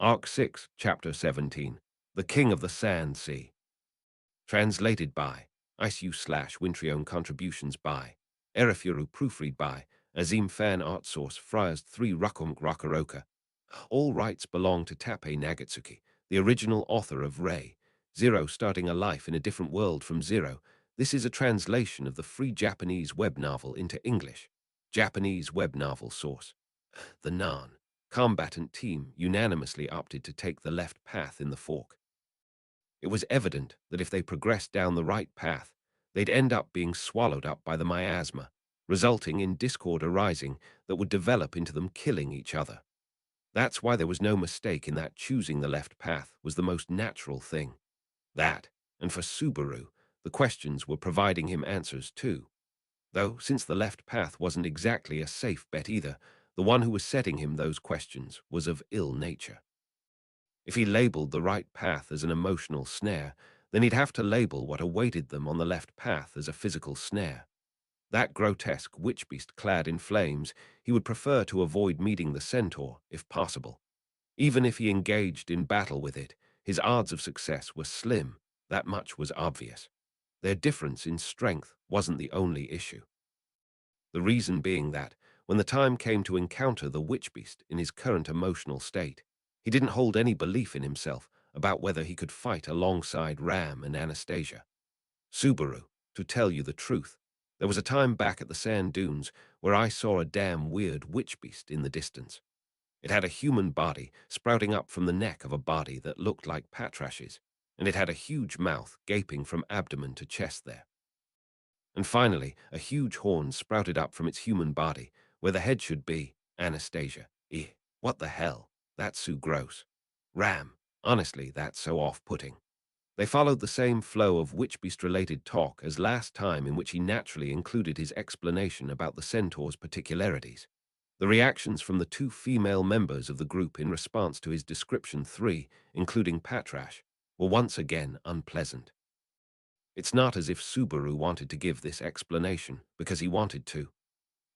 Arc 6, Chapter 17, The King of the Sand Sea. Translated by ICU/Wintrione Contributions by Erifuru Proofread by Azim Fan Art Source Friars 3 Rukum Rakaroka. All rights belong to TAPPEI NAGATSUKI, the original author of Ray, Zero Starting a Life in a Different World from Zero. This is a translation of the free Japanese web novel into English. Japanese web novel source. The Nan combatant team unanimously opted to take the left path in the fork. It was evident that if they progressed down the right path, they'd end up being swallowed up by the miasma, resulting in discord arising that would develop into them killing each other. That's why there was no mistake in that choosing the left path was the most natural thing. That, and for Subaru, the questions were providing him answers too. Though, since the left path wasn't exactly a safe bet either, the one who was setting him those questions was of ill nature. If he labeled the right path as an emotional snare, then he'd have to label what awaited them on the left path as a physical snare. That grotesque witch-beast clad in flames, he would prefer to avoid meeting the centaur, if possible. Even if he engaged in battle with it, his odds of success were slim, that much was obvious. Their difference in strength wasn't the only issue. The reason being that, when the time came to encounter the witch-beast in his current emotional state, he didn't hold any belief in himself about whether he could fight alongside Ram and Anastasia. Subaru, to tell you the truth, there was a time back at the sand dunes where I saw a damn weird witch-beast in the distance. It had a human body sprouting up from the neck of a body that looked like Patrash's, and it had a huge mouth gaping from abdomen to chest there. And finally, a huge horn sprouted up from its human body, where the head should be. Anastasia. What the hell? That's so gross. Ram. Honestly, that's so off-putting. They followed the same flow of witch-beast-related talk as last time, in which he naturally included his explanation about the centaur's particularities. The reactions from the two female members of the group in response to his description 3, including Patrash, were once again unpleasant. It's not as if Subaru wanted to give this explanation because he wanted to.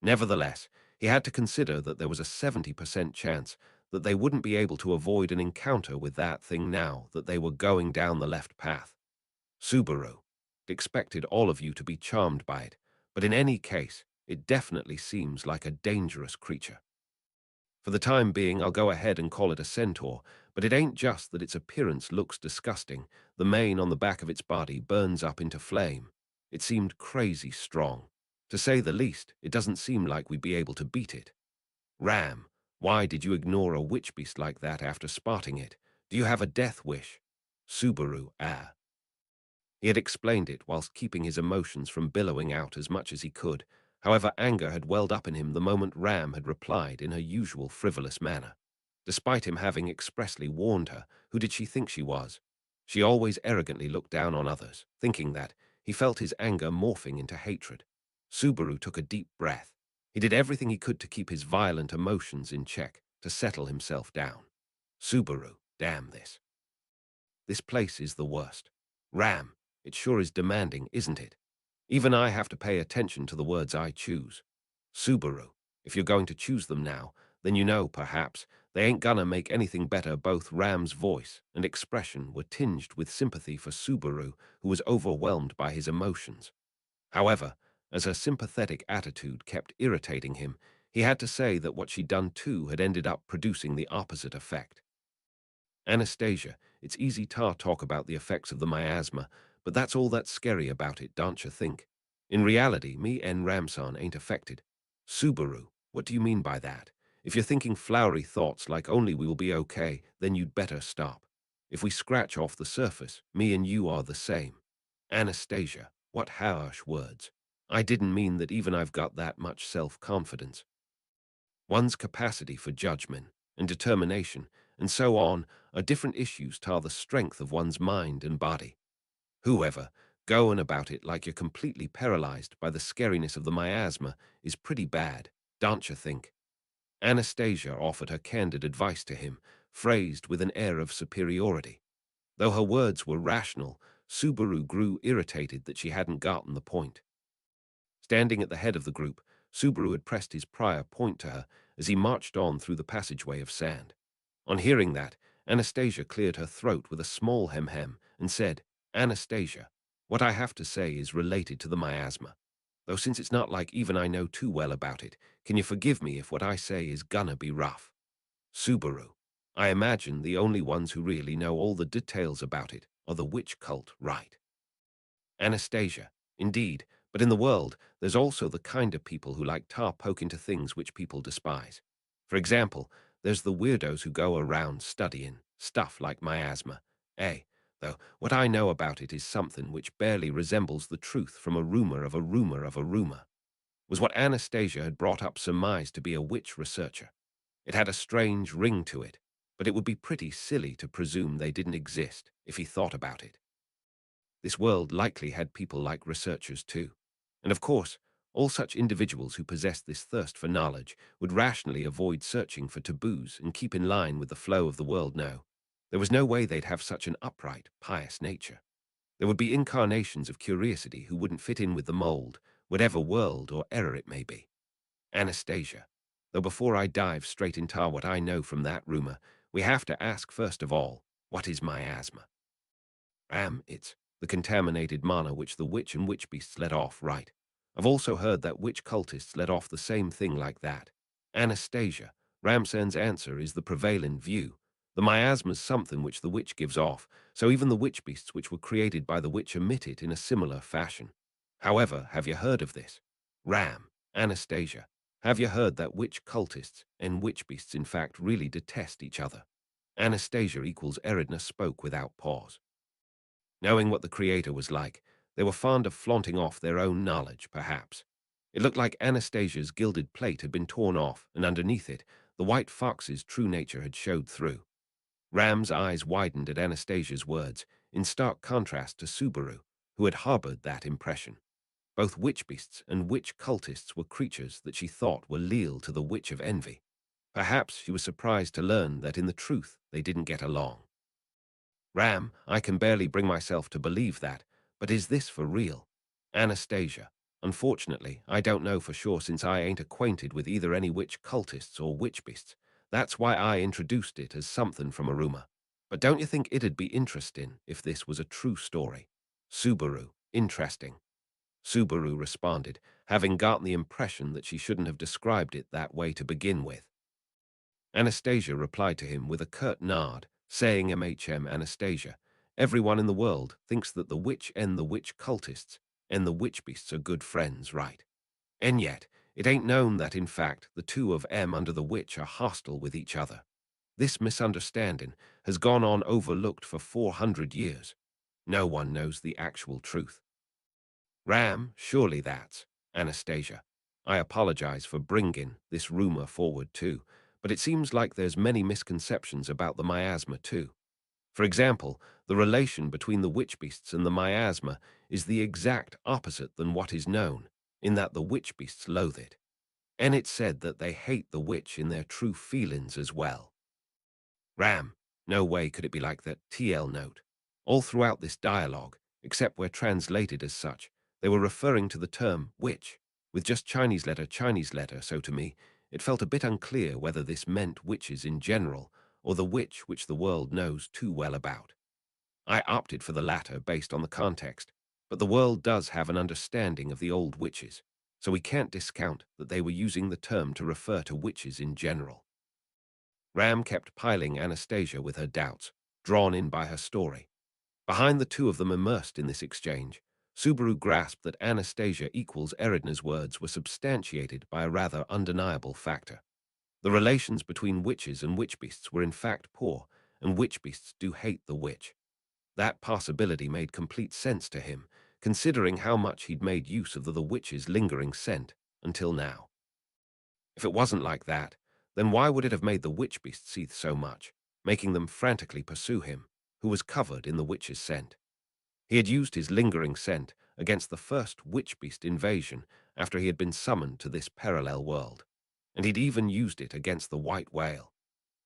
Nevertheless, he had to consider that there was a 70% chance that they wouldn't be able to avoid an encounter with that thing now that they were going down the left path. Subaru expected all of you to be charmed by it, but in any case, it definitely seems like a dangerous creature. For the time being, I'll go ahead and call it a centaur, but it ain't just that its appearance looks disgusting. The mane on the back of its body burns up into flame. It seemed crazy strong. To say the least, it doesn't seem like we'd be able to beat it. Ram, why did you ignore a witch beast like that after spotting it? Do you have a death wish? Subaru, He had explained it whilst keeping his emotions from billowing out as much as he could. However, anger had welled up in him the moment Ram had replied in her usual frivolous manner. Despite him having expressly warned her, who did she think she was? She always arrogantly looked down on others, thinking that. He felt his anger morphing into hatred. Subaru took a deep breath. He did everything he could to keep his violent emotions in check, to settle himself down. Subaru, damn this. This place is the worst. Ram, it sure is demanding, isn't it? Even I have to pay attention to the words I choose. Subaru, if you're going to choose them now, then you know, perhaps, they ain't gonna make anything better. Both Ram's voice and expression were tinged with sympathy for Subaru, who was overwhelmed by his emotions. However, as her sympathetic attitude kept irritating him, he had to say that what she'd done too had ended up producing the opposite effect. Anastasia, it's easy to talk about the effects of the miasma, but that's all that's scary about it, don't you think? In reality, me and Ramson ain't affected. Subaru, what do you mean by that? If you're thinking flowery thoughts like only we will be okay, then you'd better stop. If we scratch off the surface, me and you are the same. Anastasia, what harsh words. I didn't mean that. Even I've got that much self-confidence. One's capacity for judgment and determination and so on are different issues to the strength of one's mind and body. Whoever, going about it like you're completely paralyzed by the scariness of the miasma is pretty bad, don't you think? Anastasia offered her candid advice to him, phrased with an air of superiority. Though her words were rational, Subaru grew irritated that she hadn't gotten the point. Standing at the head of the group, Subaru had pressed his prior point to her as he marched on through the passageway of sand. On hearing that, Anastasia cleared her throat with a small hem-hem and said, Anastasia, what I have to say is related to the miasma. Though since it's not like even I know too well about it, can you forgive me if what I say is gonna be rough? Subaru, I imagine the only ones who really know all the details about it are the witch cult, right? Anastasia, indeed, but in the world, there's also the kind of people who like tar poke into things which people despise. For example, there's the weirdos who go around studying stuff like miasma. Though what I know about it is something which barely resembles the truth from a rumor of a rumor of a rumor. Was what Anastasia had brought up surmised to be a witch researcher. It had a strange ring to it, but it would be pretty silly to presume they didn't exist if he thought about it. This world likely had people like researchers too. And of course, all such individuals who possessed this thirst for knowledge would rationally avoid searching for taboos and keep in line with the flow of the world. No, there was no way they'd have such an upright, pious nature. There would be incarnations of curiosity who wouldn't fit in with the mold, whatever world or error it may be. Anastasia, though before I dive straight into what I know from that rumor, we have to ask first of all, what is miasma? It's the contaminated mana which the witch and witch beasts let off, right? I've also heard that witch cultists let off the same thing like that. Anastasia, Ramsen's answer is the prevailing view. The miasma's something which the witch gives off, so even the witch beasts which were created by the witch emit it in a similar fashion. However, have you heard of this? Anastasia, have you heard that witch cultists and witch beasts in fact really detest each other? Anastasia equals Eridna spoke without pause. Knowing what the creator was like, they were fond of flaunting off their own knowledge, perhaps. It looked like Anastasia's gilded plate had been torn off, and underneath it, the white fox's true nature had showed through. Ram's eyes widened at Anastasia's words, in stark contrast to Subaru, who had harbored that impression. Both witch beasts and witch cultists were creatures that she thought were leal to the witch of envy. Perhaps she was surprised to learn that in the truth they didn't get along. I can barely bring myself to believe that, but is this for real? Anastasia, unfortunately, I don't know for sure since I ain't acquainted with either any witch cultists or witch beasts. That's why I introduced it as something from a rumor. But don't you think it'd be interesting if this was a true story? Subaru, interesting. Subaru responded, having gotten the impression that she shouldn't have described it that way to begin with. Anastasia replied to him with a curt nod, saying, Anastasia, everyone in the world thinks that the witch and the witch cultists and the witch beasts are good friends, right? And yet, it ain't known that, in fact, the two of M under the witch are hostile with each other. This misunderstanding has gone on overlooked for 400 years. No one knows the actual truth. Surely that's Anastasia. I apologize for bringing this rumor forward too, but it seems like there's many misconceptions about the miasma too. For example, the relation between the witch beasts and the miasma is the exact opposite than what is known, in that the witch beasts loathe it. And it's said that they hate the witch in their true feelings as well. No way could it be like that. TL note. All throughout this dialogue, except where translated as such, they were referring to the term witch, with just Chinese letter, so to me, it felt a bit unclear whether this meant witches in general, or the witch which the world knows too well about. I opted for the latter based on the context, but the world does have an understanding of the old witches, so we can't discount that they were using the term to refer to witches in general. Ram kept piling Anastasia with her doubts, drawn in by her story. Behind the two of them immersed in this exchange, Subaru grasped that Anastasia equals Eridna's words were substantiated by a rather undeniable factor. The relations between witches and witch beasts were in fact poor, and witch beasts do hate the witch. That possibility made complete sense to him, considering how much he'd made use of the witch's lingering scent until now. If it wasn't like that, then why would it have made the witch beasts seethe so much, making them frantically pursue him, who was covered in the witch's scent? He had used his lingering scent against the first witch beast invasion after he had been summoned to this parallel world, and he'd even used it against the white whale.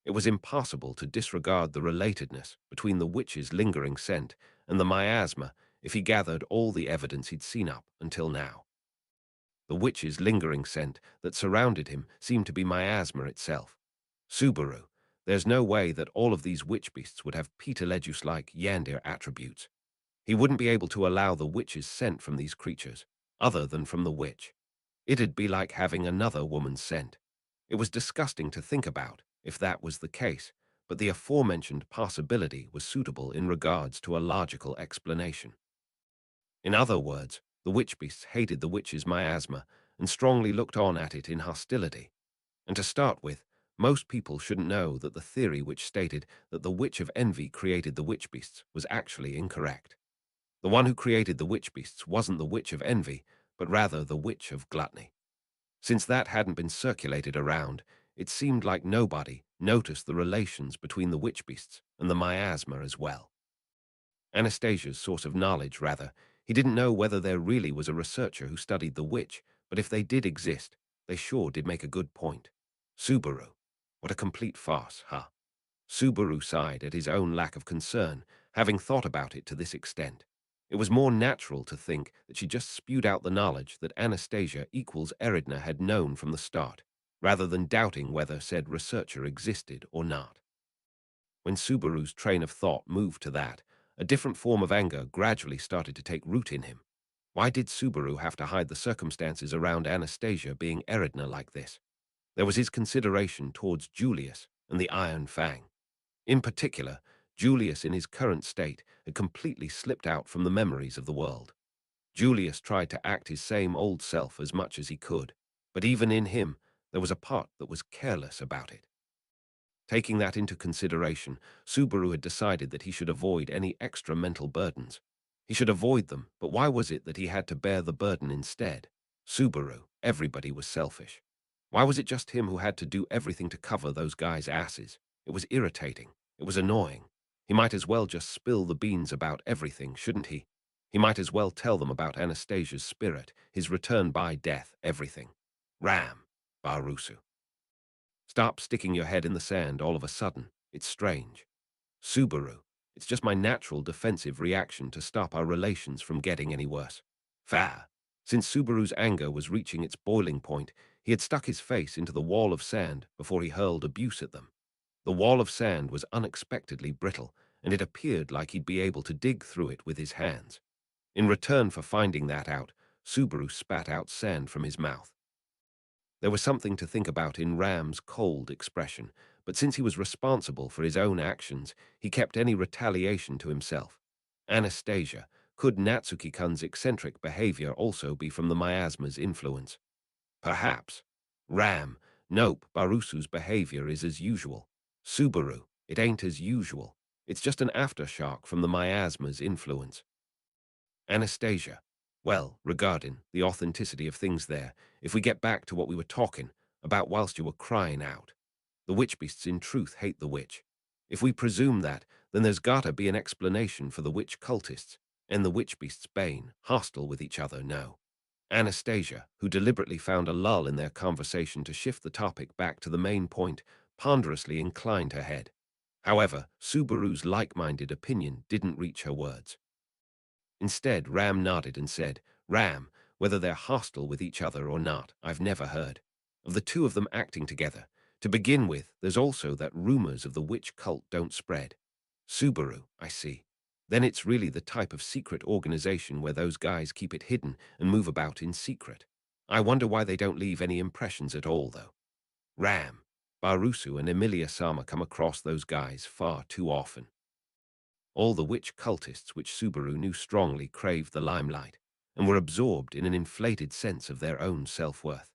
It was impossible to disregard the relatedness between the witch's lingering scent and the miasma if he gathered all the evidence he'd seen up until now. The witch's lingering scent that surrounded him seemed to be miasma itself. Subaru, There's no way that all of these witch beasts would have Betelgeuse-like Yandir attributes. He wouldn't be able to allow the witch's scent from these creatures, other than from the witch. It'd be like having another woman's scent. It was disgusting to think about, if that was the case, but the aforementioned possibility was suitable in regards to a logical explanation. In other words, the witch beasts hated the witch's miasma and strongly looked on at it in hostility. And to start with, most people shouldn't know that the theory which stated that the witch of envy created the witch beasts was actually incorrect. The one who created the witch beasts wasn't the witch of envy, but rather the witch of gluttony. Since that hadn't been circulated around, it seemed like nobody noticed the relations between the witch beasts and the miasma as well. Anastasia's source of knowledge, rather, he didn't know whether there really was a researcher who studied the witch, but if they did exist, they sure did make a good point. Subaru. What a complete farce, huh? Subaru sighed at his own lack of concern, having thought about it to this extent. It was more natural to think that she just spewed out the knowledge that Anastasia equals Eridna had known from the start, rather than doubting whether said researcher existed or not. When Subaru's train of thought moved to that, a different form of anger gradually started to take root in him. Why did Subaru have to hide the circumstances around Anastasia being Eridna like this? There was his consideration towards Julius and the Iron Fang. In particular, Julius in his current state had completely slipped out from the memories of the world. Julius tried to act his same old self as much as he could, but even in him, there was a part that was careless about it. Taking that into consideration, Subaru had decided that he should avoid any extra mental burdens. He should avoid them, but why was it that he had to bear the burden instead? Subaru, everybody was selfish. Why was it just him who had to do everything to cover those guys' asses? It was irritating. It was annoying. He might as well just spill the beans about everything, shouldn't he? He might as well tell them about Anastasia's spirit, his return by death, everything. Ram, Barusu. Stop sticking your head in the sand all of a sudden. It's strange. Subaru, it's just my natural defensive reaction to stop our relations from getting any worse. Fair. Since Subaru's anger was reaching its boiling point, he had stuck his face into the wall of sand before he hurled abuse at them. The wall of sand was unexpectedly brittle, and it appeared like he'd be able to dig through it with his hands. In return for finding that out, Subaru spat out sand from his mouth. There was something to think about in Ram's cold expression, but since he was responsible for his own actions, he kept any retaliation to himself. Anastasia, could Natsuki-kun's eccentric behavior also be from the miasma's influence? Perhaps. Ram, nope, Barusu's behavior is as usual. Subaru, it ain't as usual. It's just an aftershock from the miasma's influence. Anastasia, well, regarding the authenticity of things there, if we get back to what we were talking about whilst you were crying out, the witch beasts in truth hate the witch. If we presume that, then there's gotta be an explanation for the witch cultists and the witch beasts' bane, hostile with each other, no. Anastasia, who deliberately found a lull in their conversation to shift the topic back to the main point, ponderously inclined her head. However, Subaru's like-minded opinion didn't reach her words. Instead, Ram nodded and said, Ram, whether they're hostile with each other or not, I've never heard of the two of them acting together. To begin with, there's also that rumors of the witch cult don't spread. Subaru, I see. Then it's really the type of secret organization where those guys keep it hidden and move about in secret. I wonder why they don't leave any impressions at all, though. Ram, Barusu and Emilia-sama come across those guys far too often. All the witch cultists which Subaru knew strongly craved the limelight and were absorbed in an inflated sense of their own self-worth.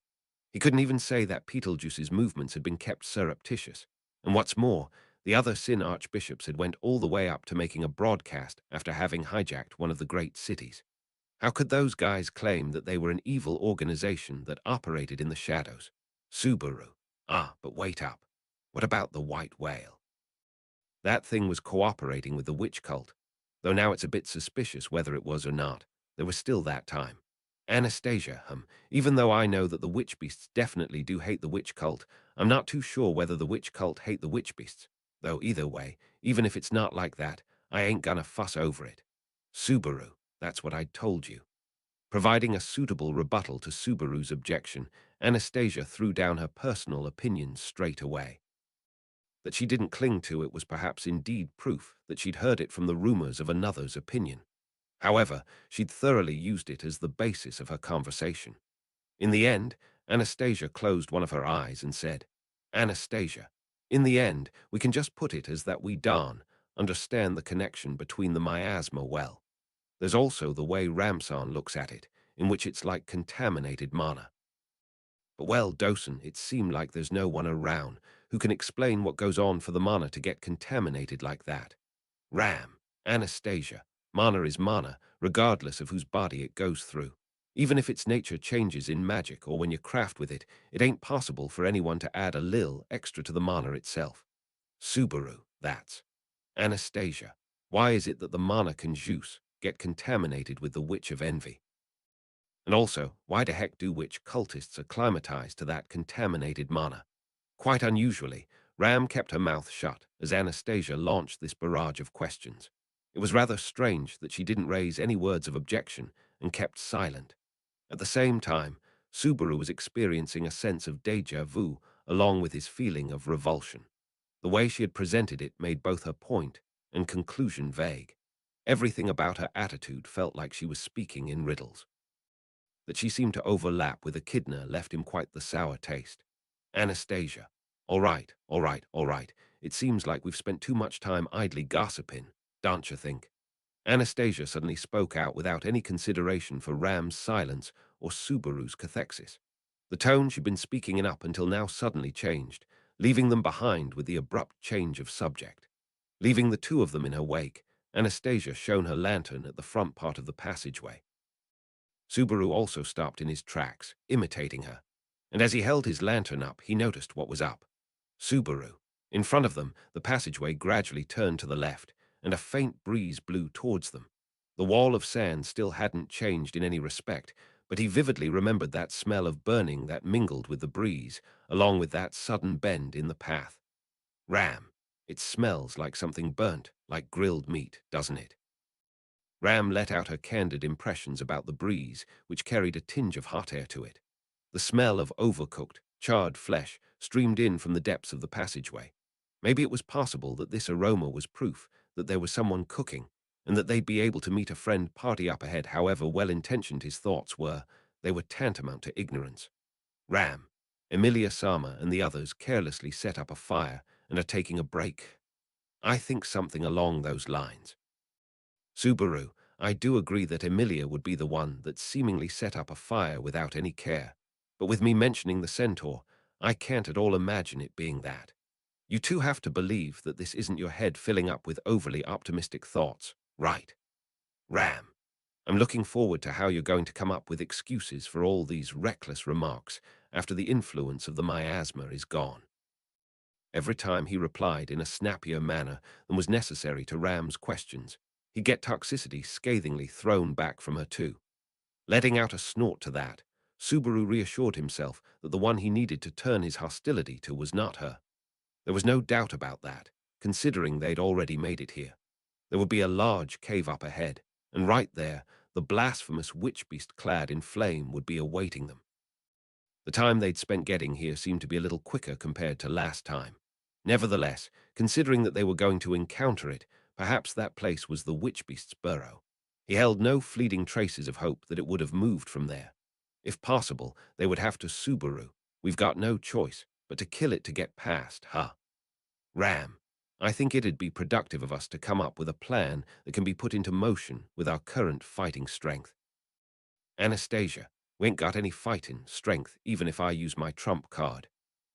He couldn't even say that Betelgeuse's movements had been kept surreptitious. And what's more, the other Sin archbishops had went all the way up to making a broadcast after having hijacked one of the great cities. How could those guys claim that they were an evil organization that operated in the shadows? Subaru. Ah, but wait up. What about the white whale? That thing was cooperating with the witch cult, though now it's a bit suspicious whether it was or not. There was still that time. Anastasia, even though I know that the witch beasts definitely do hate the witch cult, I'm not too sure whether the witch cult hate the witch beasts. Though either way, even if it's not like that, I ain't gonna fuss over it. Subaru, that's what I told you. Providing a suitable rebuttal to Subaru's objection, Anastasia threw down her personal opinions straight away. That she didn't cling to it was perhaps indeed proof that she'd heard it from the rumors of another's opinion. However, she'd thoroughly used it as the basis of her conversation. In the end, Anastasia closed one of her eyes and said, Anastasia, in the end, we can just put it as that we darn understand the connection between the miasma well. There's also the way Ramsan looks at it, in which it's like contaminated mana. But well, Dosen, it seemed like there's no one around who can explain what goes on for the mana to get contaminated like that. Ram, Anastasia, mana is mana, regardless of whose body it goes through. Even if its nature changes in magic or when you craft with it, it ain't possible for anyone to add a lil extra to the mana itself. Subaru, that's. Anastasia, why is it that the mana can juice, get contaminated with the Witch of Envy? And also, why the heck do witch cultists acclimatize to that contaminated mana? Quite unusually, Ram kept her mouth shut as Anastasia launched this barrage of questions. It was rather strange that she didn't raise any words of objection and kept silent. At the same time, Subaru was experiencing a sense of déjà vu along with his feeling of revulsion. The way she had presented it made both her point and conclusion vague. Everything about her attitude felt like she was speaking in riddles. That she seemed to overlap with Echidna left him quite the sour taste. Anastasia. All right, all right, all right. It seems like we've spent too much time idly gossiping, don't you think? Anastasia suddenly spoke out without any consideration for Ram's silence or Subaru's cathexis. The tone she'd been speaking in up until now suddenly changed, leaving them behind with the abrupt change of subject. Leaving the two of them in her wake, Anastasia shone her lantern at the front part of the passageway. Subaru also stopped in his tracks, imitating her, and as he held his lantern up, he noticed what was up. Subaru. In front of them, the passageway gradually turned to the left, and a faint breeze blew towards them. The wall of sand still hadn't changed in any respect, but he vividly remembered that smell of burning that mingled with the breeze, along with that sudden bend in the path. Ram, it smells like something burnt, like grilled meat, doesn't it? Ram let out her candid impressions about the breeze, which carried a tinge of hot air to it. The smell of overcooked, charred flesh streamed in from the depths of the passageway. Maybe it was possible that this aroma was proof that there was someone cooking, and that they'd be able to meet a friend party up ahead. However well-intentioned his thoughts were, they were tantamount to ignorance. Ram, Emilia Sama and the others carelessly set up a fire and are taking a break. I think something along those lines. Subaru, I do agree that Emilia would be the one that seemingly set up a fire without any care. But with me mentioning the centaur, I can't at all imagine it being that. You two have to believe that this isn't your head filling up with overly optimistic thoughts, right? Ram, I'm looking forward to how you're going to come up with excuses for all these reckless remarks after the influence of the miasma is gone. Every time he replied in a snappier manner than was necessary to Ram's questions, he'd get toxicity scathingly thrown back from her too. Letting out a snort to that, Subaru reassured himself that the one he needed to turn his hostility to was not her. There was no doubt about that, considering they'd already made it here. There would be a large cave up ahead, and right there, the blasphemous witch-beast clad in flame would be awaiting them. The time they'd spent getting here seemed to be a little quicker compared to last time. Nevertheless, considering that they were going to encounter it, perhaps that place was the witch-beast's burrow. He held no fleeting traces of hope that it would have moved from there. If possible, they would have to Subaru. We've got no choice but to kill it to get past, huh? Ram, I think it'd be productive of us to come up with a plan that can be put into motion with our current fighting strength. Anastasia, we ain't got any fighting strength even if I use my trump card.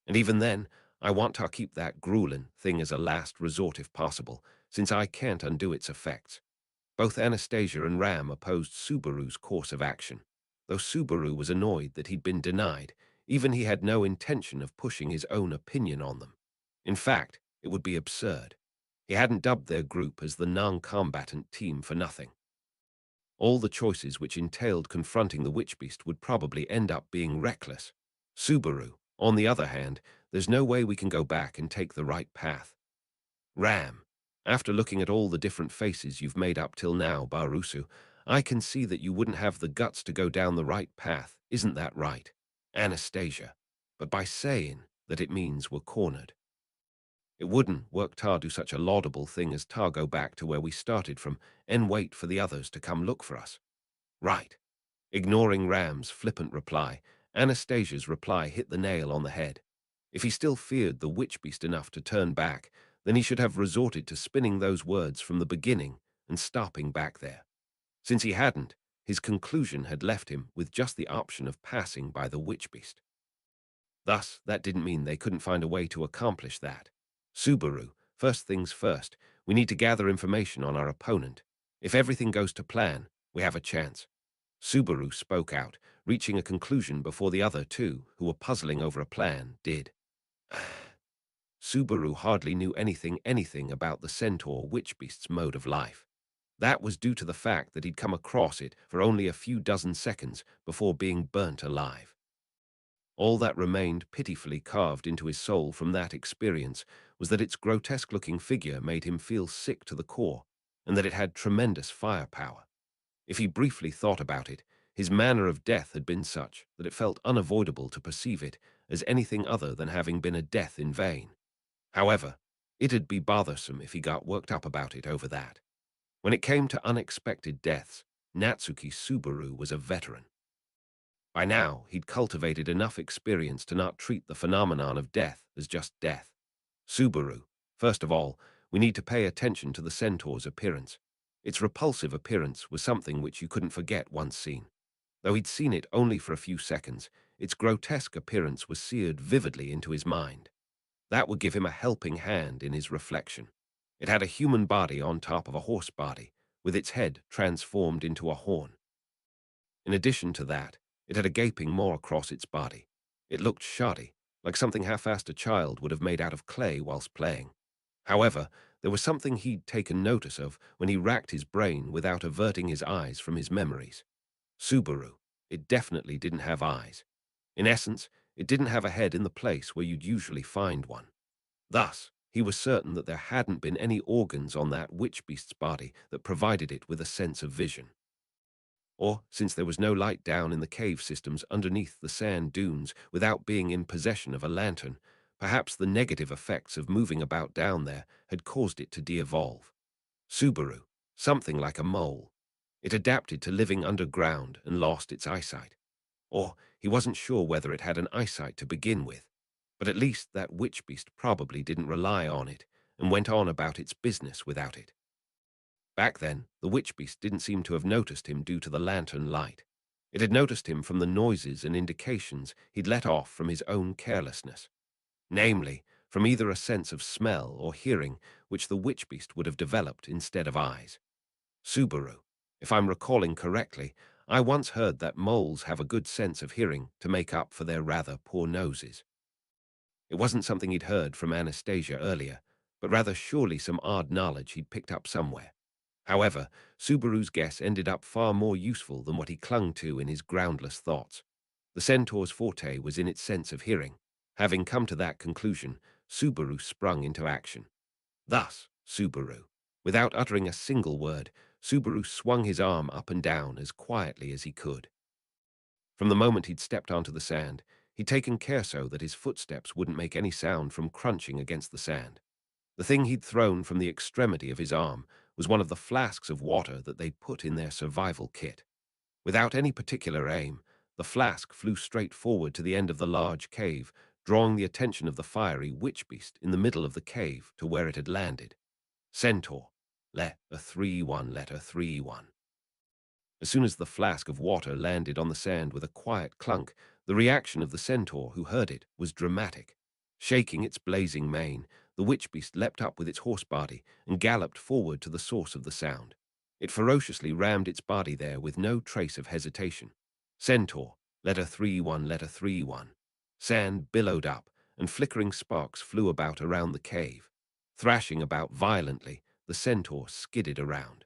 And even then, I want to keep that grueling thing as a last resort if possible, since I can't undo its effects. Both Anastasia and Ram opposed Subaru's course of action. Though Subaru was annoyed that he'd been denied, even he had no intention of pushing his own opinion on them. In fact, it would be absurd. He hadn't dubbed their group as the non-combatant team for nothing. All the choices which entailed confronting the witch-beast would probably end up being reckless. Subaru, on the other hand, there's no way we can go back and take the right path. Ram, after looking at all the different faces you've made up till now, Barusu, I can see that you wouldn't have the guts to go down the right path, isn't that right? Anastasia, but by saying that it means we're cornered. It wouldn't work tar do such a laudable thing as tar go back to where we started from and wait for the others to come look for us. Right. Ignoring Ram's flippant reply, Anastasia's reply hit the nail on the head. If he still feared the witch beast enough to turn back, then he should have resorted to spinning those words from the beginning and stopping back there. Since he hadn't, his conclusion had left him with just the option of passing by the witch beast. Thus, that didn't mean they couldn't find a way to accomplish that. Subaru, first things first, we need to gather information on our opponent. If everything goes to plan, we have a chance. Subaru spoke out, reaching a conclusion before the other two, who were puzzling over a plan, did. Subaru hardly knew anything about the centaur witch beast's mode of life. That was due to the fact that he'd come across it for only a few dozen seconds before being burnt alive. All that remained pitifully carved into his soul from that experience was that its grotesque-looking figure made him feel sick to the core, and that it had tremendous firepower. If he briefly thought about it, his manner of death had been such that it felt unavoidable to perceive it as anything other than having been a death in vain. However, it'd be bothersome if he got worked up about it over that. When it came to unexpected deaths, Natsuki Subaru was a veteran. By now, he'd cultivated enough experience to not treat the phenomenon of death as just death. Subaru, first of all, we need to pay attention to the centaur's appearance. Its repulsive appearance was something which you couldn't forget once seen. Though he'd seen it only for a few seconds, its grotesque appearance was seared vividly into his mind. That would give him a helping hand in his reflection. It had a human body on top of a horse body, with its head transformed into a horn. In addition to that, it had a gaping maw across its body. It looked shoddy, like something half-assed a child would have made out of clay whilst playing. However, there was something he'd taken notice of when he racked his brain without averting his eyes from his memories. Subaru, it definitely didn't have eyes. In essence, it didn't have a head in the place where you'd usually find one. Thus, he was certain that there hadn't been any organs on that witch beast's body that provided it with a sense of vision. Or, since there was no light down in the cave systems underneath the sand dunes without being in possession of a lantern, perhaps the negative effects of moving about down there had caused it to de-evolve. Subaru, something like a mole. It adapted to living underground and lost its eyesight. Or, he wasn't sure whether it had an eyesight to begin with. But at least that witch beast probably didn't rely on it and went on about its business without it. Back then, the witch beast didn't seem to have noticed him due to the lantern light. It had noticed him from the noises and indications he'd let off from his own carelessness. Namely, from either a sense of smell or hearing which the witch beast would have developed instead of eyes. Subaru, if I'm recalling correctly, I once heard that moles have a good sense of hearing to make up for their rather poor noses. It wasn't something he'd heard from Anastasia earlier, but rather surely some odd knowledge he'd picked up somewhere. However, Subaru's guess ended up far more useful than what he clung to in his groundless thoughts. The centaur's forte was in its sense of hearing. Having come to that conclusion, Subaru sprung into action. Thus, Subaru, without uttering a single word, Subaru swung his arm up and down as quietly as he could. From the moment he'd stepped onto the sand, he'd taken care so that his footsteps wouldn't make any sound from crunching against the sand. The thing he'd thrown from the extremity of his arm was one of the flasks of water that they'd put in their survival kit. Without any particular aim, the flask flew straight forward to the end of the large cave, drawing the attention of the fiery witch beast in the middle of the cave to where it had landed. Centaur, letter 3-1, letter 3-1. As soon as the flask of water landed on the sand with a quiet clunk, the reaction of the centaur who heard it was dramatic. Shaking its blazing mane, the witch beast leapt up with its horse body and galloped forward to the source of the sound. It ferociously rammed its body there with no trace of hesitation. Centaur, letter 3-1, letter 3-1. Sand billowed up, and flickering sparks flew about around the cave. Thrashing about violently, the centaur skidded around.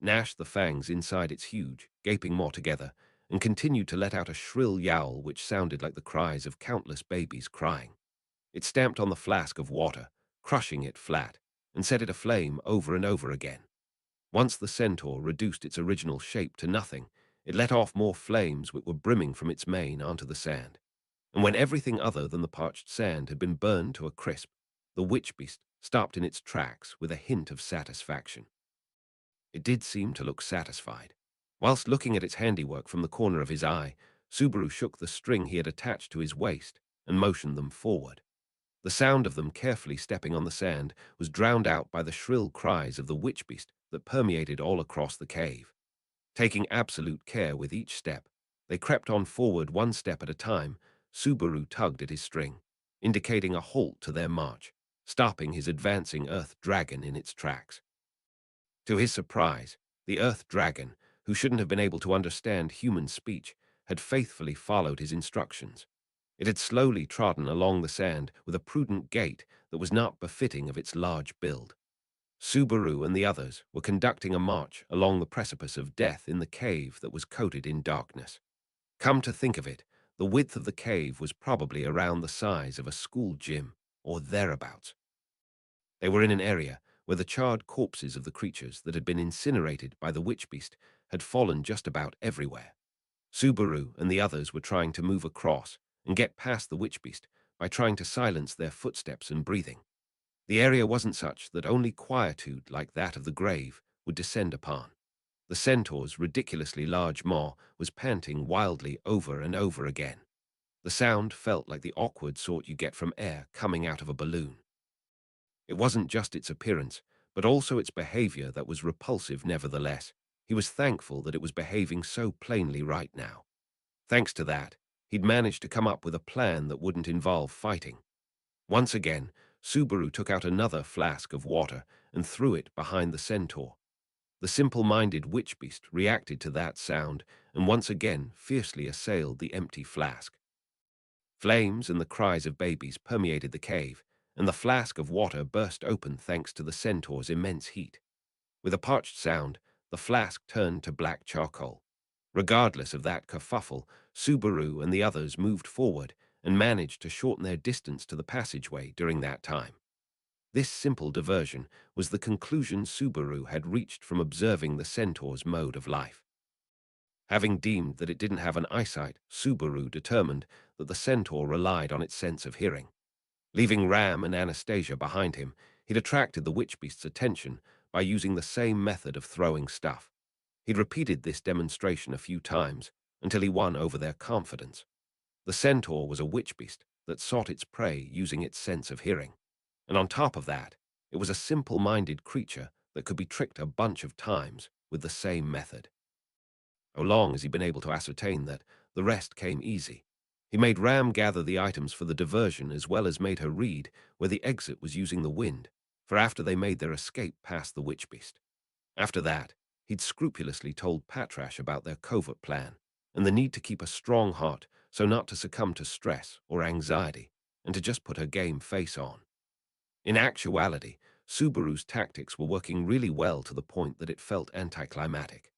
Gnashed the fangs inside its huge, gaping maw together, and continued to let out a shrill yowl which sounded like the cries of countless babies crying. It stamped on the flask of water, crushing it flat, and set it aflame over and over again. Once the centaur reduced its original shape to nothing, it let off more flames which were brimming from its mane onto the sand. And when everything other than the parched sand had been burned to a crisp, the witch beast stopped in its tracks with a hint of satisfaction. It did seem to look satisfied. Whilst looking at its handiwork from the corner of his eye, Subaru shook the string he had attached to his waist and motioned them forward. The sound of them carefully stepping on the sand was drowned out by the shrill cries of the witch beast that permeated all across the cave. Taking absolute care with each step, they crept on forward one step at a time. Subaru tugged at his string, indicating a halt to their march, stopping his advancing earth dragon in its tracks. To his surprise, the earth dragon, who shouldn't have been able to understand human speech, had faithfully followed his instructions. It had slowly trodden along the sand with a prudent gait that was not befitting of its large build. Subaru and the others were conducting a march along the precipice of death in the cave that was coated in darkness. Come to think of it, the width of the cave was probably around the size of a school gym, or thereabouts. They were in an area where the charred corpses of the creatures that had been incinerated by the witch beast had fallen just about everywhere. Subaru and the others were trying to move across and get past the witch beast by trying to silence their footsteps and breathing. The area wasn't such that only quietude like that of the grave would descend upon. The centaur's ridiculously large maw was panting wildly over and over again. The sound felt like the awkward sort you get from air coming out of a balloon. It wasn't just its appearance, but also its behavior that was repulsive nevertheless. He was thankful that it was behaving so plainly right now. Thanks to that, he'd managed to come up with a plan that wouldn't involve fighting. Once again, Subaru took out another flask of water and threw it behind the centaur. The simple-minded witch beast reacted to that sound and once again fiercely assailed the empty flask. Flames and the cries of babies permeated the cave, and the flask of water burst open thanks to the centaur's immense heat. With a parched sound, the flask turned to black charcoal. Regardless of that kerfuffle, Subaru and the others moved forward and managed to shorten their distance to the passageway during that time. This simple diversion was the conclusion Subaru had reached from observing the centaur's mode of life. Having deemed that it didn't have an eyesight, Subaru determined that the centaur relied on its sense of hearing. Leaving Ram and Anastasia behind him, he'd attracted the witch beast's attention by using the same method of throwing stuff. He'd repeated this demonstration a few times until he won over their confidence. The centaur was a witch beast that sought its prey using its sense of hearing. And on top of that, it was a simple-minded creature that could be tricked a bunch of times with the same method. So long as he'd been able to ascertain that, the rest came easy. He made Ram gather the items for the diversion as well as made her read where the exit was using the wind, for after they made their escape past the witch beast. After that, he'd scrupulously told Patrash about their covert plan and the need to keep a strong heart so not to succumb to stress or anxiety and to just put her game face on. In actuality, Subaru's tactics were working really well to the point that it felt anticlimactic.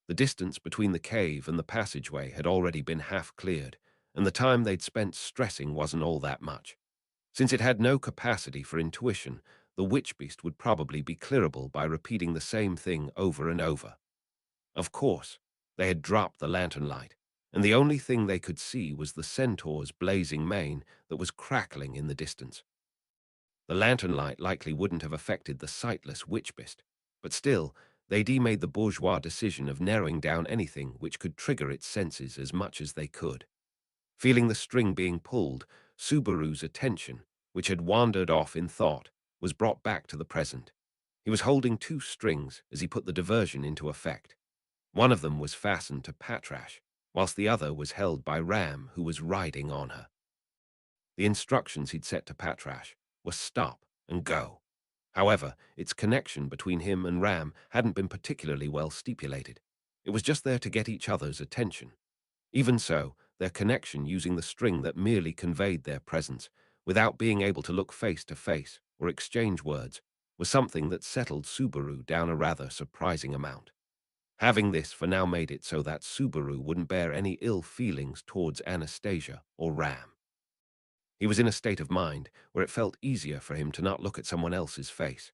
The distance between the cave and the passageway had already been half cleared, and the time they'd spent stressing wasn't all that much. Since it had no capacity for intuition, the witch beast would probably be clearable by repeating the same thing over and over. Of course, they had dropped the lantern light, and the only thing they could see was the centaur's blazing mane that was crackling in the distance. The lantern light likely wouldn't have affected the sightless witch beast, but still, they'd made the bourgeois decision of narrowing down anything which could trigger its senses as much as they could. Feeling the string being pulled, Subaru's attention, which had wandered off in thought, was brought back to the present. He was holding two strings as he put the diversion into effect. One of them was fastened to Patrash, whilst the other was held by Ram, who was riding on her. The instructions he'd set to Patrash were stop and go. However, its connection between him and Ram hadn't been particularly well stipulated. It was just there to get each other's attention. Even so, their connection using the string that merely conveyed their presence, without being able to look face to face or exchange words, was something that settled Subaru down a rather surprising amount. Having this for now made it so that Subaru wouldn't bear any ill feelings towards Anastasia or Ram. He was in a state of mind where it felt easier for him to not look at someone else's face.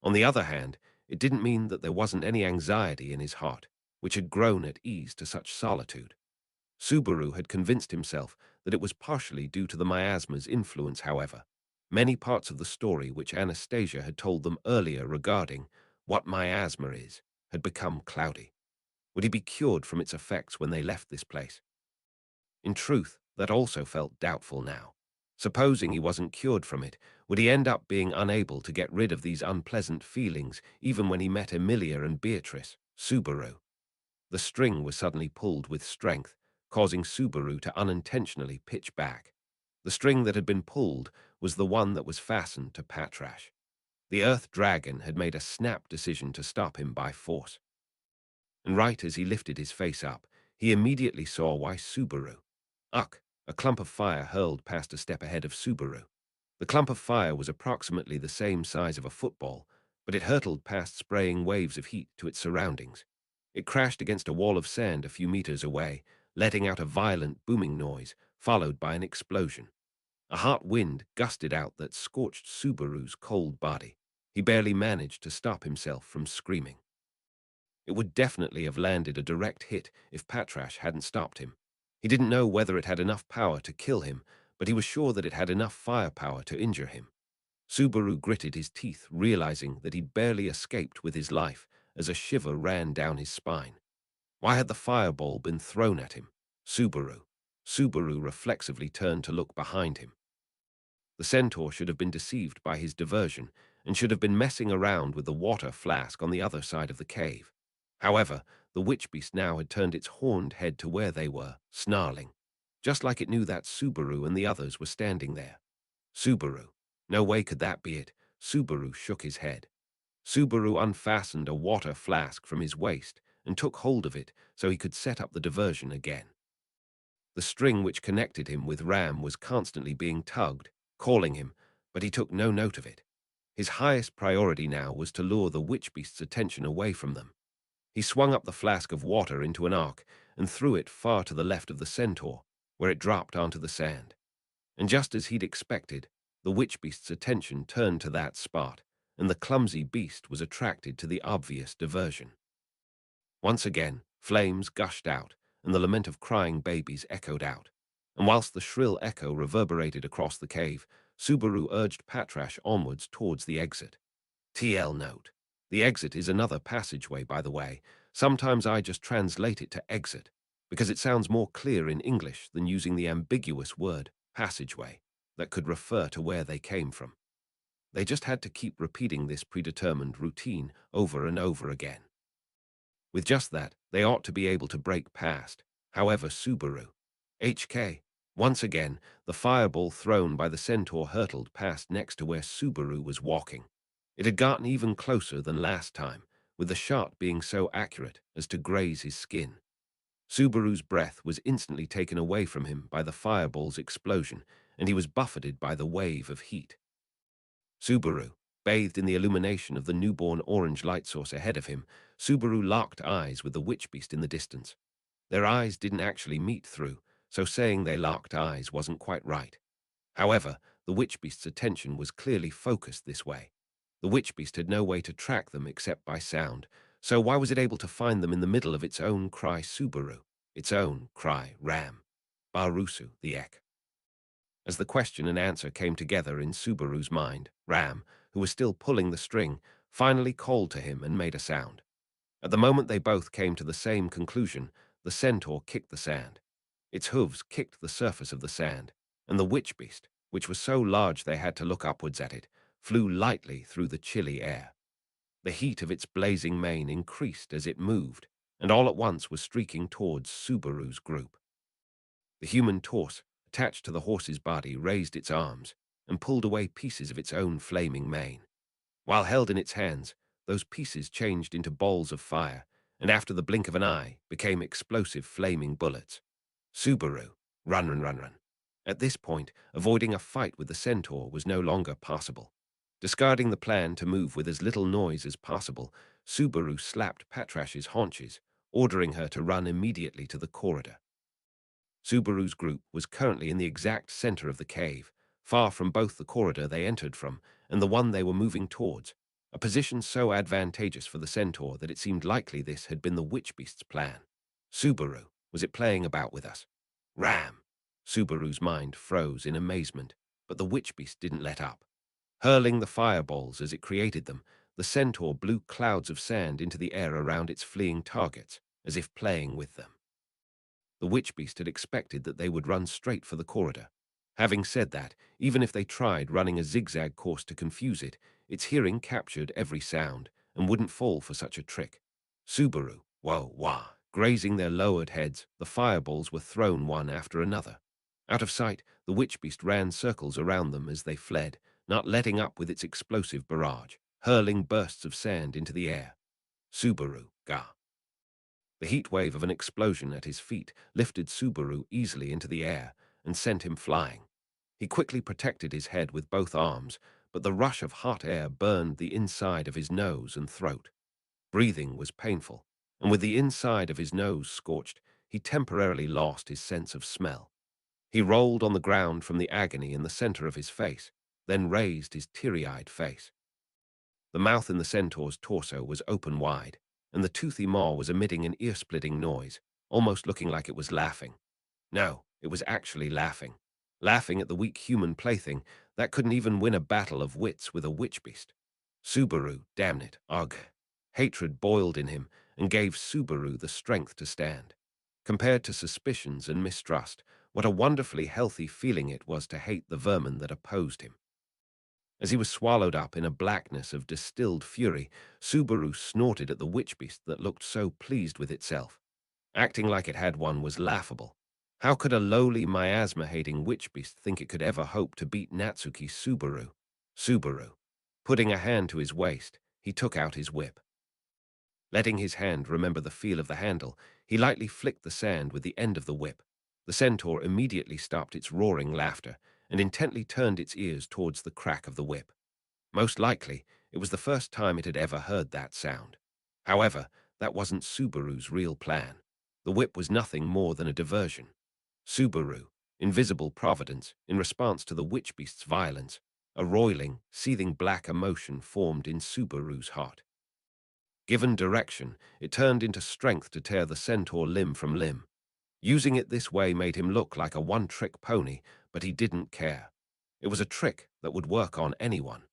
On the other hand, it didn't mean that there wasn't any anxiety in his heart, which had grown at ease to such solitude. Subaru had convinced himself that it was partially due to the miasma's influence, however. Many parts of the story which Anastasia had told them earlier regarding what miasma is had become cloudy. Would he be cured from its effects when they left this place? In truth, that also felt doubtful now. Supposing he wasn't cured from it, would he end up being unable to get rid of these unpleasant feelings even when he met Emilia and Beatrice, Subaru? The string was suddenly pulled with strength, causing Subaru to unintentionally pitch back. The string that had been pulled was the one that was fastened to Patrash. The Earth Dragon had made a snap decision to stop him by force. And right as he lifted his face up, he immediately saw why Subaru. Uck, a clump of fire hurled past a step ahead of Subaru. The clump of fire was approximately the same size of a football, but it hurtled past spraying waves of heat to its surroundings. It crashed against a wall of sand a few meters away, letting out a violent booming noise, followed by an explosion. A hot wind gusted out that scorched Subaru's cold body. He barely managed to stop himself from screaming. It would definitely have landed a direct hit if Patrash hadn't stopped him. He didn't know whether it had enough power to kill him, but he was sure that it had enough firepower to injure him. Subaru gritted his teeth, realizing that he'd barely escaped with his life as a shiver ran down his spine. Why had the fireball been thrown at him? Subaru. Subaru reflexively turned to look behind him. The centaur should have been deceived by his diversion and should have been messing around with the water flask on the other side of the cave. However, the witch beast now had turned its horned head to where they were, snarling, just like it knew that Subaru and the others were standing there. Subaru. No way could that be it. Subaru shook his head. Subaru unfastened a water flask from his waist and took hold of it so he could set up the diversion again. The string which connected him with Ram was constantly being tugged, calling him, but he took no note of it. His highest priority now was to lure the witch beast's attention away from them. He swung up the flask of water into an arc and threw it far to the left of the centaur, where it dropped onto the sand. And just as he'd expected, the witch beast's attention turned to that spot, and the clumsy beast was attracted to the obvious diversion. Once again, flames gushed out, and the lament of crying babies echoed out. And whilst the shrill echo reverberated across the cave, Subaru urged Patrash onwards towards the exit. TL note. The exit is another passageway, by the way. Sometimes I just translate it to exit, because it sounds more clear in English than using the ambiguous word passageway that could refer to where they came from. They just had to keep repeating this predetermined routine over and over again. With just that, they ought to be able to break past. However, Subaru. HK. Once again, the fireball thrown by the centaur hurtled past next to where Subaru was walking. It had gotten even closer than last time, with the shot being so accurate as to graze his skin. Subaru's breath was instantly taken away from him by the fireball's explosion, and he was buffeted by the wave of heat. Subaru, bathed in the illumination of the newborn orange light source ahead of him, Subaru locked eyes with the witch beast in the distance. Their eyes didn't actually meet through, so saying they locked eyes wasn't quite right. However, the witch beast's attention was clearly focused this way. The witch beast had no way to track them except by sound, so why was it able to find them in the middle of its own cry Subaru, its own cry Ram, Barusu the Ek? As the question and answer came together in Subaru's mind, Ram, who was still pulling the string, finally called to him and made a sound. At the moment they both came to the same conclusion, the centaur kicked the sand. Its hooves kicked the surface of the sand, and the witch beast, which was so large they had to look upwards at it, flew lightly through the chilly air. The heat of its blazing mane increased as it moved, and all at once was streaking towards Subaru's group. The human torso, attached to the horse's body, raised its arms and pulled away pieces of its own flaming mane. While held in its hands, those pieces changed into balls of fire, and after the blink of an eye, became explosive flaming bullets. Subaru, run, run, run, run. At this point, avoiding a fight with the centaur was no longer possible. Discarding the plan to move with as little noise as possible, Subaru slapped Patrash's haunches, ordering her to run immediately to the corridor. Subaru's group was currently in the exact center of the cave, far from both the corridor they entered from and the one they were moving towards, a position so advantageous for the centaur that it seemed likely this had been the witch beast's plan. Subaru, was it playing about with us? Ram! Subaru's mind froze in amazement, but the witch beast didn't let up. Hurling the fireballs as it created them, the centaur blew clouds of sand into the air around its fleeing targets, as if playing with them. The witch-beast had expected that they would run straight for the corridor. Having said that, even if they tried running a zigzag course to confuse it, its hearing captured every sound and wouldn't fall for such a trick. Subaru, whoa, wah, grazing their lowered heads, the fireballs were thrown one after another. Out of sight, the witch-beast ran circles around them as they fled, not letting up with its explosive barrage, hurling bursts of sand into the air. Subaru, gah. The heat wave of an explosion at his feet lifted Subaru easily into the air and sent him flying. He quickly protected his head with both arms, but the rush of hot air burned the inside of his nose and throat. Breathing was painful, and with the inside of his nose scorched, he temporarily lost his sense of smell. He rolled on the ground from the agony in the center of his face, then raised his teary-eyed face. The mouth in the centaur's torso was open wide, and the toothy maw was emitting an ear-splitting noise, almost looking like it was laughing. No, it was actually laughing. Laughing at the weak human plaything that couldn't even win a battle of wits with a witch-beast. Subaru, damn it, ugh. Hatred boiled in him and gave Subaru the strength to stand. Compared to suspicions and mistrust, what a wonderfully healthy feeling it was to hate the vermin that opposed him. As he was swallowed up in a blackness of distilled fury, Subaru snorted at the witch-beast that looked so pleased with itself. Acting like it had one was laughable. How could a lowly miasma-hating witch-beast think it could ever hope to beat Natsuki Subaru? Subaru. Putting a hand to his waist, he took out his whip. Letting his hand remember the feel of the handle, he lightly flicked the sand with the end of the whip. The centaur immediately stopped its roaring laughter and intently turned its ears towards the crack of the whip. Most likely, it was the first time it had ever heard that sound. However, that wasn't Subaru's real plan. The whip was nothing more than a diversion. Subaru, invisible providence, in response to the witch-beast's violence, a roiling, seething black emotion formed in Subaru's heart. Given direction, it turned into strength to tear the centaur limb from limb. Using it this way made him look like a one-trick pony, but he didn't care. It was a trick that would work on anyone.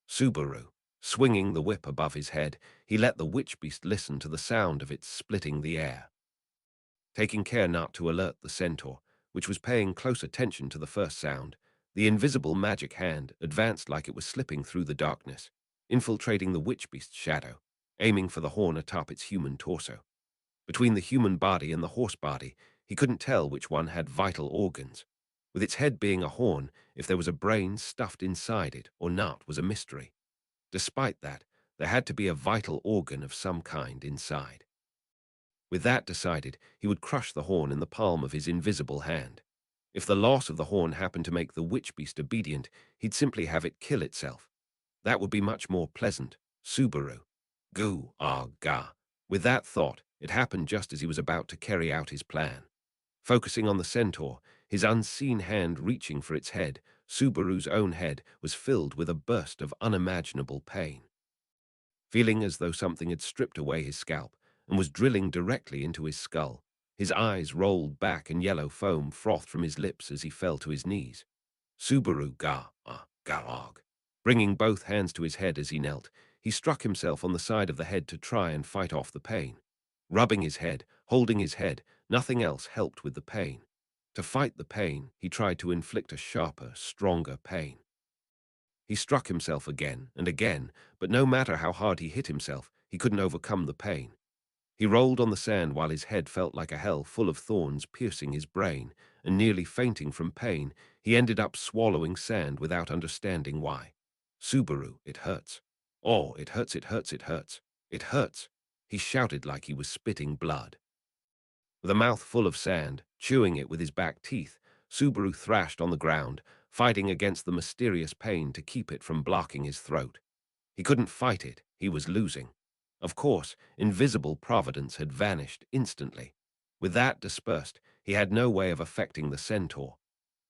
Subaru, swinging the whip above his head, he let the witch-beast listen to the sound of it splitting the air. Taking care not to alert the centaur, which was paying close attention to the first sound, the invisible magic hand advanced like it was slipping through the darkness, infiltrating the witch-beast's shadow, aiming for the horn atop its human torso. Between the human body and the horse body, he couldn't tell which one had vital organs. With its head being a horn, if there was a brain stuffed inside it or not was a mystery. Despite that, there had to be a vital organ of some kind inside. With that decided, he would crush the horn in the palm of his invisible hand. If the loss of the horn happened to make the witch-beast obedient, he'd simply have it kill itself. That would be much more pleasant. Subaru. Goo, ah, ga. With that thought, it happened just as he was about to carry out his plan. Focusing on the centaur, his unseen hand reaching for its head, Subaru's own head was filled with a burst of unimaginable pain. Feeling as though something had stripped away his scalp and was drilling directly into his skull, his eyes rolled back and yellow foam frothed from his lips as he fell to his knees. Subaru ga-og. Bringing both hands to his head as he knelt, he struck himself on the side of the head to try and fight off the pain. Rubbing his head, holding his head, nothing else helped with the pain. To fight the pain, he tried to inflict a sharper, stronger pain. He struck himself again and again, but no matter how hard he hit himself, he couldn't overcome the pain. He rolled on the sand while his head felt like a hell full of thorns piercing his brain, and nearly fainting from pain, he ended up swallowing sand without understanding why. Subaru, it hurts. Oh, it hurts, it hurts, it hurts. It hurts. He shouted like he was spitting blood. With a mouth full of sand, chewing it with his back teeth, Subaru thrashed on the ground, fighting against the mysterious pain to keep it from blocking his throat. He couldn't fight it, he was losing. Of course, invisible providence had vanished instantly. With that dispersed, he had no way of affecting the centaur.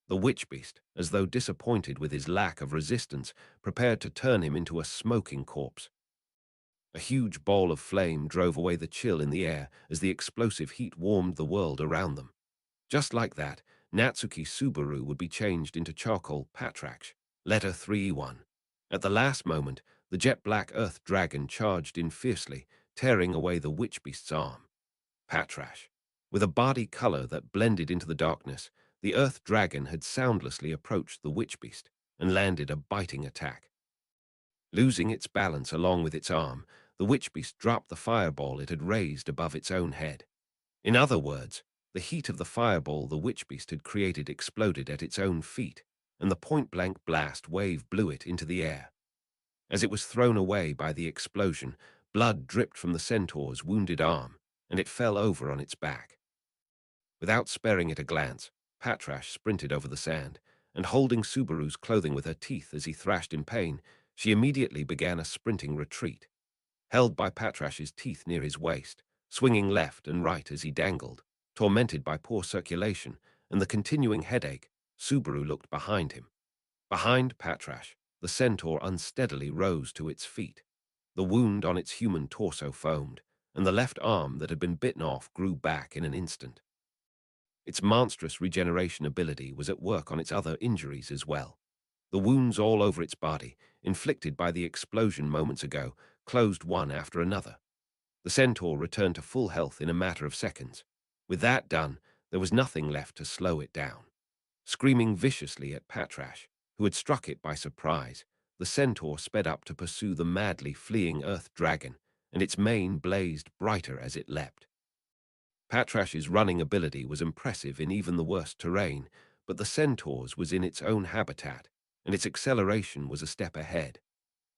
The witch-beast, as though disappointed with his lack of resistance, prepared to turn him into a smoking corpse. A huge ball of flame drove away the chill in the air as the explosive heat warmed the world around them. Just like that, Natsuki Subaru would be changed into charcoal Patraksh, letter 3-1. At the last moment, the jet-black earth dragon charged in fiercely, tearing away the witch beast's arm. Patrash. With a body color that blended into the darkness, the earth dragon had soundlessly approached the witch beast and landed a biting attack. Losing its balance along with its arm, the witch beast dropped the fireball it had raised above its own head. In other words, the heat of the fireball the witch beast had created exploded at its own feet, and the point-blank blast wave blew it into the air. As it was thrown away by the explosion, blood dripped from the centaur's wounded arm, and it fell over on its back. Without sparing it a glance, Patrash sprinted over the sand, and holding Subaru's clothing with her teeth as he thrashed in pain, she immediately began a sprinting retreat. Held by Patrash's teeth near his waist, swinging left and right as he dangled, tormented by poor circulation and the continuing headache, Subaru looked behind him. Behind Patrash, the centaur unsteadily rose to its feet. The wound on its human torso foamed, and the left arm that had been bitten off grew back in an instant. Its monstrous regeneration ability was at work on its other injuries as well. The wounds all over its body, inflicted by the explosion moments ago, closed one after another. The centaur returned to full health in a matter of seconds. With that done, there was nothing left to slow it down. Screaming viciously at Patrash, who had struck it by surprise, the centaur sped up to pursue the madly fleeing earth dragon, and its mane blazed brighter as it leapt. Patrash's running ability was impressive in even the worst terrain, but the centaur's was in its own habitat, and its acceleration was a step ahead.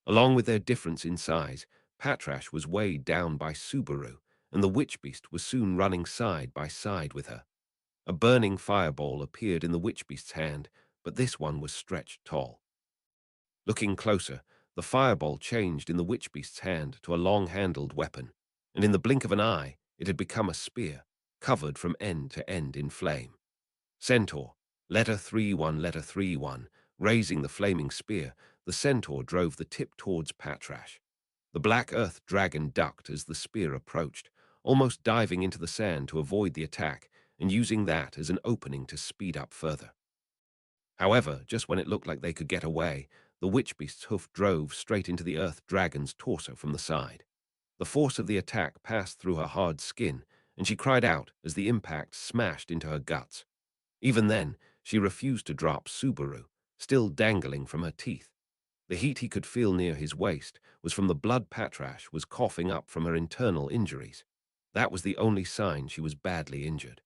Along with their difference in size, Patrash was weighed down by Subaru, and the witch beast was soon running side by side with her. A burning fireball appeared in the witch beast's hand, but this one was stretched tall. Looking closer, the fireball changed in the witch beast's hand to a long-handled weapon, and in the blink of an eye, it had become a spear, covered from end to end in flame. Centaur, letter 3-1, letter 3-1, raising the flaming spear, the centaur drove the tip towards Patrash. The black earth dragon ducked as the spear approached, almost diving into the sand to avoid the attack and using that as an opening to speed up further. However, just when it looked like they could get away, the witch beast's hoof drove straight into the earth dragon's torso from the side. The force of the attack passed through her hard skin, and she cried out as the impact smashed into her guts. Even then, she refused to drop Subaru, still dangling from her teeth. The heat he could feel near his waist was from the blood Patrash was coughing up from her internal injuries. That was the only sign she was badly injured.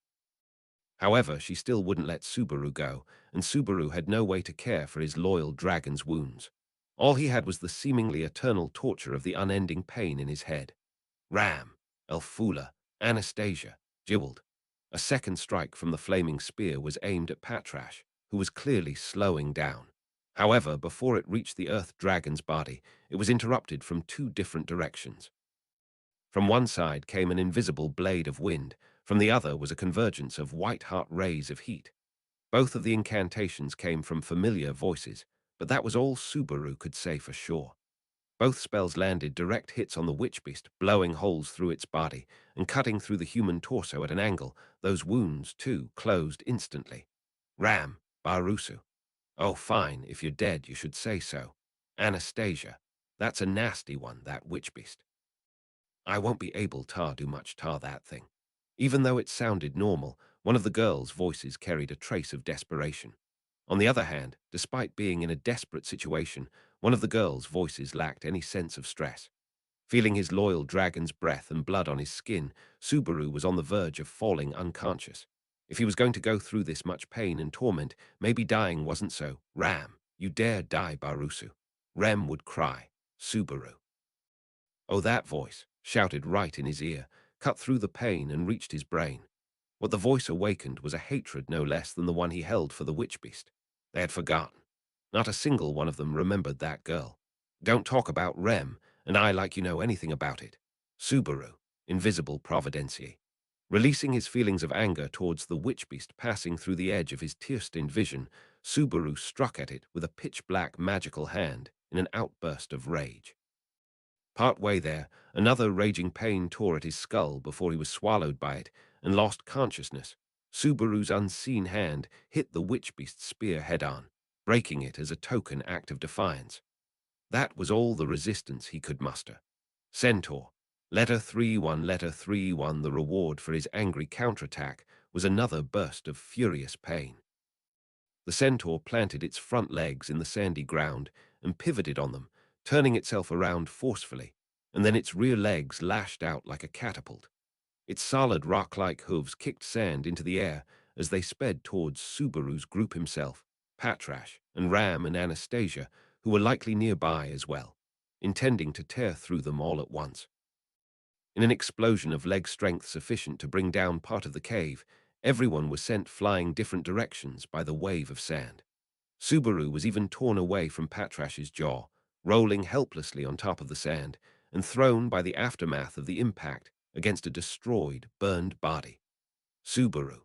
However, she still wouldn't let Subaru go, and Subaru had no way to care for his loyal dragon's wounds. All he had was the seemingly eternal torture of the unending pain in his head. Ram, Elfula, Anastasia, Jeweled. A second strike from the flaming spear was aimed at Patrash, who was clearly slowing down. However, before it reached the earth dragon's body, it was interrupted from two different directions. From one side came an invisible blade of wind, from the other was a convergence of white-hot rays of heat. Both of the incantations came from familiar voices, but that was all Subaru could say for sure. Both spells landed direct hits on the witch beast, blowing holes through its body and cutting through the human torso at an angle. Those wounds, too, closed instantly. Ram, Barusu. Oh, fine, if you're dead, you should say so. Anastasia. That's a nasty one, that witch beast. I won't be able to do much to that thing. Even though it sounded normal, one of the girls' voices carried a trace of desperation. On the other hand, despite being in a desperate situation, one of the girls' voices lacked any sense of stress. Feeling his loyal dragon's breath and blood on his skin, Subaru was on the verge of falling unconscious. If he was going to go through this much pain and torment, maybe dying wasn't so. Ram, you dare die, Barusu. Rem would cry. Subaru. Oh, that voice, shouted right in his ear, cut through the pain and reached his brain. What the voice awakened was a hatred no less than the one he held for the witch beast. They had forgotten. Not a single one of them remembered that girl. Don't talk about Rem, and I like you know anything about it. Subaru, invisible providencie. Releasing his feelings of anger towards the witch beast passing through the edge of his tear-stained vision, Subaru struck at it with a pitch-black magical hand in an outburst of rage. Part way there, another raging pain tore at his skull before he was swallowed by it and lost consciousness. Subaru's unseen hand hit the witch beast's spear head-on, breaking it as a token act of defiance. That was all the resistance he could muster. Centaur. Letter 3-1, letter 3-1, the reward for his angry counterattack was another burst of furious pain. The centaur planted its front legs in the sandy ground and pivoted on them, turning itself around forcefully, and then its rear legs lashed out like a catapult. Its solid rock-like hooves kicked sand into the air as they sped towards Subaru's group himself, Patrash, and Ram and Anastasia, who were likely nearby as well, intending to tear through them all at once. In an explosion of leg strength sufficient to bring down part of the cave, everyone was sent flying different directions by the wave of sand. Subaru was even torn away from Patrash's jaw, rolling helplessly on top of the sand, and thrown by the aftermath of the impact against a destroyed, burned body. Subaru.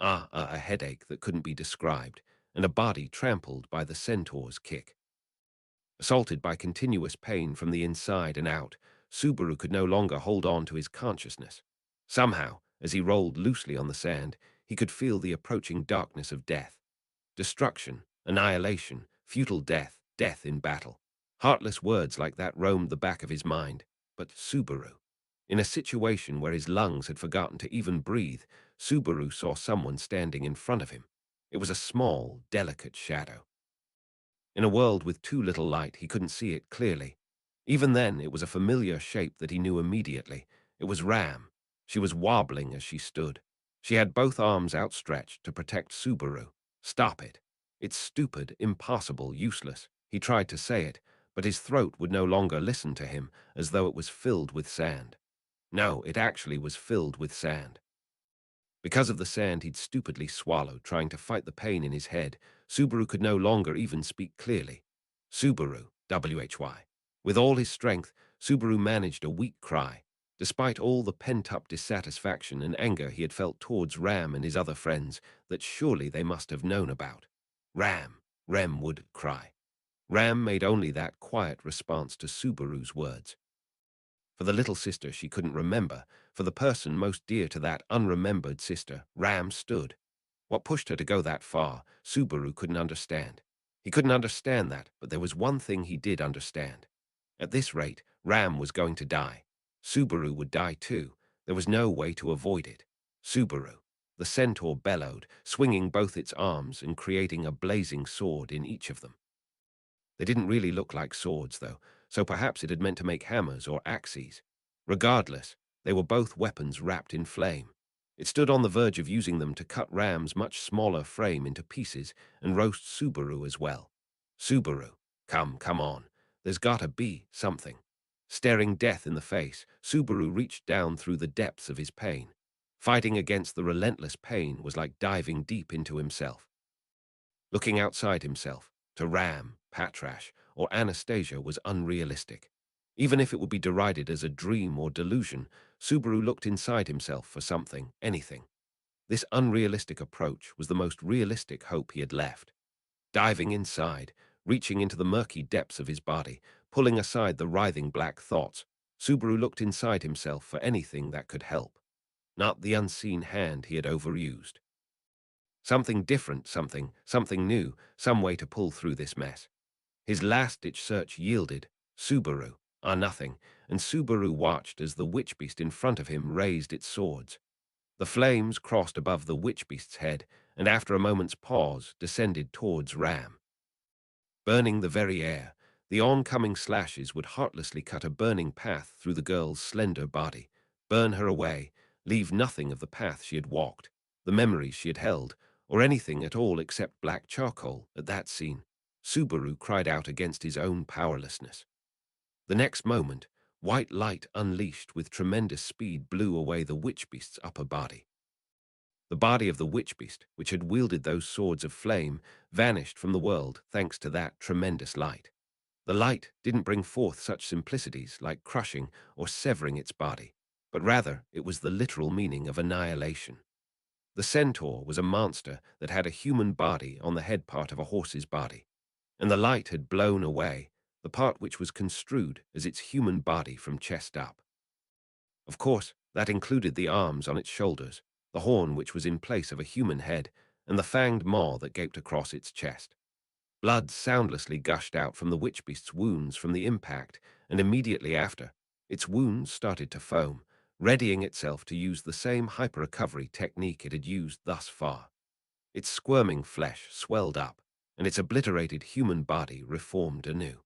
A headache that couldn't be described, and a body trampled by the centaur's kick. Assaulted by continuous pain from the inside and out, Subaru could no longer hold on to his consciousness. Somehow, as he rolled loosely on the sand, he could feel the approaching darkness of death. Destruction, annihilation, futile death, death in battle. Heartless words like that roamed the back of his mind. But Subaru. In a situation where his lungs had forgotten to even breathe, Subaru saw someone standing in front of him. It was a small, delicate shadow. In a world with too little light, he couldn't see it clearly. Even then, it was a familiar shape that he knew immediately. It was Ram. She was wobbling as she stood. She had both arms outstretched to protect Subaru. Stop it. It's stupid, impossible, useless. He tried to say it, but his throat would no longer listen to him, as though it was filled with sand. No, it actually was filled with sand. Because of the sand he'd stupidly swallowed, trying to fight the pain in his head, Subaru could no longer even speak clearly. Subaru, WHY. With all his strength, Subaru managed a weak cry, despite all the pent-up dissatisfaction and anger he had felt towards Ram and his other friends that surely they must have known about. Ram, Rem would cry. Ram made only that quiet response to Subaru's words. For the little sister she couldn't remember, for the person most dear to that unremembered sister, Ram stood. What pushed her to go that far, Subaru couldn't understand. He couldn't understand that, but there was one thing he did understand. At this rate, Ram was going to die. Subaru would die too. There was no way to avoid it. Subaru. The centaur bellowed, swinging both its arms and creating a blazing sword in each of them. They didn't really look like swords, though, so perhaps it had meant to make hammers or axes. Regardless, they were both weapons wrapped in flame. It stood on the verge of using them to cut Ram's much smaller frame into pieces and roast Subaru as well. Subaru, come on. There's gotta be something. Staring death in the face, Subaru reached down through the depths of his pain. Fighting against the relentless pain was like diving deep into himself. Looking outside himself, to Ram, Patrash, or Anastasia was unrealistic. Even if it would be derided as a dream or delusion, Subaru looked inside himself for something, anything. This unrealistic approach was the most realistic hope he had left. Diving inside, reaching into the murky depths of his body, pulling aside the writhing black thoughts, Subaru looked inside himself for anything that could help. Not the unseen hand he had overused. Something different, something new, some way to pull through this mess. His last-ditch search yielded Subaru, nothing, and Subaru watched as the witch beast in front of him raised its swords. The flames crossed above the witch beast's head, and after a moment's pause, descended towards Ram. Burning the very air, the oncoming slashes would heartlessly cut a burning path through the girl's slender body, burn her away, leave nothing of the path she had walked, the memories she had held, or anything at all except black charcoal. At that scene, Subaru cried out against his own powerlessness. The next moment, white light unleashed with tremendous speed blew away the witch beast's upper body. The body of the witch beast, which had wielded those swords of flame, vanished from the world thanks to that tremendous light. The light didn't bring forth such simplicities like crushing or severing its body, but rather it was the literal meaning of annihilation. The centaur was a monster that had a human body on the head part of a horse's body, and the light had blown away the part which was construed as its human body from chest up. Of course, that included the arms on its shoulders, the horn which was in place of a human head, and the fanged maw that gaped across its chest. Blood soundlessly gushed out from the witch beast's wounds from the impact, and immediately after, its wounds started to foam, readying itself to use the same hyper-recovery technique it had used thus far. Its squirming flesh swelled up, and its obliterated human body reformed anew.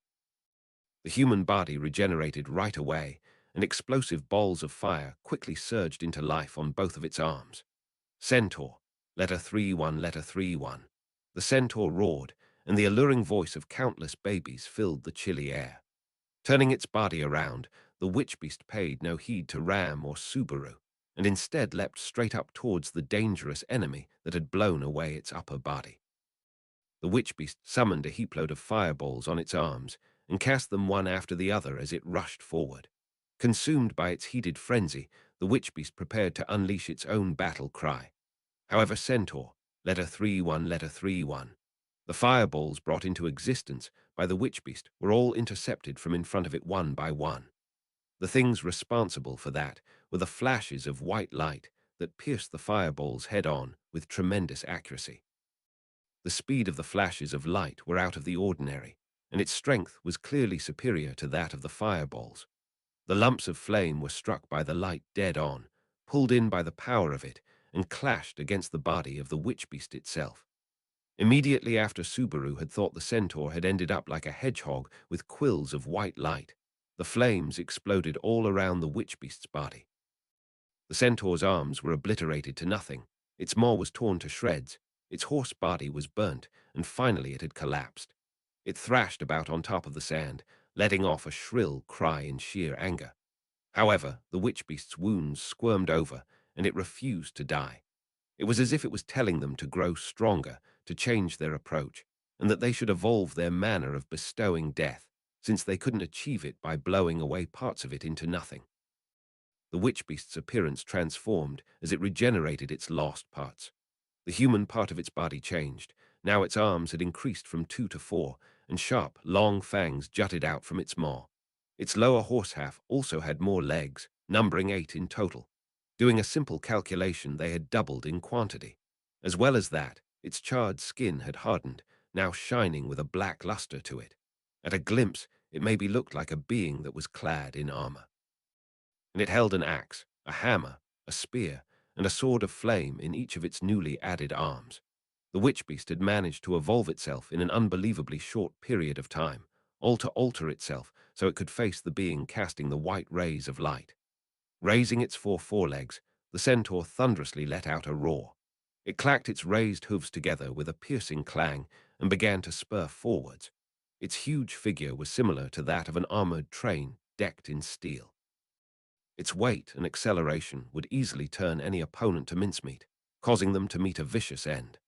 The human body regenerated right away, and explosive balls of fire quickly surged into life on both of its arms. Centaur, letter 3-1, letter 3-1. The centaur roared, and the alluring voice of countless babies filled the chilly air. Turning its body around, the witch beast paid no heed to Ram or Subaru, and instead leapt straight up towards the dangerous enemy that had blown away its upper body. The witch beast summoned a heapload of fireballs on its arms and cast them one after the other as it rushed forward. Consumed by its heated frenzy, the witch beast prepared to unleash its own battle cry. However, Centaur, letter 3-1, letter 3-1. The fireballs brought into existence by the witch beast were all intercepted from in front of it one by one. The things responsible for that were the flashes of white light that pierced the fireballs head-on with tremendous accuracy. The speed of the flashes of light were out of the ordinary, and its strength was clearly superior to that of the fireballs. The lumps of flame were struck by the light dead on, pulled in by the power of it, and clashed against the body of the witch beast itself. Immediately after Subaru had thought the centaur had ended up like a hedgehog with quills of white light, the flames exploded all around the witch beast's body. The centaur's arms were obliterated to nothing, its maw was torn to shreds, its horse body was burnt, and finally it had collapsed. It thrashed about on top of the sand, letting off a shrill cry in sheer anger. However, the witch beast's wounds squirmed over, and it refused to die. It was as if it was telling them to grow stronger, to change their approach, and that they should evolve their manner of bestowing death, since they couldn't achieve it by blowing away parts of it into nothing. The witch beast's appearance transformed as it regenerated its lost parts. The human part of its body changed. Now its arms had increased from 2 to 4, and sharp, long fangs jutted out from its maw. Its lower horse half also had more legs, numbering 8 in total. Doing a simple calculation, they had doubled in quantity. As well as that, its charred skin had hardened, now shining with a black luster to it. At a glimpse, it maybe looked like a being that was clad in armor. And it held an axe, a hammer, a spear, and a sword of flame in each of its newly added arms. The witch beast had managed to evolve itself in an unbelievably short period of time, all to alter itself so it could face the being casting the white rays of light. Raising its 4 forelegs, the centaur thunderously let out a roar. It clacked its raised hooves together with a piercing clang and began to spur forwards. Its huge figure was similar to that of an armored train decked in steel. Its weight and acceleration would easily turn any opponent to mincemeat, causing them to meet a vicious end.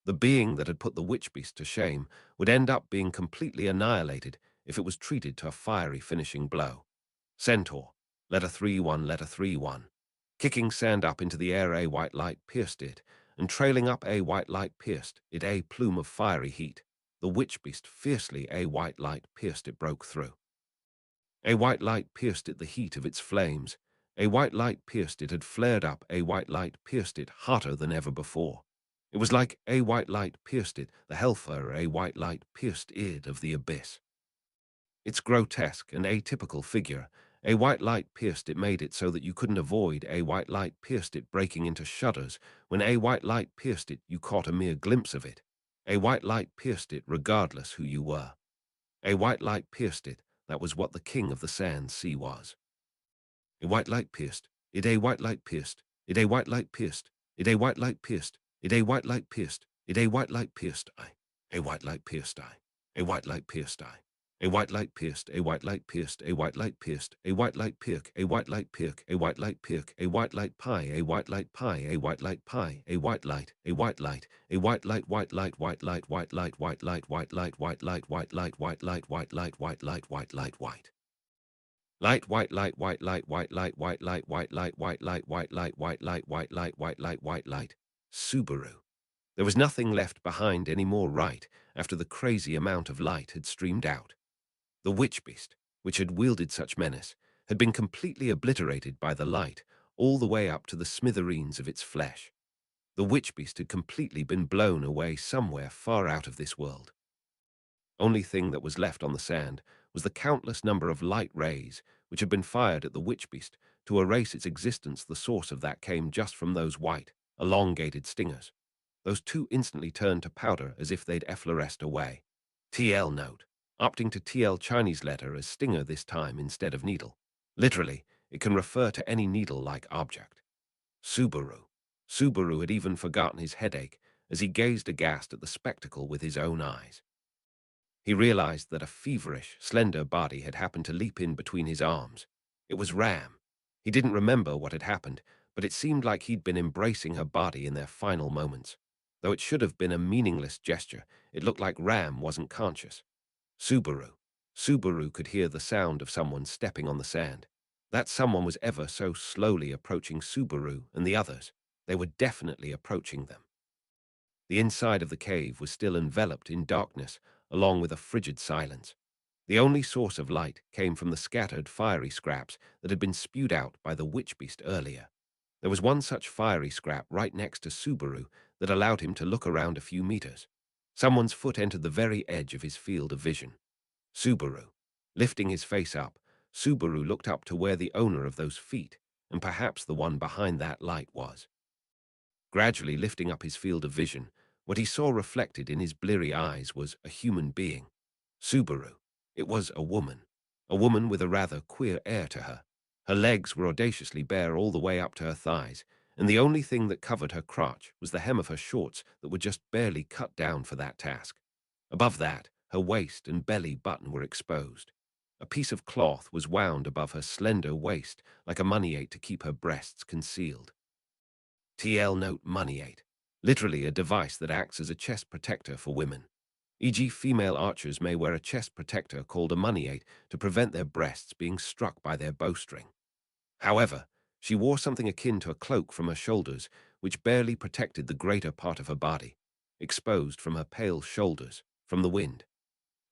The being that had put the witch beast to shame would end up being completely annihilated if it was treated to a fiery finishing blow. Centaur, letter 3-1, letter 3-1. Kicking sand up into the air, a white light pierced it, and trailing up, a white light pierced it, a plume of fiery heat. The witch beast fiercely, a white light pierced it, broke through. A white light pierced it, the heat of its flames. A white light pierced it, had flared up, a white light pierced it, hotter than ever before. It was like a white light pierced it, the hellfire, a white light pierced it of the abyss. Its grotesque and atypical figure, a white light pierced it, made it so that you couldn't avoid a white light pierced it, breaking into shudders. When a white light pierced it, you caught a mere glimpse of it. A white light pierced it, regardless who you were. A white light pierced it, that was what the king of the sand sea was. A white light pierced, it a white light pierced, it a white light pierced, it a white light pierced, it a white light pierced, it a white light pierced I. A white light pierced I. A white light pierced I. A white light pierced, a white light pierced, a white light pierced, a white light pirk, a white light pirk, a white light pirk, a white light pie, a white light pie, a white light pie, a white light, a white light, a white light, white light, white light, white light, white light, white light, white light, white light, white light, white light, white light, white light, white. Light, white light, white light, white light, white light, white light, white light, white light, white light, white light, white light, white light. Subaru. There was nothing left behind any more right after the crazy amount of light had streamed out. The witch beast, which had wielded such menace, had been completely obliterated by the light, all the way up to the smithereens of its flesh. The witch beast had completely been blown away somewhere far out of this world. Only thing that was left on the sand was the countless number of light rays which had been fired at the witch beast to erase its existence. The source of that came just from those white, elongated stingers. Those two instantly turned to powder as if they'd effloresced away. TL note, opting to TL Chinese letter as stinger this time instead of needle. Literally, it can refer to any needle-like object. Subaru. Subaru had even forgotten his headache as he gazed aghast at the spectacle with his own eyes. He realized that a feverish, slender body had happened to leap in between his arms. It was Ram. He didn't remember what had happened, but it seemed like he'd been embracing her body in their final moments. Though it should have been a meaningless gesture, it looked like Ram wasn't conscious. Subaru. Subaru could hear the sound of someone stepping on the sand. That someone was ever so slowly approaching Subaru and the others. They were definitely approaching them. The inside of the cave was still enveloped in darkness, along with a frigid silence. The only source of light came from the scattered fiery scraps that had been spewed out by the witch beast earlier. There was one such fiery scrap right next to Subaru that allowed him to look around a few meters. Someone's foot entered the very edge of his field of vision. Subaru. Lifting his face up, Subaru looked up to where the owner of those feet, and perhaps the one behind that light, was. Gradually lifting up his field of vision, what he saw reflected in his bleary eyes was a human being. Subaru. It was a woman with a rather queer air to her. Her legs were audaciously bare all the way up to her thighs, and the only thing that covered her crotch was the hem of her shorts that were just barely cut down for that task. Above that, her waist and belly button were exposed. A piece of cloth was wound above her slender waist like a money-eight to keep her breasts concealed. TL note money-eight. Literally a device that acts as a chest protector for women. E.g., female archers may wear a chest protector called a money-eight to prevent their breasts being struck by their bowstring. However, she wore something akin to a cloak from her shoulders, which barely protected the greater part of her body, exposed from her pale shoulders from the wind.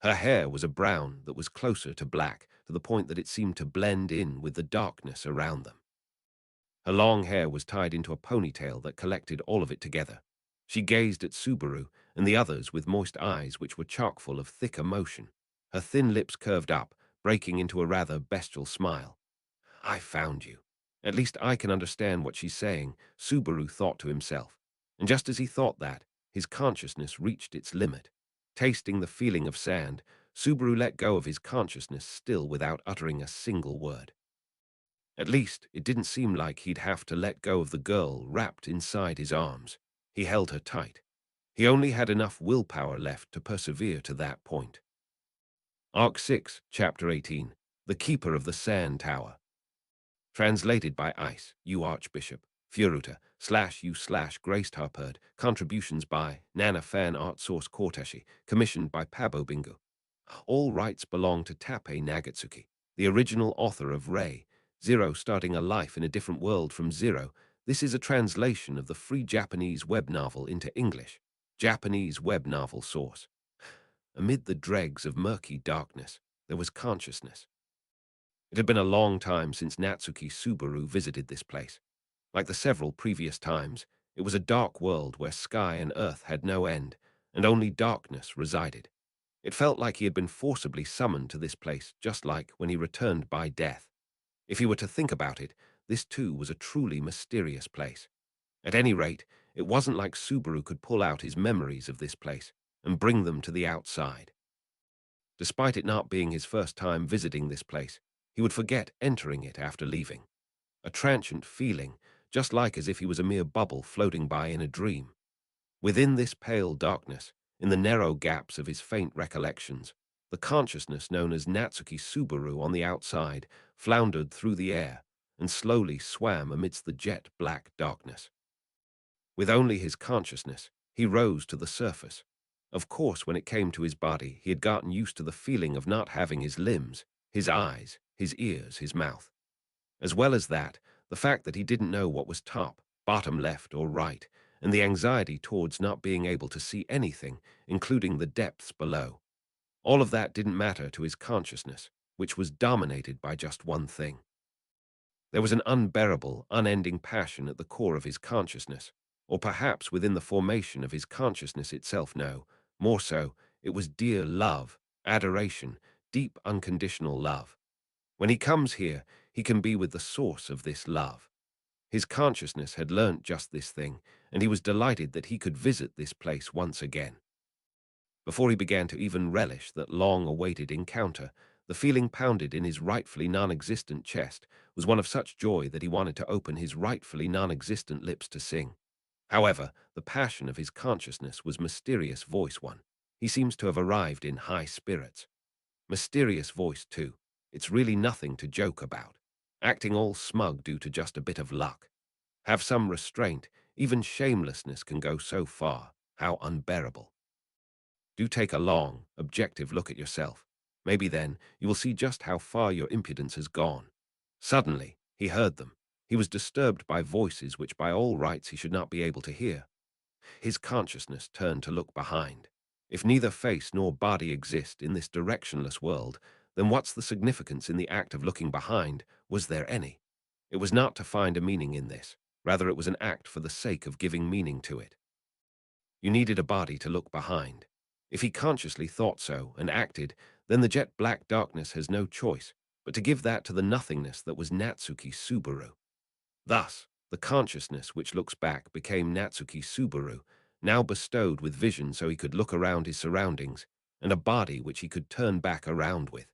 Her hair was a brown that was closer to black, to the point that it seemed to blend in with the darkness around them. Her long hair was tied into a ponytail that collected all of it together. She gazed at Subaru and the others with moist eyes which were chock-full of thick emotion. Her thin lips curved up, breaking into a rather bestial smile. I found you. At least I can understand what she's saying, Subaru thought to himself. And just as he thought that, his consciousness reached its limit. Tasting the feeling of sand, Subaru let go of his consciousness still without uttering a single word. At least, it didn't seem like he'd have to let go of the girl wrapped inside his arms. He held her tight. He only had enough willpower left to persevere to that point. Arc 6, Chapter 18, The Keeper of the Sand Tower. Translated by Ice, U Archbishop, Furuta, /U/Graced Harperd, contributions by Nana Fan Art Source Corteshi, commissioned by Pabo Bingo. All rights belong to TAPPEI Nagatsuki, the original author of Ray, Zero Starting a Life in a Different World from Zero. This is a translation of the free Japanese web novel into English. Japanese web novel source. Amid the dregs of murky darkness, there was consciousness. It had been a long time since Natsuki Subaru visited this place. Like the several previous times, it was a dark world where sky and earth had no end, and only darkness resided. It felt like he had been forcibly summoned to this place, just like when he returned by death. If he were to think about it, this too was a truly mysterious place. At any rate, it wasn't like Subaru could pull out his memories of this place and bring them to the outside. Despite it not being his first time visiting this place, he would forget entering it after leaving. A transient feeling, just like as if he was a mere bubble floating by in a dream. Within this pale darkness, in the narrow gaps of his faint recollections, the consciousness known as Natsuki Subaru on the outside floundered through the air and slowly swam amidst the jet-black darkness. With only his consciousness, he rose to the surface. Of course, when it came to his body, he had gotten used to the feeling of not having his limbs, his eyes, his ears, his mouth. As well as that, the fact that he didn't know what was top, bottom left, or right, and the anxiety towards not being able to see anything, including the depths below. All of that didn't matter to his consciousness, which was dominated by just one thing. There was an unbearable, unending passion at the core of his consciousness, or perhaps within the formation of his consciousness itself. No, more so, It was dear love, adoration, deep unconditional love. When he comes here, he can be with the source of this love. His consciousness had learnt just this thing, and he was delighted that he could visit this place once again. Before he began to even relish that long-awaited encounter, the feeling pounded in his rightfully non-existent chest was one of such joy that he wanted to open his rightfully non-existent lips to sing. However, the passion of his consciousness was Mysterious Voice One. He seems to have arrived in high spirits. Mysterious Voice Two. It's really nothing to joke about. Acting all smug due to just a bit of luck. Have some restraint. Even shamelessness can go so far. How unbearable. Do take a long, objective look at yourself. Maybe then you will see just how far your impudence has gone. Suddenly, he heard them. He was disturbed by voices which by all rights he should not be able to hear. His consciousness turned to look behind. If neither face nor body exist in this directionless world, then what's the significance in the act of looking behind? Was there any? It was not to find a meaning in this. Rather, it was an act for the sake of giving meaning to it. You needed a body to look behind. If he consciously thought so and acted, then the jet-black darkness has no choice but to give that to the nothingness that was Natsuki Subaru. Thus, the consciousness which looks back became Natsuki Subaru, now bestowed with vision so he could look around his surroundings, and a body which he could turn back around with.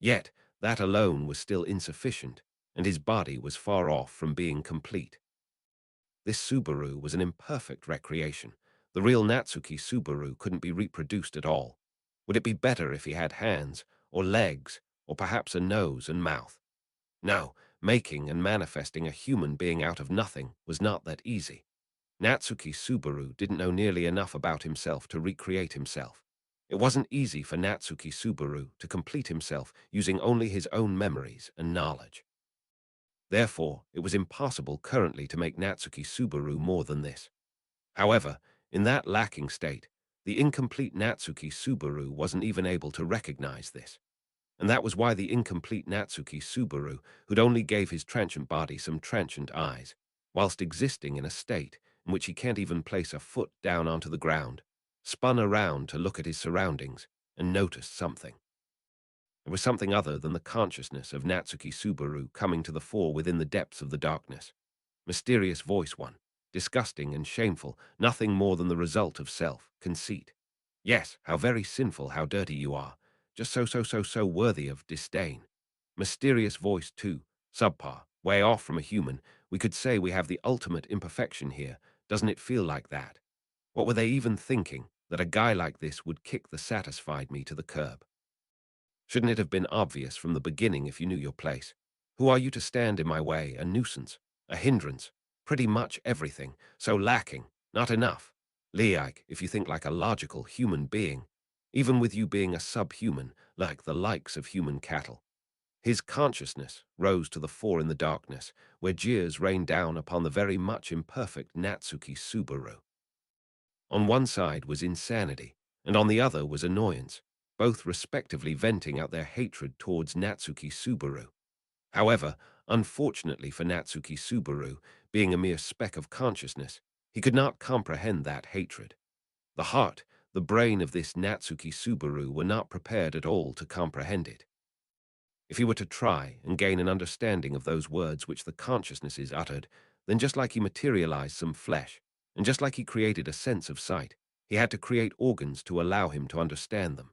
Yet, that alone was still insufficient, and his body was far off from being complete. This Subaru was an imperfect recreation. The real Natsuki Subaru couldn't be reproduced at all. Would it be better if he had hands, or legs, or perhaps a nose and mouth? No, making and manifesting a human being out of nothing was not that easy. Natsuki Subaru didn't know nearly enough about himself to recreate himself. It wasn't easy for Natsuki Subaru to complete himself using only his own memories and knowledge. Therefore, it was impossible currently to make Natsuki Subaru more than this. However, in that lacking state, the incomplete Natsuki Subaru wasn't even able to recognize this. And that was why the incomplete Natsuki Subaru, who'd only gave his transient body some transient eyes, whilst existing in a state in which he can't even place a foot down onto the ground, spun around to look at his surroundings and noticed something. It was something other than the consciousness of Natsuki Subaru coming to the fore within the depths of the darkness. Mysterious Voice One, disgusting and shameful, nothing more than the result of self-conceit. Yes, how very sinful, how dirty you are, just so worthy of disdain. Mysterious Voice Two, subpar, way off from a human. We could say we have the ultimate imperfection here. Doesn't it feel like that? What were they even thinking, that a guy like this would kick the satisfied me to the curb? Shouldn't it have been obvious from the beginning if you knew your place? Who are you to stand in my way? A nuisance, a hindrance, pretty much everything, so lacking, not enough. Leike, if you think like a logical human being, even with you being a subhuman, like the likes of human cattle. His consciousness rose to the fore in the darkness, where jeers rained down upon the very much imperfect Natsuki Subaru. On one side was insanity, and on the other was annoyance, both respectively venting out their hatred towards Natsuki Subaru. However, unfortunately for Natsuki Subaru, being a mere speck of consciousness, he could not comprehend that hatred. The heart, the brain of this Natsuki Subaru were not prepared at all to comprehend it. If he were to try and gain an understanding of those words which the consciousnesses uttered, then just like he materialized some flesh, and just like he created a sense of sight, he had to create organs to allow him to understand them.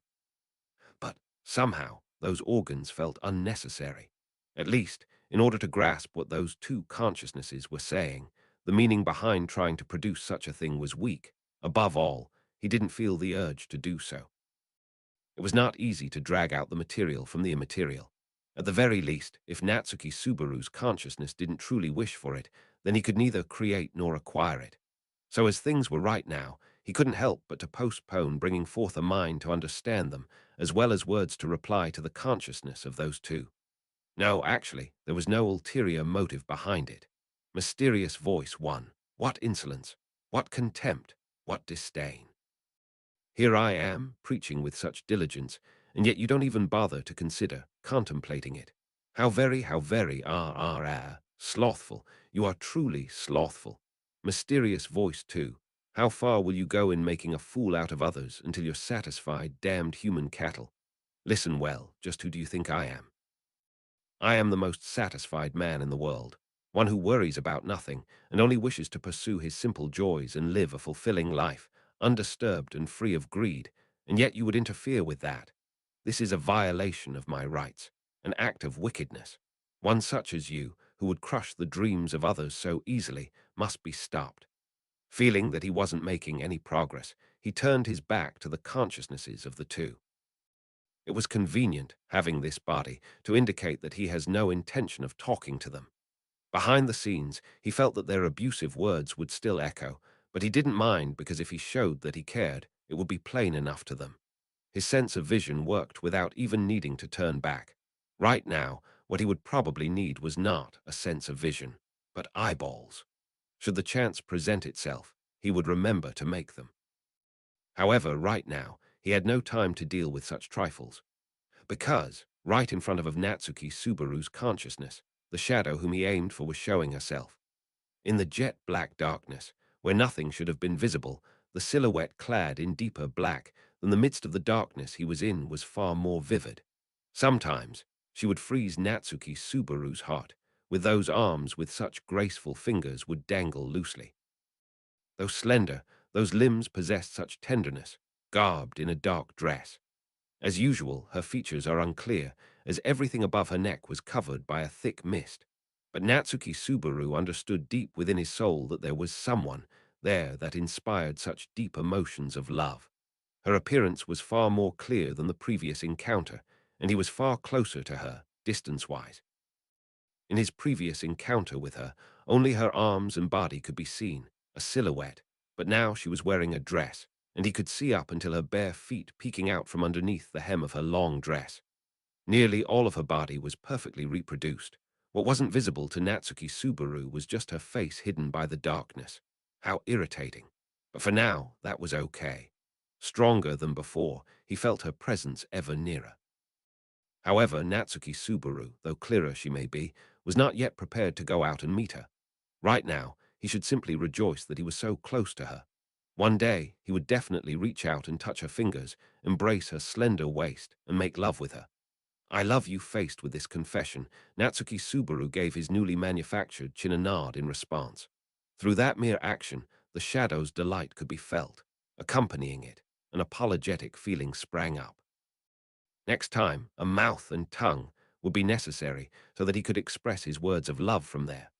But somehow those organs felt unnecessary. At least, in order to grasp what those two consciousnesses were saying, the meaning behind trying to produce such a thing was weak. Above all, he didn't feel the urge to do so. It was not easy to drag out the material from the immaterial. At the very least, if Natsuki Subaru's consciousness didn't truly wish for it, then he could neither create nor acquire it. So as things were right now, he couldn't help but to postpone bringing forth a mind to understand them, as well as words to reply to the consciousness of those two. No, actually, there was no ulterior motive behind it. Mysterious Voice One. What insolence! What contempt! What disdain! Here I am, preaching with such diligence, and yet you don't even bother to consider, contemplating it. How very, slothful. You are truly slothful. Mysterious Voice Two. How far will you go in making a fool out of others until you're satisfied, damned human cattle? Listen well, just who do you think I am? I am the most satisfied man in the world, one who worries about nothing and only wishes to pursue his simple joys and live a fulfilling life, undisturbed and free of greed, and yet you would interfere with that. This is a violation of my rights, an act of wickedness. One such as you, who would crush the dreams of others so easily, must be stopped. Feeling that he wasn't making any progress, he turned his back to the consciousnesses of the two. It was convenient, having this body, to indicate that he has no intention of talking to them. Behind the scenes, he felt that their abusive words would still echo, but he didn't mind because if he showed that he cared, it would be plain enough to them. His sense of vision worked without even needing to turn back. Right now, what he would probably need was not a sense of vision, but eyeballs. Should the chance present itself, he would remember to make them. However, right now, he had no time to deal with such trifles, because, right in front of Natsuki Subaru's consciousness, the shadow whom he aimed for was showing herself. In the jet-black darkness, where nothing should have been visible, the silhouette clad in deeper black than the midst of the darkness he was in was far more vivid. Sometimes, she would freeze Natsuki Subaru's heart, with those arms with such graceful fingers would dangle loosely. Though slender, those limbs possessed such tenderness, garbed in a dark dress. As usual, her features are unclear, as everything above her neck was covered by a thick mist. But Natsuki Subaru understood deep within his soul that there was someone there that inspired such deep emotions of love. Her appearance was far more clear than the previous encounter, and he was far closer to her, distance-wise. In his previous encounter with her, only her arms and body could be seen, a silhouette, but now she was wearing a dress, and he could see up until her bare feet peeking out from underneath the hem of her long dress. Nearly all of her body was perfectly reproduced. What wasn't visible to Natsuki Subaru was just her face hidden by the darkness. How irritating. But for now, that was okay. Stronger than before, he felt her presence ever nearer. However, Natsuki Subaru, though clearer she may be, was not yet prepared to go out and meet her. Right now, he should simply rejoice that he was so close to her. One day, he would definitely reach out and touch her fingers, embrace her slender waist, and make love with her. I love you. Faced with this confession, Natsuki Subaru gave his newly manufactured chin a nod in response. Through that mere action, the shadow's delight could be felt. Accompanying it, an apologetic feeling sprang up. Next time, a mouth and tongue would be necessary so that he could express his words of love from there.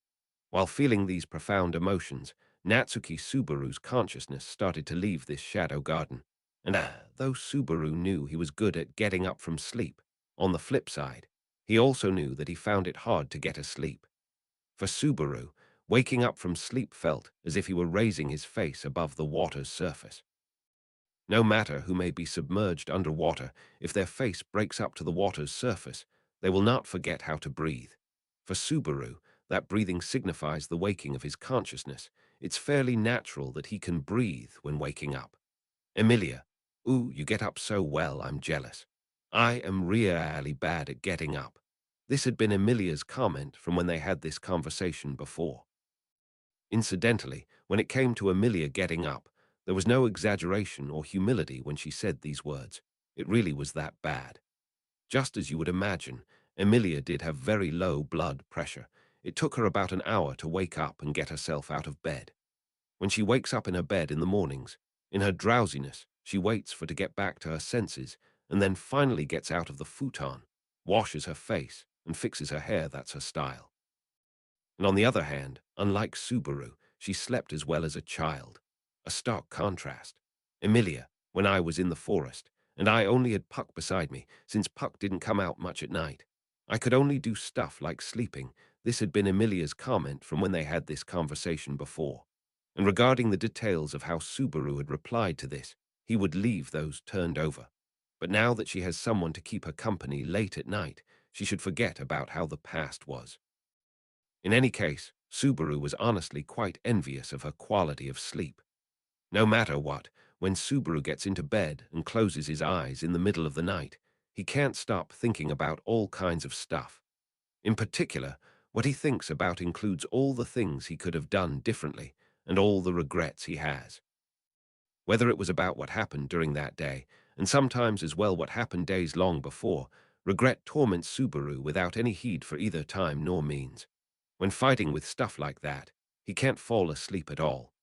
While feeling these profound emotions, Natsuki Subaru's consciousness started to leave this shadow garden. And though Subaru knew he was good at getting up from sleep, on the flip side, he also knew that he found it hard to get asleep. For Subaru, waking up from sleep felt as if he were raising his face above the water's surface. No matter who may be submerged underwater, if their face breaks up to the water's surface, they will not forget how to breathe. For Subaru, that breathing signifies the waking of his consciousness. It's fairly natural that he can breathe when waking up. Emilia, ooh, you get up so well, I'm jealous. I am really bad at getting up. This had been Emilia's comment from when they had this conversation before. Incidentally, when it came to Emilia getting up, there was no exaggeration or humility when she said these words. It really was that bad. Just as you would imagine, Emilia did have very low blood pressure. It took her about an hour to wake up and get herself out of bed. When she wakes up in her bed in the mornings, in her drowsiness, she waits for to get back to her senses and then finally gets out of the futon, washes her face, and fixes her hair. That's her style. And on the other hand, unlike Subaru, she slept as well as a child. A stark contrast. Emilia, when I was in the forest, and I only had Puck beside me, since Puck didn't come out much at night. I could only do stuff like sleeping. This had been Emilia's comment from when they had this conversation before. And regarding the details of how Subaru had replied to this, he would leave those turned over. But now that she has someone to keep her company late at night, she should forget about how the past was. In any case, Subaru was honestly quite envious of her quality of sleep. No matter what, when Subaru gets into bed and closes his eyes in the middle of the night, he can't stop thinking about all kinds of stuff. In particular, what he thinks about includes all the things he could have done differently and all the regrets he has. Whether it was about what happened during that day, and sometimes as well what happened days long before, regret torments Subaru without any heed for either time nor means. When fighting with stuff like that, he can't fall asleep at all.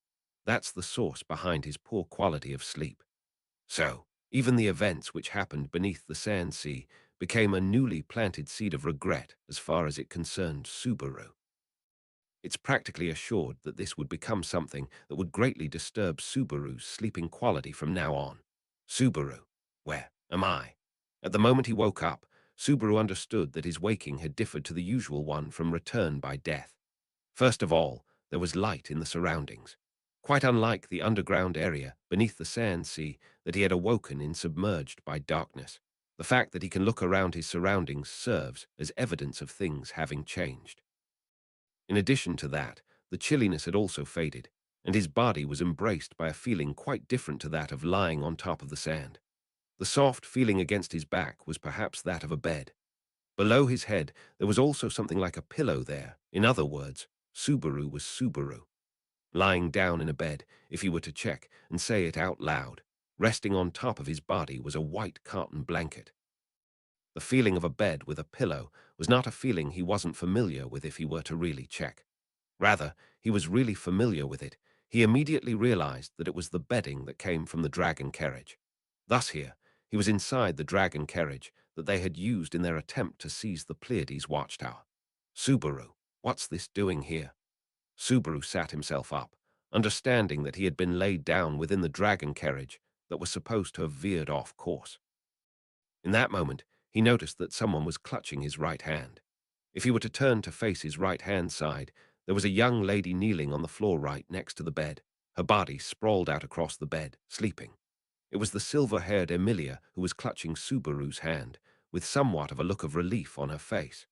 That's the source behind his poor quality of sleep. So, even the events which happened beneath the sand sea became a newly planted seed of regret as far as it concerned Subaru. It's practically assured that this would become something that would greatly disturb Subaru's sleeping quality from now on. Subaru, where am I? At the moment he woke up, Subaru understood that his waking had differed to the usual one from return by death. First of all, there was light in the surroundings. Quite unlike the underground area beneath the sand sea that he had awoken in submerged by darkness. The fact that he can look around his surroundings serves as evidence of things having changed. In addition to that, the chilliness had also faded, and his body was embraced by a feeling quite different to that of lying on top of the sand. The soft feeling against his back was perhaps that of a bed. Below his head, there was also something like a pillow there. In other words, Subaru was Subaru. Lying down in a bed, if he were to check and say it out loud, resting on top of his body was a white cotton blanket. The feeling of a bed with a pillow was not a feeling he wasn't familiar with if he were to really check. Rather, he was really familiar with it. He immediately realized that it was the bedding that came from the dragon carriage. Thus here, he was inside the dragon carriage that they had used in their attempt to seize the Pleiades watchtower. Subaru, what's this doing here? Subaru sat himself up, understanding that he had been laid down within the dragon carriage that was supposed to have veered off course. In that moment, he noticed that someone was clutching his right hand. If he were to turn to face his right-hand side, there was a young lady kneeling on the floor right next to the bed, her body sprawled out across the bed, sleeping. It was the silver-haired Emilia who was clutching Subaru's hand, with somewhat of a look of relief on her face.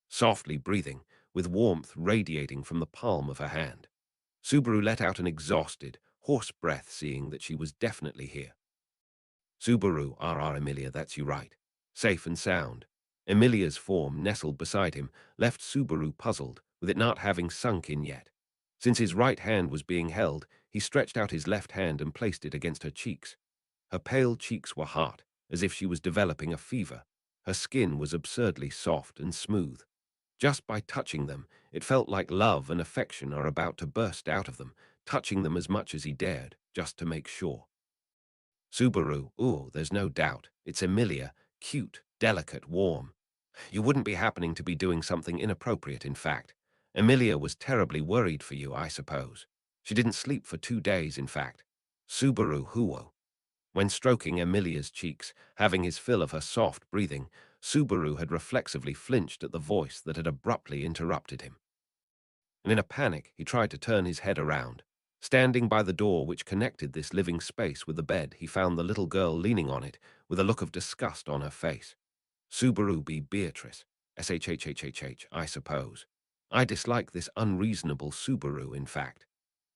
Softly breathing, with warmth radiating from the palm of her hand. Subaru let out an exhausted, hoarse breath, seeing that she was definitely here. Subaru, Emilia, that's you right. Safe and sound. Emilia's form, nestled beside him, left Subaru puzzled, with it not having sunk in yet. Since his right hand was being held, he stretched out his left hand and placed it against her cheeks. Her pale cheeks were hot, as if she was developing a fever. Her skin was absurdly soft and smooth. Just by touching them, it felt like love and affection are about to burst out of them, touching them as much as he dared, just to make sure. Subaru, ooh, there's no doubt. It's Emilia, cute, delicate, warm. You wouldn't be happening to be doing something inappropriate, in fact. Emilia was terribly worried for you, I suppose. She didn't sleep for 2 days, in fact. Subaru huo. When stroking Emilia's cheeks, having his fill of her soft breathing, Subaru had reflexively flinched at the voice that had abruptly interrupted him. And in a panic, he tried to turn his head around. Standing by the door which connected this living space with the bed, he found the little girl leaning on it, with a look of disgust on her face. Subaru be Beatrice. SHHHHH, I suppose. I dislike this unreasonable Subaru, in fact.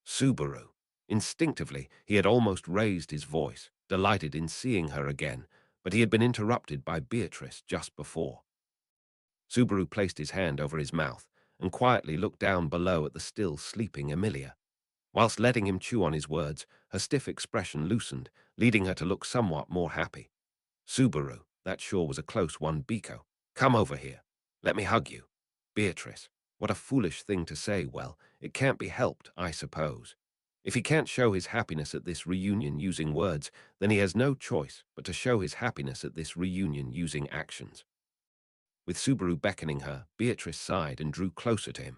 Subaru. Instinctively, he had almost raised his voice, delighted in seeing her again, but he had been interrupted by Beatrice just before. Subaru placed his hand over his mouth and quietly looked down below at the still sleeping Emilia. Whilst letting him chew on his words, her stiff expression loosened, leading her to look somewhat more happy. Subaru, that sure was a close one, Biko. Come over here. Let me hug you. Beatrice, what a foolish thing to say. Well, it can't be helped, I suppose. If he can't show his happiness at this reunion using words, then he has no choice but to show his happiness at this reunion using actions. With Subaru beckoning her, Beatrice sighed and drew closer to him.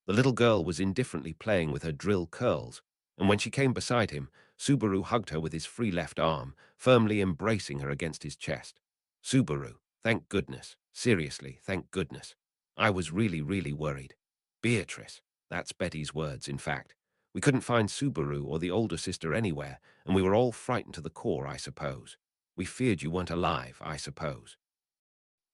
The little girl was indifferently playing with her drill curls, and when she came beside him, Subaru hugged her with his free left arm, firmly embracing her against his chest. Subaru, thank goodness. Seriously, thank goodness. I was really, really worried. Beatrice, that's Betty's words, in fact. We couldn't find Subaru or the older sister anywhere, and we were all frightened to the core, I suppose. We feared you weren't alive, I suppose.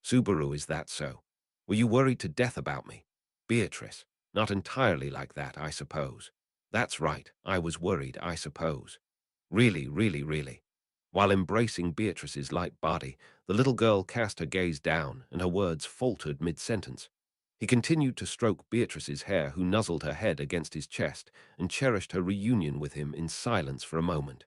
Subaru, is that so? Were you worried to death about me? Beatrice, not entirely like that, I suppose. That's right, I was worried, I suppose. Really, really, really. While embracing Beatrice's light body, the little girl cast her gaze down, and her words faltered mid-sentence. He continued to stroke Beatrice's hair, who nuzzled her head against his chest and cherished her reunion with him in silence for a moment.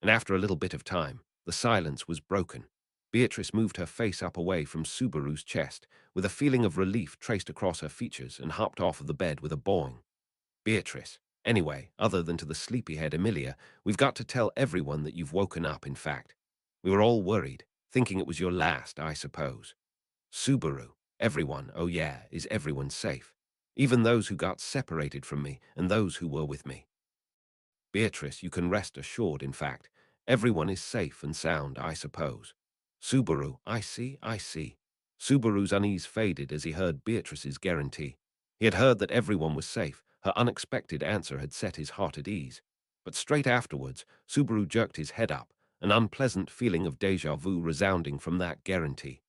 And after a little bit of time, the silence was broken. Beatrice moved her face up away from Subaru's chest, with a feeling of relief traced across her features, and hopped off of the bed with a boing. Beatrice, anyway, other than to the sleepyhead Emilia, we've got to tell everyone that you've woken up, in fact. We were all worried, thinking it was your last, I suppose. Subaru, everyone, oh yeah, is everyone safe? Even those who got separated from me and those who were with me. Beatrice, you can rest assured, in fact. Everyone is safe and sound, I suppose. Subaru, I see, I see. Subaru's unease faded as he heard Beatrice's guarantee. He had heard that everyone was safe. Her unexpected answer had set his heart at ease. But straight afterwards, Subaru jerked his head up, an unpleasant feeling of déjà vu resounding from that guarantee.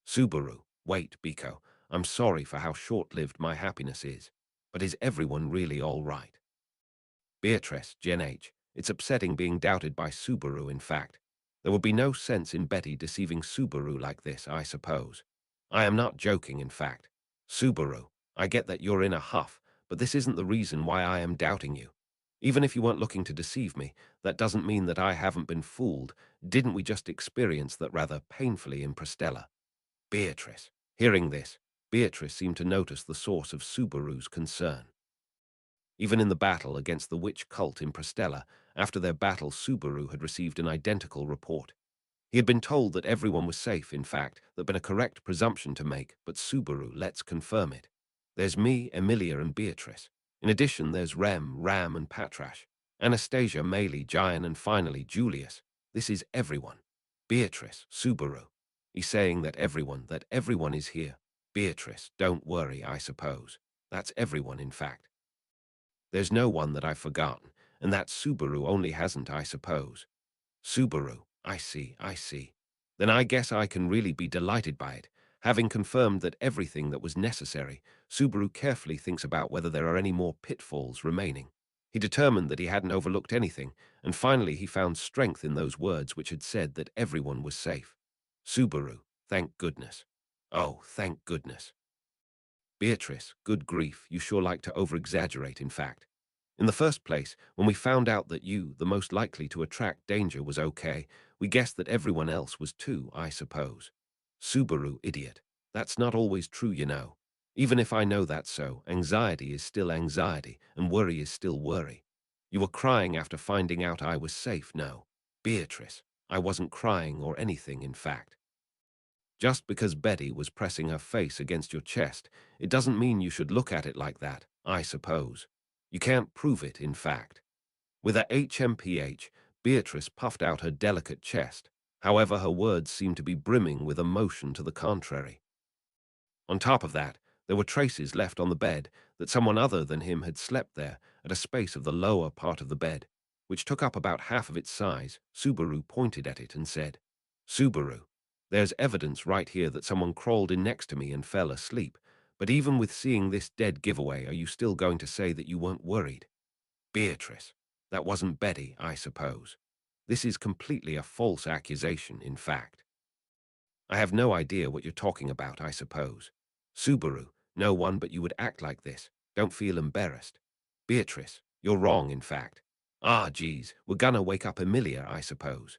Subaru, wait, Biko. I'm sorry for how short-lived my happiness is. But is everyone really all right? Beatrice, Gen H. It's upsetting being doubted by Subaru, in fact. There would be no sense in Betty deceiving Subaru like this, I suppose. I am not joking, in fact. Subaru, I get that you're in a huff, but this isn't the reason why I am doubting you. Even if you weren't looking to deceive me, that doesn't mean that I haven't been fooled. Didn't we just experience that rather painfully in Prestella? Beatrice. Hearing this, Beatrice seemed to notice the source of Subaru's concern. Even in the battle against the witch cult in Prestella, after their battle, Subaru had received an identical report. He had been told that everyone was safe, in fact, that'd been a correct presumption to make, but Subaru, let's confirm it. There's me, Emilia, and Beatrice. In addition, there's Ram, and Patrash, Anastasia, Maylie, Giant, and finally Julius. This is everyone. Beatrice, Subaru. He's saying that everyone is here. Beatrice, don't worry, I suppose. That's everyone, in fact. There's no one that I've forgotten, and that Subaru only hasn't, I suppose. Subaru, I see, I see. Then I guess I can really be delighted by it. Having confirmed that everything that was necessary, Subaru carefully thinks about whether there are any more pitfalls remaining. He determined that he hadn't overlooked anything, and finally he found strength in those words which had said that everyone was safe. Subaru, thank goodness. Oh, thank goodness. Beatrice, good grief, you sure like to over-exaggerate, in fact. In the first place, when we found out that you, the most likely to attract danger, was okay, we guessed that everyone else was too, I suppose. Subaru, idiot. That's not always true, you know. Even if I know that's so, anxiety is still anxiety, and worry is still worry. You were crying after finding out I was safe, no. Beatrice, I wasn't crying or anything, in fact. Just because Betty was pressing her face against your chest, it doesn't mean you should look at it like that, I suppose. You can't prove it, in fact. With a HMPH, Beatrice puffed out her delicate chest. However, her words seemed to be brimming with emotion to the contrary. On top of that, there were traces left on the bed that someone other than him had slept there at a space of the lower part of the bed, which took up about half of its size. Subaru pointed at it and said, Subaru, there's evidence right here that someone crawled in next to me and fell asleep, but even with seeing this dead giveaway, are you still going to say that you weren't worried? Beatrice, that wasn't Betty, I suppose. This is completely a false accusation, in fact. I have no idea what you're talking about, I suppose. Subaru, no one but you would act like this. Don't feel embarrassed. Beatrice, you're wrong, in fact. Ah, geez, we're gonna wake up Emilia, I suppose.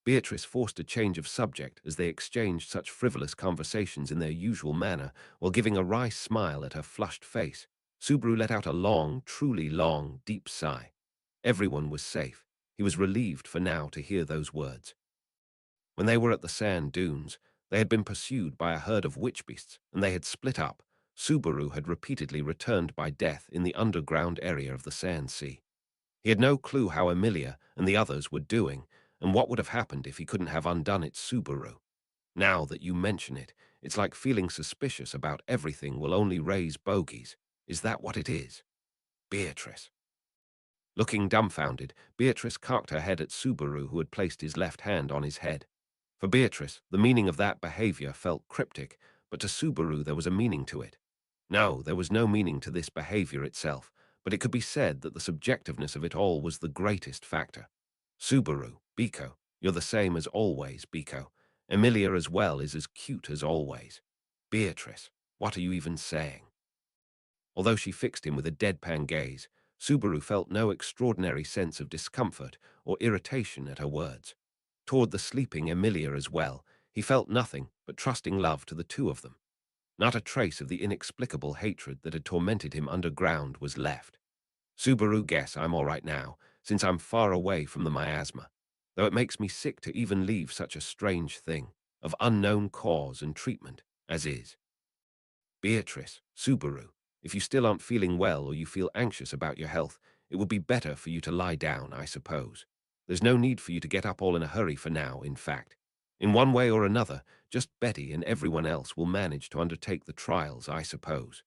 Beatrice forced a change of subject as they exchanged such frivolous conversations in their usual manner while giving a wry smile at her flushed face. Subaru let out a long, truly long, deep sigh. Everyone was safe. He was relieved for now to hear those words. When they were at the sand dunes, they had been pursued by a herd of witch beasts, and they had split up. Subaru had repeatedly returned by death in the underground area of the sand sea. He had no clue how Emilia and the others were doing, and what would have happened if he couldn't have undone it. Subaru. Now that you mention it, it's like feeling suspicious about everything will only raise bogeys. Is that what it is? Beatrice. Looking dumbfounded, Beatrice cocked her head at Subaru, who had placed his left hand on his head. For Beatrice, the meaning of that behavior felt cryptic, but to Subaru there was a meaning to it. No, there was no meaning to this behavior itself, but it could be said that the subjectiveness of it all was the greatest factor. Subaru, Biko, you're the same as always, Biko. Emilia as well is as cute as always. Beatrice, what are you even saying? Although she fixed him with a deadpan gaze, Subaru felt no extraordinary sense of discomfort or irritation at her words. Toward the sleeping Emilia as well, he felt nothing but trusting love to the two of them. Not a trace of the inexplicable hatred that had tormented him underground was left. Subaru, guess I'm all right now, since I'm far away from the miasma, though it makes me sick to even leave such a strange thing, of unknown cause and treatment, as is. Beatrice, Subaru, if you still aren't feeling well or you feel anxious about your health, it would be better for you to lie down, I suppose. There's no need for you to get up all in a hurry for now, in fact. In one way or another, just Betty and everyone else will manage to undertake the trials, I suppose.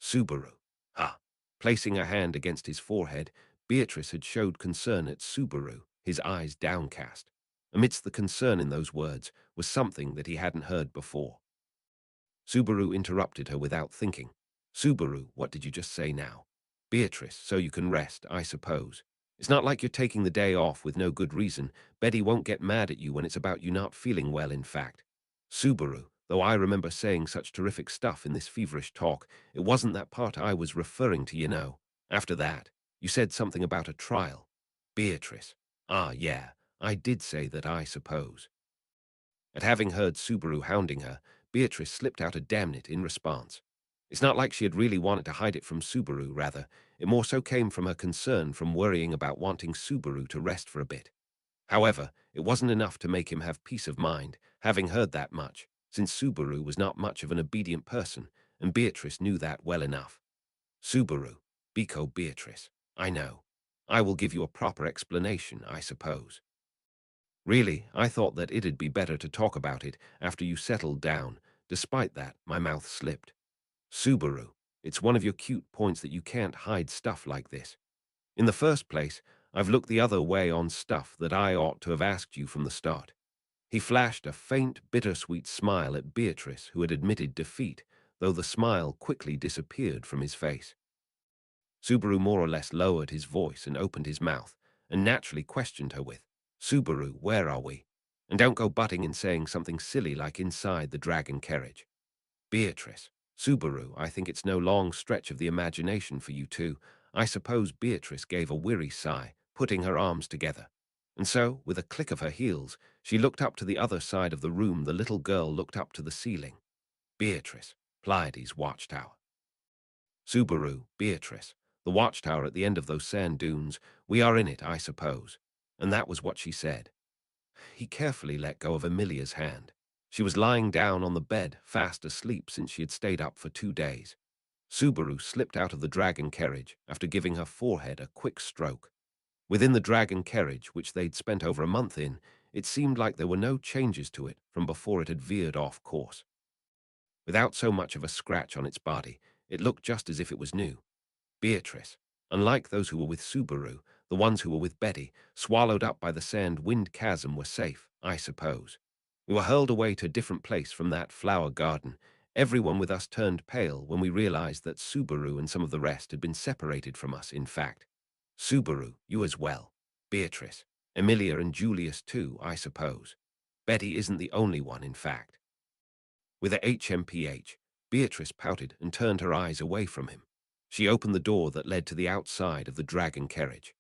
Subaru. Ha! Placing a hand against his forehead, Beatrice had showed concern at Subaru, his eyes downcast. Amidst the concern in those words was something that he hadn't heard before. Subaru interrupted her without thinking. Subaru, what did you just say now? Beatrice, so you can rest, I suppose. It's not like you're taking the day off with no good reason. Betty won't get mad at you when it's about you not feeling well, in fact. Subaru, though I remember saying such terrific stuff in this feverish talk, it wasn't that part I was referring to, you know. After that, you said something about a trial. Beatrice. Ah, yeah, I did say that, I suppose. At having heard Subaru hounding her, Beatrice slipped out a "damn it" in response. It's not like she had really wanted to hide it from Subaru, rather. It more so came from her concern from worrying about wanting Subaru to rest for a bit. However, it wasn't enough to make him have peace of mind, having heard that much, since Subaru was not much of an obedient person, and Beatrice knew that well enough. Subaru, Biko Beatrice, I know. I will give you a proper explanation, I suppose. Really, I thought that it'd be better to talk about it after you settled down. Despite that, my mouth slipped. Subaru, it's one of your cute points that you can't hide stuff like this. In the first place, I've looked the other way on stuff that I ought to have asked you from the start. He flashed a faint, bittersweet smile at Beatrice, who had admitted defeat, though the smile quickly disappeared from his face. Subaru more or less lowered his voice and opened his mouth, and naturally questioned her with, Subaru, where are we? And don't go butting in saying something silly like inside the dragon carriage. Beatrice, Subaru, I think it's no long stretch of the imagination for you two. I suppose Beatrice gave a weary sigh, putting her arms together. And so, with a click of her heels, she looked up to the other side of the room. The little girl looked up to the ceiling. Beatrice, Pleiades watchtower. Subaru, Beatrice, the watchtower at the end of those sand dunes. We are in it, I suppose. And that was what she said. He carefully let go of Emilia's hand. She was lying down on the bed, fast asleep since she had stayed up for 2 days. Subaru slipped out of the dragon carriage after giving her forehead a quick stroke. Within the dragon carriage, which they'd spent over a month in, it seemed like there were no changes to it from before it had veered off course. Without so much of a scratch on its body, it looked just as if it was new. Beatrice, unlike those who were with Subaru, the ones who were with Betty, swallowed up by the sand-wind chasm, were safe, I suppose. We were hurled away to a different place from that flower garden. Everyone with us turned pale when we realized that Subaru and some of the rest had been separated from us, in fact. Subaru, you as well. Beatrice, Emilia and Julius too, I suppose. Betty isn't the only one, in fact. With a HMPH, Beatrice pouted and turned her eyes away from him. She opened the door that led to the outside of the dragon carriage.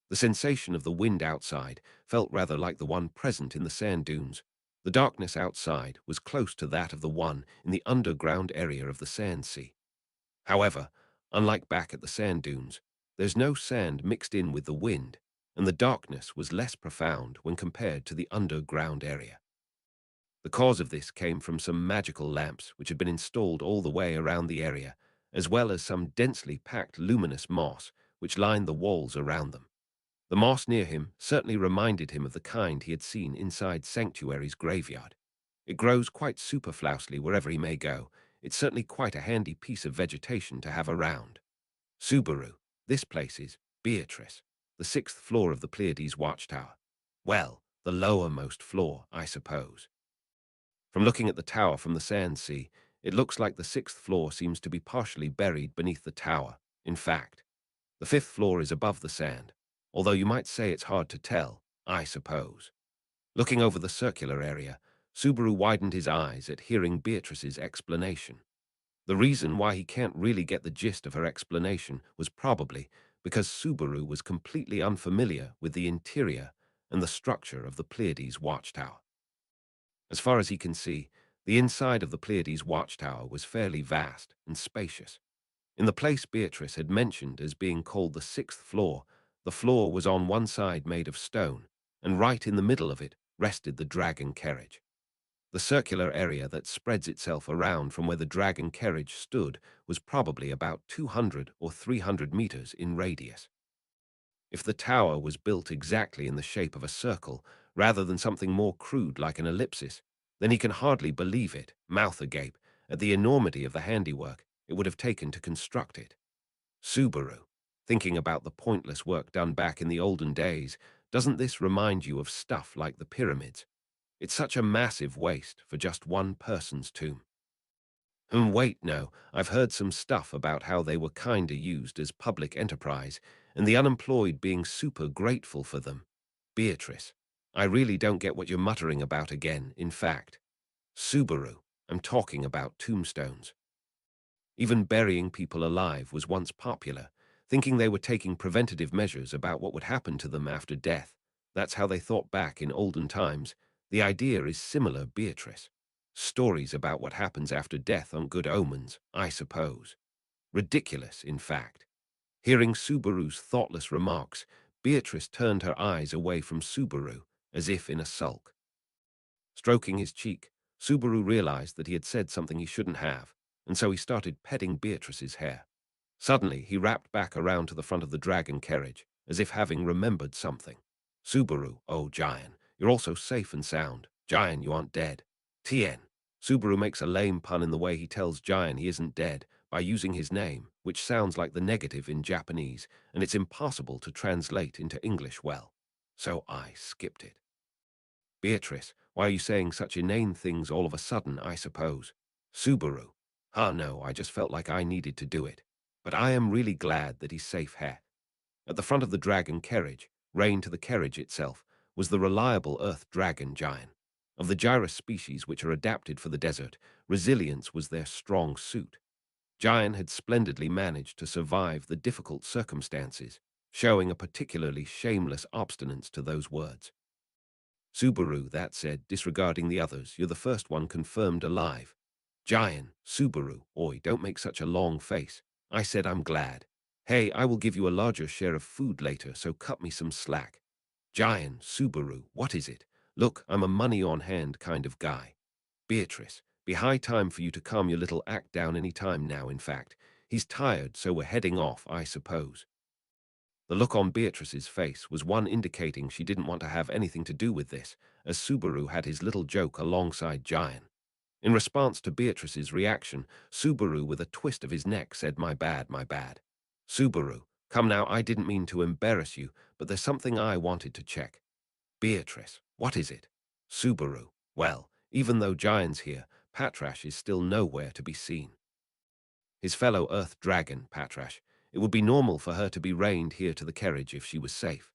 The sensation of the wind outside felt rather like the one present in the sand dunes. The darkness outside was close to that of the one in the underground area of the sand sea. However, unlike back at the sand dunes, there's no sand mixed in with the wind, and the darkness was less profound when compared to the underground area. The cause of this came from some magical lamps which had been installed all the way around the area, as well as some densely packed luminous moss which lined the walls around them. The moss near him certainly reminded him of the kind he had seen inside Sanctuary's graveyard. It grows quite superfluously wherever he may go. It's certainly quite a handy piece of vegetation to have around. Subaru, this place is Beatrice, the 6th floor of the Pleiades watchtower. Well, the lowermost floor, I suppose. From looking at the tower from the sand sea, it looks like the 6th floor seems to be partially buried beneath the tower. In fact, the 5th floor is above the sand, although you might say it's hard to tell, I suppose. Looking over the circular area, Subaru widened his eyes at hearing Beatrice's explanation. The reason why he can't really get the gist of her explanation was probably because Subaru was completely unfamiliar with the interior and the structure of the Pleiades watchtower. As far as he can see, the inside of the Pleiades watchtower was fairly vast and spacious. In the place Beatrice had mentioned as being called the sixth floor, the floor was on one side made of stone, and right in the middle of it rested the dragon carriage. The circular area that spreads itself around from where the dragon carriage stood was probably about 200 or 300 meters in radius. If the tower was built exactly in the shape of a circle, rather than something more crude like an ellipsis, then he can hardly believe it, mouth agape, at the enormity of the handiwork it would have taken to construct it. Subaru, thinking about the pointless work done back in the olden days, doesn't this remind you of stuff like the pyramids? It's such a massive waste for just one person's tomb. And wait, no, I've heard some stuff about how they were kinda used as public enterprise, and the unemployed being super grateful for them. Beatrice, I really don't get what you're muttering about again, in fact. Subaru, I'm talking about tombstones. Even burying people alive was once popular, thinking they were taking preventative measures about what would happen to them after death. That's how they thought back in olden times. The idea is similar, Beatrice. Stories about what happens after death aren't good omens, I suppose. Ridiculous, in fact. Hearing Subaru's thoughtless remarks, Beatrice turned her eyes away from Subaru, as if in a sulk. Stroking his cheek, Subaru realized that he had said something he shouldn't have, and so he started petting Beatrice's hair. Suddenly, he wrapped back around to the front of the dragon carriage, as if having remembered something. Subaru, oh, Giant, you're also safe and sound. Giant, you aren't dead. Tien. Subaru makes a lame pun in the way he tells Giant he isn't dead by using his name, which sounds like the negative in Japanese, and it's impossible to translate into English well. So I skipped it. Beatrice, why are you saying such inane things all of a sudden, I suppose? Subaru. Ah, no, I just felt like I needed to do it. But I am really glad that he's safe here. At the front of the dragon carriage, rein to the carriage itself, was the reliable earth dragon giant. Of the gyrus species which are adapted for the desert, resilience was their strong suit. Giant had splendidly managed to survive the difficult circumstances, showing a particularly shameless obstinance to those words. Subaru, that said, disregarding the others, you're the first one confirmed alive. Giant, Subaru, oi, don't make such a long face. I said I'm glad. Hey, I will give you a larger share of food later, so cut me some slack. Giant, Subaru, what is it? Look, I'm a money on hand kind of guy. Beatrice, be high time for you to calm your little act down any time now, in fact. He's tired, so we're heading off, I suppose. The look on Beatrice's face was one indicating she didn't want to have anything to do with this, as Subaru had his little joke alongside Giant. In response to Beatrice's reaction, Subaru, with a twist of his neck, said, my bad, my bad. Subaru, come now, I didn't mean to embarrass you, but there's something I wanted to check. Beatrice, what is it? Subaru, well, even though Giant's here, Patrash is still nowhere to be seen. His fellow Earth Dragon, Patrash, it would be normal for her to be reined here to the carriage if she was safe.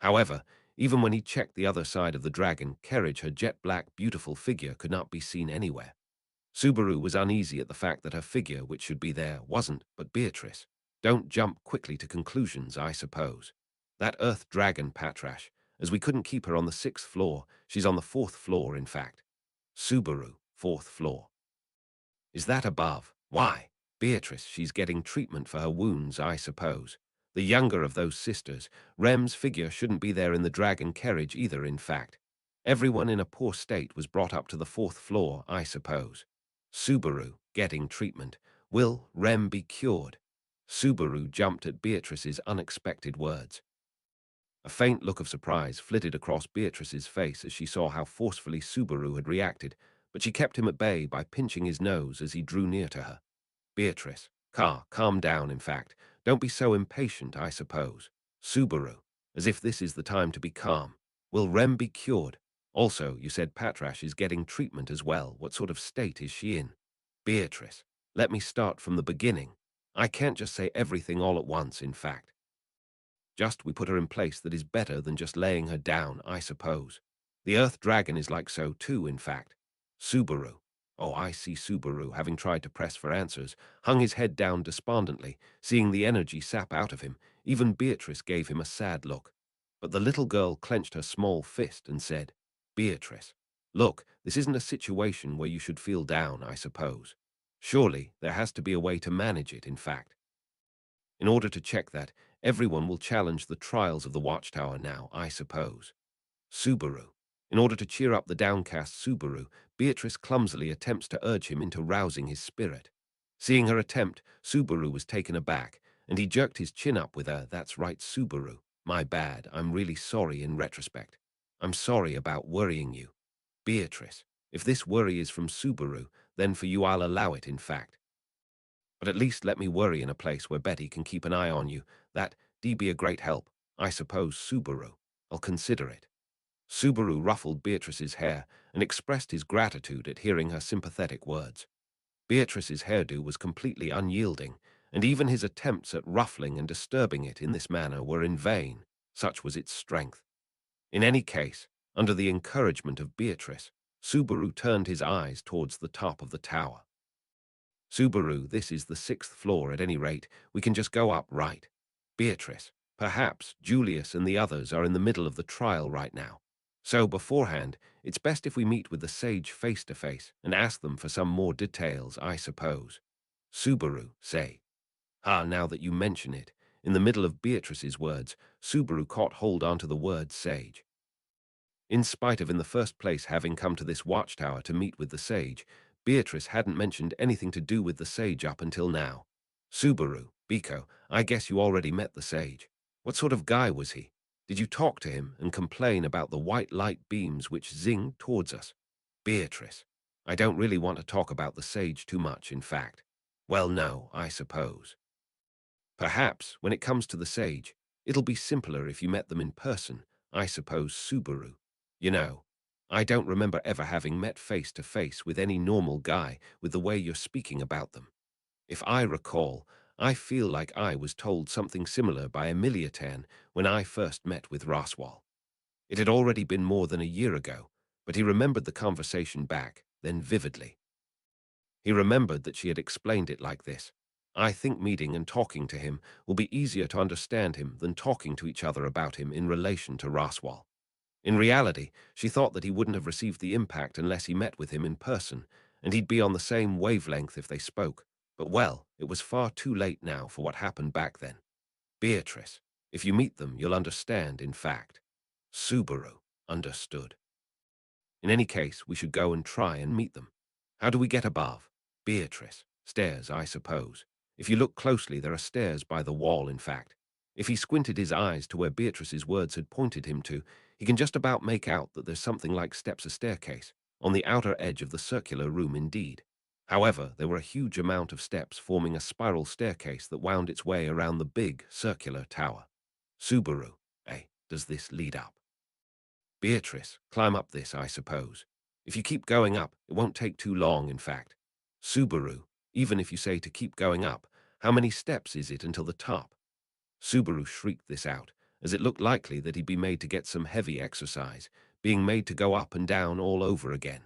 However, even when he checked the other side of the dragon carriage, her jet-black, beautiful figure could not be seen anywhere. Subaru was uneasy at the fact that her figure, which should be there, wasn't, but Beatrice. Don't jump quickly to conclusions, I suppose. That Earth Dragon, Patrash, as we couldn't keep her on the 6th floor, she's on the 4th floor, in fact. Subaru, 4th floor. Is that above? Why? Beatrice, she's getting treatment for her wounds, I suppose. The younger of those sisters, Rem's figure shouldn't be there in the dragon carriage either, in fact. Everyone in a poor state was brought up to the 4th floor, I suppose. Subaru, getting treatment. Will Rem be cured? Subaru jumped at Beatrice's unexpected words. A faint look of surprise flitted across Beatrice's face as she saw how forcefully Subaru had reacted, but she kept him at bay by pinching his nose as he drew near to her. Beatrice, calm down, in fact. Don't be so impatient, I suppose. Subaru, as if this is the time to be calm. Will Rem be cured? Also, you said Patrash is getting treatment as well. What sort of state is she in? Beatrice, let me start from the beginning. I can't just say everything all at once, in fact. Just we put her in place that is better than just laying her down, I suppose. The Earth Dragon is like so too, in fact. Subaru. Oh, I see. Subaru, having tried to press for answers, hung his head down despondently, seeing the energy sap out of him. Even Beatrice gave him a sad look. But the little girl clenched her small fist and said, "Beatrice, look, this isn't a situation where you should feel down, I suppose. Surely there has to be a way to manage it, in fact. In order to check that, everyone will challenge the trials of the Watchtower now, I suppose." Subaru. In order to cheer up the downcast Subaru, Beatrice clumsily attempts to urge him into rousing his spirit. Seeing her attempt, Subaru was taken aback, and he jerked his chin up with a, "That's right, Subaru. My bad, I'm really sorry in retrospect. I'm sorry about worrying you. Beatrice, if this worry is from Subaru, then for you I'll allow it, in fact. But at least let me worry in a place where Betty can keep an eye on you. That'd be a great help. I suppose, Subaru. I'll consider it." Subaru ruffled Beatrice's hair and expressed his gratitude at hearing her sympathetic words. Beatrice's hairdo was completely unyielding, and even his attempts at ruffling and disturbing it in this manner were in vain, such was its strength. In any case, under the encouragement of Beatrice, Subaru turned his eyes towards the top of the tower. "Subaru, this is the 6th floor at any rate. We can just go up, right? Beatrice, perhaps Julius and the others are in the middle of the trial right now. So beforehand, it's best if we meet with the sage face to face and ask them for some more details, I suppose." Subaru, say. Now that you mention it, in the middle of Beatrice's words, Subaru caught hold onto the word sage. In spite of in the first place having come to this watchtower to meet with the sage, Beatrice hadn't mentioned anything to do with the sage up until now. "Subaru, Biko, I guess you already met the sage. What sort of guy was he? Did you talk to him and complain about the white light beams which zinged towards us?" "Beatrice, I don't really want to talk about the sage too much, in fact." "Well, no, I suppose. Perhaps, when it comes to the sage, it'll be simpler if you met them in person, I suppose, Subaru. You know, I don't remember ever having met face to face with any normal guy with the way you're speaking about them. If I recall, I feel like I was told something similar by Emiliatan when I first met with Roswell. It had already been more than a year ago, but he remembered the conversation back then vividly. He remembered that she had explained it like this: "I think meeting and talking to him will be easier to understand him than talking to each other about him in relation to Roswell." In reality, she thought that he wouldn't have received the impact unless he met with him in person, and he'd be on the same wavelength if they spoke. But well, it was far too late now for what happened back then. "Beatrice, if you meet them, you'll understand, in fact." Subaru understood. "In any case, we should go and try and meet them. How do we get above?" "Beatrice, stairs, I suppose. If you look closely, there are stairs by the wall, in fact." If he squinted his eyes to where Beatrice's words had pointed him to, he can just about make out that there's something like steps a staircase, on the outer edge of the circular room indeed. However, there were a huge amount of steps forming a spiral staircase that wound its way around the big, circular tower. Subaru, does this lead up? "Beatrice, climb up this, I suppose. If you keep going up, it won't take too long, in fact." "Subaru, even if you say to keep going up, how many steps is it until the top?" Subaru shrieked this out, as it looked likely that he'd be made to get some heavy exercise, being made to go up and down all over again.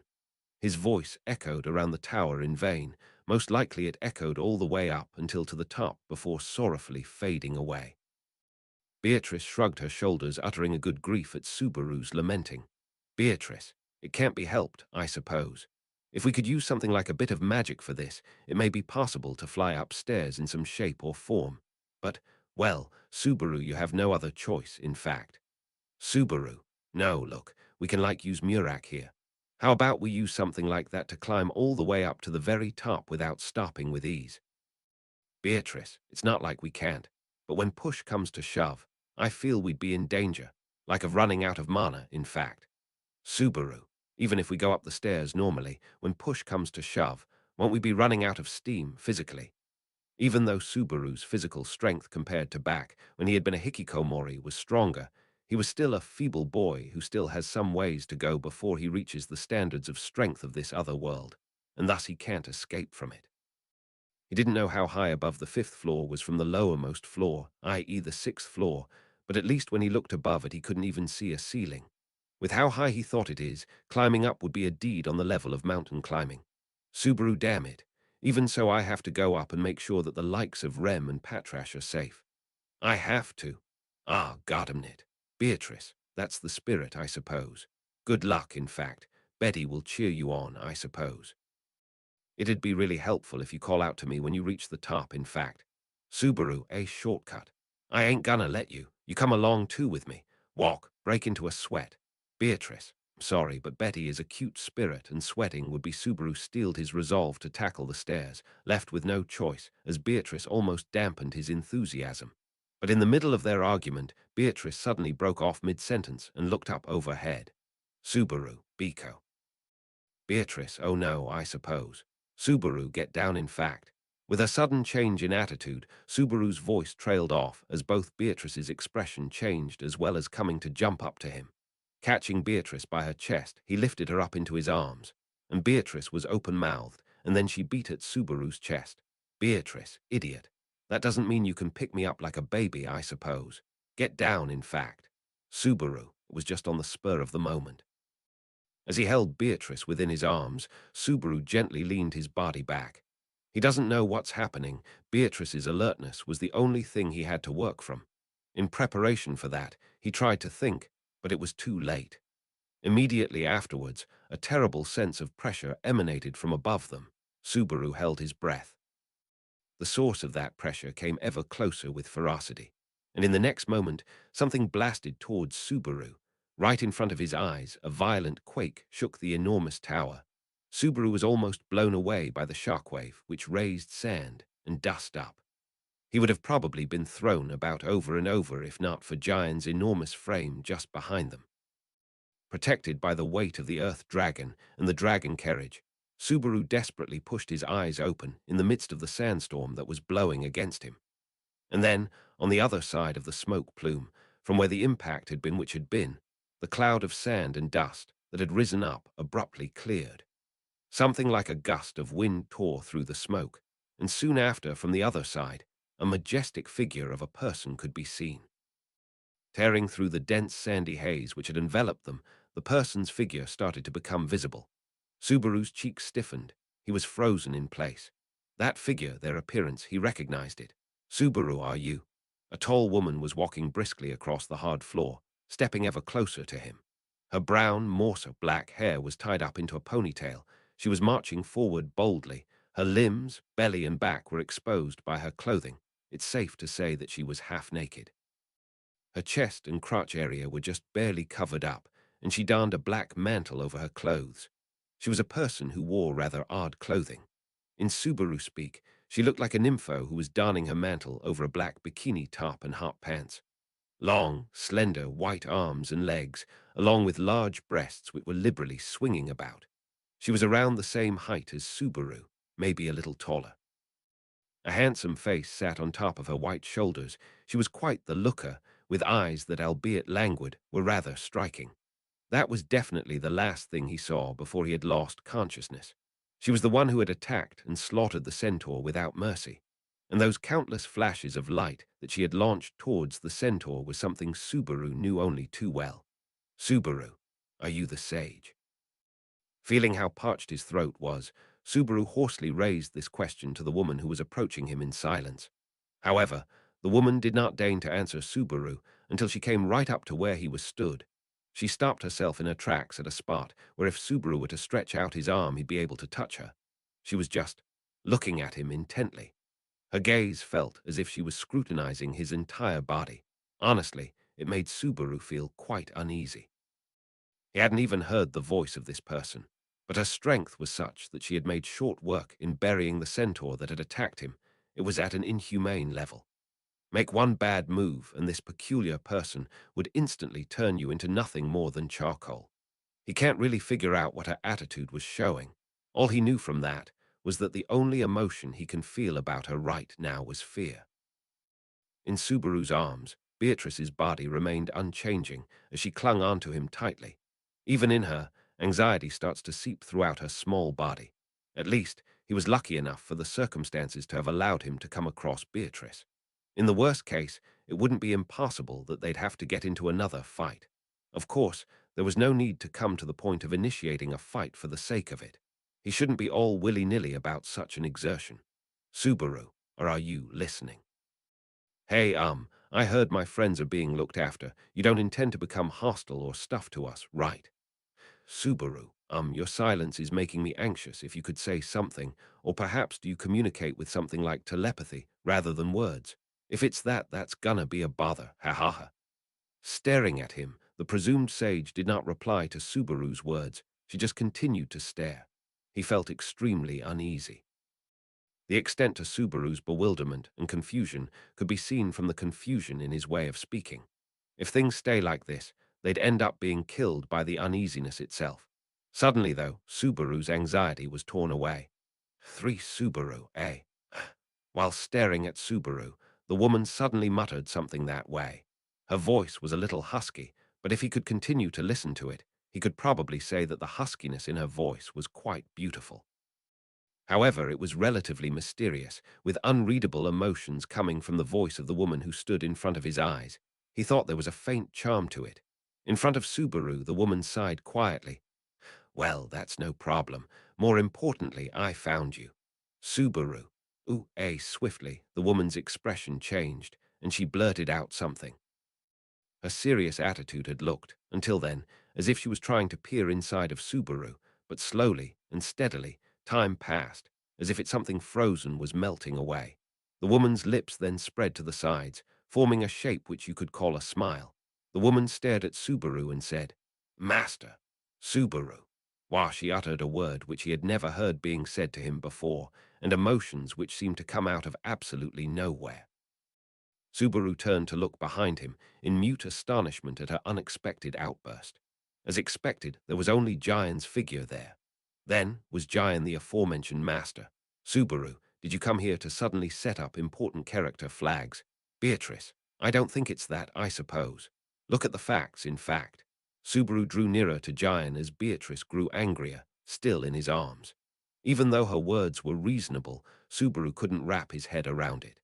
His voice echoed around the tower in vain. Most likely it echoed all the way up until to the top before sorrowfully fading away. Beatrice shrugged her shoulders, uttering a good grief at Subaru's lamenting. "Beatrice, it can't be helped, I suppose. If we could use something like a bit of magic for this, it may be possible to fly upstairs in some shape or form. But, well, Subaru, you have no other choice, in fact." "Subaru, no, look, we can use Murak here. How about we use something like that to climb all the way up to the very top without stopping with ease?" "Beatrice, it's not like we can't, but when push comes to shove, I feel we'd be in danger, like of running out of mana, in fact." "Subaru, even if we go up the stairs normally, when push comes to shove, won't we be running out of steam physically?" Even though Subaru's physical strength compared to back when he had been a hikikomori was stronger, he was still a feeble boy who still has some ways to go before he reaches the standards of strength of this other world, and thus he can't escape from it. He didn't know how high above the 5th floor was from the lowermost floor, i.e. the 6th floor, but at least when he looked above it he couldn't even see a ceiling. With how high he thought it is, climbing up would be a deed on the level of mountain climbing. "Subaru, damn it. Even so, I have to go up and make sure that the likes of Rem and Patrash are safe." I have to. Ah, goddamn it. Beatrice, that's the spirit, I suppose. Good luck, in fact. Betty will cheer you on, I suppose. It'd be really helpful if you call out to me when you reach the top, in fact. Subaru, a shortcut. I ain't gonna let you. You come along too with me. Walk, break into a sweat. Beatrice, sorry, but Betty is a cute spirit, and sweating would be. Subaru steeled his resolve to tackle the stairs, left with no choice, as Beatrice almost dampened his enthusiasm. But in the middle of their argument, Beatrice suddenly broke off mid-sentence and looked up overhead. Subaru, Biko. Beatrice, oh no, I suppose. Subaru, get down, in fact. With a sudden change in attitude, Subaru's voice trailed off as both Beatrice's expression changed as well as coming to jump up to him. Catching Beatrice by her chest, he lifted her up into his arms, and Beatrice was open-mouthed, and then she beat at Subaru's chest. Beatrice, idiot. That doesn't mean you can pick me up like a baby, I suppose. Get down, in fact. Subaru was just on the spur of the moment. As he held Beatrice within his arms, Subaru gently leaned his body back. He doesn't know what's happening. Beatrice's alertness was the only thing he had to work from. In preparation for that, he tried to think, but it was too late. Immediately afterwards, a terrible sense of pressure emanated from above them. Subaru held his breath. The source of that pressure came ever closer with ferocity, and in the next moment, something blasted towards Subaru. Right in front of his eyes, a violent quake shook the enormous tower. Subaru was almost blown away by the shockwave, which raised sand and dust up. He would have probably been thrown about over and over if not for Giant's enormous frame just behind them. Protected by the weight of the Earth Dragon and the Dragon Carriage, Subaru desperately pushed his eyes open in the midst of the sandstorm that was blowing against him. And then, on the other side of the smoke plume, from where the impact had been which had been, the cloud of sand and dust that had risen up abruptly cleared. Something like a gust of wind tore through the smoke, and soon after, from the other side, a majestic figure of a person could be seen. Tearing through the dense sandy haze which had enveloped them, the person's figure started to become visible. Subaru's cheeks stiffened. He was frozen in place. That figure, their appearance, he recognized it. Subaru, are you? A tall woman was walking briskly across the hard floor, stepping ever closer to him. Her brown, morser-black hair was tied up into a ponytail. She was marching forward boldly. Her limbs, belly, and back were exposed by her clothing. It's safe to say that she was half naked. Her chest and crotch area were just barely covered up, and she donned a black mantle over her clothes. She was a person who wore rather odd clothing. In Subaru speak, she looked like a nympho who was donning her mantle over a black bikini top and hot pants. Long, slender, white arms and legs, along with large breasts which were liberally swinging about. She was around the same height as Subaru, maybe a little taller. A handsome face sat on top of her white shoulders. She was quite the looker, with eyes that, albeit languid, were rather striking. That was definitely the last thing he saw before he had lost consciousness. She was the one who had attacked and slaughtered the centaur without mercy, and those countless flashes of light that she had launched towards the centaur was something Subaru knew only too well. Subaru, are you the sage? Feeling how parched his throat was, Subaru hoarsely raised this question to the woman who was approaching him in silence. However, the woman did not deign to answer Subaru until she came right up to where he was stood. She stopped herself in her tracks at a spot where if Subaru were to stretch out his arm he'd be able to touch her. She was just looking at him intently. Her gaze felt as if she was scrutinizing his entire body. Honestly, it made Subaru feel quite uneasy. He hadn't even heard the voice of this person, but her strength was such that she had made short work in burying the centaur that had attacked him. It was at an inhumane level. Make one bad move, and this peculiar person would instantly turn you into nothing more than charcoal. He can't really figure out what her attitude was showing. All he knew from that was that the only emotion he can feel about her right now was fear. In Subaru's arms, Beatrice's body remained unchanging as she clung onto him tightly. Even in her, anxiety starts to seep throughout her small body. At least, he was lucky enough for the circumstances to have allowed him to come across Beatrice. In the worst case, it wouldn't be impossible that they'd have to get into another fight. Of course, there was no need to come to the point of initiating a fight for the sake of it. He shouldn't be all willy-nilly about such an exertion. Subaru, or are you listening? Hey, I heard my friends are being looked after. You don't intend to become hostile or stuff to us, right? Subaru, your silence is making me anxious. If you could say something, or perhaps do you communicate with something like telepathy rather than words? If it's that, that's gonna be a bother. Ha ha ha. Staring at him, the presumed sage did not reply to Subaru's words. She just continued to stare. He felt extremely uneasy. The extent to Subaru's bewilderment and confusion could be seen from the confusion in his way of speaking. If things stay like this, they'd end up being killed by the uneasiness itself. Suddenly, though, Subaru's anxiety was torn away. 3 Subaru, eh? While staring at Subaru, the woman suddenly muttered something that way. Her voice was a little husky, but if he could continue to listen to it, he could probably say that the huskiness in her voice was quite beautiful. However, it was relatively mysterious, with unreadable emotions coming from the voice of the woman who stood in front of his eyes. He thought there was a faint charm to it. In front of Subaru, the woman sighed quietly. Well, that's no problem. More importantly, I found you. Subaru. Swiftly, the woman's expression changed, and she blurted out something. Her serious attitude had looked, until then, as if she was trying to peer inside of Subaru, but slowly and steadily, time passed, as if something frozen was melting away. The woman's lips then spread to the sides, forming a shape which you could call a smile. The woman stared at Subaru and said, Master, Subaru. While she uttered a word which he had never heard being said to him before, and emotions which seemed to come out of absolutely nowhere. Subaru turned to look behind him in mute astonishment at her unexpected outburst. As expected, there was only Giant's figure there. Then was Giant the aforementioned master. Subaru, did you come here to suddenly set up important character flags? Beatrice, I don't think it's that, I suppose. Look at the facts, in fact. Subaru drew nearer to Giant as Beatrice grew angrier, still in his arms. Even though her words were reasonable, Subaru couldn't wrap his head around it.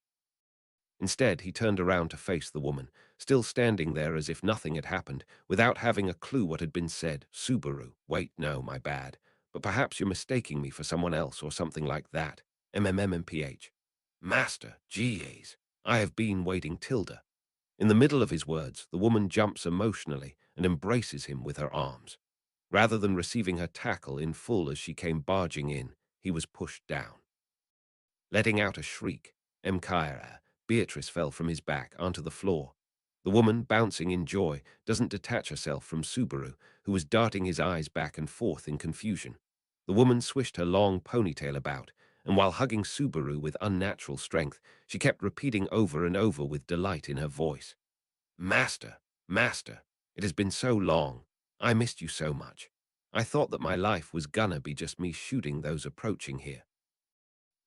Instead, he turned around to face the woman, still standing there as if nothing had happened, without having a clue what had been said. Subaru, wait, no, my bad. But perhaps you're mistaking me for someone else or something like that. MMMPH. Master, geez, I have been waiting tilde. In the middle of his words, the woman jumps emotionally and embraces him with her arms. Rather than receiving her tackle in full as she came barging in, he was pushed down. Letting out a shriek, Mkaira, Beatrice fell from his back onto the floor. The woman, bouncing in joy, doesn't detach herself from Subaru, who was darting his eyes back and forth in confusion. The woman swished her long ponytail about, and while hugging Subaru with unnatural strength, she kept repeating over and over with delight in her voice. Master, Master, it has been so long. I missed you so much. I thought that my life was gonna be just me shooting those approaching here.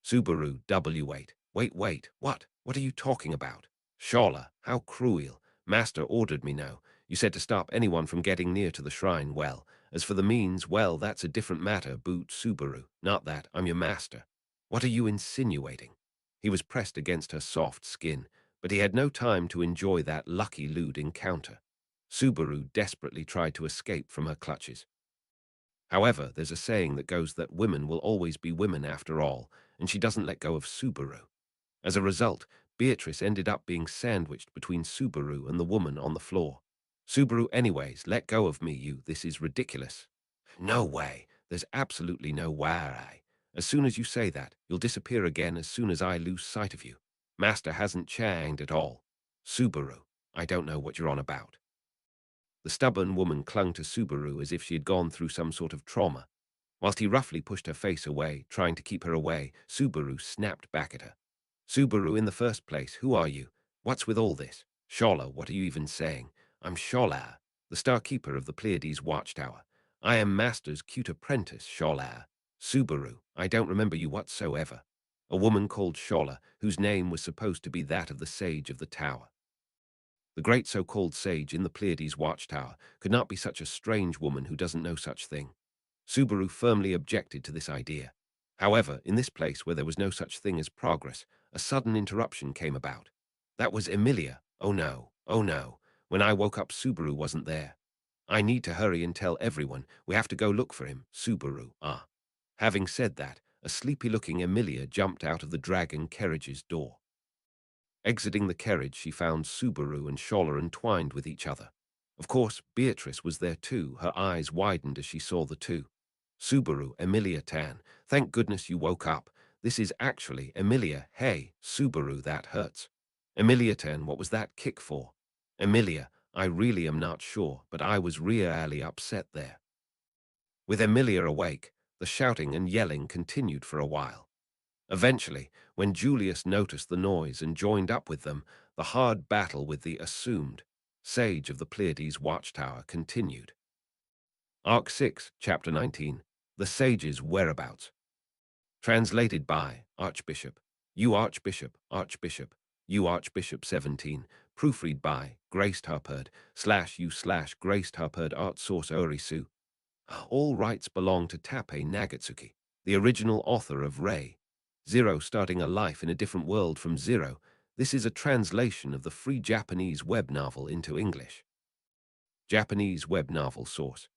Subaru W8. Wait, what? What are you talking about? Shala, how cruel. Master ordered me no. You said to stop anyone from getting near to the shrine. Well, as for the means, well, that's a different matter, boot Subaru. Not that, I'm your master. What are you insinuating? He was pressed against her soft skin, but he had no time to enjoy that lucky lewd encounter. Subaru desperately tried to escape from her clutches. However, there's a saying that goes that women will always be women after all, and she doesn't let go of Subaru. As a result, Beatrice ended up being sandwiched between Subaru and the woman on the floor. Subaru, anyways, let go of me, you. This is ridiculous. No way. There's absolutely no way. As soon as you say that, you'll disappear again as soon as I lose sight of you. Master hasn't changed at all. Subaru, I don't know what you're on about. The stubborn woman clung to Subaru as if she had gone through some sort of trauma. Whilst he roughly pushed her face away, trying to keep her away, Subaru snapped back at her. Subaru, in the first place, who are you? What's with all this? Shola, what are you even saying? I'm Shola, the Star Keeper of the Pleiades Watchtower. I am Master's cute apprentice, Shola. Subaru, I don't remember you whatsoever. A woman called Shola, whose name was supposed to be that of the sage of the tower. The great so-called sage in the Pleiades Watchtower could not be such a strange woman who doesn't know such thing. Subaru firmly objected to this idea. However, in this place where there was no such thing as progress, a sudden interruption came about. That was Emilia. Oh no, oh no. When I woke up, Subaru wasn't there. I need to hurry and tell everyone. We have to go look for him. Subaru, ah. Having said that, a sleepy-looking Emilia jumped out of the dragon carriage's door. Exiting the carriage, she found Subaru and Scholler entwined with each other. Of course, Beatrice was there too. Her eyes widened as she saw the two. Subaru, Emilia Tan. Thank goodness you woke up. This is actually Emilia. Hey, Subaru, that hurts. Emilia Tan, what was that kick for? Emilia, I really am not sure, but I was really upset there. With Emilia awake, the shouting and yelling continued for a while. Eventually, when Julius noticed the noise and joined up with them, the hard battle with the assumed sage of the Pleiades watchtower continued. Arc 6, Chapter 19, The Sage's Whereabouts. Translated by Archbishop. You Archbishop, Archbishop. You Archbishop 17. Proofread by Graced Harperd /u/ Graced Harperd Art Source Orisu. All rights belong to TAPPEI Nagatsuki, the original author of Ray. Zero starting a life in a different world from Zero. This is a translation of the free Japanese web novel into English. Japanese web novel source.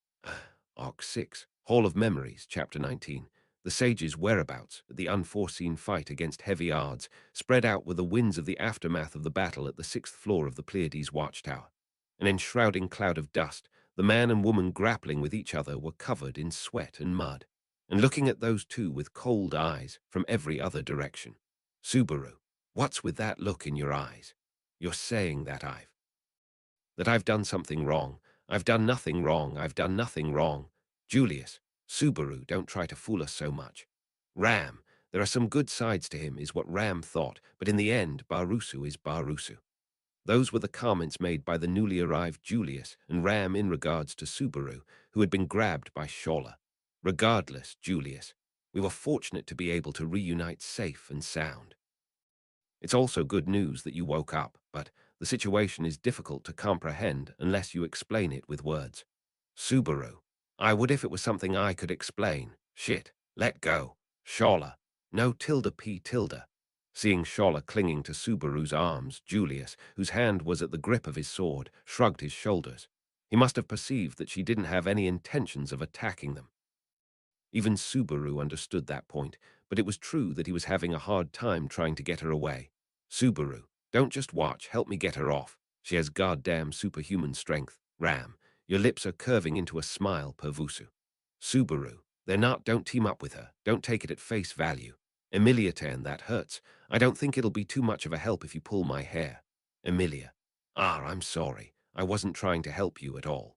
Arc 6, Hall of Memories, Chapter 19. The sage's whereabouts at the unforeseen fight against heavy odds, spread out were the winds of the aftermath of the battle at the 6th floor of the Pleiades watchtower. An enshrouding cloud of dust, the man and woman grappling with each other were covered in sweat and mud, and looking at those two with cold eyes from every other direction. Subaru, what's with that look in your eyes? You're saying that I've done something wrong. I've done nothing wrong. I've done nothing wrong. Julius, Subaru, don't try to fool us so much. Ram, there are some good sides to him, is what Ram thought, but in the end, Barusu is Barusu. Those were the comments made by the newly arrived Julius and Ram in regards to Subaru, who had been grabbed by Scholler. Regardless, Julius, we were fortunate to be able to reunite safe and sound. It's also good news that you woke up, but the situation is difficult to comprehend unless you explain it with words. Subaru, I would if it was something I could explain. Shit, let go. Scholler, no tilde p tilde. Seeing Scholler clinging to Subaru's arms, Julius, whose hand was at the grip of his sword, shrugged his shoulders. He must have perceived that she didn't have any intentions of attacking them. Even Subaru understood that point, but it was true that he was having a hard time trying to get her away. Subaru, don't just watch, help me get her off. She has goddamn superhuman strength. Ram, your lips are curving into a smile, Pervusu. Subaru, they're not, don't team up with her. Don't take it at face value. Emilia Tan, that hurts. I don't think it'll be too much of a help if you pull my hair. Emilia, I'm sorry. I wasn't trying to help you at all.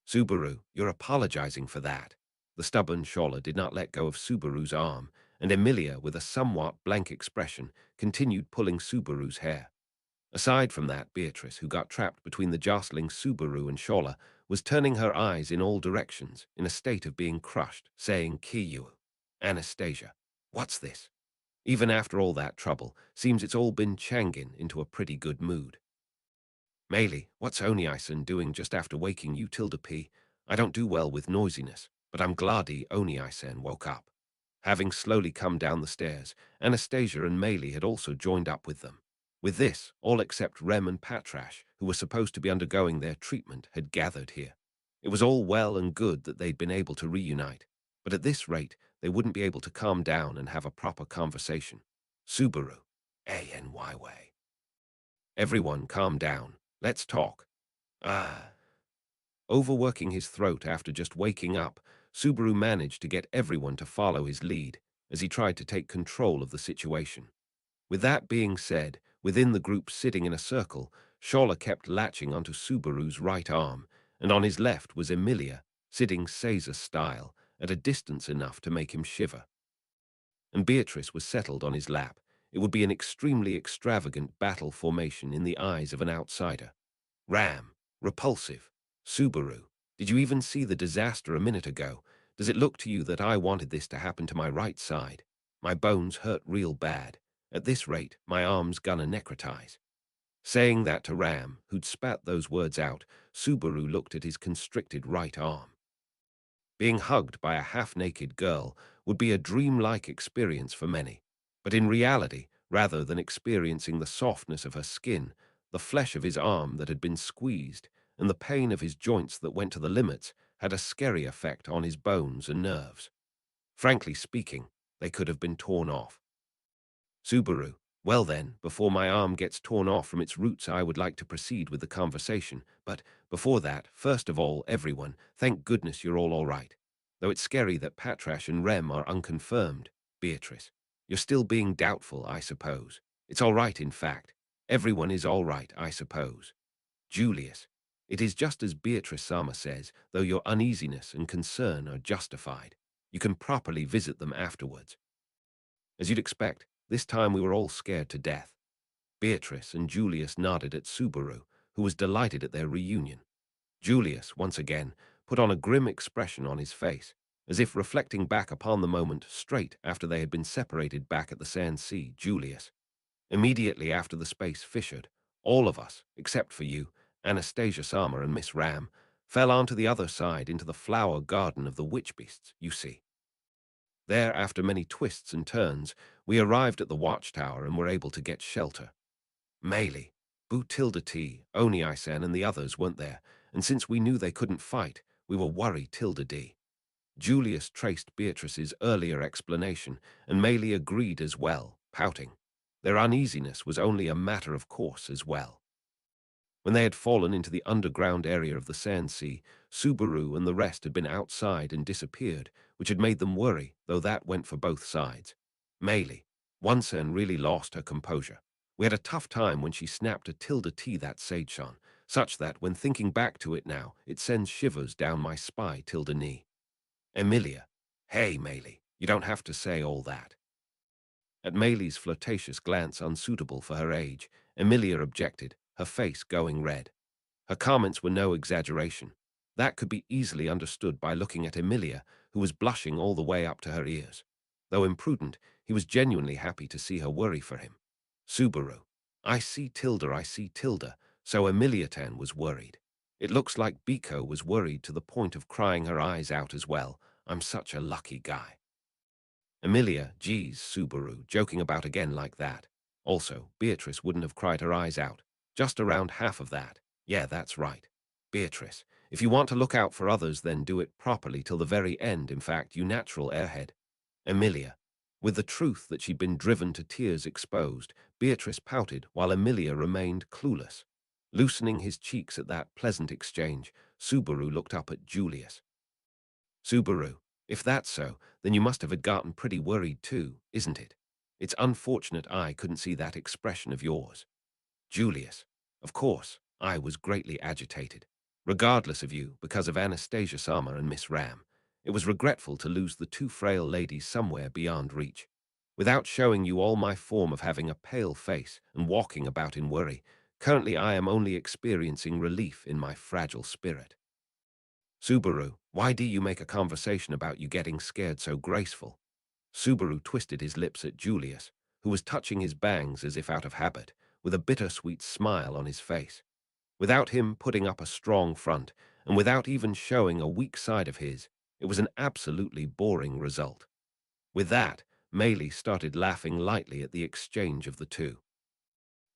Subaru, you're apologizing for that. The stubborn Scholler did not let go of Subaru's arm, and Emilia, with a somewhat blank expression, continued pulling Subaru's hair. Aside from that, Beatrice, who got trapped between the jostling Subaru and Scholler, was turning her eyes in all directions, in a state of being crushed, saying, Kiyu, Anastasia, what's this? Even after all that trouble, seems it's all been changing into a pretty good mood. Meili, what's Oni-san doing just after waking you tilde p? I don't do well with noisiness, but I'm glad Oni-san woke up. Having slowly come down the stairs, Anastasia and Meili had also joined up with them. With this, all except Rem and Patrash, who were supposed to be undergoing their treatment, had gathered here. It was all well and good that they'd been able to reunite, but at this rate, they wouldn't be able to calm down and have a proper conversation. Subaru, ANY way. Everyone calm down. Let's talk. Overworking his throat after just waking up, Subaru managed to get everyone to follow his lead as he tried to take control of the situation. With that being said, within the group sitting in a circle, Scholler kept latching onto Subaru's right arm, and on his left was Emilia, sitting Caesar style, at a distance enough to make him shiver. And Beatrice was settled on his lap. It would be an extremely extravagant battle formation in the eyes of an outsider. Ram, repulsive. Subaru, did you even see the disaster a minute ago? Does it look to you that I wanted this to happen to my right side? My bones hurt real bad. At this rate, my arm's gonna necrotize. Saying that to Ram, who'd spat those words out, Subaru looked at his constricted right arm. Being hugged by a half-naked girl would be a dreamlike experience for many, but in reality, rather than experiencing the softness of her skin, the flesh of his arm that had been squeezed, and the pain of his joints that went to the limits, had a scary effect on his bones and nerves. Frankly speaking, they could have been torn off. Subaru, Well then, before my arm gets torn off from its roots, I would like to proceed with the conversation. But before that, first of all, everyone, thank goodness you're all right. Though it's scary that Patrash and Rem are unconfirmed. Beatrice, you're still being doubtful, I suppose. It's all right, in fact. Everyone is all right, I suppose. Julius, it is just as Beatrice Sama says, though your uneasiness and concern are justified. You can properly visit them afterwards. As you'd expect, this time we were all scared to death. Beatrice and Julius nodded at Subaru, who was delighted at their reunion. Julius, once again, put on a grim expression on his face, as if reflecting back upon the moment straight after they had been separated back at the Sand Sea. Julius, immediately after the space fissured, all of us, except for you, Anastasia Sama and Miss Ram, fell onto the other side into the flower garden of the witch beasts, you see. There, after many twists and turns, we arrived at the watchtower and were able to get shelter. Melee, Tilda T, Oni Isen and the others weren't there, and since we knew they couldn't fight, we were worried Tilda D. Julius traced Beatrice's earlier explanation, and Melee agreed as well, pouting. Their uneasiness was only a matter of course as well. When they had fallen into the underground area of the Sand Sea, Subaru and the rest had been outside and disappeared, which had made them worry, though that went for both sides. Melee, Onsen really lost her composure. We had a tough time when she snapped a Tilda T that Sage-san, such that, when thinking back to it now, it sends shivers down my spine. Tilda knee. Emilia, hey Melee, you don't have to say all that. At Melee's flirtatious glance unsuitable for her age, Emilia objected, her face going red. Her comments were no exaggeration. That could be easily understood by looking at Emilia, who was blushing all the way up to her ears. Though imprudent, he was genuinely happy to see her worry for him. Subaru, I see Tilda, so Emilia-tan was worried. It looks like Biko was worried to the point of crying her eyes out as well. I'm such a lucky guy. Emilia, geez, Subaru, joking about again like that. Also, Beatrice wouldn't have cried her eyes out. Just around half of that. Yeah, that's right. Beatrice, if you want to look out for others, then do it properly till the very end, in fact, you natural airhead. Emilia. With the truth that she'd been driven to tears exposed, Beatrice pouted while Emilia remained clueless. Loosening his cheeks at that pleasant exchange, Subaru looked up at Julius. Subaru, if that's so, then you must have gotten pretty worried too, isn't it? It's unfortunate I couldn't see that expression of yours. Julius, of course, I was greatly agitated. Regardless of you, because of Anastasia Sama and Miss Ram, it was regretful to lose the two frail ladies somewhere beyond reach. Without showing you all my form of having a pale face and walking about in worry, currently I am only experiencing relief in my fragile spirit. Subaru, why do you make a conversation about you getting scared so graceful? Subaru twisted his lips at Julius, who was touching his bangs as if out of habit, with a bittersweet smile on his face. Without him putting up a strong front, and without even showing a weak side of his, it was an absolutely boring result. With that, Melee started laughing lightly at the exchange of the two.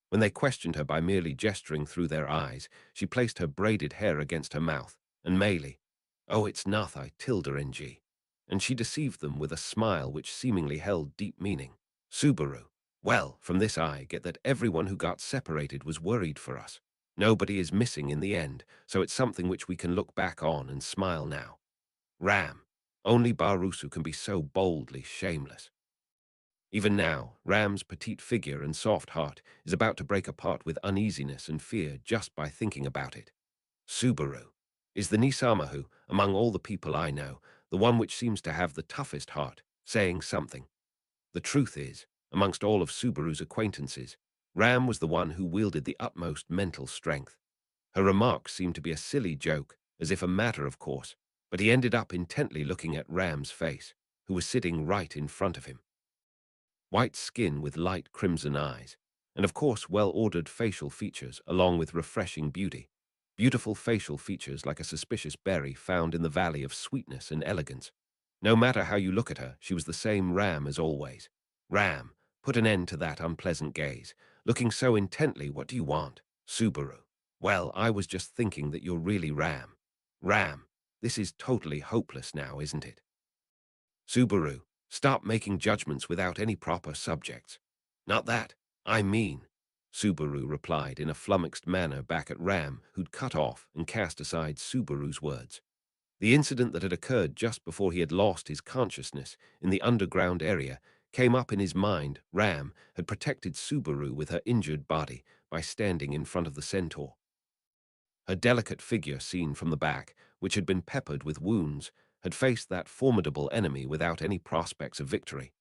When they questioned her by merely gesturing through their eyes, she placed her braided hair against her mouth, and Melee, oh, it's nothing, Tilda NG. And she deceived them with a smile which seemingly held deep meaning. Subaru, well, from this I get that everyone who got separated was worried for us. Nobody is missing in the end, so it's something which we can look back on and smile now. Ram, only Barusu can be so boldly shameless. Even now, Ram's petite figure and soft heart is about to break apart with uneasiness and fear just by thinking about it. Subaru is the Nisama who, among all the people I know, the one which seems to have the toughest heart, saying something. The truth is, amongst all of Subaru's acquaintances, Ram was the one who wielded the utmost mental strength. Her remarks seemed to be a silly joke, as if a matter of course, but he ended up intently looking at Ram's face, who was sitting right in front of him. White skin with light crimson eyes, and of course well-ordered facial features along with refreshing beauty. Beautiful facial features like a suspicious berry found in the valley of sweetness and elegance. No matter how you look at her, she was the same Ram as always. Ram, put an end to that unpleasant gaze. Looking so intently, what do you want? Subaru. Well, I was just thinking that you're really Ram. Ram, this is totally hopeless now, isn't it? Subaru, stop making judgments without any proper subjects. Not that. I mean, Subaru replied in a flummoxed manner back at Ram, who'd cut off and cast aside Subaru's words. The incident that had occurred just before he had lost his consciousness in the underground area came up in his mind. Ram had protected Subaru with her injured body by standing in front of the centaur. Her delicate figure, seen from the back, which had been peppered with wounds, had faced that formidable enemy without any prospects of victory.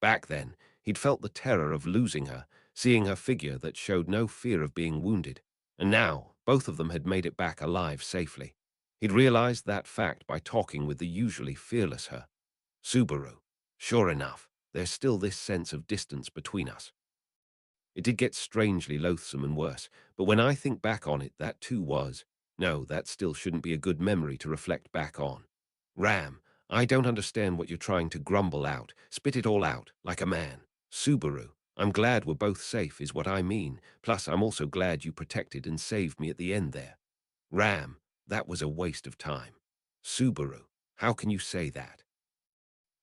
Back then, he'd felt the terror of losing her, seeing her figure that showed no fear of being wounded. And now, both of them had made it back alive safely. He'd realized that fact by talking with the usually fearless her. Subaru. Sure enough, there's still this sense of distance between us. It did get strangely loathsome and worse, but when I think back on it, that too was. No, that still shouldn't be a good memory to reflect back on. Ram, I don't understand what you're trying to grumble out. Spit it all out, like a man. Subaru, I'm glad we're both safe is what I mean. Plus, I'm also glad you protected and saved me at the end there. Ram, that was a waste of time. Subaru, how can you say that?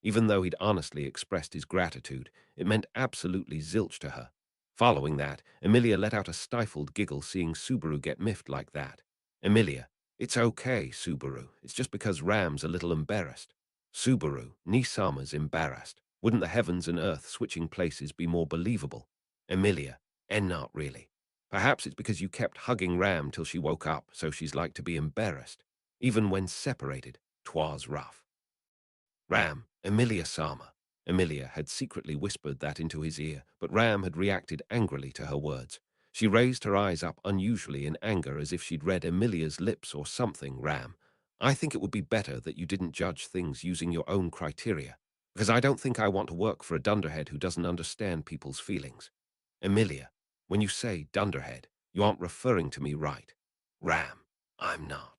Even though he'd honestly expressed his gratitude, it meant absolutely zilch to her. Following that, Emilia let out a stifled giggle seeing Subaru get miffed like that. Emilia, it's okay, Subaru. It's just because Ram's a little embarrassed. Subaru, Nisama's embarrassed. Wouldn't the heavens and earth switching places be more believable? Emilia, and not really. Perhaps it's because you kept hugging Ram till she woke up, so she's like to be embarrassed. Even when separated, 'twas rough. Ram, Emilia-sama. Emilia had secretly whispered that into his ear, but Ram had reacted angrily to her words. She raised her eyes up unusually in anger as if she'd read Emilia's lips or something. Ram, I think it would be better that you didn't judge things using your own criteria, because I don't think I want to work for a dunderhead who doesn't understand people's feelings. Emilia, when you say dunderhead, you aren't referring to me, right? Ram, I'm not.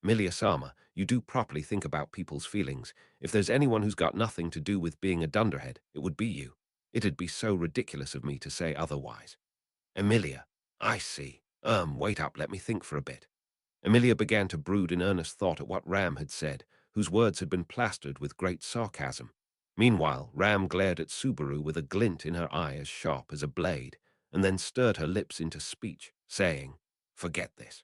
Milia-sama, you do properly think about people's feelings. If there's anyone who's got nothing to do with being a dunderhead, it would be you. It'd be so ridiculous of me to say otherwise. Emilia, I see. Wait up, let me think for a bit. Emilia began to brood in earnest thought at what Ram had said, whose words had been plastered with great sarcasm. Meanwhile, Ram glared at Subaru with a glint in her eye as sharp as a blade, and then stirred her lips into speech, saying, "Forget this."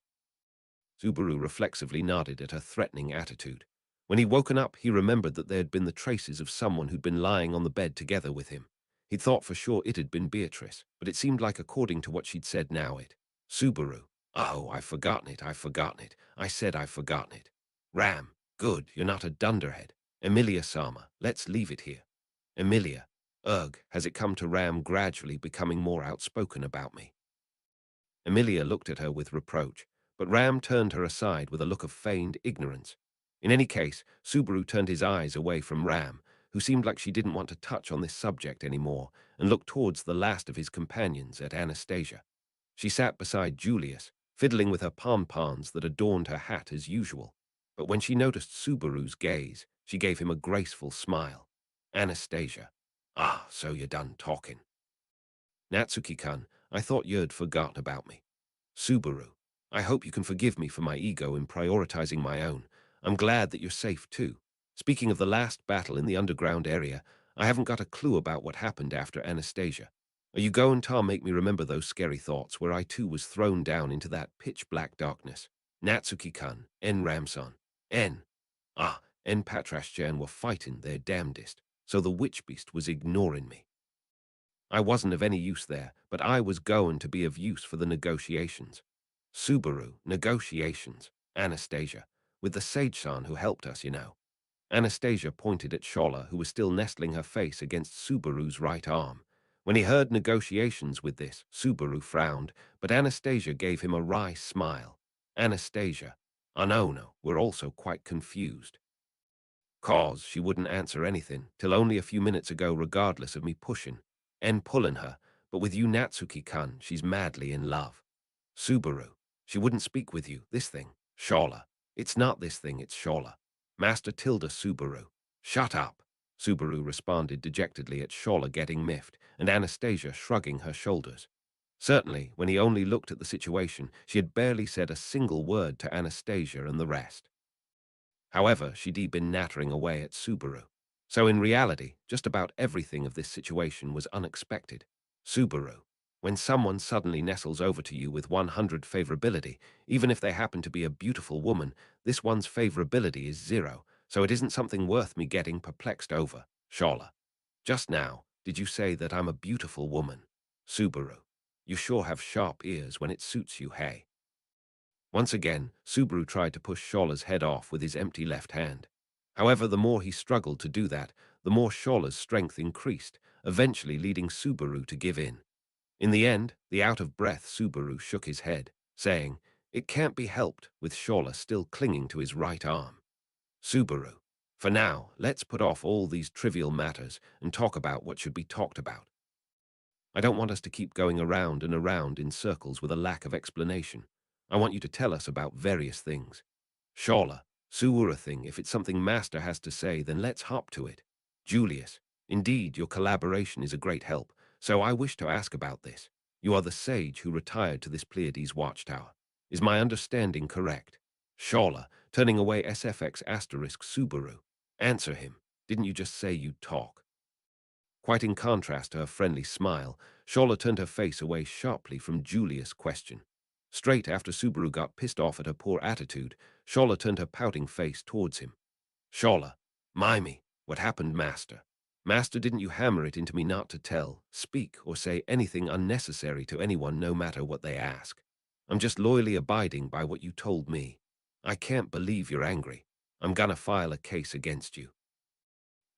Subaru reflexively nodded at her threatening attitude. When he'd woken up, he remembered that there had been the traces of someone who'd been lying on the bed together with him. He'd thought for sure it had been Beatrice, but it seemed like, according to what she'd said now, Subaru. Oh, I've forgotten it, I've forgotten it. I said I've forgotten it. Ram, good, you're not a dunderhead. Emilia-sama, let's leave it here. Emilia, ugh, has it come to Ram gradually becoming more outspoken about me? Emilia looked at her with reproach, but Ram turned her aside with a look of feigned ignorance. In any case, Subaru turned his eyes away from Ram, who seemed like she didn't want to touch on this subject anymore, and looked towards the last of his companions at Anastasia. She sat beside Julius, fiddling with her pompons that adorned her hat as usual. But when she noticed Subaru's gaze, she gave him a graceful smile. Anastasia, ah, so you're done talking. Natsuki-kun, I thought you'd forgotten about me. Subaru, I hope you can forgive me for my ego in prioritizing my own. I'm glad that you're safe too. Speaking of the last battle in the underground area, I haven't got a clue about what happened after Anastasia. Are you going to make me remember those scary thoughts where I too was thrown down into that pitch-black darkness? Natsuki-kun, N. Ramson, N. Ah, N. Patrashjan were fighting their damnedest, so the witch beast was ignoring me. I wasn't of any use there, but I was going to be of use for the negotiations. Subaru, negotiations. Anastasia, with the sage-san who helped us, you know. Anastasia pointed at Shola, who was still nestling her face against Subaru's right arm. When he heard negotiations with this, Subaru frowned, but Anastasia gave him a wry smile. Anastasia, oh no, we're also quite confused. 'Cause she wouldn't answer anything, till only a few minutes ago regardless of me pushing and pulling her, but with you Natsuki-kun, she's madly in love. Subaru, she wouldn't speak with you, this thing. Shola, it's not this thing, it's Shola. Master Tilda Subaru. Shut up, Subaru responded dejectedly at Shola getting miffed, and Anastasia shrugging her shoulders. Certainly, when he only looked at the situation, she had barely said a single word to Anastasia and the rest. However, she'd been nattering away at Subaru. So in reality, just about everything of this situation was unexpected. Subaru. When someone suddenly nestles over to you with 100 favorability, even if they happen to be a beautiful woman, this one's favorability is 0, so it isn't something worth me getting perplexed over. Shola. Just now, did you say that I'm a beautiful woman? Subaru. You sure have sharp ears when it suits you, hey? Once again, Subaru tried to push Shola's head off with his empty left hand. However, the more he struggled to do that, the more Shola's strength increased, eventually leading Subaru to give in. In the end, the out-of-breath Subaru shook his head, saying, "It can't be helped," with Shola still clinging to his right arm. Subaru. For now, let's put off all these trivial matters and talk about what should be talked about. I don't want us to keep going around and around in circles with a lack of explanation. I want you to tell us about various things. Shola, Suura thing, if it's something Master has to say, then let's hop to it. Julius, indeed, your collaboration is a great help, so I wish to ask about this. You are the sage who retired to this Pleiades watchtower. Is my understanding correct? Shola, turning away SFX asterisk Subaru. Answer him. Didn't you just say you'd talk? Quite in contrast to her friendly smile, Shola turned her face away sharply from Julius' question. Straight after Subaru got pissed off at her poor attitude, Shola turned her pouting face towards him. Shola, Mimey, what happened, Master? Master, didn't you hammer it into me not to tell, speak, or say anything unnecessary to anyone no matter what they ask? I'm just loyally abiding by what you told me. I can't believe you're angry. I'm gonna file a case against you.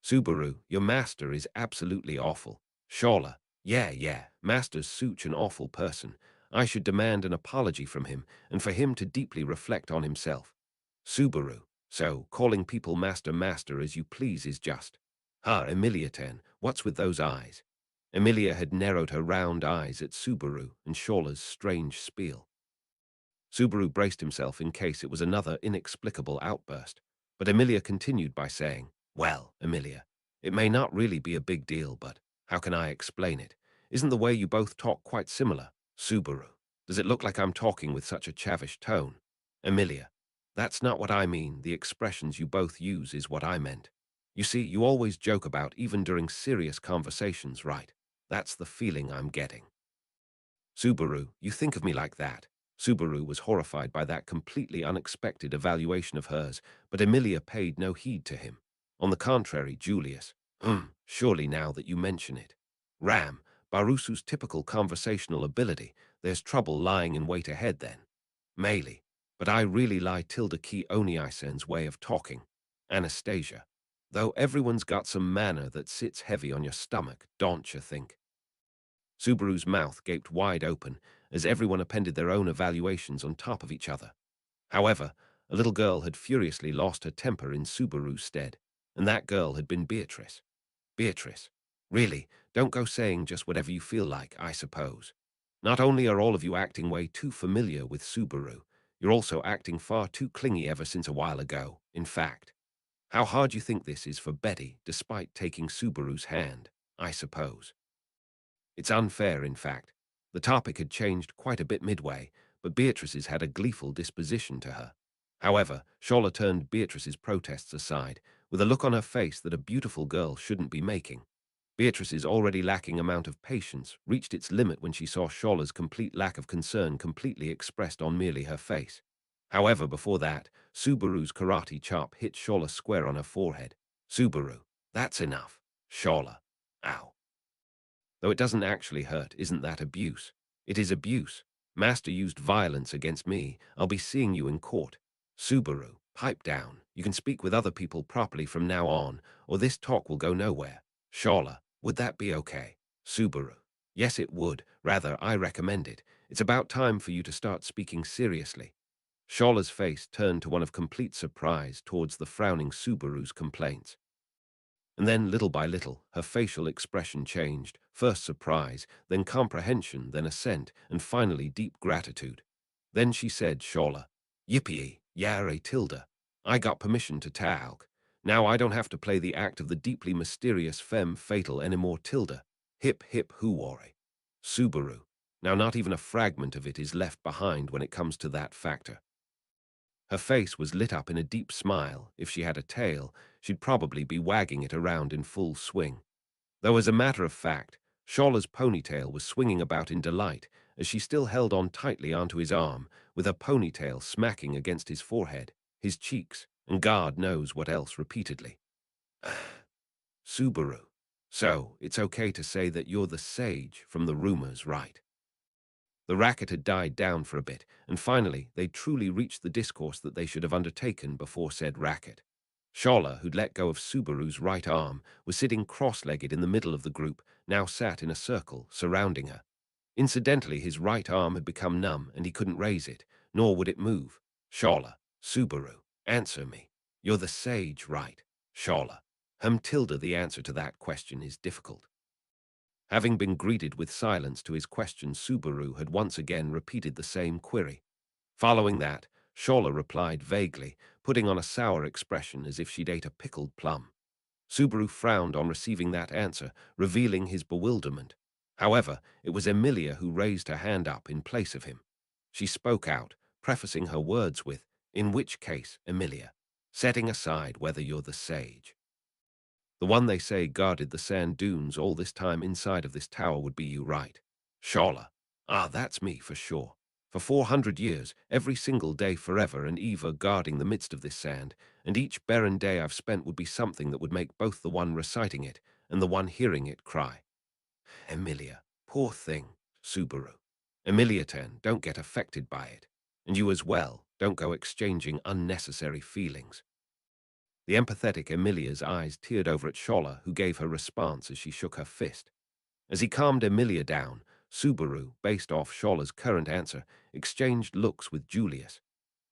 Subaru, your master is absolutely awful. Shola, yeah, master's such an awful person. I should demand an apology from him, and for him to deeply reflect on himself. Subaru, so calling people master as you please is just. Emilia ten, what's with those eyes? Emilia had narrowed her round eyes at Subaru and Shola's strange spiel. Subaru braced himself in case it was another inexplicable outburst, but Emilia continued by saying, "Well, Emilia, it may not really be a big deal, but how can I explain it? Isn't the way you both talk quite similar? Subaru, does it look like I'm talking with such a chavish tone? Emilia, that's not what I mean. The expressions you both use is what I meant. You see, you always joke about even during serious conversations, right? That's the feeling I'm getting." Subaru, you think of me like that? Subaru was horrified by that completely unexpected evaluation of hers, but Emilia paid no heed to him. On the contrary, Julius, surely now that you mention it. Ram, Barusu's typical conversational ability, there's trouble lying in wait ahead then. Meili, but I really like tilde ki Oniisen's way of talking. Anastasia, though everyone's got some manner that sits heavy on your stomach, don't you think? Subaru's mouth gaped wide open as everyone appended their own evaluations on top of each other. However, a little girl had furiously lost her temper in Subaru's stead, and that girl had been Beatrice. Beatrice, really, don't go saying just whatever you feel like, I suppose. Not only are all of you acting way too familiar with Subaru, you're also acting far too clingy ever since a while ago, in fact. How hard you think this is for Betty, despite taking Subaru's hand, I suppose. It's unfair, in fact. The topic had changed quite a bit midway, but Beatrice's had a gleeful disposition to her. However, Shola turned Beatrice's protests aside, with a look on her face that a beautiful girl shouldn't be making. Beatrice's already lacking amount of patience reached its limit when she saw Shola's complete lack of concern completely expressed on merely her face. However, before that, Subaru's karate chop hit Shola square on her forehead. Subaru, that's enough. Shola. Ow. Though it doesn't actually hurt, isn't that abuse? It is abuse. Master used violence against me. I'll be seeing you in court. Subaru, pipe down. You can speak with other people properly from now on, or this talk will go nowhere. Shola, would that be okay? Subaru, yes it would. Rather, I recommend it. It's about time for you to start speaking seriously. Shola's face turned to one of complete surprise towards the frowning Subaru's complaints. And then, little by little, her facial expression changed, first surprise, then comprehension, then assent, and finally deep gratitude. Then she said, Shola, yippee, yare tilde. I got permission to talk. Now I don't have to play the act of the deeply mysterious femme fatale anymore tilde. Hip hip hooray. Subaru. Now not even a fragment of it is left behind when it comes to that factor. Her face was lit up in a deep smile. If she had a tail, she'd probably be wagging it around in full swing. Though as a matter of fact, Shola's ponytail was swinging about in delight as she still held on tightly onto his arm, with her ponytail smacking against his forehead, his cheeks, and God knows what else repeatedly. Subaru. So, it's okay to say that you're the sage from the rumors, right? The racket had died down for a bit, and finally they'd truly reached the discourse that they should have undertaken before said racket. Shola, who'd let go of Subaru's right arm, was sitting cross-legged in the middle of the group, now sat in a circle surrounding her. Incidentally, his right arm had become numb and he couldn't raise it, nor would it move. Shola, Subaru, answer me. You're the sage, right? Shola. Tilda, the answer to that question is difficult. Having been greeted with silence to his question, Subaru had once again repeated the same query. Following that, Shola replied vaguely, putting on a sour expression as if she'd ate a pickled plum. Subaru frowned on receiving that answer, revealing his bewilderment. However, it was Emilia who raised her hand up in place of him. She spoke out, prefacing her words with, "In which case, Emilia, setting aside whether you're the sage. The one they say guarded the sand dunes all this time inside of this tower would be you, right? Shola. Ah, that's me for sure. For 400 years, every single day forever and ever guarding the midst of this sand, and each barren day I've spent would be something that would make both the one reciting it and the one hearing it cry. Emilia, poor thing, Subaru. Emilia-ten, don't get affected by it. And you as well, don't go exchanging unnecessary feelings. The empathetic Emilia's eyes teared over at Shola, who gave her response as she shook her fist. As he calmed Emilia down, Subaru, based off Shola's current answer, exchanged looks with Julius.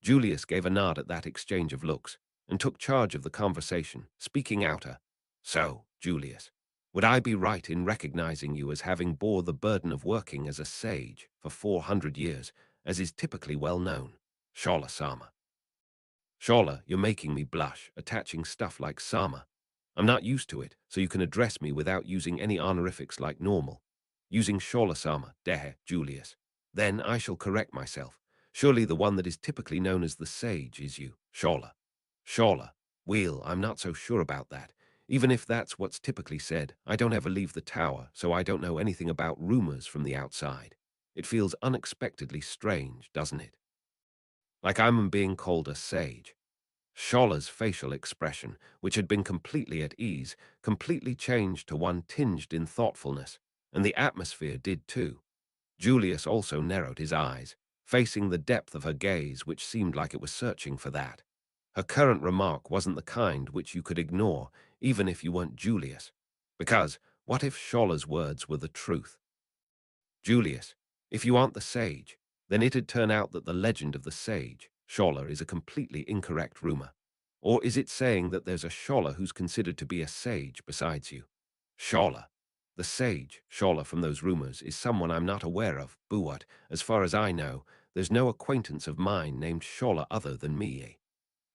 Julius gave a nod at that exchange of looks and took charge of the conversation, speaking out "So, Julius, would I be right in recognizing you as having bore the burden of working as a sage for 400 years, as is typically well known? Shola-sama." Shola, you're making me blush, attaching stuff like Sama. I'm not used to it, so you can address me without using any honorifics like normal. Using Shola-sama, Dehe, Julius. Then I shall correct myself. Surely the one that is typically known as the sage is you, Shola. Shola. Well, I'm not so sure about that. Even if that's what's typically said, I don't ever leave the tower, so I don't know anything about rumors from the outside. It feels unexpectedly strange, doesn't it? Like I'm being called a sage. Shola's facial expression, which had been completely at ease, completely changed to one tinged in thoughtfulness, and the atmosphere did too. Julius also narrowed his eyes, facing the depth of her gaze which seemed like it was searching for that. Her current remark wasn't the kind which you could ignore, even if you weren't Julius. Because, what if Shola's words were the truth? Julius, if you aren't the sage, then it'd turn out that the legend of the sage, Shola, is a completely incorrect rumor. Or is it saying that there's a Shola who's considered to be a sage besides you? Shola. The sage, Shola, from those rumors, is someone I'm not aware of, Buat. As far as I know, there's no acquaintance of mine named Shola other than me.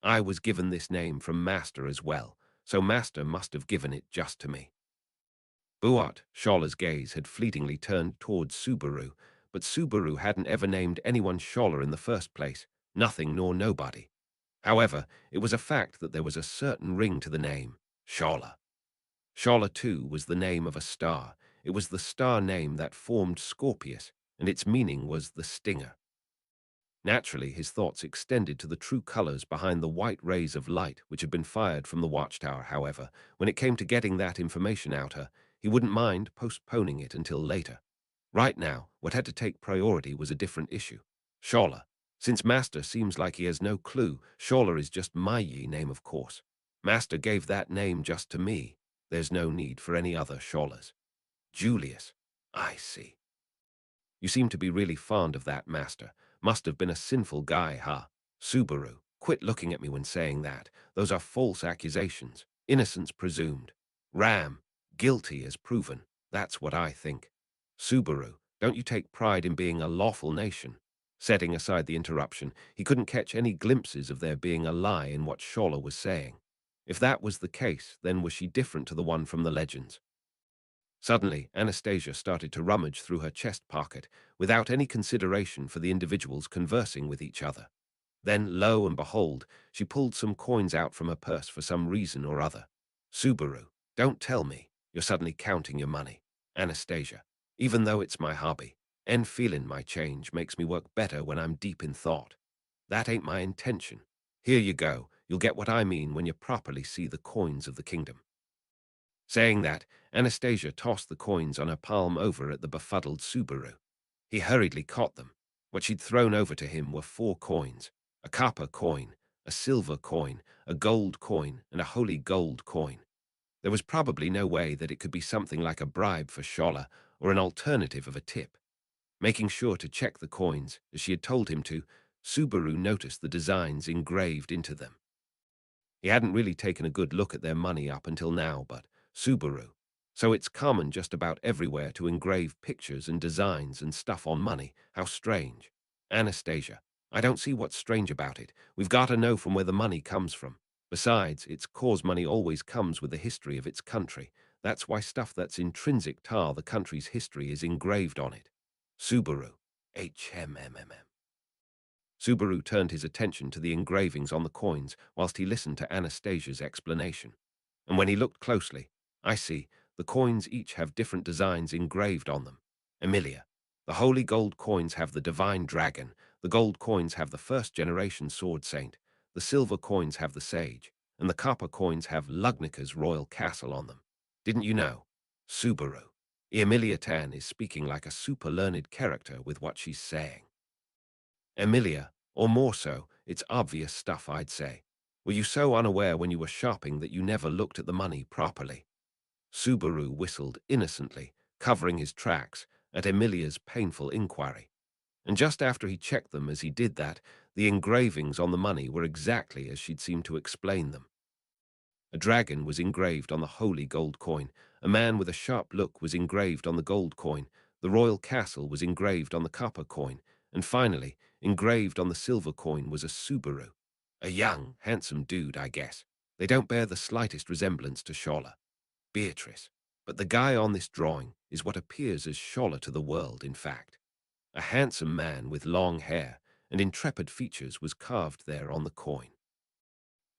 I was given this name from Master as well, so Master must have given it just to me. Buat, Shola's gaze had fleetingly turned towards Subaru, but Subaru hadn't ever named anyone Shola in the first place, nothing nor nobody. However, it was a fact that there was a certain ring to the name, Shola. Shola, too, was the name of a star. It was the star name that formed Scorpius, and its meaning was the stinger. Naturally, his thoughts extended to the true colors behind the white rays of light which had been fired from the watchtower. However, when it came to getting that information out her, he wouldn't mind postponing it until later. Right now, what had to take priority was a different issue. Shola. Since Master seems like he has no clue, Shola is just my name, of course. Master gave that name just to me. There's no need for any other Sholas. Julius. I see. You seem to be really fond of that, Master. Must have been a sinful guy, huh? Subaru, quit looking at me when saying that. Those are false accusations. Innocence presumed. Ram, guilty as proven. That's what I think. Subaru, don't you take pride in being a lawful nation? Setting aside the interruption, he couldn't catch any glimpses of there being a lie in what Shola was saying. If that was the case, then was she different to the one from the legends? Suddenly, Anastasia started to rummage through her chest pocket without any consideration for the individuals conversing with each other. Then, lo and behold, she pulled some coins out from her purse for some reason or other. Subaru, don't tell me you're suddenly counting your money. Anastasia, even though it's my hobby, and feeling my change makes me work better when I'm deep in thought. That ain't my intention. Here you go. You'll get what I mean when you properly see the coins of the kingdom. Saying that, Anastasia tossed the coins on her palm over at the befuddled Subaru. He hurriedly caught them. What she'd thrown over to him were 4 coins: a copper coin, a silver coin, a gold coin, and a holy gold coin. There was probably no way that it could be something like a bribe for Scholler or an alternative of a tip. Making sure to check the coins, as she had told him to, Subaru noticed the designs engraved into them. He hadn't really taken a good look at their money up until now, but Subaru. So it's common just about everywhere to engrave pictures and designs and stuff on money. How strange. Anastasia, I don't see what's strange about it. We've got to know from where the money comes from. Besides, its cause money always comes with the history of its country. That's why stuff that's intrinsic to the country's history is engraved on it. Subaru. HMMM. Subaru turned his attention to the engravings on the coins whilst he listened to Anastasia's explanation. And when he looked closely, I see, the coins each have different designs engraved on them. Emilia, the holy gold coins have the divine dragon, the gold coins have the first-generation sword saint, the silver coins have the sage, and the copper coins have Lugnika's royal castle on them. Didn't you know? Subaru. Emilia Tan is speaking like a super-learned character with what she's saying. Emilia, or more so, it's obvious stuff, I'd say. Were you so unaware when you were shopping that you never looked at the money properly? Subaru whistled innocently, covering his tracks at Emilia's painful inquiry. And just after he checked them as he did that, the engravings on the money were exactly as she'd seemed to explain them. A dragon was engraved on the holy gold coin, a man with a sharp look was engraved on the gold coin, the royal castle was engraved on the copper coin, and finally, engraved on the silver coin was a Subaru. A young, handsome dude, I guess. They don't bear the slightest resemblance to Scholler. Beatrice. But the guy on this drawing is what appears as Scholler to the world, in fact. A handsome man with long hair and intrepid features was carved there on the coin.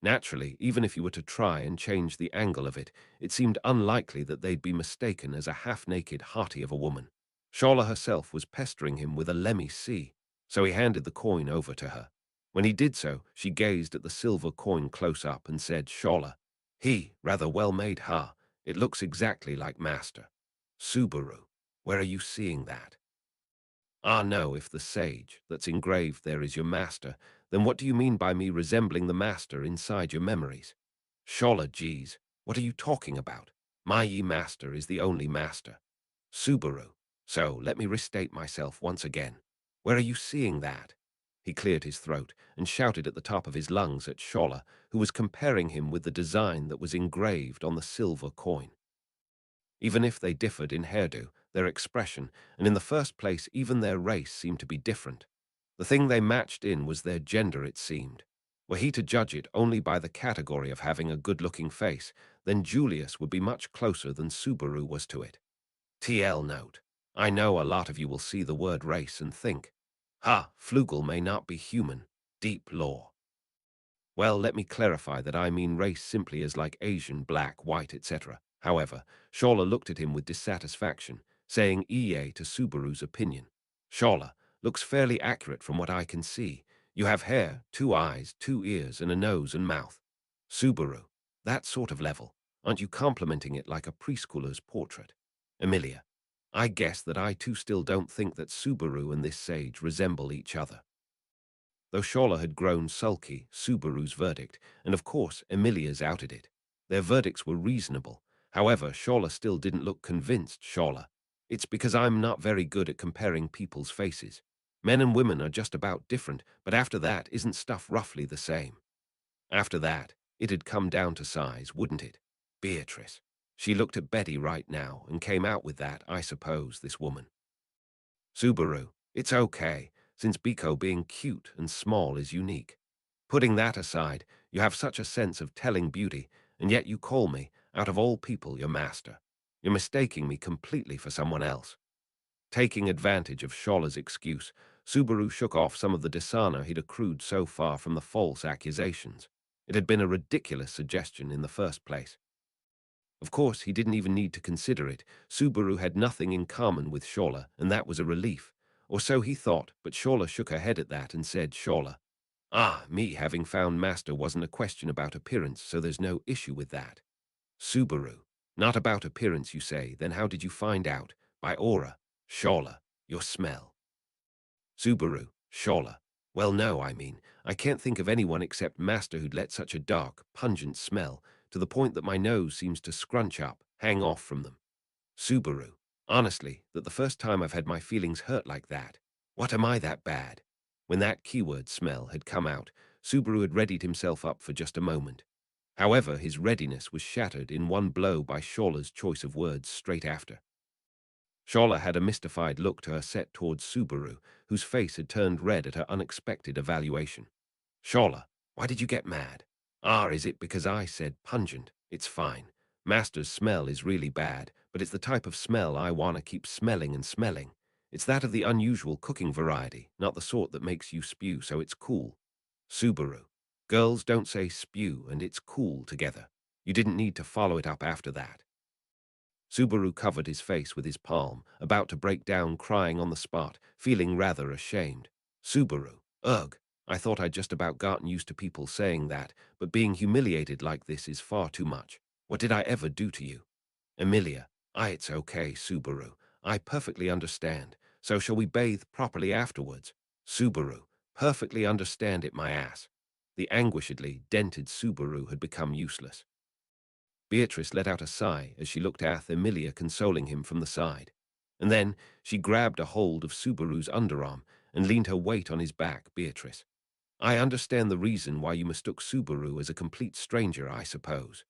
Naturally, even if you were to try and change the angle of it, it seemed unlikely that they'd be mistaken as a half-naked hottie of a woman. Scholler herself was pestering him with a "Lemmy see," so he handed the coin over to her. When he did so, she gazed at the silver coin close up and said, "Scholler, he, rather well-made, ha. It looks exactly like Master. Subaru, where are you seeing that?" "Ah, no, if the sage that's engraved there is your master, then what do you mean by me resembling the master inside your memories?" "Scholler, geez, what are you talking about? My ye master is the only master. Subaru. So, let me restate myself once again. Where are you seeing that?" He cleared his throat and shouted at the top of his lungs at Scholler, who was comparing him with the design that was engraved on the silver coin. Even if they differed in hairdo, their expression, and in the first place even their race seemed to be different. The thing they matched in was their gender, it seemed. Were he to judge it only by the category of having a good-looking face, then Julius would be much closer than Subaru was to it. TL note. I know a lot of you will see the word race and think, "Ha, Flugel may not be human. Deep lore." Well, let me clarify that I mean race simply as like Asian, black, white, etc. However, Scholler looked at him with dissatisfaction, saying EA to Subaru's opinion. "Scholler, looks fairly accurate from what I can see. You have hair, 2 eyes, 2 ears, and a nose and mouth." Subaru, that sort of level. Aren't you complimenting it like a preschooler's portrait? Emilia, I guess that I too still don't think that Subaru and this sage resemble each other. Though Scholler had grown sulky, Subaru's verdict, and of course Emilia's outed it. Their verdicts were reasonable. However, Scholler still didn't look convinced. Scholler, it's because I'm not very good at comparing people's faces. Men and women are just about different, but after that, isn't stuff roughly the same? After that, it'd come down to size, wouldn't it? Beatrice. She looked at Betty right now and came out with that, I suppose, this woman. Subaru, it's okay, since Biko being cute and small is unique. Putting that aside, you have such a sense of telling beauty, and yet you call me, out of all people, your master. You're mistaking me completely for someone else. Taking advantage of Scholler's excuse, Subaru shook off some of the dishonor he'd accrued so far from the false accusations. It had been a ridiculous suggestion in the first place. Of course, he didn't even need to consider it. Subaru had nothing in common with Shola, and that was a relief. Or so he thought, but Shola shook her head at that and said, Shola, ah, me having found Master wasn't a question about appearance, so there's no issue with that. Subaru, not about appearance, you say, then how did you find out? By aura. Shola, your smell. Subaru, Shola. Well, no, I mean, I can't think of anyone except Master who'd let such a dark, pungent smell, to the point that my nose seems to scrunch up, hang off from them. Subaru, honestly, that the first time I've had my feelings hurt like that. What am I that bad? When that keyword smell had come out, Subaru had readied himself up for just a moment. However, his readiness was shattered in one blow by Shola's choice of words straight after. Shola had a mystified look to her set towards Subaru, whose face had turned red at her unexpected evaluation. Shola, why did you get mad? Ah, is it because I said pungent? It's fine. Master's smell is really bad, but it's the type of smell I want to keep smelling and smelling. It's that of the unusual cooking variety, not the sort that makes you spew, so it's cool. Subaru, girls don't say spew and it's cool together. You didn't need to follow it up after that. Subaru covered his face with his palm, about to break down crying on the spot, feeling rather ashamed. Subaru, ugh, I thought I'd just about gotten used to people saying that, but being humiliated like this is far too much. What did I ever do to you? Emilia, it's okay, Subaru. I perfectly understand. So shall we bathe properly afterwards? Subaru, perfectly understand it, my ass. The anguishedly dented Subaru had become useless. Beatrice let out a sigh as she looked at Emilia consoling him from the side. And then she grabbed a hold of Subaru's underarm and leaned her weight on his back. Beatrice, I understand the reason why you mistook Subaru as a complete stranger, I suppose.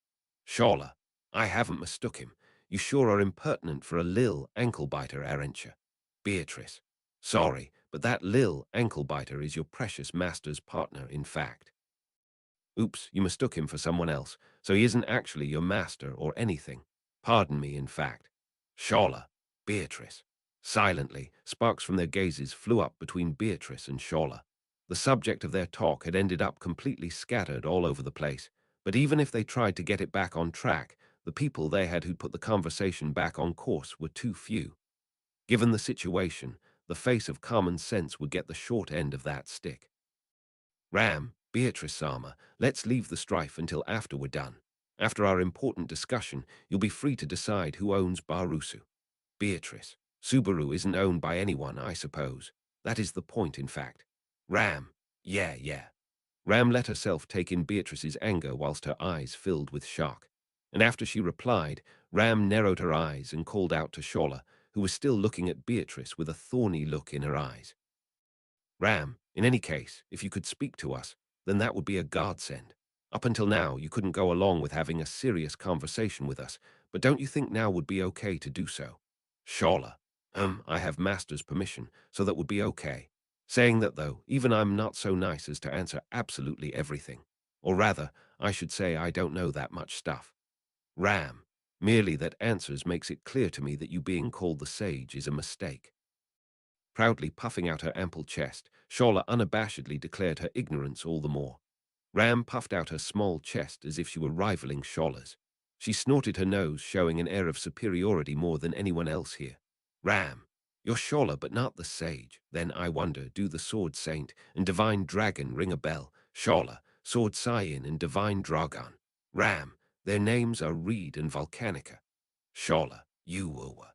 Shola, I haven't mistook him. You sure are impertinent for a lil ankle-biter, aren't you? Beatrice, sorry, but that lil ankle-biter is your precious master's partner, in fact. Oops, you mistook him for someone else, so he isn't actually your master or anything. Pardon me, in fact. Shola, Beatrice. Silently, sparks from their gazes flew up between Beatrice and Shola. The subject of their talk had ended up completely scattered all over the place, but even if they tried to get it back on track, the people they had who'd put the conversation back on course were too few. Given the situation, the face of common sense would get the short end of that stick. Ram, Beatrice Sama, let's leave the strife until after we're done. After our important discussion, you'll be free to decide who owns Barusu. Beatrice, Subaru isn't owned by anyone, I suppose. That is the point, in fact. Ram, yeah. Ram let herself take in Beatrice's anger whilst her eyes filled with shock. And after she replied, Ram narrowed her eyes and called out to Shola, who was still looking at Beatrice with a thorny look in her eyes. Ram, in any case, if you could speak to us, then that would be a godsend. Up until now, you couldn't go along with having a serious conversation with us, but don't you think now would be okay to do so? Shola, I have Master's permission, so that would be okay. Saying that, though, even I'm not so nice as to answer absolutely everything. Or rather, I should say I don't know that much stuff. Ram, merely that answers makes it clear to me that you being called the sage is a mistake. Proudly puffing out her ample chest, Shola unabashedly declared her ignorance all the more. Ram puffed out her small chest as if she were rivaling Shola's. She snorted her nose, showing an air of superiority more than anyone else here. Ram, you're Shola but not the sage. Then, I wonder, do the Sword Saint and Divine Dragon ring a bell? Shola, Sword Saiyan and Divine Dragon. Ram, their names are Reed and Volcanica. Shola, you were.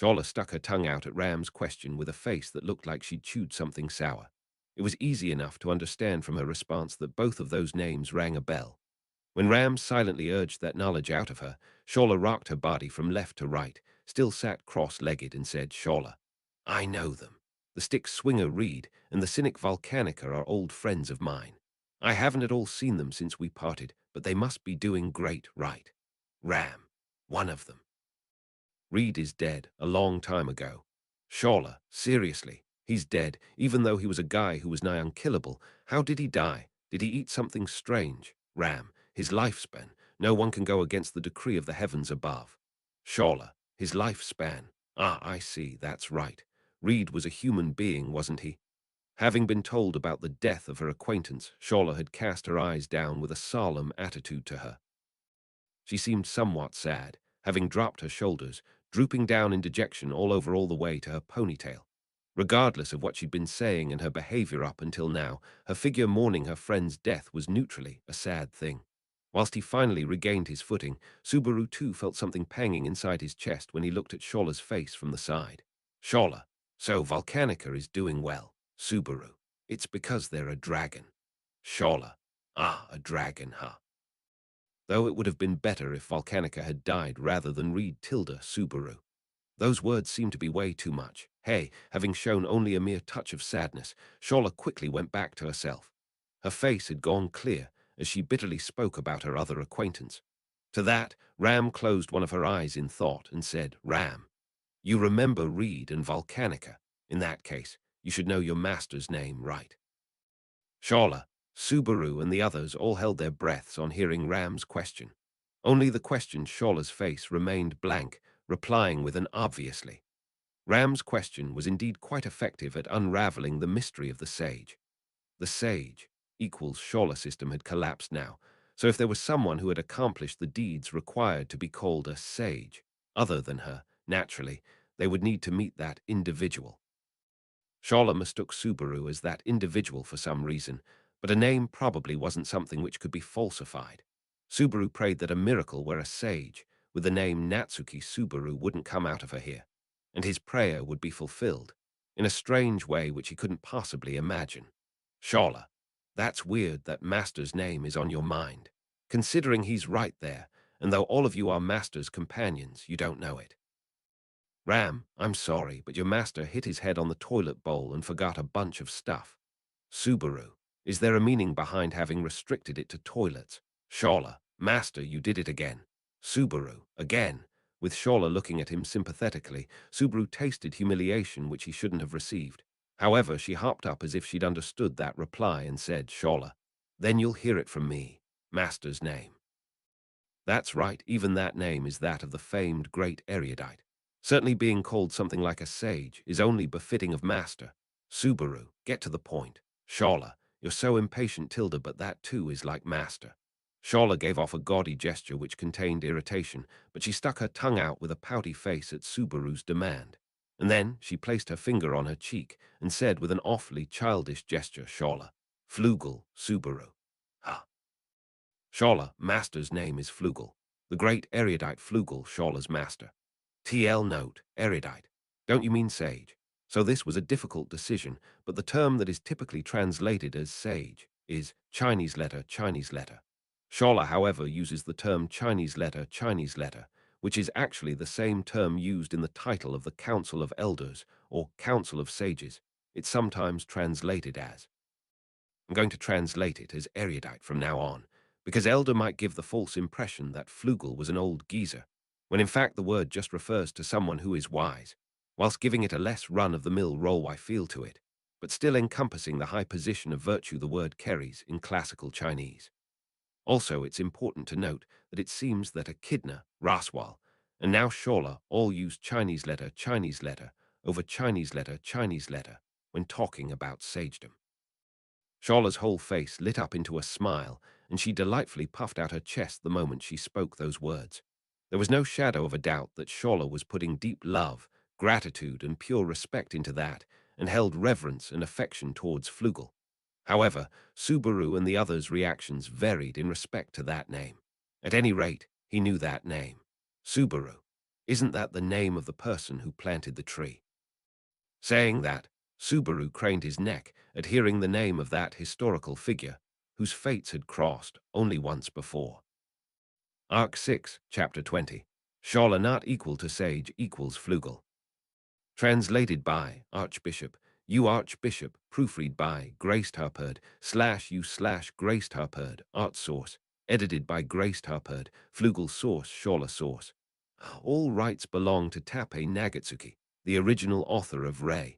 Shola stuck her tongue out at Ram's question with a face that looked like she'd chewed something sour. It was easy enough to understand from her response that both of those names rang a bell. When Ram silently urged that knowledge out of her, Shola rocked her body from left to right, still sat cross-legged, and said, Shola, I know them. The stick swinger Reed and the cynic Volcanica are old friends of mine. I haven't at all seen them since we parted, but they must be doing great right. Ram, one of them. Reed is dead a long time ago. Shola, seriously, he's dead, even though he was a guy who was nigh unkillable. How did he die? Did he eat something strange? Ram, his lifespan. No one can go against the decree of the heavens above. Shola, his lifespan. Ah, I see, that's right. Reed was a human being, wasn't he? Having been told about the death of her acquaintance, Shola had cast her eyes down with a solemn attitude to her. She seemed somewhat sad, having dropped her shoulders, drooping down in dejection all the way to her ponytail. Regardless of what she'd been saying and her behavior up until now, her figure mourning her friend's death was neutrally a sad thing. Whilst he finally regained his footing, Subaru too felt something panging inside his chest when he looked at Shola's face from the side. Shola, so Volcanica is doing well. Subaru, it's because they're a dragon. Shola, a dragon, huh? Though it would have been better if Volcanica had died rather than read Tilda Subaru. Those words seemed to be way too much. Hey, having shown only a mere touch of sadness, Shola quickly went back to herself. Her face had gone clear as she bitterly spoke about her other acquaintance. To that, Ram closed one of her eyes in thought and said, Ram, you remember Reed and Volcanica. In that case, you should know your master's name right. Shola, Subaru, and the others all held their breaths on hearing Ram's question. Only the question Shola's face remained blank, replying with an obviously. Ram's question was indeed quite effective at unraveling the mystery of the sage. The sage equals Shola system had collapsed now, so if there was someone who had accomplished the deeds required to be called a sage, other than her, naturally, they would need to meet that individual. Shola mistook Subaru as that individual for some reason, but a name probably wasn't something which could be falsified. Subaru prayed that a miracle where a sage, with the name Natsuki Subaru, wouldn't come out of her here, and his prayer would be fulfilled, in a strange way which he couldn't possibly imagine. Shola, that's weird that Master's name is on your mind, considering he's right there, and though all of you are Master's companions, you don't know it. Ram, I'm sorry, but your master hit his head on the toilet bowl and forgot a bunch of stuff. Subaru, is there a meaning behind having restricted it to toilets? Shola, master, you did it again. Subaru, again. With Shola looking at him sympathetically, Subaru tasted humiliation which he shouldn't have received. However, she hopped up as if she'd understood that reply and said, Shola, then you'll hear it from me. Master's name. That's right, even that name is that of the famed great erudite. Certainly being called something like a sage is only befitting of master. Subaru, get to the point. Shola, you're so impatient, Tilda, but that too is like master. Shola gave off a gaudy gesture which contained irritation, but she stuck her tongue out with a pouty face at Subaru's demand. And then she placed her finger on her cheek and said with an awfully childish gesture, Shola, Flugel, Subaru. Ha. Shola, master's name is Flugel. The great erudite Flugel, Shola's master. TL note, erudite. Don't you mean sage? So this was a difficult decision, but the term that is typically translated as sage is Chinese letter, Chinese letter. Shola, however, uses the term Chinese letter, which is actually the same term used in the title of the Council of Elders or Council of Sages. It's sometimes translated as. I'm going to translate it as erudite from now on, because elder might give the false impression that Flugel was an old geezer, when in fact the word just refers to someone who is wise, whilst giving it a less run-of-the-mill role-y feel to it, but still encompassing the high position of virtue the word carries in classical Chinese. Also, it's important to note that it seems that Echidna, Raswal, and now Shola all use Chinese letter over Chinese letter when talking about sagedom. Shola's whole face lit up into a smile, and she delightfully puffed out her chest the moment she spoke those words. There was no shadow of a doubt that Shola was putting deep love, gratitude, and pure respect into that, and held reverence and affection towards Flugel. However, Subaru and the others' reactions varied in respect to that name. At any rate, he knew that name. Subaru. Isn't that the name of the person who planted the tree? Saying that, Subaru craned his neck at hearing the name of that historical figure, whose fates had crossed only once before. Arc 6, Chapter 20. Shola not equal to sage equals Flugel. Translated by Archbishop. You Archbishop, proofread by Grace Tarperd, /u/ Grace Tarperd, art source, edited by Grace Tarperd, Flugel source, Shola source. All rights belong to TAPPEI Nagatsuki, the original author of Ray.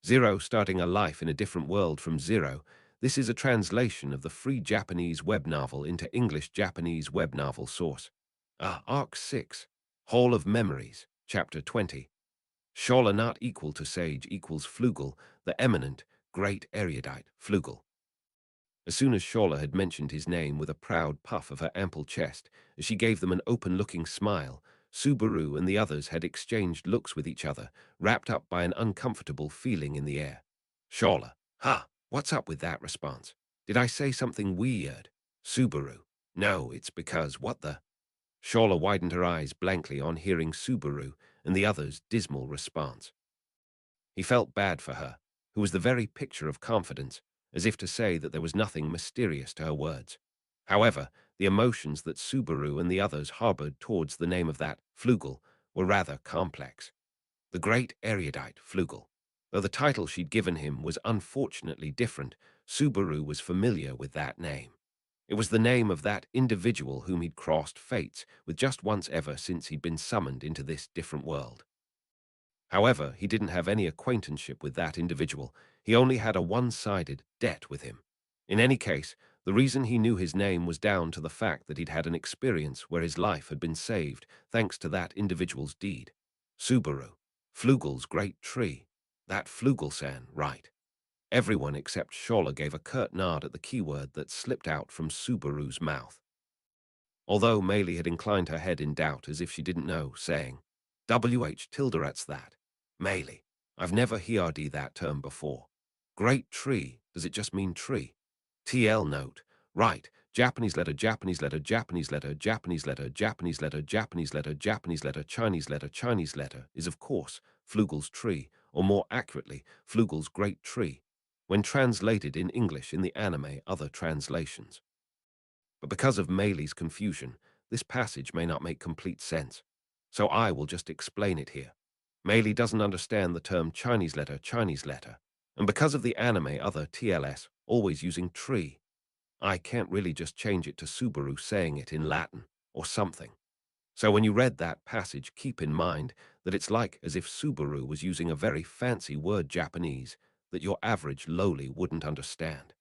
Zero starting a life in a different world from zero. This is a translation of the free Japanese web novel into English-Japanese web novel source. Arc 6, Hall of Memories, Chapter 20. Shola not equal to sage equals Flugel, the eminent, great erudite, Flugel. As soon as Shawla had mentioned his name with a proud puff of her ample chest, as she gave them an open-looking smile, Subaru and the others had exchanged looks with each other, wrapped up by an uncomfortable feeling in the air. Shawla, ha, what's up with that response? Did I say something weird? Subaru, no, it's because what the... Shawla widened her eyes blankly on hearing Subaru and the others' dismal response. He felt bad for her, who was the very picture of confidence, as if to say that there was nothing mysterious to her words. However, the emotions that Subaru and the others harbored towards the name of that Flugel were rather complex. The great erudite Flugel. Though the title she'd given him was unfortunately different, Subaru was familiar with that name. It was the name of that individual whom he'd crossed fates with just once ever since he'd been summoned into this different world. However, he didn't have any acquaintanceship with that individual. He only had a one-sided debt with him. In any case, the reason he knew his name was down to the fact that he'd had an experience where his life had been saved thanks to that individual's deed. Subaru. Flugel's great tree. That Flugel-san, right. Everyone except Shawla gave a curt nod at the keyword that slipped out from Subaru's mouth. Although Maylie had inclined her head in doubt as if she didn't know, saying, "WH tilderat's that. Maylie, I've never heard that term before. Great tree, does it just mean tree? TL note, right, Japanese letter, Japanese letter, Japanese letter, Japanese letter, Japanese letter, Japanese letter, Japanese letter, Chinese letter, Chinese letter is of course Flugel's tree, or more accurately, Flugel's great tree, when translated in English in the anime other translations. But because of Maylie's confusion, this passage may not make complete sense, so I will just explain it here. Maylie doesn't understand the term Chinese letter, and because of the anime other TLS always using tree, I can't really just change it to Subaru saying it in Latin or something. So when you read that passage, keep in mind that it's like as if Subaru was using a very fancy word Japanese that your average lowly wouldn't understand.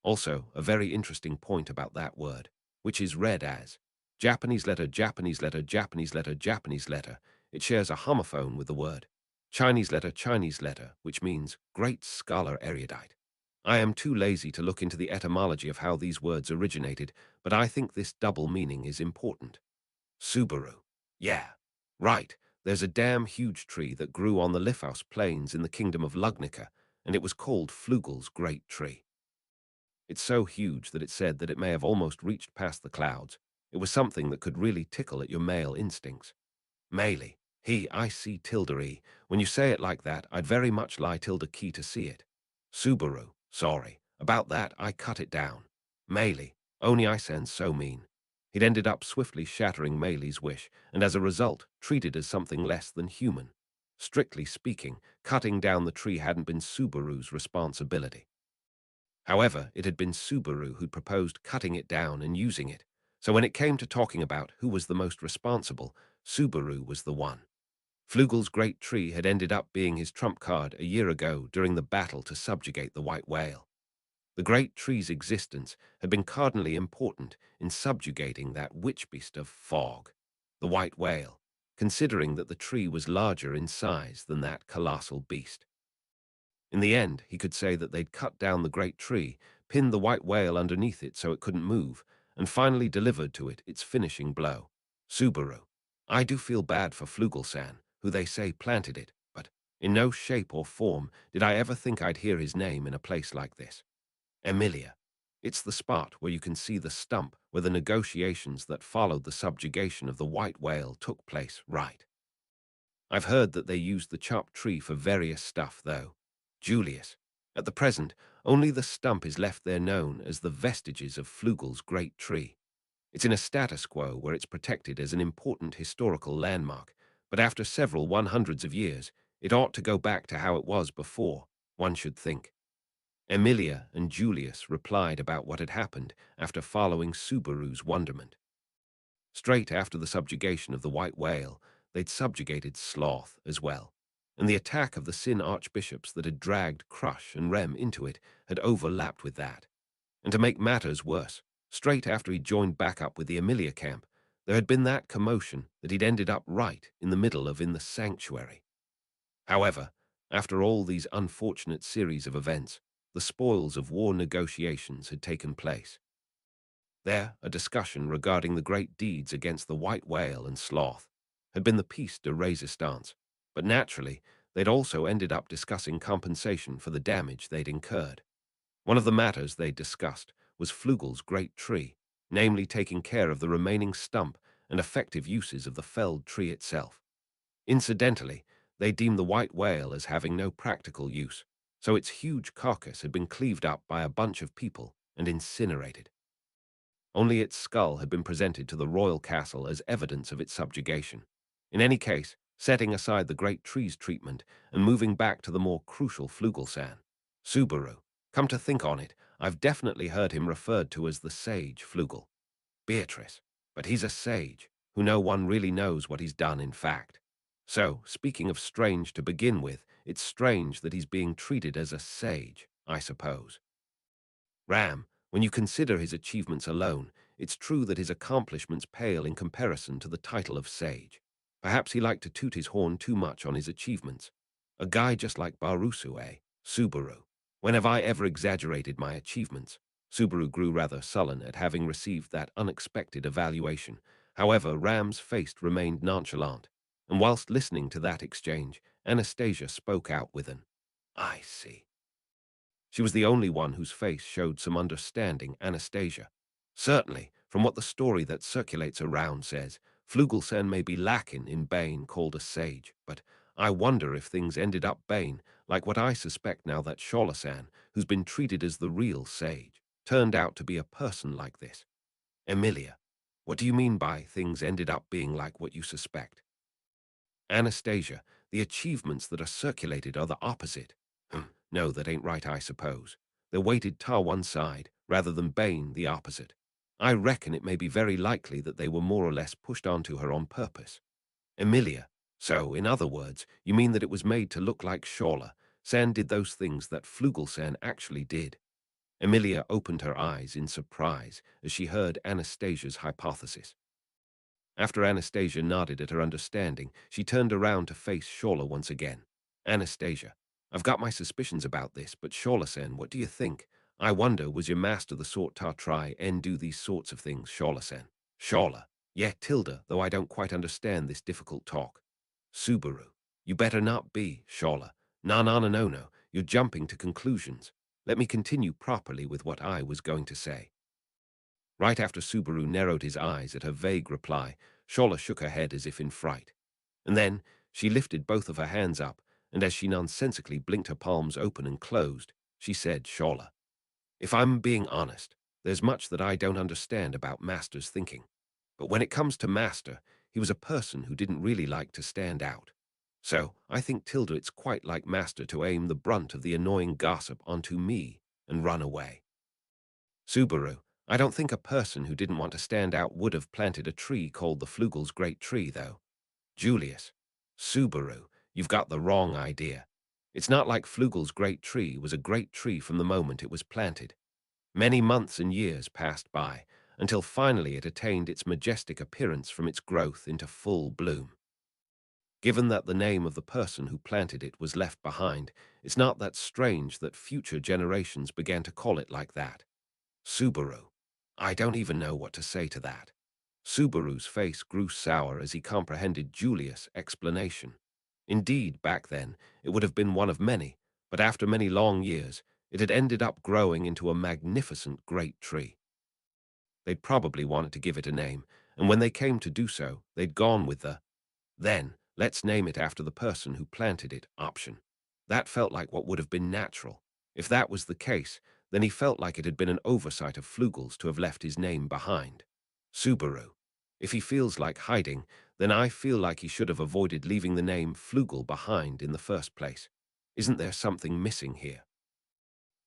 Also, a very interesting point about that word, which is read as Japanese letter, Japanese letter, Japanese letter, Japanese letter. It shares a homophone with the word Chinese letter, which means great scholar erudite. I am too lazy to look into the etymology of how these words originated, but I think this double meaning is important. Subaru. Yeah, right. There's a damn huge tree that grew on the Lifhouse Plains in the kingdom of Lugnica, and it was called Flugel's Great Tree. It's so huge that it said that it may have almost reached past the clouds. It was something that could really tickle at your male instincts. Maylie, I see tilde e. When you say it like that, I'd very much lie tilde key to see it. Subaru, sorry. About that, I cut it down. Maylie, only I sound so mean. He'd ended up swiftly shattering Maylie's wish, and as a result, treated as something less than human. Strictly speaking, cutting down the tree hadn't been Subaru's responsibility. However, it had been Subaru who proposed cutting it down and using it, so when it came to talking about who was the most responsible, Subaru was the one. Flugel's great tree had ended up being his trump card a year ago during the battle to subjugate the white whale. The great tree's existence had been cardinally important in subjugating that witch beast of fog, the white whale, considering that the tree was larger in size than that colossal beast. In the end, he could say that they'd cut down the great tree, pinned the white whale underneath it so it couldn't move, and finally delivered to it its finishing blow. Subaru. I do feel bad for Flugel-san, who they say planted it, but in no shape or form did I ever think I'd hear his name in a place like this. Emilia. It's the spot where you can see the stump where the negotiations that followed the subjugation of the white whale took place, right? I've heard that they used the chopped tree for various stuff, though. Julius. At the present, only the stump is left there known as the vestiges of Flugel's great tree. It's in a status quo where it's protected as an important historical landmark, but after several 100s of years, it ought to go back to how it was before, one should think. Emilia and Julius replied about what had happened after following Subaru's wonderment. Straight after the subjugation of the white whale, they'd subjugated Sloth as well, and the attack of the Sin archbishops that had dragged Crush and Rem into it had overlapped with that. And to make matters worse, straight after he'd joined back up with the Emilia camp, there had been that commotion that he'd ended up right in the middle of in the sanctuary. However, after all these unfortunate series of events, the spoils of war negotiations had taken place. There, a discussion regarding the great deeds against the white whale and sloth had been the piece de resistance, but naturally, they'd also ended up discussing compensation for the damage they'd incurred. One of the matters they discussed was Flugel's great tree, namely taking care of the remaining stump and effective uses of the felled tree itself. Incidentally, they deemed the white whale as having no practical use, so its huge carcass had been cleaved up by a bunch of people and incinerated. Only its skull had been presented to the royal castle as evidence of its subjugation. In any case, setting aside the great tree's treatment and moving back to the more crucial Flugelsan. Subaru, come to think on it, I've definitely heard him referred to as the sage Flugel. Beatrice, but he's a sage, who no one really knows what he's done in fact. So, speaking of strange to begin with, it's strange that he's being treated as a sage, I suppose. Ram, when you consider his achievements alone, it's true that his accomplishments pale in comparison to the title of sage. Perhaps he liked to toot his horn too much on his achievements. A guy just like Barusu, eh? Subaru. When have I ever exaggerated my achievements? Subaru grew rather sullen at having received that unexpected evaluation. However, Ram's face remained nonchalant, and whilst listening to that exchange, Anastasia spoke out with an, "I see." She was the only one whose face showed some understanding. Anastasia. Certainly, from what the story that circulates around says, Flugelsen may be lacking in Bane called a sage, but I wonder if things ended up Bane, like what I suspect now that Sholasan, who's been treated as the real sage, turned out to be a person like this. Emilia, what do you mean by things ended up being like what you suspect? Anastasia, the achievements that are circulated are the opposite. No, that ain't right, I suppose. They're weighted tar one side, rather than Bane the opposite. I reckon it may be very likely that they were more or less pushed onto her on purpose. Emilia, so, in other words, you mean that it was made to look like Shola. San did those things that Flugelsan actually did. Emilia opened her eyes in surprise as she heard Anastasia's hypothesis. After Anastasia nodded at her understanding, she turned around to face Shola once again. Anastasia, I've got my suspicions about this, but Shola-sen, what do you think? I wonder, was your master the sort to try and do these sorts of things, Shola-sen? Shola, yeah, Tilda, though I don't quite understand this difficult talk. Subaru, you better not be, Shola. No, you're jumping to conclusions. Let me continue properly with what I was going to say. Right after Subaru narrowed his eyes at her vague reply, Shola shook her head as if in fright. And then she lifted both of her hands up, and as she nonsensically blinked her palms open and closed, she said, Shola, if I'm being honest, there's much that I don't understand about Master's thinking. But when it comes to Master, he was a person who didn't really like to stand out. So I think, Tilda, it's quite like Master to aim the brunt of the annoying gossip onto me and run away. Subaru, I don't think a person who didn't want to stand out would have planted a tree called the Flugel's Great Tree, though. Julius, Subaru, you've got the wrong idea. It's not like Flugel's great tree was a great tree from the moment it was planted. Many months and years passed by, until finally it attained its majestic appearance from its growth into full bloom. Given that the name of the person who planted it was left behind, it's not that strange that future generations began to call it like that. Subaru. I don't even know what to say to that. Subaru's face grew sour as he comprehended Julius' explanation. Indeed, back then, it would have been one of many, but after many long years, it had ended up growing into a magnificent great tree. They'd probably wanted to give it a name, and when they came to do so, they'd gone with the, then, let's name it after the person who planted it option. That felt like what would have been natural. If that was the case, then he felt like it had been an oversight of Flugel's to have left his name behind. Subaru. If he feels like hiding, then I feel like he should have avoided leaving the name Flugel behind in the first place. Isn't there something missing here?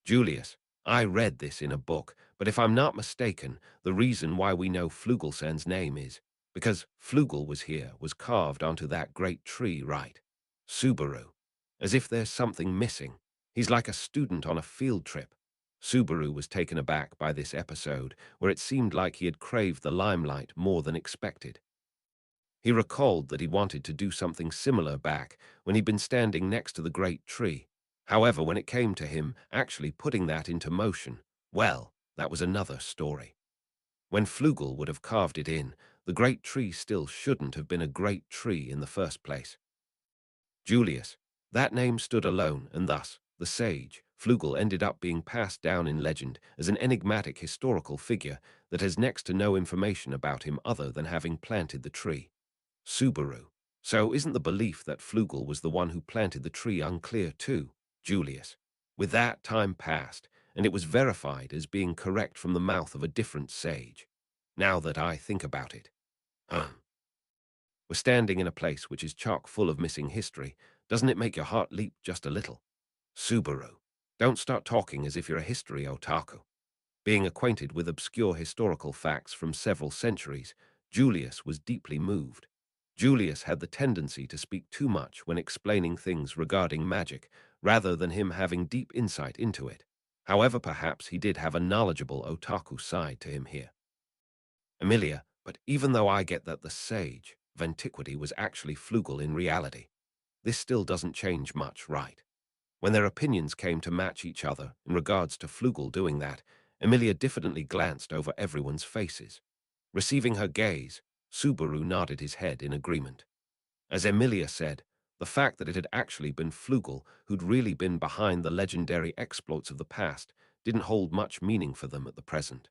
Julius, I read this in a book, but if I'm not mistaken, the reason why we know Flugelsen's name is because Flugel was carved onto that great tree, right? Subaru. As if there's something missing. He's like a student on a field trip. Subaru was taken aback by this episode, where it seemed like he had craved the limelight more than expected. He recalled that he wanted to do something similar back when he'd been standing next to the great tree, However, when it came to him actually putting that into motion, well, that was another story. When Flugel would have carved it in, the great tree still shouldn't have been a great tree in the first place. Julius, that name stood alone, and thus, the sage, Flugel, ended up being passed down in legend as an enigmatic historical figure that has next to no information about him other than having planted the tree. Subaru. So isn't the belief that Flugel was the one who planted the tree unclear too, Julius? With that, time passed, and it was verified as being correct from the mouth of a different sage. Now that I think about it. We're standing in a place which is chock full of missing history. Doesn't it make your heart leap just a little? Subaru. Don't start talking as if you're a history otaku. Being acquainted with obscure historical facts from several centuries, Julius was deeply moved. Julius had the tendency to speak too much when explaining things regarding magic, rather than him having deep insight into it. However, perhaps he did have a knowledgeable otaku side to him here. Emilia, but even though I get that the sage of antiquity was actually Flugel in reality, this still doesn't change much, right? When their opinions came to match each other in regards to Flugel doing that, Emilia diffidently glanced over everyone's faces. Receiving her gaze, Subaru nodded his head in agreement. As Emilia said, the fact that it had actually been Flugel who'd really been behind the legendary exploits of the past didn't hold much meaning for them at the present.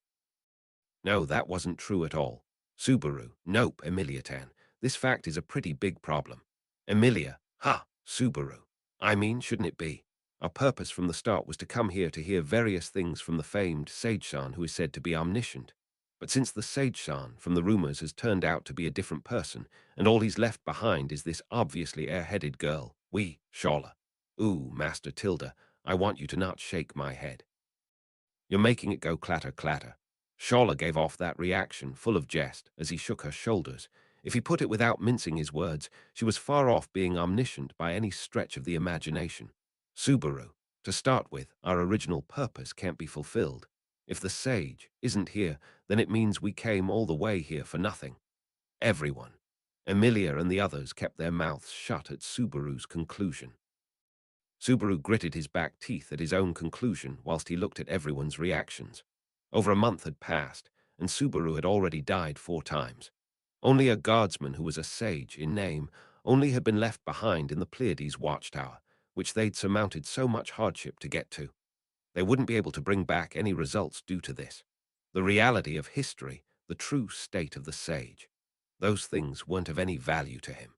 No, that wasn't true at all. Subaru, nope, Emilia-tan. This fact is a pretty big problem. Emilia, ha, Subaru. I mean, shouldn't it be? Our purpose from the start was to come here to hear various things from the famed Sage-san who is said to be omniscient. But since the Sage-san from the rumors has turned out to be a different person, and all he's left behind is this obviously airheaded girl, Shola. Ooh, Master Tilda, I want you to not shake my head. You're making it go clatter clatter. Shola gave off that reaction full of jest as he shook her shoulders. If he put it without mincing his words, she was far off being omniscient by any stretch of the imagination. Subaru, to start with, our original purpose can't be fulfilled. If the sage isn't here, then it means we came all the way here for nothing. Everyone. Emilia and the others kept their mouths shut at Subaru's conclusion. Subaru gritted his back teeth at his own conclusion whilst he looked at everyone's reactions. Over a month had passed, and Subaru had already died 4 times. Only a guardsman who was a sage in name only had been left behind in the Pleiades watchtower, which they'd surmounted so much hardship to get to. They wouldn't be able to bring back any results due to this. The reality of history, the true state of the sage. Those things weren't of any value to him,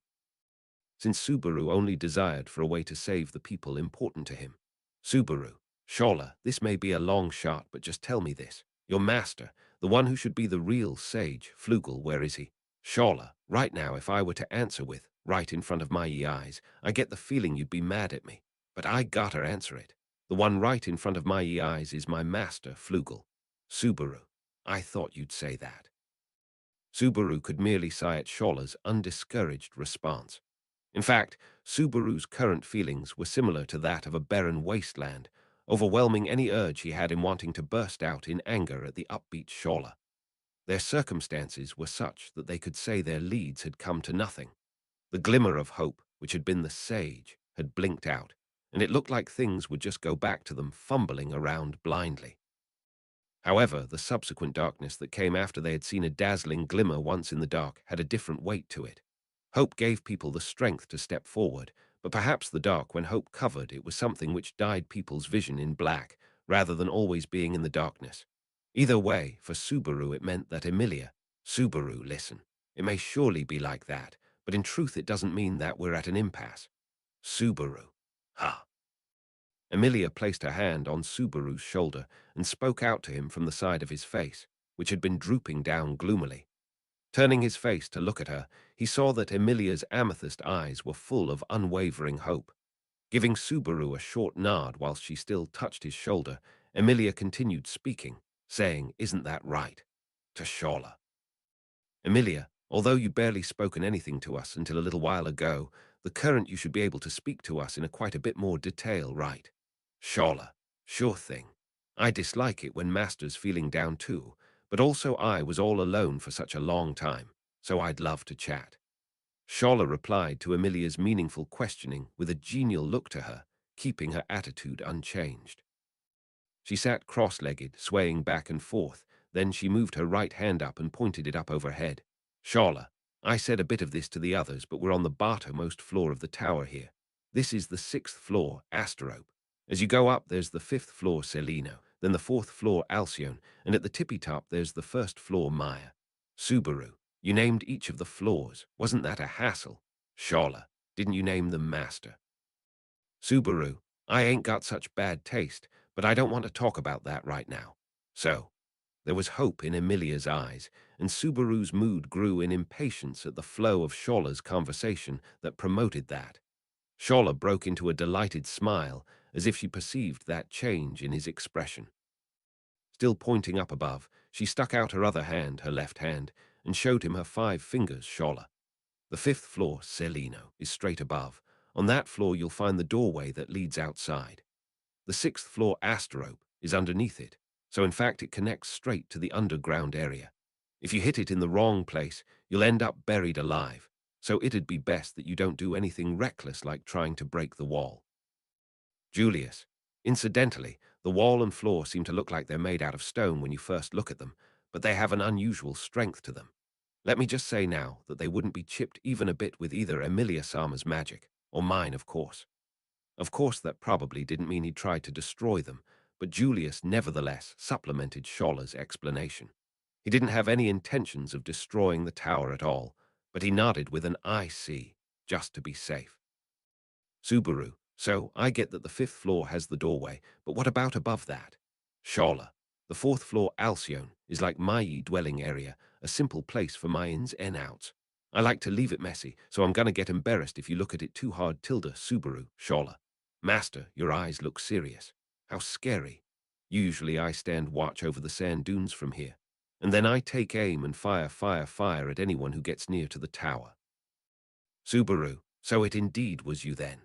since Subaru only desired for a way to save the people important to him. Subaru, Shola, this may be a long shot, but just tell me this. Your master, the one who should be the real sage, Flugel, where is he? Shola, right now, if I were to answer with, right in front of my eyes, I get the feeling you'd be mad at me. But I gotta answer it. The one right in front of my eyes is my master, Flugel. Subaru, I thought you'd say that. Subaru could merely sigh at Shola's undiscouraged response. In fact, Subaru's current feelings were similar to that of a barren wasteland, overwhelming any urge he had in wanting to burst out in anger at the upbeat Shola. Their circumstances were such that they could say their leads had come to nothing. The glimmer of hope, which had been the sage, had blinked out, and it looked like things would just go back to them fumbling around blindly. However, the subsequent darkness that came after they had seen a dazzling glimmer once in the dark had a different weight to it. Hope gave people the strength to step forward, but perhaps the dark, when hope covered, it was something which dyed people's vision in black, rather than always being in the darkness. Either way, for Subaru it meant that Emilia, Subaru, listen, it may surely be like that, but in truth it doesn't mean that we're at an impasse. Subaru. Ha. Emilia placed her hand on Subaru's shoulder and spoke out to him from the side of his face, which had been drooping down gloomily. Turning his face to look at her, he saw that Emilia's amethyst eyes were full of unwavering hope. Giving Subaru a short nod whilst she still touched his shoulder, Emilia continued speaking, saying, "Isn't that right?" to Shola. "Emilia, although you barely spoken anything to us until a little while ago, the current you should be able to speak to us in quite a bit more detail, right?" Shola, "Sure thing. I dislike it when Master's feeling down too, but also I was all alone for such a long time, so I'd love to chat." Shola replied to Emilia's meaningful questioning with a genial look to her, keeping her attitude unchanged. She sat cross-legged, swaying back and forth. Then she moved her right hand up and pointed it up overhead. Shala, I said a bit of this to the others, but we're on the bottommost floor of the tower here. This is the 6th floor, Asterope. As you go up, there's the 5th floor, Celino, then the 4th floor, Alcyone, and at the tippy top, there's the 1st floor, Maya. Subaru, you named each of the floors. Wasn't that a hassle? Shala, didn't you name them Master? Subaru, I ain't got such bad taste, but I don't want to talk about that right now. So, there was hope in Emilia's eyes, and Subaru's mood grew in impatience at the flow of Shala's conversation that promoted that. Shala broke into a delighted smile, as if she perceived that change in his expression. Still pointing up above, she stuck out her other hand, her left hand, and showed him her 5 fingers. Shala, the 5th floor, Celino, is straight above. On that floor you'll find the doorway that leads outside. The 6th floor, Asterope, is underneath it, so in fact it connects straight to the underground area. If you hit it in the wrong place, you'll end up buried alive, so it'd be best that you don't do anything reckless like trying to break the wall. Julius, incidentally, the wall and floor seem to look like they're made out of stone when you first look at them, but they have an unusual strength to them. Let me just say now that they wouldn't be chipped even a bit with either Emilia Sama's magic, or mine, of course. Of course, that probably didn't mean he tried to destroy them, but Julius nevertheless supplemented Shala's explanation. He didn't have any intentions of destroying the tower at all, but he nodded with an "I see," just to be safe. Subaru, so I get that the 5th floor has the doorway, but what about above that? Shala, the 4th floor, Alcyone, is like my dwelling area, a simple place for my ins and outs. I like to leave it messy, so I'm gonna get embarrassed if you look at it too hard. Subaru, Shala. Master, your eyes look serious. How scary. Usually I stand watch over the sand dunes from here, and then I take aim and fire at anyone who gets near to the tower. Subaru, so it indeed was you then.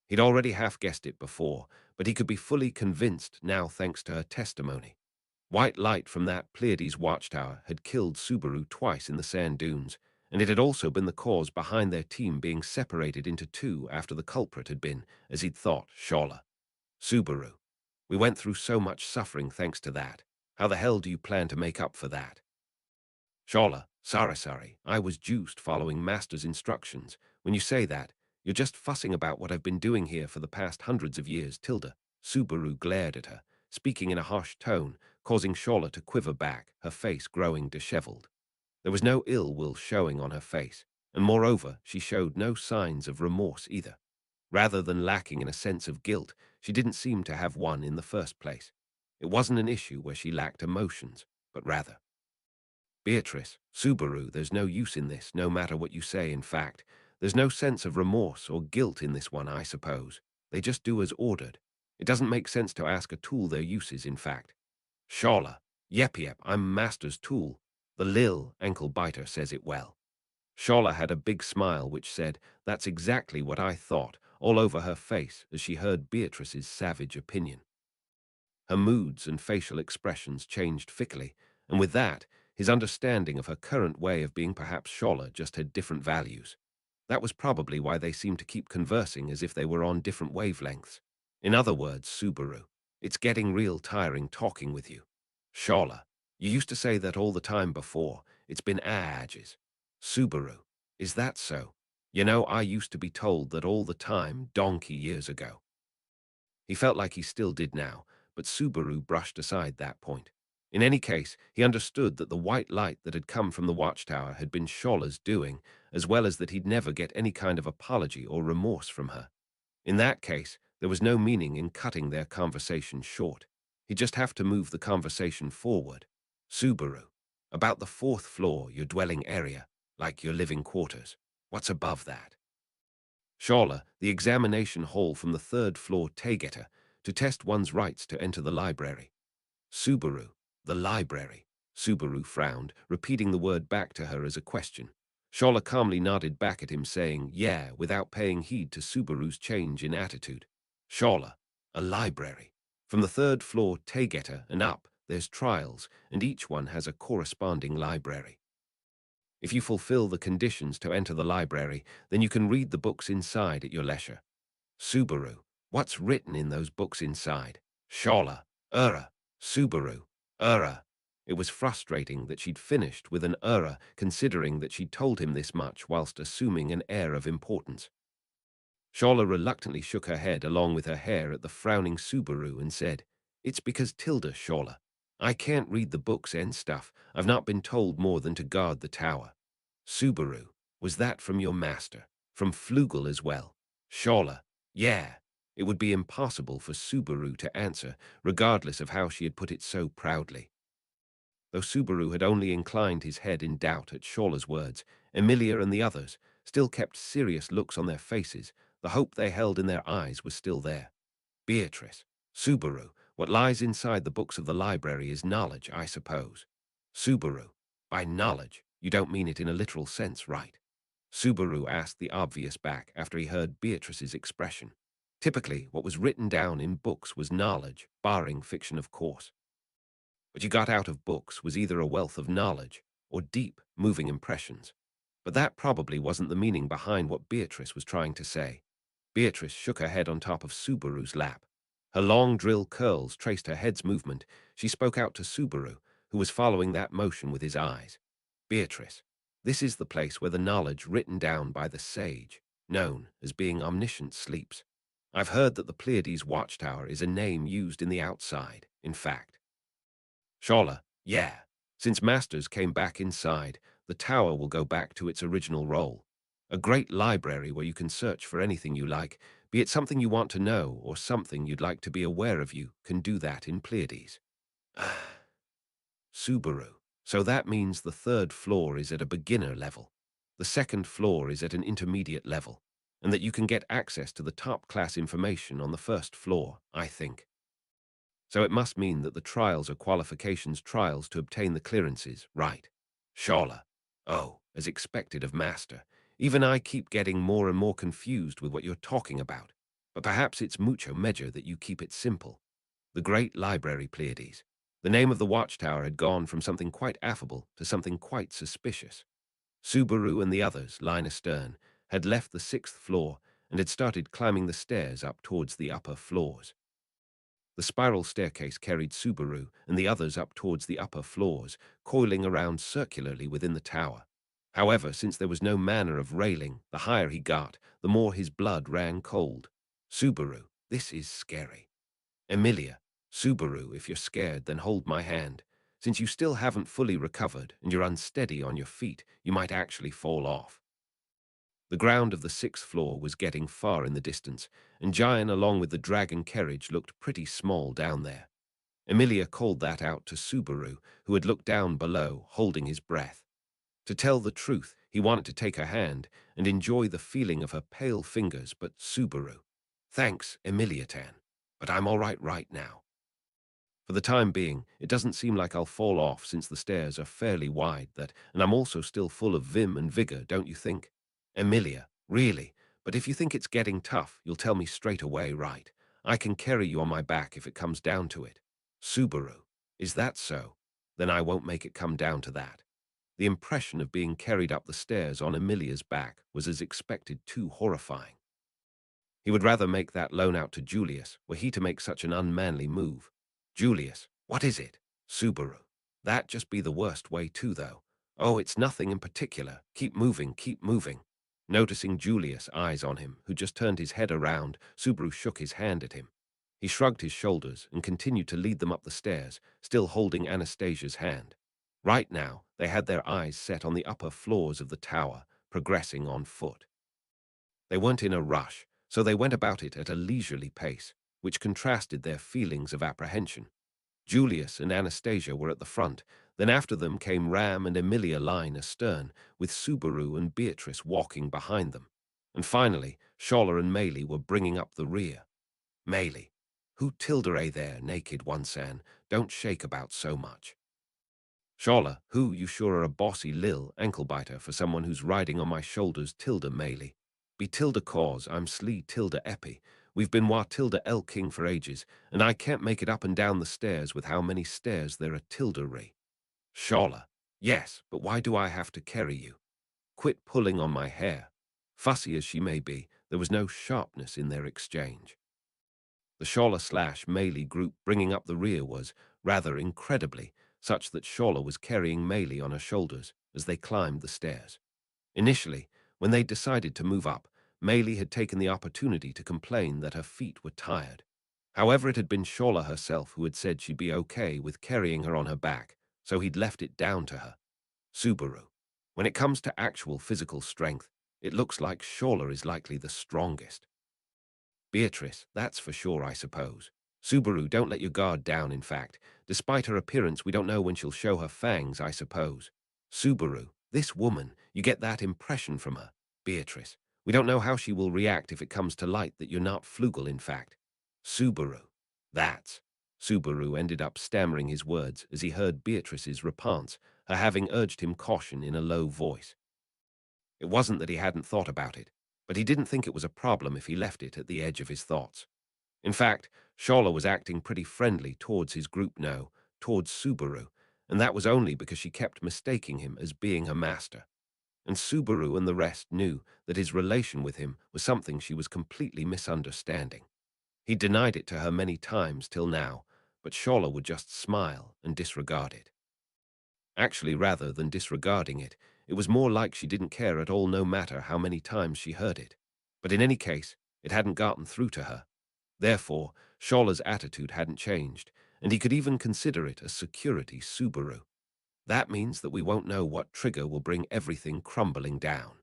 He'd already half-guessed it before, but he could be fully convinced now thanks to her testimony. White light from that Pleiades watchtower had killed Subaru twice in the sand dunes, and it had also been the cause behind their team being separated into 2 after the culprit had been, as he'd thought, Shala. Subaru, we went through so much suffering thanks to that. How the hell do you plan to make up for that? Shala, sorry, I was juiced following Master's instructions. When you say that, you're just fussing about what I've been doing here for the past hundreds of years. Subaru glared at her, speaking in a harsh tone, causing Shala to quiver back, her face growing disheveled. There was no ill will showing on her face, and moreover, she showed no signs of remorse either. Rather than lacking in a sense of guilt, she didn't seem to have one in the first place. It wasn't an issue where she lacked emotions, but rather. Beatrice, Subaru, there's no use in this, no matter what you say. In fact, there's no sense of remorse or guilt in this one, I suppose. They just do as ordered. It doesn't make sense to ask a tool their uses, in fact. Shala, yep, I'm Master's tool. The lil ankle biter says it well. Shala had a big smile which said, that's exactly what I thought, all over her face as she heard Beatrice's savage opinion. Her moods and facial expressions changed thickly, and with that, his understanding of her current way of being perhaps Shala just had different values. That was probably why they seemed to keep conversing as if they were on different wavelengths. In other words, Subaru, it's getting real tiring talking with you. Shala, you used to say that all the time before. It's been ages. Subaru, is that so? You know, I used to be told that all the time, donkey years ago. He felt like he still did now, but Subaru brushed aside that point. In any case, he understood that the white light that had come from the watchtower had been Shala's doing, as well as that he'd never get any kind of apology or remorse from her. In that case, there was no meaning in cutting their conversation short. He'd just have to move the conversation forward. Subaru, about the 4th floor, your dwelling area, like your living quarters. What's above that? Shala, the examination hall from the 3rd floor Tegeta, to test one's rights to enter the library. Subaru, the library. Subaru frowned, repeating the word back to her as a question. Shala calmly nodded back at him, saying, yeah, without paying heed to Subaru's change in attitude. Shala, a library. From the 3rd floor Tegeta and up, there's trials, and each one has a corresponding library. If you fulfill the conditions to enter the library, then you can read the books inside at your leisure. Subaru, What's written in those books inside? Shola, Subaru, Ura. It was frustrating that she'd finished with an considering that she'd told him this much whilst assuming an air of importance. Shola reluctantly shook her head along with her hair at the frowning Subaru and said, "It's because Tilda, Shola. I can't read the books and stuff. I've not been told more than to guard the tower." Subaru, was that from your master? From Flugel as well? Shola, yeah. It would be impossible for Subaru to answer, regardless of how she had put it so proudly. Though Subaru had only inclined his head in doubt at Shola's words, Emilia and the others still kept serious looks on their faces. The hope they held in their eyes was still there. Beatrice, Subaru, what lies inside the books of the library is knowledge, I suppose. Subaru, by knowledge, you don't mean it in a literal sense, right? Subaru asked the obvious back after he heard Beatrice's expression. Typically, what was written down in books was knowledge, barring fiction, of course. What you got out of books was either a wealth of knowledge or deep, moving impressions. But that probably wasn't the meaning behind what Beatrice was trying to say. Beatrice shook her head on top of Subaru's lap. Her long drill curls traced her head's movement. She spoke out to Subaru, who was following that motion with his eyes. Beatrice, this is the place where the knowledge written down by the sage, known as being omniscient, sleeps. I've heard that the Pleiades watchtower is a name used in the outside, in fact. Shola, yeah. Since Masters came back inside, the tower will go back to its original role. A great library where you can search for anything you like, be it something you want to know or something you'd like to be aware of. You can do that in Pleiades. Subaru. So that means the third floor is at a beginner level. The second floor is at an intermediate level, and that you can get access to the top-class information on the first floor, I think. So it must mean that the trials are qualifications trials to obtain the clearances, right? Shola. Oh, as expected of Master. Even I keep getting more and more confused with what you're talking about. But perhaps it's mucho mejor that you keep it simple. The Great Library, Pleiades. The name of the watchtower had gone from something quite affable to something quite suspicious. Subaru and the others, lying astern, had left the sixth floor and had started climbing the stairs up towards the upper floors. The spiral staircase carried Subaru and the others up towards the upper floors, coiling around circularly within the tower. However, since there was no manner of railing, the higher he got, the more his blood ran cold. Subaru, this is scary. Emilia, Subaru, if you're scared, then hold my hand. Since you still haven't fully recovered and you're unsteady on your feet, you might actually fall off. The ground of the sixth floor was getting far in the distance, and Giant along with the dragon carriage looked pretty small down there. Emilia called that out to Subaru, who had looked down below, holding his breath. To tell the truth, he wanted to take her hand and enjoy the feeling of her pale fingers, but Subaru. Thanks, Emilia-tan, but I'm all right now. For the time being, it doesn't seem like I'll fall off since the stairs are fairly wide, and I'm also still full of vim and vigor, don't you think? Emilia, really? But if you think it's getting tough, you'll tell me straight away, right? I can carry you on my back if it comes down to it. Subaru, is that so? Then I won't make it come down to that. The impression of being carried up the stairs on Emilia's back was as expected too horrifying. He would rather make that loan out to Julius, were he to make such an unmanly move. Julius, what is it? Subaru. That just be the worst way too, though. Oh, it's nothing in particular. Keep moving, keep moving. Noticing Julius' eyes on him, who just turned his head around, Subaru shook his hand at him. He shrugged his shoulders and continued to lead them up the stairs, still holding Anastasia's hand. Right now, they had their eyes set on the upper floors of the tower, progressing on foot. They weren't in a rush, so they went about it at a leisurely pace, which contrasted their feelings of apprehension. Julius and Anastasia were at the front, then after them came Ram and Emilia lying astern, with Subaru and Beatrice walking behind them. And finally, Shola and Meili were bringing up the rear. Meili, who tilde there, naked one san, don't shake about so much. Shola, who you sure are a bossy lil ankle-biter for someone who's riding on my shoulders tilde Meili. Be tilde cause I'm slee tilde epi. We've been wa tilde el king for ages, and I can't make it up and down the stairs with how many stairs there are tilde re. Shola, yes, but why do I have to carry you? Quit pulling on my hair. Fussy as she may be, there was no sharpness in their exchange. The Shola/Meili group bringing up the rear was, rather incredibly, such that Shola was carrying Meili on her shoulders as they climbed the stairs. Initially, when they decided to move up, Meili had taken the opportunity to complain that her feet were tired. However, it had been Shola herself who had said she'd be okay with carrying her on her back, so he'd left it down to her. Subaru. When it comes to actual physical strength, it looks like Shola is likely the strongest. Beatrice, that's for sure, I suppose. Subaru, don't let your guard down, in fact. Despite her appearance, we don't know when she'll show her fangs, I suppose. Subaru, this woman, you get that impression from her. Beatrice, we don't know how she will react if it comes to light that you're not Flugel, in fact. Subaru, that's... Subaru ended up stammering his words as he heard Beatrice's response, her having urged him caution in a low voice. It wasn't that he hadn't thought about it, but he didn't think it was a problem if he left it at the edge of his thoughts. In fact, Shola was acting pretty friendly towards his group now, towards Subaru, and that was only because she kept mistaking him as being her master. And Subaru and the rest knew that his relation with him was something she was completely misunderstanding. He denied it to her many times till now, but Shola would just smile and disregard it. Actually, rather than disregarding it, it was more like she didn't care at all no matter how many times she heard it. But in any case, it hadn't gotten through to her. Therefore, Shola's attitude hadn't changed, and he could even consider it a security Subaru. That means that we won't know what trigger will bring everything crumbling down.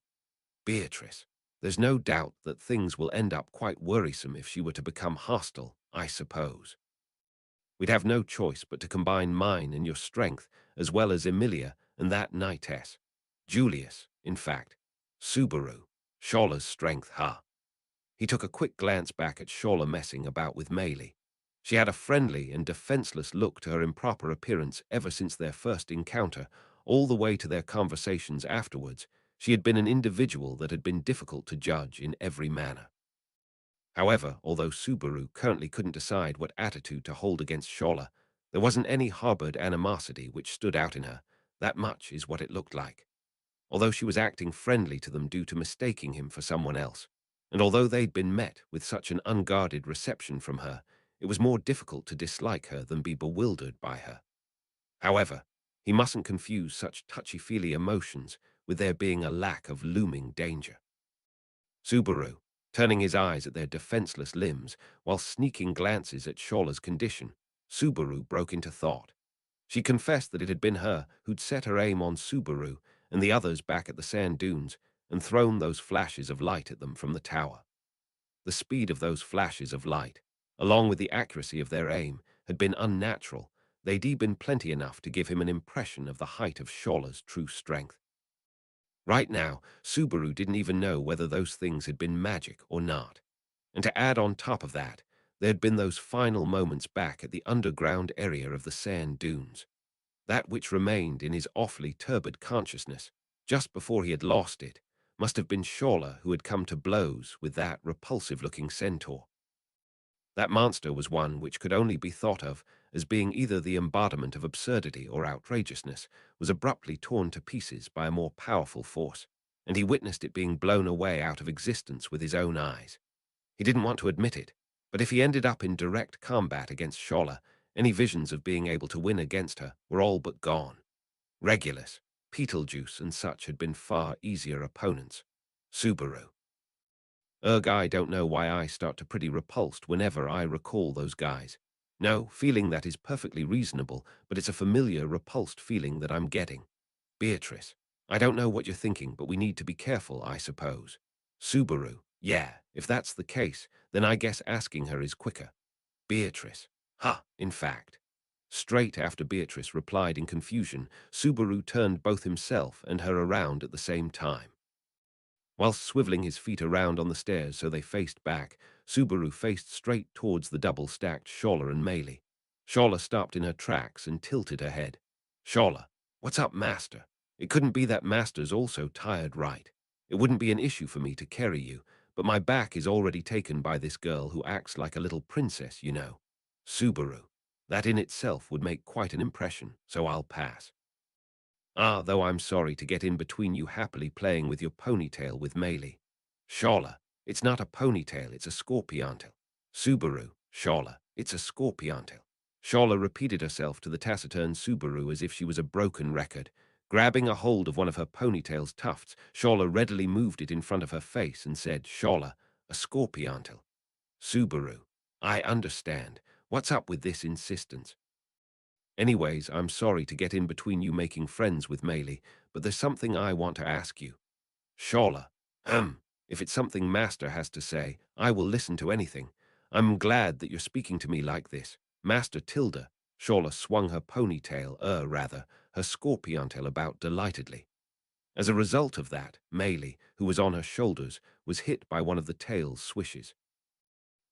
Beatrice, there's no doubt that things will end up quite worrisome if she were to become hostile, I suppose. We'd have no choice but to combine mine and your strength, as well as Emilia and that knightess. Julius, in fact. Subaru. Shola's strength, huh? He took a quick glance back at Shola messing about with Meili. She had a friendly and defenseless look to her improper appearance ever since their first encounter, all the way to their conversations afterwards. She had been an individual that had been difficult to judge in every manner. However, although Subaru currently couldn't decide what attitude to hold against Shola, there wasn't any harbored animosity which stood out in her. That much is what it looked like. Although she was acting friendly to them due to mistaking him for someone else, and although they'd been met with such an unguarded reception from her, it was more difficult to dislike her than be bewildered by her. However, he mustn't confuse such touchy-feely emotions with there being a lack of looming danger. Subaru, turning his eyes at their defenseless limbs while sneaking glances at Shola's condition, Subaru broke into thought. She confessed that it had been her who'd set her aim on Subaru and the others back at the sand dunes and thrown those flashes of light at them from the tower. The speed of those flashes of light, along with the accuracy of their aim, had been unnatural. They'd been plenty enough to give him an impression of the height of Shola's true strength. Right now, Subaru didn't even know whether those things had been magic or not. And to add on top of that, there had been those final moments back at the underground area of the sand dunes. That which remained in his awfully turbid consciousness, just before he had lost it, must have been Shola who had come to blows with that repulsive-looking centaur. That monster was one which could only be thought of as being either the embodiment of absurdity or outrageousness, was abruptly torn to pieces by a more powerful force, and he witnessed it being blown away out of existence with his own eyes. He didn't want to admit it, but if he ended up in direct combat against Shola, any visions of being able to win against her were all but gone. Regulus, Betelgeuse and such had been far easier opponents. Subaru. I don't know why I start to pretty repulsed whenever I recall those guys. No, feeling that is perfectly reasonable, but it's a familiar repulsed feeling that I'm getting. Beatrice, I don't know what you're thinking, but we need to be careful, I suppose. Subaru, yeah, if that's the case, then I guess asking her is quicker. Beatrice, in fact. Straight after Beatrice replied in confusion, Subaru turned both himself and her around at the same time. Whilst swiveling his feet around on the stairs so they faced back, Subaru faced straight towards the double-stacked Shola and Meili. Shola stopped in her tracks and tilted her head. Shola, what's up, Master? It couldn't be that Master's also tired, right? It wouldn't be an issue for me to carry you, but my back is already taken by this girl who acts like a little princess, you know. Subaru, that in itself would make quite an impression, so I'll pass. Though I'm sorry to get in between you happily playing with your ponytail with Meili. Shola, it's not a ponytail, it's a scorpiontail. Subaru, Shola, it's a scorpiontail. Shola repeated herself to the taciturn Subaru as if she was a broken record. Grabbing a hold of one of her ponytail's tufts, Shola readily moved it in front of her face and said, Shola, a scorpiontail. Subaru, I understand. What's up with this insistence? Anyways, I'm sorry to get in between you making friends with Meili, but there's something I want to ask you. Shola, if it's something Master has to say, I will listen to anything. I'm glad that you're speaking to me like this. Master Tilda, Shola swung her ponytail, rather, her scorpion tail about delightedly. As a result of that, Meili, who was on her shoulders, was hit by one of the tail's swishes.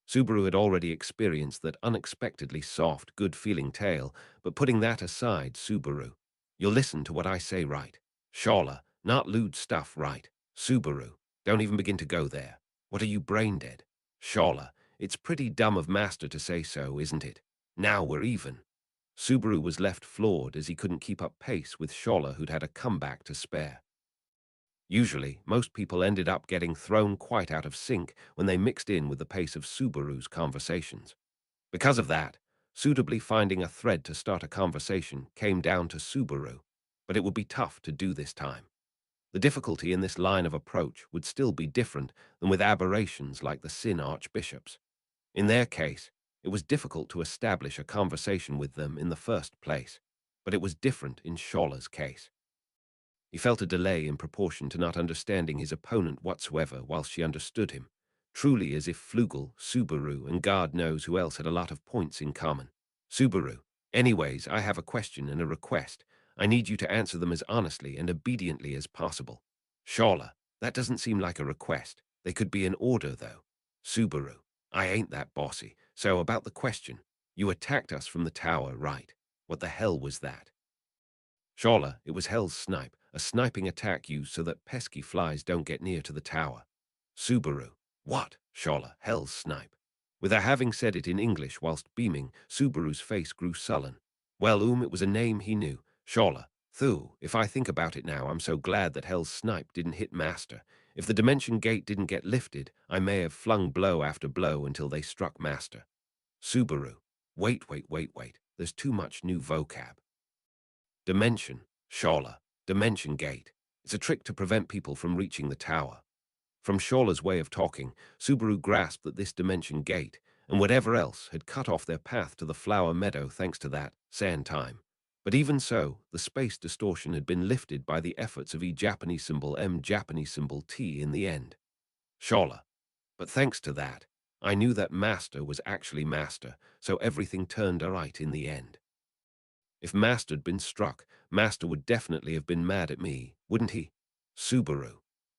Subaru had already experienced that unexpectedly soft, good-feeling tail, but putting that aside, Subaru, you'll listen to what I say, right? Shola, not lewd stuff, right? Subaru, don't even begin to go there. What are you, brain dead? Shola, it's pretty dumb of Master to say so, isn't it? Now we're even. Subaru was left floored as he couldn't keep up pace with Shola, who'd had a comeback to spare. Usually, most people ended up getting thrown quite out of sync when they mixed in with the pace of Subaru's conversations. Because of that, suitably finding a thread to start a conversation came down to Subaru, but it would be tough to do this time. The difficulty in this line of approach would still be different than with aberrations like the Sin Archbishops. In their case, it was difficult to establish a conversation with them in the first place, but it was different in Shola's case. He felt a delay in proportion to not understanding his opponent whatsoever whilst she understood him, truly as if Flugel, Subaru, and God knows who else had a lot of points in common. Subaru, anyways, I have a question and a request. I need you to answer them as honestly and obediently as possible. Shola, that doesn't seem like a request. They could be an order, though. Subaru, I ain't that bossy. So about the question, you attacked us from the tower, right? What the hell was that? Shola, it was Hell's Snipe, a sniping attack used so that pesky flies don't get near to the tower. Subaru. What? Shola, Hell's Snipe. Without having said it in English whilst beaming, Subaru's face grew sullen. Well, it was a name he knew. Shola. Thu, if I think about it now, I'm so glad that Hell's Snipe didn't hit Master. If the dimension gate didn't get lifted, I may have flung blow after blow until they struck Master. Subaru. Wait. There's too much new vocab. Dimension, Shola, dimension gate. It's a trick to prevent people from reaching the tower. From Shola's way of talking, Subaru grasped that this dimension gate, and whatever else, had cut off their path to the flower meadow thanks to that sand time. But even so, the space distortion had been lifted by the efforts of E-Japanese symbol M Japanese symbol T in the end. Shola. But thanks to that, I knew that Master was actually Master, so everything turned right in the end. If Master'd been struck, Master would definitely have been mad at me, wouldn't he? Subaru.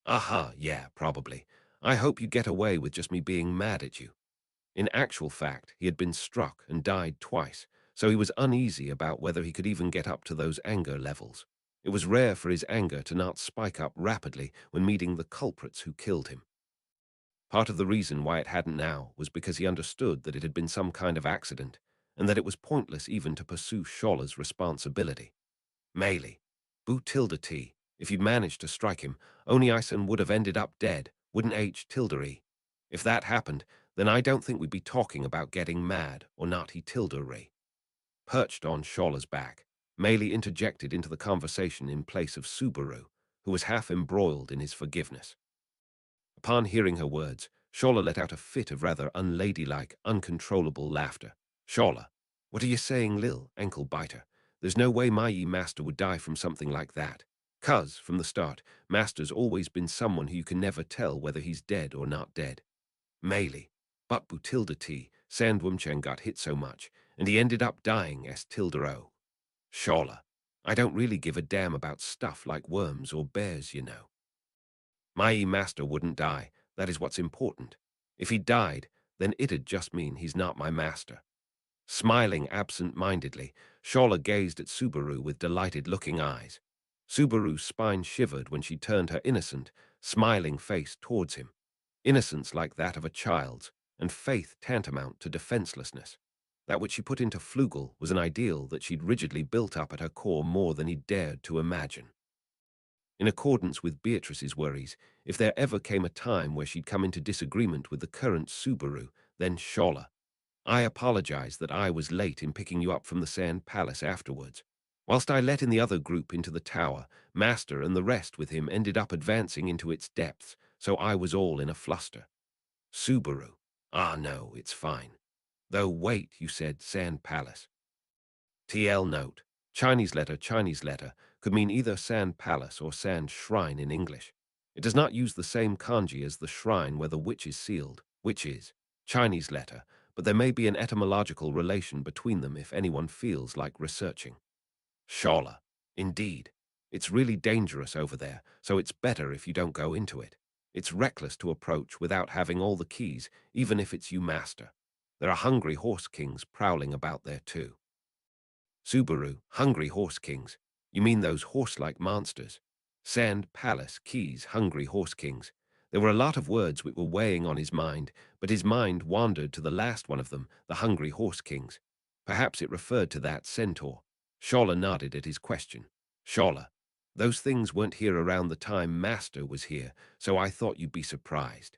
Aha, yeah, probably. I hope you get away with just me being mad at you. In actual fact, he had been struck and died twice, so he was uneasy about whether he could even get up to those anger levels. It was rare for his anger to not spike up rapidly when meeting the culprits who killed him. Part of the reason why it hadn't now was because he understood that it had been some kind of accident, and that it was pointless even to pursue Shola's responsibility. Meili, Boo tilde T, if you'd managed to strike him, Oni-Ison would have ended up dead, wouldn't H tilde E. If that happened, then I don't think we'd be talking about getting mad or not he tilde Re. Perched on Shola's back, Meili interjected into the conversation in place of Subaru, who was half embroiled in his forgiveness. Upon hearing her words, Shola let out a fit of rather unladylike, uncontrollable laughter. Shola, what are you saying, Lil, ankle biter? There's no way my master would die from something like that. 'Cause, from the start, Master's always been someone who you can never tell whether he's dead or not dead. Meili, but Butilda T, Sandwumchen got hit so much, and he ended up dying S tilde O. Shola, I don't really give a damn about stuff like worms or bears, you know. My master wouldn't die, that is what's important. If he died, then it'd just mean he's not my master. Smiling absent-mindedly, Shola gazed at Subaru with delighted-looking eyes. Subaru's spine shivered when she turned her innocent, smiling face towards him. Innocence like that of a child's, and faith tantamount to defenselessness. That which she put into Flugel was an ideal that she'd rigidly built up at her core more than he dared to imagine. In accordance with Beatrice's worries, if there ever came a time where she'd come into disagreement with the current Subaru, then Shola. I apologize that I was late in picking you up from the Sand Palace afterwards. Whilst I let in the other group into the tower, Master and the rest with him ended up advancing into its depths, so I was all in a fluster. Subaru. Ah, no, it's fine. Though wait, you said Sand Palace. TL note. Chinese letter could mean either Sand Palace or Sand Shrine in English. It does not use the same kanji as the shrine where the witch is sealed, which is Chinese letter, but there may be an etymological relation between them if anyone feels like researching. Shola. Indeed. It's really dangerous over there, so it's better if you don't go into it. It's reckless to approach without having all the keys, even if it's you master. There are hungry horse kings prowling about there too. Subaru, hungry horse kings. You mean those horse-like monsters? Sand Palace, keys, hungry horse kings. There were a lot of words which were weighing on his mind, but his mind wandered to the last one of them, the hungry horse kings. Perhaps it referred to that centaur. Shola nodded at his question. Shola, those things weren't here around the time Master was here, so I thought you'd be surprised.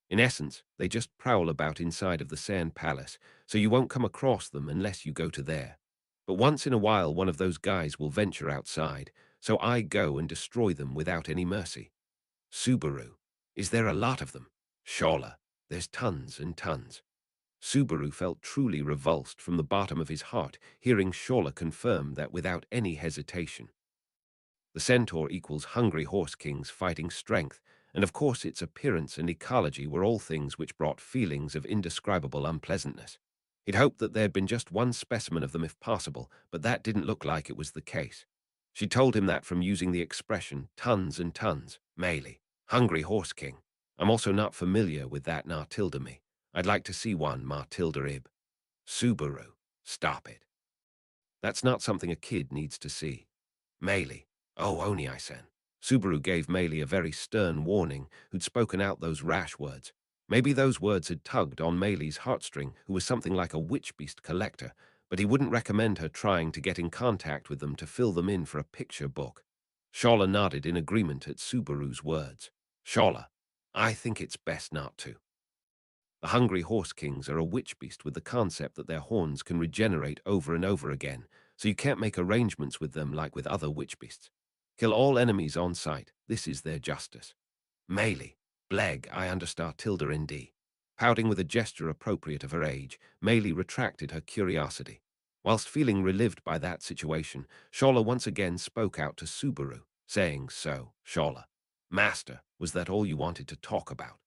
In essence, they just prowl about inside of the Sand Palace, so you won't come across them unless you go to there. But once in a while one of those guys will venture outside, so I go and destroy them without any mercy. Subaru. Is there a lot of them? Shola. There's tons and tons. Subaru felt truly revulsed from the bottom of his heart, hearing Shola confirm that without any hesitation. The centaur equals hungry horse kings fighting strength, and of course its appearance and ecology were all things which brought feelings of indescribable unpleasantness. He'd hoped that there'd been just one specimen of them if possible, but that didn't look like it was the case. She told him that from using the expression tons and tons, Meili, hungry horse king. I'm also not familiar with that Nartilda me. I'd like to see one, Martilda Ib. Subaru, stop it. That's not something a kid needs to see. Meili. Oh, Oni-san. Subaru gave Meili a very stern warning who'd spoken out those rash words. Maybe those words had tugged on Meili's heartstring, who was something like a witch-beast collector, but he wouldn't recommend her trying to get in contact with them to fill them in for a picture book. Shola nodded in agreement at Subaru's words. Shola, I think it's best not to. The hungry horse kings are a witch-beast with the concept that their horns can regenerate over and over again, so you can't make arrangements with them like with other witch-beasts. Kill all enemies on sight. This is their justice. Meili, Bleg, I understand Tilda Nd. Pouting with a gesture appropriate of her age, Meili retracted her curiosity. Whilst feeling relived by that situation, Shola once again spoke out to Subaru, saying, So, Shola, Master, was that all you wanted to talk about?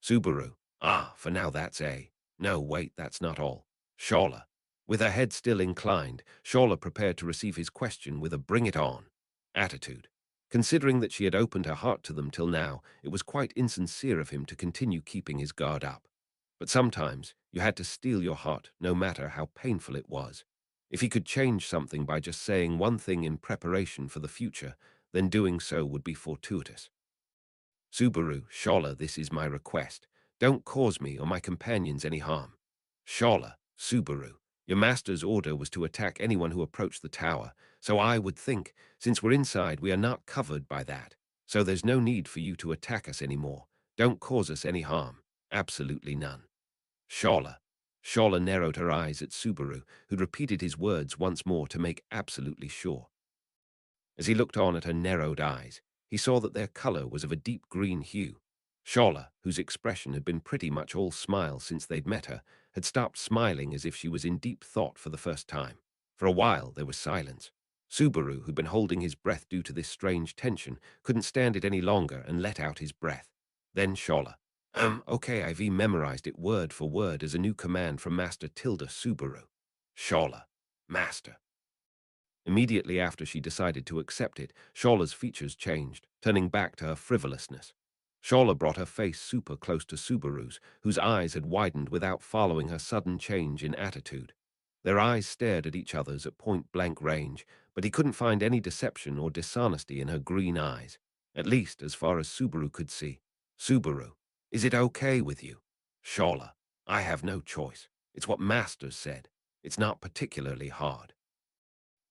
Subaru, ah, for now that's a. No, wait, that's not all. Shola. With her head still inclined, Shola prepared to receive his question with a bring it on attitude. Considering that she had opened her heart to them till now, it was quite insincere of him to continue keeping his guard up. But sometimes you had to steel your heart, no matter how painful it was. If he could change something by just saying one thing in preparation for the future, then doing so would be fortuitous. Subaru, Shola, this is my request. Don't cause me or my companions any harm. Shola, Subaru, your master's order was to attack anyone who approached the tower, so I would think, since we're inside, we are not covered by that. So there's no need for you to attack us anymore. Don't cause us any harm. Absolutely none. Shola. Shola narrowed her eyes at Subaru, who'd repeated his words once more to make absolutely sure. As he looked on at her narrowed eyes, he saw that their color was of a deep green hue. Shola, whose expression had been pretty much all smile since they'd met her, had stopped smiling as if she was in deep thought for the first time. For a while there was silence. Subaru, who'd been holding his breath due to this strange tension, couldn't stand it any longer and let out his breath. Then Shola. Okay, I've memorized it word for word as a new command from Master Tilda Subaru. Shola. Master. Immediately after she decided to accept it, Shola's features changed, turning back to her frivolousness. Shola brought her face super close to Subaru's, whose eyes had widened without following her sudden change in attitude. Their eyes stared at each other's at point-blank range, but he couldn't find any deception or dishonesty in her green eyes, at least as far as Subaru could see. Subaru, is it okay with you? Shola, I have no choice. It's what Masters said. It's not particularly hard.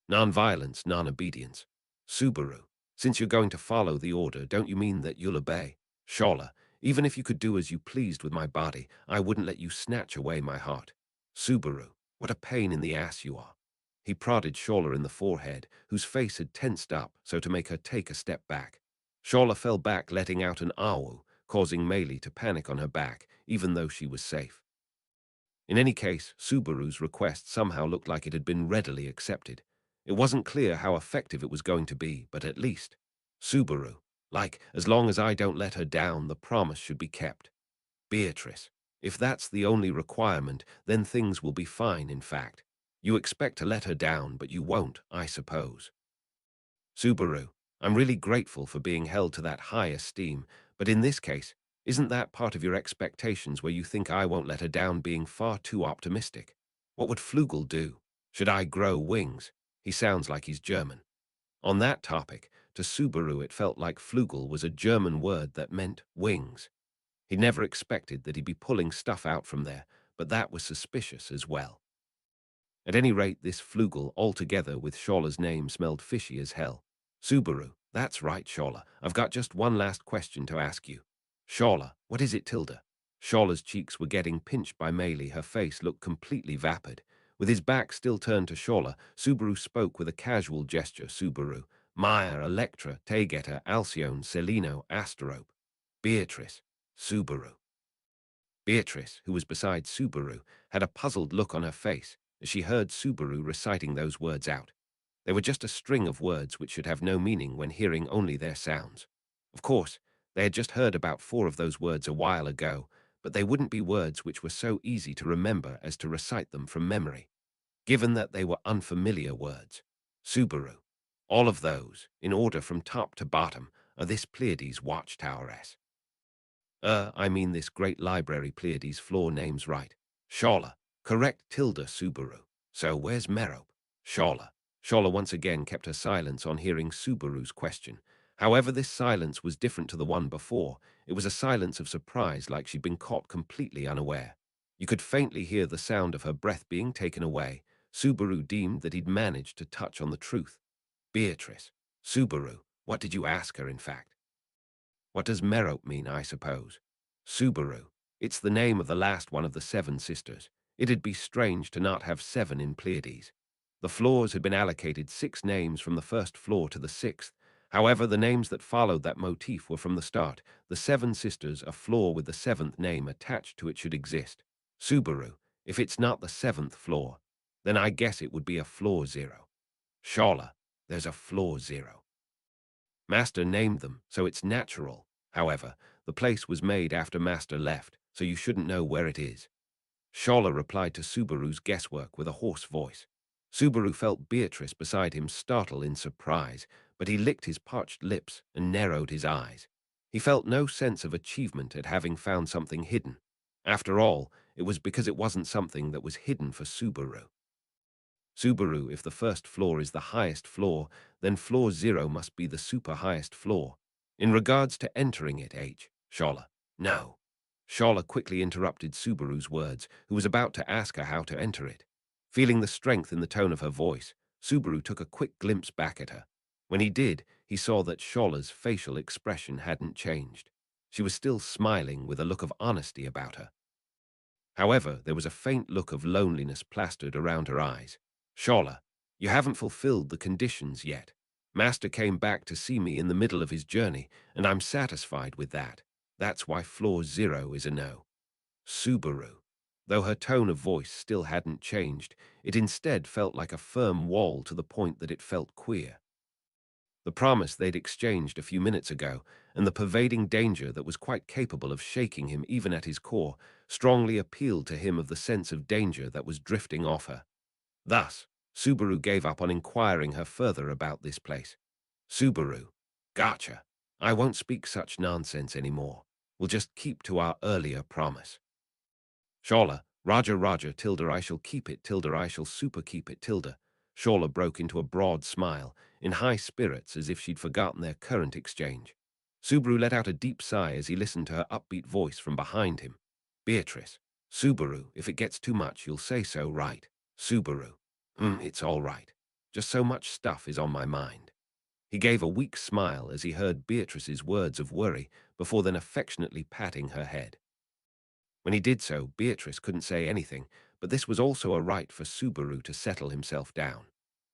Non-violence, non-obedience. Subaru, since you're going to follow the order, don't you mean that you'll obey? Shola, Even if you could do as you pleased with my body, I wouldn't let you snatch away my heart. Subaru, what a pain in the ass you are. He prodded Shola in the forehead, whose face had tensed up so to make her take a step back. Shola fell back, letting out an awu, causing Meili to panic on her back, even though she was safe. In any case, Subaru's request somehow looked like it had been readily accepted. It wasn't clear how effective it was going to be, but at least, Subaru, like, as long as I don't let her down, the promise should be kept. Beatrice, if that's the only requirement, then things will be fine, in fact. You expect to let her down, but you won't, I suppose. Subaru, I'm really grateful for being held to that high esteem, but in this case, isn't that part of your expectations where you think I won't let her down being far too optimistic? What would Flugel do? Should I grow wings? He sounds like he's German. On that topic, to Subaru it felt like Flugel was a German word that meant wings. He never expected that he'd be pulling stuff out from there, but that was suspicious as well. At any rate, this Flugel, altogether with Shola's name, smelled fishy as hell. Subaru, that's right, Shola. I've got just one last question to ask you. Shola, what is it, Tilda? Shola's cheeks were getting pinched by Meili. Her face looked completely vapid. With his back still turned to Shola, Subaru spoke with a casual gesture. Subaru, Maya, Electra, Tegeta, Alcyone, Celino, Asterope. Beatrice, Subaru. Beatrice, who was beside Subaru, had a puzzled look on her face as she heard Subaru reciting those words out. They were just a string of words which should have no meaning when hearing only their sounds. Of course, they had just heard about 4 of those words a while ago, but they wouldn't be words which were so easy to remember as to recite them from memory, given that they were unfamiliar words. Subaru. All of those, in order from top to bottom, are this Pleiades watchtower-s. I mean this great library Pleiades floor names right. Shola. Correct Tilda Subaru. So where's Merope? Shola. Shola once again kept her silence on hearing Subaru's question. However, this silence was different to the one before. It was a silence of surprise, like she'd been caught completely unaware. You could faintly hear the sound of her breath being taken away. Subaru deemed that he'd managed to touch on the truth. Beatrice. Subaru. What did you ask her, in fact? What does Merope mean, I suppose? Subaru. It's the name of the last one of the 7 sisters. It'd be strange to not have 7 in Pleiades. The floors had been allocated 6 names from the first floor to the 6th. However, the names that followed that motif were from the start. The 7 sisters, a floor with the 7th name attached to it should exist. Subaru. If it's not the 7th floor, then I guess it would be a floor 0. Shola. There's a floor 0. Master named them, so it's natural. However, the place was made after Master left, so you shouldn't know where it is. Shola replied to Subaru's guesswork with a hoarse voice. Subaru felt Beatrice beside him startle in surprise, but he licked his parched lips and narrowed his eyes. He felt no sense of achievement at having found something hidden. After all, it was because it wasn't something that was hidden for Subaru. Subaru, if the first floor is the highest floor, then floor 0 must be the super highest floor. In regards to entering it, Shola. No. Shola quickly interrupted Subaru's words, who was about to ask her how to enter it. Feeling the strength in the tone of her voice, Subaru took a quick glimpse back at her. When he did, he saw that Shola's facial expression hadn't changed. She was still smiling with a look of honesty about her. However, there was a faint look of loneliness plastered around her eyes. Shola, you haven't fulfilled the conditions yet. Master came back to see me in the middle of his journey, and I'm satisfied with that. That's why floor 0 is a no. Subaru. Though her tone of voice still hadn't changed, it instead felt like a firm wall to the point that it felt queer. The promise they'd exchanged a few minutes ago, and the pervading danger that was quite capable of shaking him even at his core, strongly appealed to him of the sense of danger that was drifting off her. Thus, Subaru gave up on inquiring her further about this place. Subaru. Gotcha. I won't speak such nonsense anymore. We'll just keep to our earlier promise. Shola. Roger, tilde I shall keep it, tilde I shall super keep it, tilde. Shola broke into a broad smile, in high spirits as if she'd forgotten their current exchange. Subaru let out a deep sigh as he listened to her upbeat voice from behind him. Beatrice. Subaru, if it gets too much, you'll say so, right? Subaru. It's all right. Just so much stuff is on my mind. He gave a weak smile as he heard Beatrice's words of worry before then affectionately patting her head. When he did so, Beatrice couldn't say anything, but this was also a right for Subaru to settle himself down.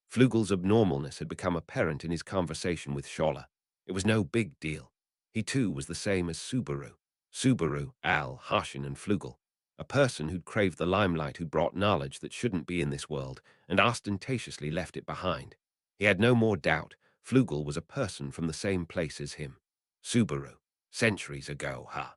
Flugel's abnormalness had become apparent in his conversation with Scholler. It was no big deal. He too was the same as Subaru. Subaru, Al, Harshin, and Flugel. A person who'd craved the limelight, who brought knowledge that shouldn't be in this world, and ostentatiously left it behind. He had no more doubt. Flugel was a person from the same place as him. Subaru. Centuries ago, huh?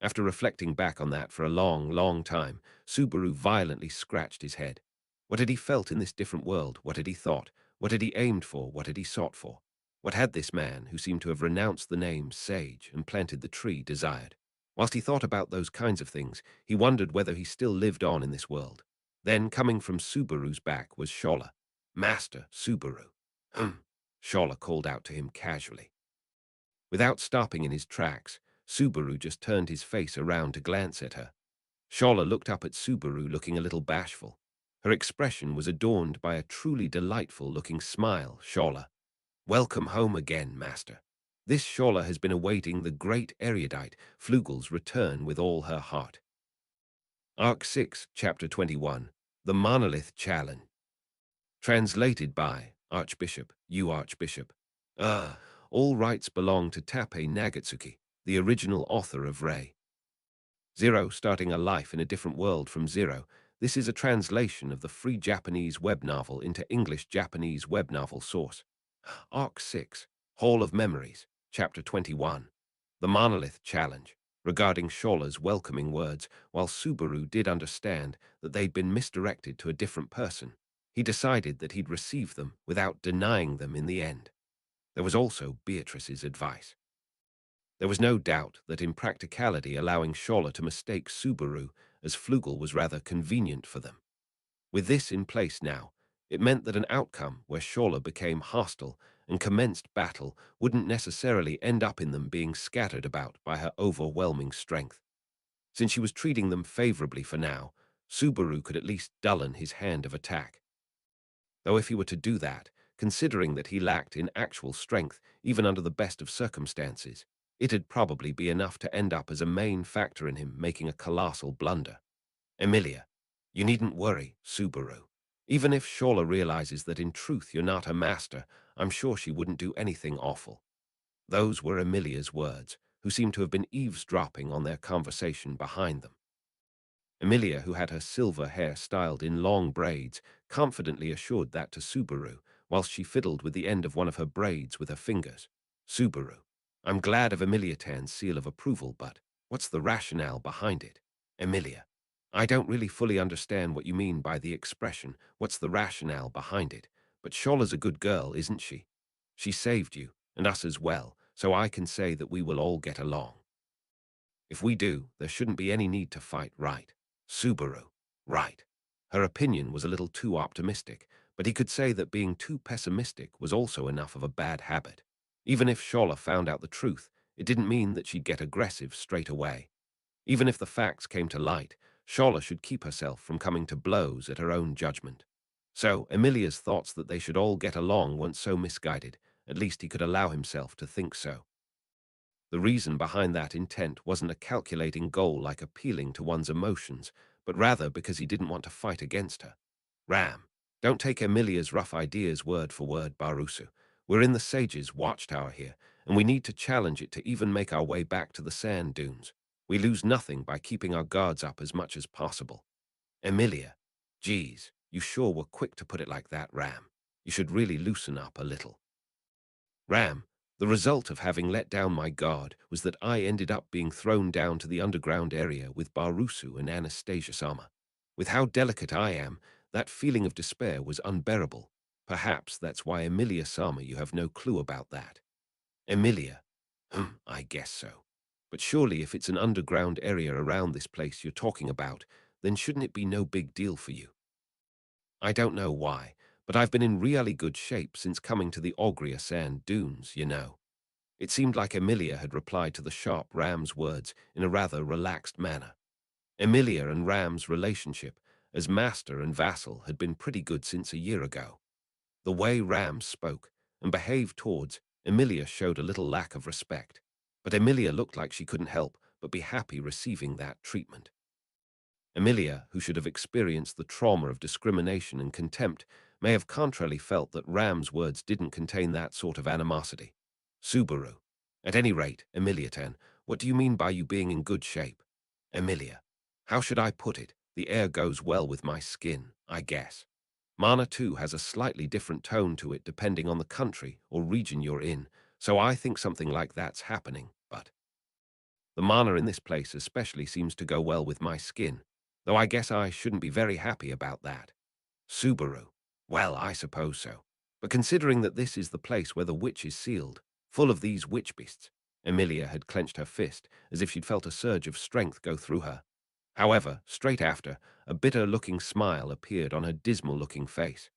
After reflecting back on that for a long, long time, Subaru violently scratched his head. What had he felt in this different world? What had he thought? What had he aimed for? What had he sought for? What had this man, who seemed to have renounced the name Sage and planted the tree, desired? Whilst he thought about those kinds of things, he wondered whether he still lived on in this world. Then, coming from Subaru's back, was Scholler. Master Subaru. Scholler called out to him casually. Without stopping in his tracks, Subaru just turned his face around to glance at her. Scholler looked up at Subaru, looking a little bashful. Her expression was adorned by a truly delightful-looking smile. Scholler. Welcome home again, master. This Scholler has been awaiting the great erudite Flugel's return with all her heart. Arc 6, Chapter 21, The Monolith Challenge. Translated by Archbishop, you Archbishop. All rights belong to TAPPEI Nagatsuki, the original author of Ray. Zero, starting a life in a different world from zero. This is a translation of the free Japanese web novel into English-Japanese web novel source. Arc 6, Hall of Memories, Chapter 21, The Monolith Challenge, regarding Scholler's welcoming words. While Subaru did understand that they'd been misdirected to a different person, he decided that he'd receive them without denying them in the end. There was also Beatrice's advice. There was no doubt that in practicality allowing Scholler to mistake Subaru as Flugel was rather convenient for them. With this in place now, it meant that an outcome where Scholler became hostile and commenced battle wouldn't necessarily end up in them being scattered about by her overwhelming strength. Since she was treating them favorably for now, Subaru could at least dullen his hand of attack. Though if he were to do that, considering that he lacked in actual strength even under the best of circumstances, it'd probably be enough to end up as a main factor in him making a colossal blunder. Emilia, you needn't worry, Subaru. Even if Scholler realizes that in truth you're not a master, I'm sure she wouldn't do anything awful. Those were Emilia's words, who seemed to have been eavesdropping on their conversation behind them. Emilia, who had her silver hair styled in long braids, confidently assured that to Subaru, whilst she fiddled with the end of one of her braids with her fingers. Subaru, I'm glad of Emiliatan's seal of approval, but what's the rationale behind it? Emilia, I don't really fully understand what you mean by the expression, what's the rationale behind it, but Scholler's a good girl, isn't she? She saved you, and us as well, so I can say that we will all get along. If we do, there shouldn't be any need to fight, right? Subaru, right. Her opinion was a little too optimistic, but he could say that being too pessimistic was also enough of a bad habit. Even if Scholler found out the truth, it didn't mean that she'd get aggressive straight away. Even if the facts came to light, Scholler should keep herself from coming to blows at her own judgment. So, Emilia's thoughts that they should all get along weren't so misguided. At least he could allow himself to think so. The reason behind that intent wasn't a calculating goal like appealing to one's emotions, but rather because he didn't want to fight against her. Ram, don't take Emilia's rough ideas word for word, Barusu. We're in the Sage's watchtower here, and we need to challenge it to even make our way back to the sand dunes. We lose nothing by keeping our guards up as much as possible. Emilia, geez, you sure were quick to put it like that, Ram. You should really loosen up a little. Ram, the result of having let down my guard was that I ended up being thrown down to the underground area with Barusu and Anastasia-sama. With how delicate I am, that feeling of despair was unbearable. Perhaps that's why Emilia-sama, you have no clue about that. Emilia, I guess so. But surely if it's an underground area around this place you're talking about, then shouldn't it be no big deal for you? I don't know why, but I've been in really good shape since coming to the Ogria sand dunes, you know. It seemed like Emilia had replied to the sharp Ram's words in a rather relaxed manner. Emilia and Ram's relationship as master and vassal had been pretty good since a year ago. The way Ram spoke, and behaved towards Emilia showed a little lack of respect. But Emilia looked like she couldn't help but be happy receiving that treatment. Emilia, who should have experienced the trauma of discrimination and contempt, may have contrarily felt that Ram's words didn't contain that sort of animosity. Subaru. At any rate, Emilia-tan, what do you mean by you being in good shape? Emilia. How should I put it? The air goes well with my skin, I guess. Mana too has a slightly different tone to it depending on the country or region you're in, so I think something like that's happening, but the mana in this place especially seems to go well with my skin, though I guess I shouldn't be very happy about that. Subaru. Well, I suppose so. But considering that this is the place where the witch is sealed, full of these witch beasts, Emilia had clenched her fist as if she'd felt a surge of strength go through her. However, straight after, a bitter-looking smile appeared on her dismal-looking face.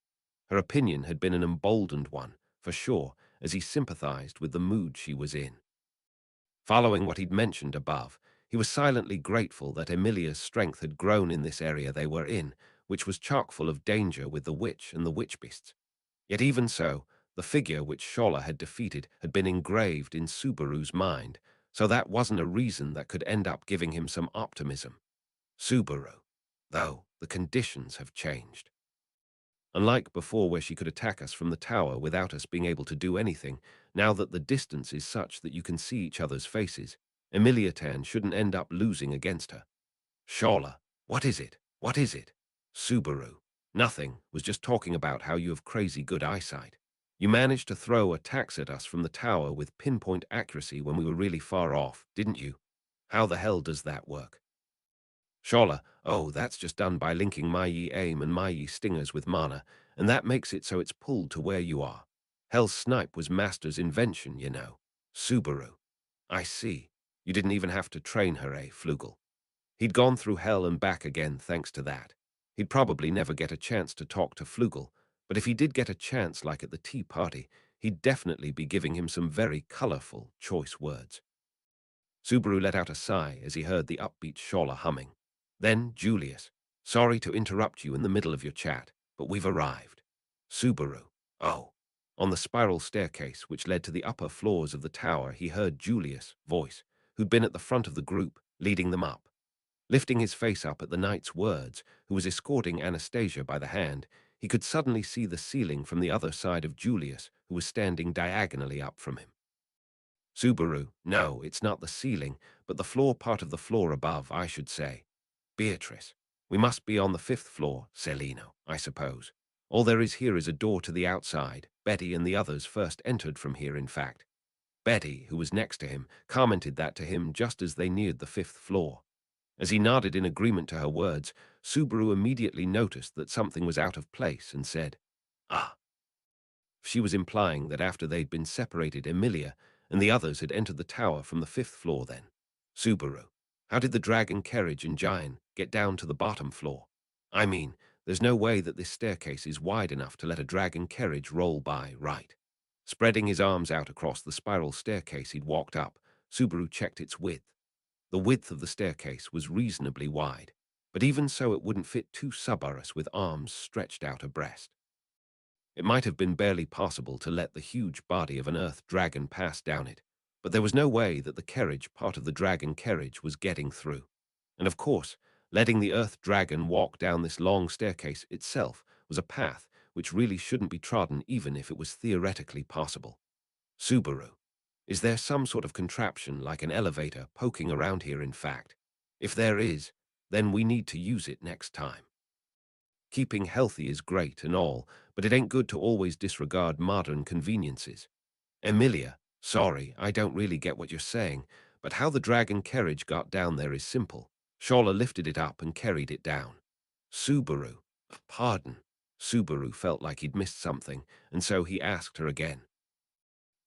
Her opinion had been an emboldened one, for sure, as he sympathized with the mood she was in. Following what he'd mentioned above, he was silently grateful that Emilia's strength had grown in this area they were in, which was chock full of danger with the witch and the witch beasts. Yet even so, the figure which Shola had defeated had been engraved in Subaru's mind, so that wasn't a reason that could end up giving him some optimism. Subaru. Though, the conditions have changed. Unlike before where she could attack us from the tower without us being able to do anything, now that the distance is such that you can see each other's faces, Emilia-tan shouldn't end up losing against her. Shola, what is it? What is it? Subaru. Nothing, was just talking about how you have crazy good eyesight. You managed to throw attacks at us from the tower with pinpoint accuracy when we were really far off, didn't you? How the hell does that work? Shola, oh, that's just done by linking my ye aim and my ye stingers with mana, and that makes it so it's pulled to where you are. Hell's snipe was Master's invention, you know. Subaru. I see. You didn't even have to train her, eh, Flugel? He'd gone through hell and back again thanks to that. He'd probably never get a chance to talk to Flugel, but if he did get a chance like at the tea party, he'd definitely be giving him some very colorful, choice words. Subaru let out a sigh as he heard the upbeat Shola humming. Then Julius. Sorry to interrupt you in the middle of your chat, but we've arrived. Subaru. Oh. On the spiral staircase which led to the upper floors of the tower, he heard Julius' voice, who'd been at the front of the group, leading them up. Lifting his face up at the knight's words, who was escorting Anastasia by the hand, he could suddenly see the ceiling from the other side of Julius, who was standing diagonally up from him. Subaru, no, it's not the ceiling, but the floor part of the floor above, I should say. Beatrice, we must be on the 5th floor, Celino, I suppose. All there is here is a door to the outside. Betty and the others first entered from here, in fact. Betty, who was next to him, commented that to him just as they neared the 5th floor. As he nodded in agreement to her words, Subaru immediately noticed that something was out of place and said, "Ah." She was implying that after they'd been separated, Emilia and the others had entered the tower from the 5th floor then. Subaru, how did the dragon carriage and giant get down to the bottom floor? I mean, there's no way that this staircase is wide enough to let a dragon carriage roll by, right? Spreading his arms out across the spiral staircase he'd walked up, Subaru checked its width. The width of the staircase was reasonably wide, but even so it wouldn't fit two Subarus with arms stretched out abreast. It might have been barely possible to let the huge body of an earth dragon pass down it, but there was no way that the carriage, part of the dragon carriage, was getting through. And of course, letting the earth dragon walk down this long staircase itself was a path which really shouldn't be trodden even if it was theoretically possible. Subaru. Is there some sort of contraption like an elevator poking around here, in fact? If there is, then we need to use it next time. Keeping healthy is great and all, but it ain't good to always disregard modern conveniences. Emilia, sorry, I don't really get what you're saying, but how the dragon carriage got down there is simple. Shola lifted it up and carried it down. Subaru, pardon. Subaru felt like he'd missed something, and so he asked her again.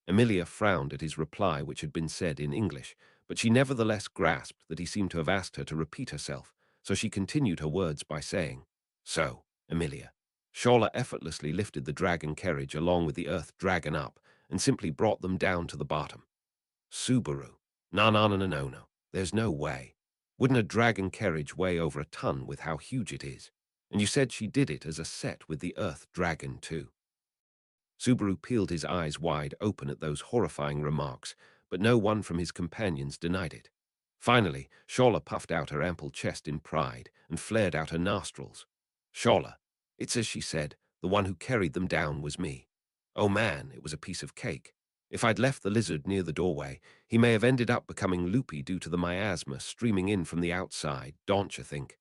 Emilia frowned at his reply, which had been said in English, but she nevertheless grasped that he seemed to have asked her to repeat herself, so she continued her words by saying, So, Emilia. Shola effortlessly lifted the dragon carriage along with the earth dragon up and simply brought them down to the bottom. Subaru. No. There's no way. Wouldn't a dragon carriage weigh over a ton with how huge it is? And you said she did it as a set with the earth dragon too. Subaru peeled his eyes wide open at those horrifying remarks, but no one from his companions denied it. Finally, Shawla puffed out her ample chest in pride and flared out her nostrils. Shawla, it's as she said, the one who carried them down was me. Oh man, it was a piece of cake. If I'd left the lizard near the doorway, he may have ended up becoming loopy due to the miasma streaming in from the outside, don't you think?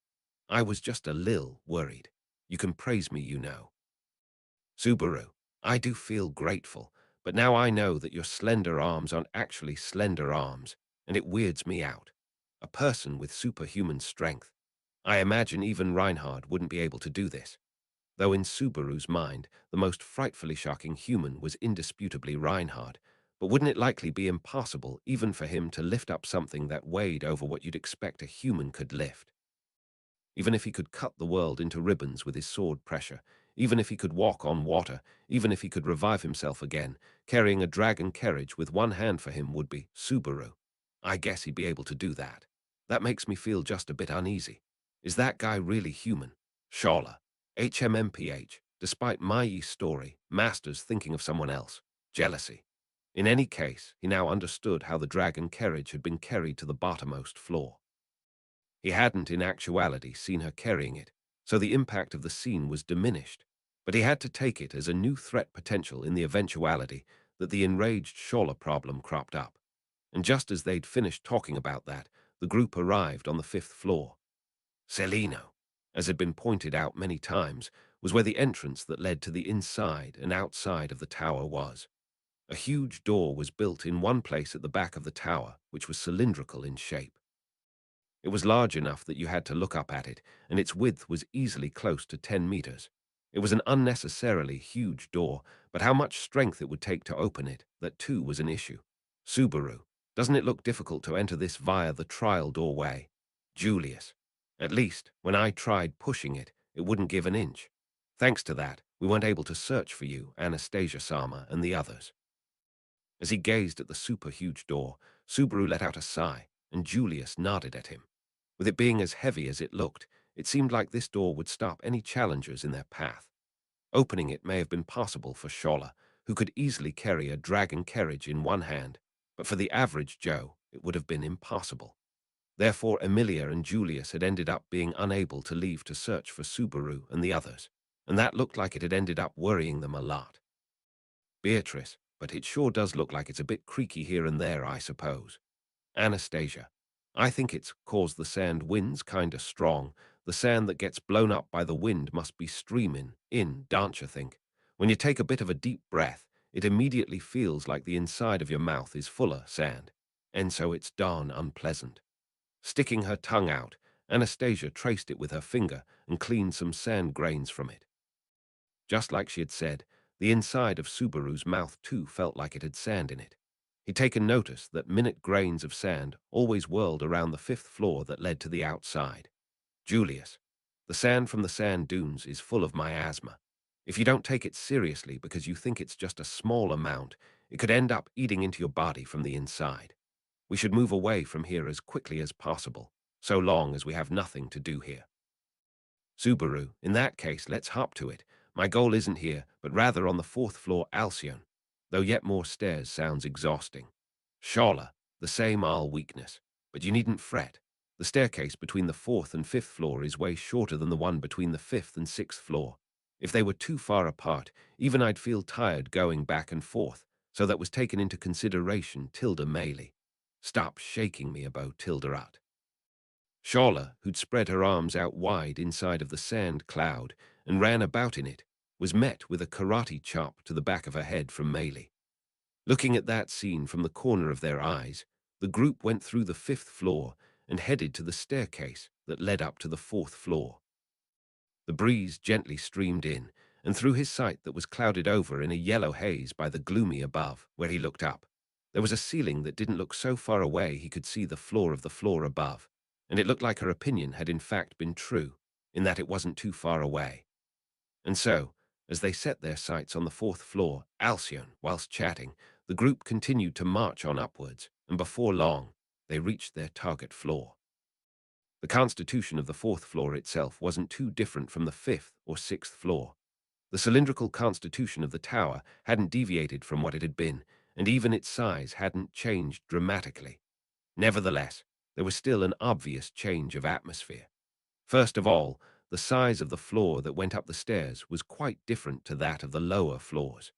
I was just a lil worried. You can praise me, you know. Subaru, I do feel grateful, but now I know that your slender arms aren't actually slender arms, and it weirds me out. A person with superhuman strength. I imagine even Reinhard wouldn't be able to do this. Though in Subaru's mind, the most frightfully shocking human was indisputably Reinhard, but wouldn't it likely be impossible even for him to lift up something that weighed over what you'd expect a human could lift? Even if he could cut the world into ribbons with his sword pressure, even if he could walk on water, even if he could revive himself again, carrying a dragon carriage with one hand for him would be Subaru. I guess he'd be able to do that. That makes me feel just a bit uneasy. Is that guy really human? Shawla. HMMPH, despite my story, Master's thinking of someone else. Jealousy. In any case, he now understood how the dragon carriage had been carried to the bottommost floor. He hadn't in actuality seen her carrying it, so the impact of the scene was diminished, but he had to take it as a new threat potential in the eventuality that the enraged Shawla problem cropped up. And just as they'd finished talking about that, the group arrived on the 5th floor. Celino, as had been pointed out many times, was where the entrance that led to the inside and outside of the tower was. A huge door was built in one place at the back of the tower, which was cylindrical in shape. It was large enough that you had to look up at it, and its width was easily close to 10 meters. It was an unnecessarily huge door, but how much strength it would take to open it, that too was an issue. Subaru, doesn't it look difficult to enter this via the trial doorway? Julius, at least, when I tried pushing it, it wouldn't give an inch. Thanks to that, we weren't able to search for you, Anastasia-sama, and the others. As he gazed at the super-huge door, Subaru let out a sigh, and Julius nodded at him. With it being as heavy as it looked, it seemed like this door would stop any challengers in their path. Opening it may have been possible for Shawla, who could easily carry a dragon carriage in one hand, but for the average Joe, it would have been impossible. Therefore, Emilia and Julius had ended up being unable to leave to search for Subaru and the others, and that looked like it had ended up worrying them a lot. Beatrice, but it sure does look like it's a bit creaky here and there, I suppose. Anastasia, I think it's 'cause the sand wind's kinda strong. The sand that gets blown up by the wind must be streaming in, don't you think? When you take a bit of a deep breath, it immediately feels like the inside of your mouth is fuller sand, and so it's darn unpleasant. Sticking her tongue out, Anastasia traced it with her finger and cleaned some sand grains from it. Just like she had said, the inside of Subaru's mouth too felt like it had sand in it. He'd taken notice that minute grains of sand always whirled around the 5th floor that led to the outside. Julius, the sand from the sand dunes is full of miasma. If you don't take it seriously because you think it's just a small amount, it could end up eating into your body from the inside. We should move away from here as quickly as possible, so long as we have nothing to do here. Subaru, in that case, let's hop to it. My goal isn't here, but rather on the 4th floor Alcyone, though yet more stairs sounds exhausting. Shawla, the same weakness, but you needn't fret. The staircase between the 4th and 5th floor is way shorter than the one between the 5th and 6th floor. If they were too far apart, even I'd feel tired going back and forth, so that was taken into consideration Tilda Maylie. Stop shaking me about Tilda. Shawla, who'd spread her arms out wide inside of the sand cloud and ran about in it, was met with a karate chop to the back of her head from Maylie. Looking at that scene from the corner of their eyes, the group went through the 5th floor and headed to the staircase that led up to the 4th floor. The breeze gently streamed in, and through his sight that was clouded over in a yellow haze by the gloomy above, where he looked up, there was a ceiling that didn't look so far away he could see the floor of the floor above, and it looked like her opinion had in fact been true, in that it wasn't too far away. And so, as they set their sights on the 4th floor, Alcyone, whilst chatting, the group continued to march on upwards, and before long, they reached their target floor. The constitution of the 4th floor itself wasn't too different from the 5th or 6th floor. The cylindrical constitution of the tower hadn't deviated from what it had been, and even its size hadn't changed dramatically. Nevertheless, there was still an obvious change of atmosphere. First of all, the size of the floor that went up the stairs was quite different to that of the lower floors.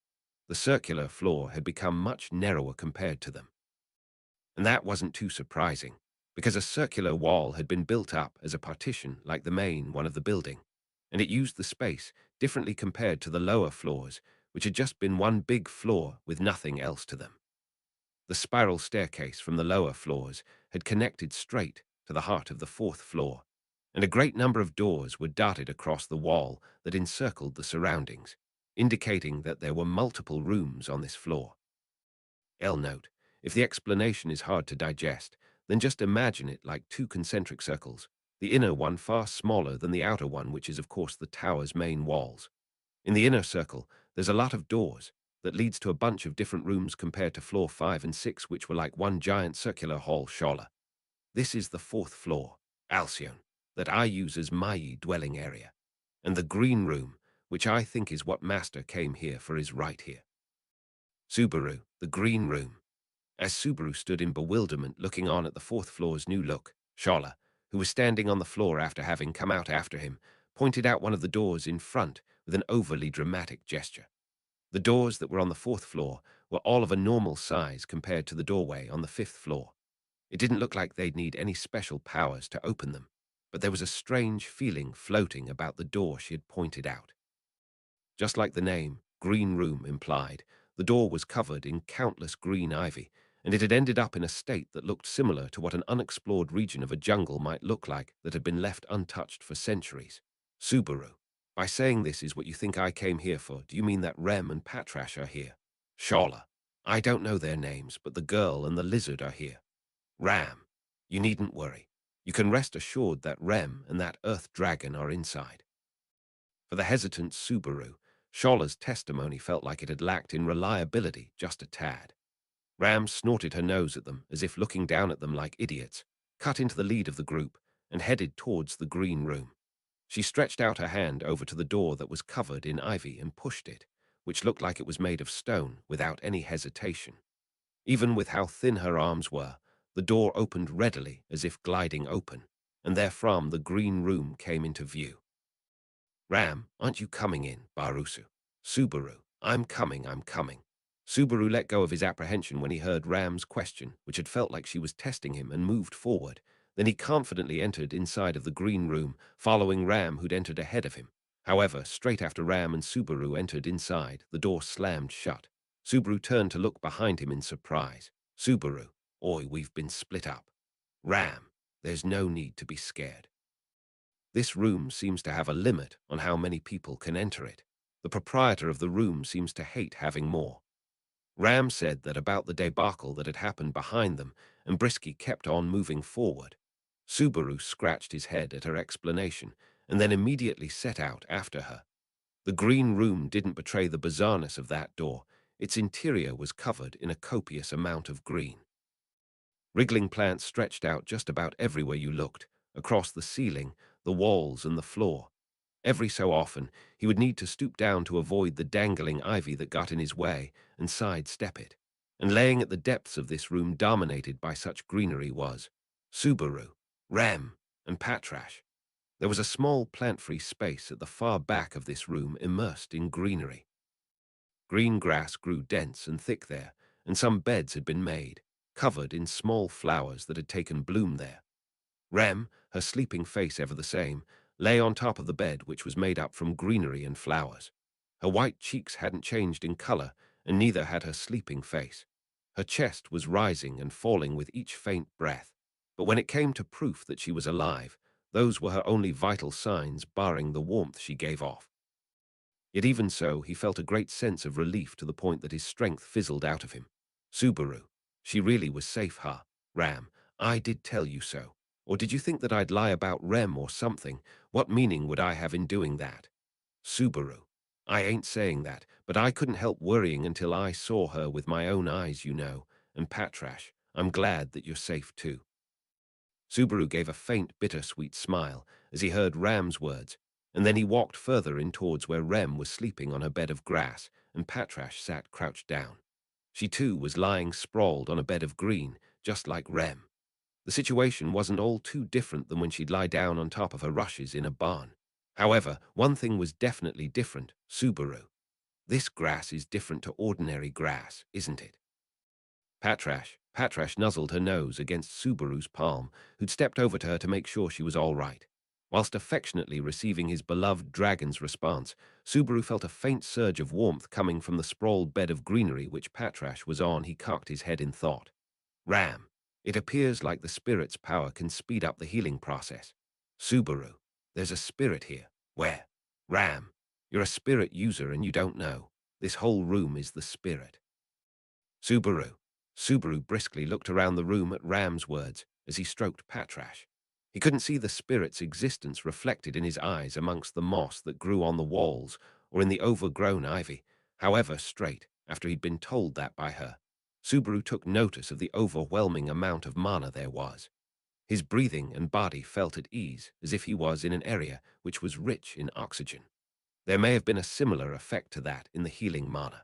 The circular floor had become much narrower compared to them. And that wasn't too surprising, because a circular wall had been built up as a partition like the main one of the building, and it used the space differently compared to the lower floors, which had just been one big floor with nothing else to them. The spiral staircase from the lower floors had connected straight to the heart of the fourth floor, and a great number of doors were dotted across the wall that encircled the surroundings, indicating that there were multiple rooms on this floor. L note, if the explanation is hard to digest, then just imagine it like two concentric circles, the inner one far smaller than the outer one, which is of course the tower's main walls. In the inner circle, there's a lot of doors that leads to a bunch of different rooms compared to floor 5 and 6, which were like one giant circular hall shola. This is the fourth floor, Alcyon, that I use as my dwelling area, and the green room, which I think is what Master came here for, is right here. Subaru, the green room. As Subaru stood in bewilderment looking on at the fourth floor's new look, Shola, who was standing on the floor after having come out after him, pointed out one of the doors in front with an overly dramatic gesture. The doors that were on the fourth floor were all of a normal size compared to the doorway on the fifth floor. It didn't look like they'd need any special powers to open them, but there was a strange feeling floating about the door she had pointed out. Just like the name, Green Room, implied, the door was covered in countless green ivy, and it had ended up in a state that looked similar to what an unexplored region of a jungle might look like that had been left untouched for centuries. Subaru, by saying this is what you think I came here for, do you mean that Rem and Patrash are here? Shola, I don't know their names, but the girl and the lizard are here. Ram, you needn't worry. You can rest assured that Rem and that earth dragon are inside. For the hesitant Subaru, Shola's testimony felt like it had lacked in reliability just a tad. Ram snorted her nose at them as if looking down at them like idiots, cut into the lead of the group, and headed towards the green room. She stretched out her hand over to the door that was covered in ivy and pushed it, which looked like it was made of stone, without any hesitation. Even with how thin her arms were, the door opened readily as if gliding open, and therefrom the green room came into view. Ram, aren't you coming in, Barusu? Subaru, I'm coming. Subaru let go of his apprehension when he heard Ram's question, which had felt like she was testing him, and moved forward. Then he confidently entered inside of the green room, following Ram, who'd entered ahead of him. However, straight after Ram and Subaru entered inside, the door slammed shut. Subaru turned to look behind him in surprise. Subaru, oi, we've been split up. Ram, there's no need to be scared. This room seems to have a limit on how many people can enter it. The proprietor of the room seems to hate having more. Ram said that about the debacle that had happened behind them, and Brisky kept on moving forward. Subaru scratched his head at her explanation, and then immediately set out after her. The green room didn't betray the bizarreness of that door. Its interior was covered in a copious amount of green. Wriggling plants stretched out just about everywhere you looked, across the ceiling, the walls, and the floor. Every so often, he would need to stoop down to avoid the dangling ivy that got in his way and sidestep it. And laying at the depths of this room dominated by such greenery was Subaru, Rem, and Patrash. There was a small plant-free space at the far back of this room immersed in greenery. Green grass grew dense and thick there, and some beds had been made, covered in small flowers that had taken bloom there. Rem, her sleeping face ever the same, lay on top of the bed, which was made up from greenery and flowers. Her white cheeks hadn't changed in color, and neither had her sleeping face. Her chest was rising and falling with each faint breath, but when it came to proof that she was alive, those were her only vital signs, barring the warmth she gave off. Yet even so, he felt a great sense of relief to the point that his strength fizzled out of him. Subaru, she really was safe, huh? Ram, I did tell you so. Or did you think that I'd lie about Rem or something? What meaning would I have in doing that? Subaru, I ain't saying that, but I couldn't help worrying until I saw her with my own eyes, you know. And Patrash, I'm glad that you're safe too. Subaru gave a faint, bittersweet smile as he heard Ram's words. and then he walked further in towards where Rem was sleeping on her bed of grass, and Patrash sat crouched down. She too was lying sprawled on a bed of green, just like Rem. The situation wasn't all too different than when she'd lie down on top of her rushes in a barn. However, one thing was definitely different: Subaru. This grass is different to ordinary grass, isn't it? Patrash nuzzled her nose against Subaru's palm, who'd stepped over to her to make sure she was all right. Whilst affectionately receiving his beloved dragon's response, Subaru felt a faint surge of warmth coming from the sprawled bed of greenery which Patrash was on. He cocked his head in thought. Ram, it appears like the spirit's power can speed up the healing process. Subaru, there's a spirit here. Where? Ram, you're a spirit user and you don't know. This whole room is the spirit. Subaru. Subaru briskly looked around the room at Ram's words as he stroked Patrash. He couldn't see the spirit's existence reflected in his eyes amongst the moss that grew on the walls or in the overgrown ivy. However, straight after he'd been told that by her, Subaru took notice of the overwhelming amount of mana there was. His breathing and body felt at ease, as if he was in an area which was rich in oxygen. There may have been a similar effect to that in the healing mana.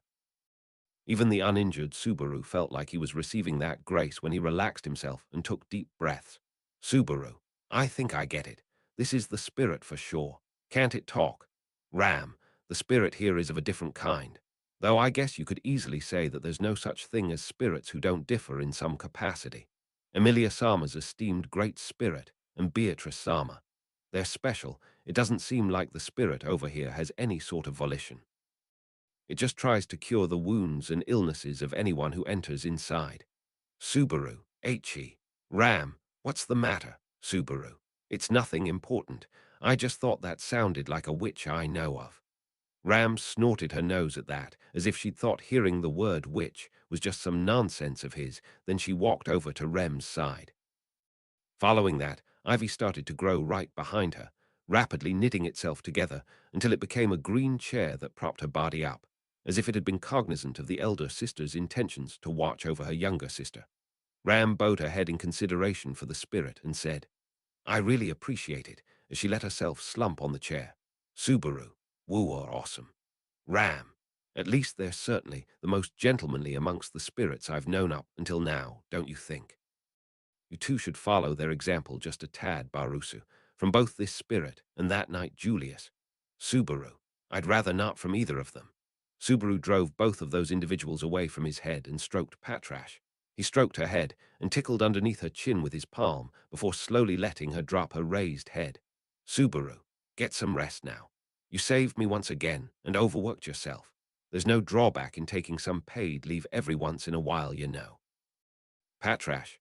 Even the uninjured Subaru felt like he was receiving that grace when he relaxed himself and took deep breaths. Subaru, I think I get it. This is the spirit for sure. Can't it talk? Ram, the spirit here is of a different kind. Though I guess you could easily say that there's no such thing as spirits who don't differ in some capacity. Emilia Sama's esteemed great spirit and Beatrice Sama. They're special. It doesn't seem like the spirit over here has any sort of volition. It just tries to cure the wounds and illnesses of anyone who enters inside. Subaru, H.E. Ram, what's the matter, Subaru? It's nothing important. I just thought that sounded like a witch I know of. Ram snorted her nose at that, as if she'd thought hearing the word witch was just some nonsense of his. Then she walked over to Rem's side. Following that, ivy started to grow right behind her, rapidly knitting itself together until it became a green chair that propped her body up, as if it had been cognizant of the elder sister's intentions to watch over her younger sister. Ram bowed her head in consideration for the spirit and said, I really appreciate it, as she let herself slump on the chair. Subaru, woo are awesome. Ram, at least they're certainly the most gentlemanly amongst the spirits I've known up until now, don't you think? You too should follow their example just a tad, Barusu, from both this spirit and that night Julius. Subaru, I'd rather not from either of them. Subaru drove both of those individuals away from his head and stroked Patrash. He stroked her head and tickled underneath her chin with his palm before slowly letting her drop her raised head. Subaru, get some rest now. You saved me once again and overworked yourself. There's no drawback in taking some paid leave every once in a while, you know. Patrash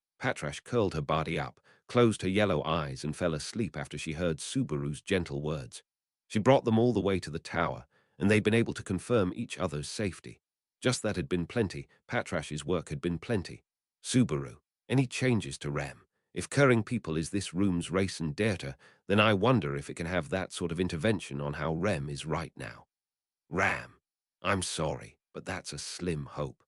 curled her body up, closed her yellow eyes, and fell asleep after she heard Subaru's gentle words. She brought them all the way to the tower, and they'd been able to confirm each other's safety. Just that had been plenty. Patrash's work had been plenty. Subaru, any changes to Ram? If curing people is this room's race and data, then I wonder if it can have that sort of intervention on how Rem is right now. Ram, I'm sorry, but that's a slim hope.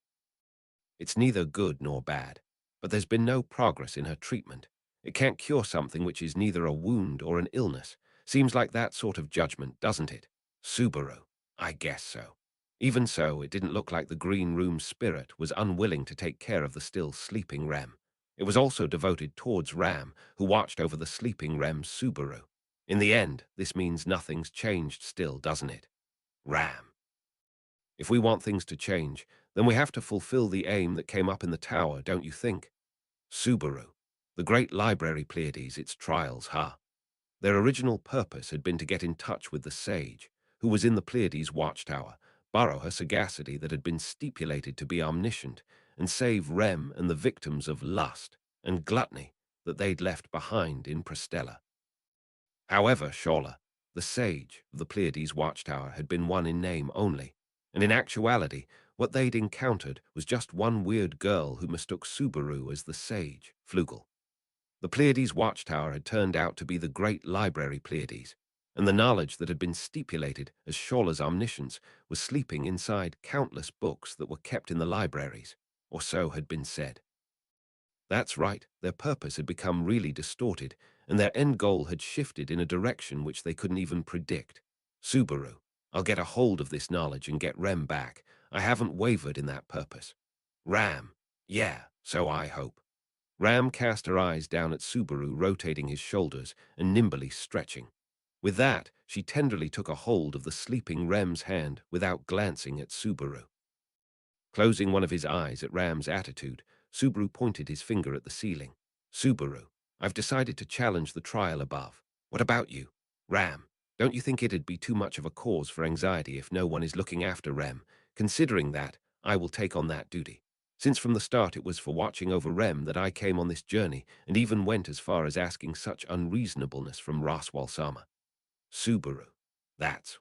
It's neither good nor bad, but there's been no progress in her treatment. It can't cure something which is neither a wound or an illness. Seems like that sort of judgment, doesn't it? Subaru, I guess so. Even so, it didn't look like the green room spirit was unwilling to take care of the still sleeping Rem. It was also devoted towards Ram, who watched over the sleeping Rem Subaru. In the end, this means nothing's changed still, doesn't it? Ram. If we want things to change, then we have to fulfill the aim that came up in the tower, don't you think? Subaru, the great library Pleiades, its trials, huh? Their original purpose had been to get in touch with the sage, who was in the Pleiades watchtower, borrow her sagacity that had been stipulated to be omniscient, and save Rem and the victims of lust and gluttony that they'd left behind in Prestella. However, Shola, the sage of the Pleiades watchtower, had been one in name only, and in actuality, what they'd encountered was just one weird girl who mistook Subaru as the sage, Flugel. The Pleiades watchtower had turned out to be the great library Pleiades, and the knowledge that had been stipulated as Shola's omniscience was sleeping inside countless books that were kept in the libraries, or so had been said. That's right, their purpose had become really distorted, and their end goal had shifted in a direction which they couldn't even predict. Subaru, I'll get a hold of this knowledge and get Rem back. I haven't wavered in that purpose. Ram, yeah, so I hope. Ram cast her eyes down at Subaru, rotating his shoulders and nimbly stretching. With that, she tenderly took a hold of the sleeping Rem's hand without glancing at Subaru. Closing one of his eyes at Ram's attitude, Subaru pointed his finger at the ceiling. Subaru, I've decided to challenge the trial above. What about you? Ram, don't you think it'd be too much of a cause for anxiety if no one is looking after Rem? Considering that, I will take on that duty. Since from the start it was for watching over Rem that I came on this journey and even went as far as asking such unreasonableness from Raswal-sama. Subaru,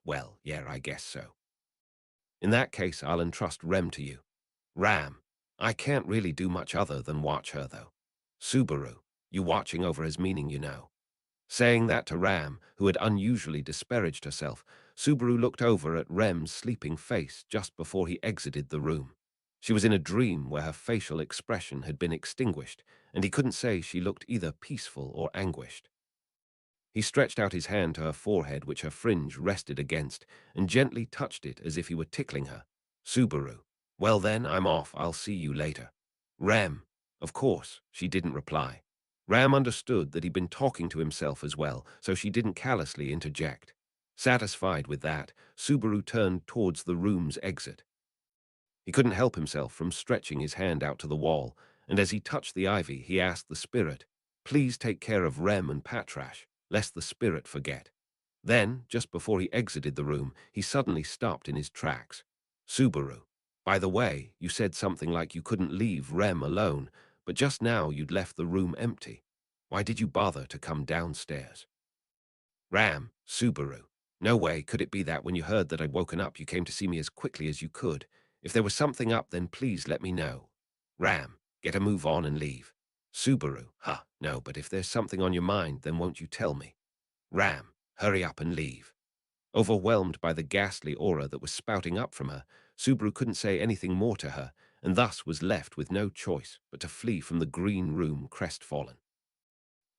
well, yeah, I guess so. In that case, I'll entrust Rem to you. Ram, I can't really do much other than watch her, though. Subaru, you watching over his meaning, you know. Saying that to Ram, who had unusually disparaged herself, Subaru looked over at Rem's sleeping face just before he exited the room. She was in a dream where her facial expression had been extinguished, and he couldn't say she looked either peaceful or anguished. He stretched out his hand to her forehead, which her fringe rested against, and gently touched it as if he were tickling her. Subaru, well then, I'm off. I'll see you later. Rem, of course, she didn't reply. Ram understood that he'd been talking to himself as well, so she didn't callously interject. Satisfied with that, Subaru turned towards the room's exit. He couldn't help himself from stretching his hand out to the wall, and as he touched the ivy, he asked the spirit, "Please take care of Rem and Patrash, lest the spirit forget." Then, just before he exited the room, he suddenly stopped in his tracks. Subaru, by the way, you said something like you couldn't leave Rem alone, but just now you'd left the room empty. Why did you bother to come downstairs? Ram, Subaru, no way could it be that when you heard that I'd woken up you came to see me as quickly as you could. If there was something up, then please let me know. Ram, get a move on and leave. Subaru, no, but if there's something on your mind, then won't you tell me? Ram, hurry up and leave. Overwhelmed by the ghastly aura that was spouting up from her, Subaru couldn't say anything more to her, and thus was left with no choice but to flee from the green room crestfallen.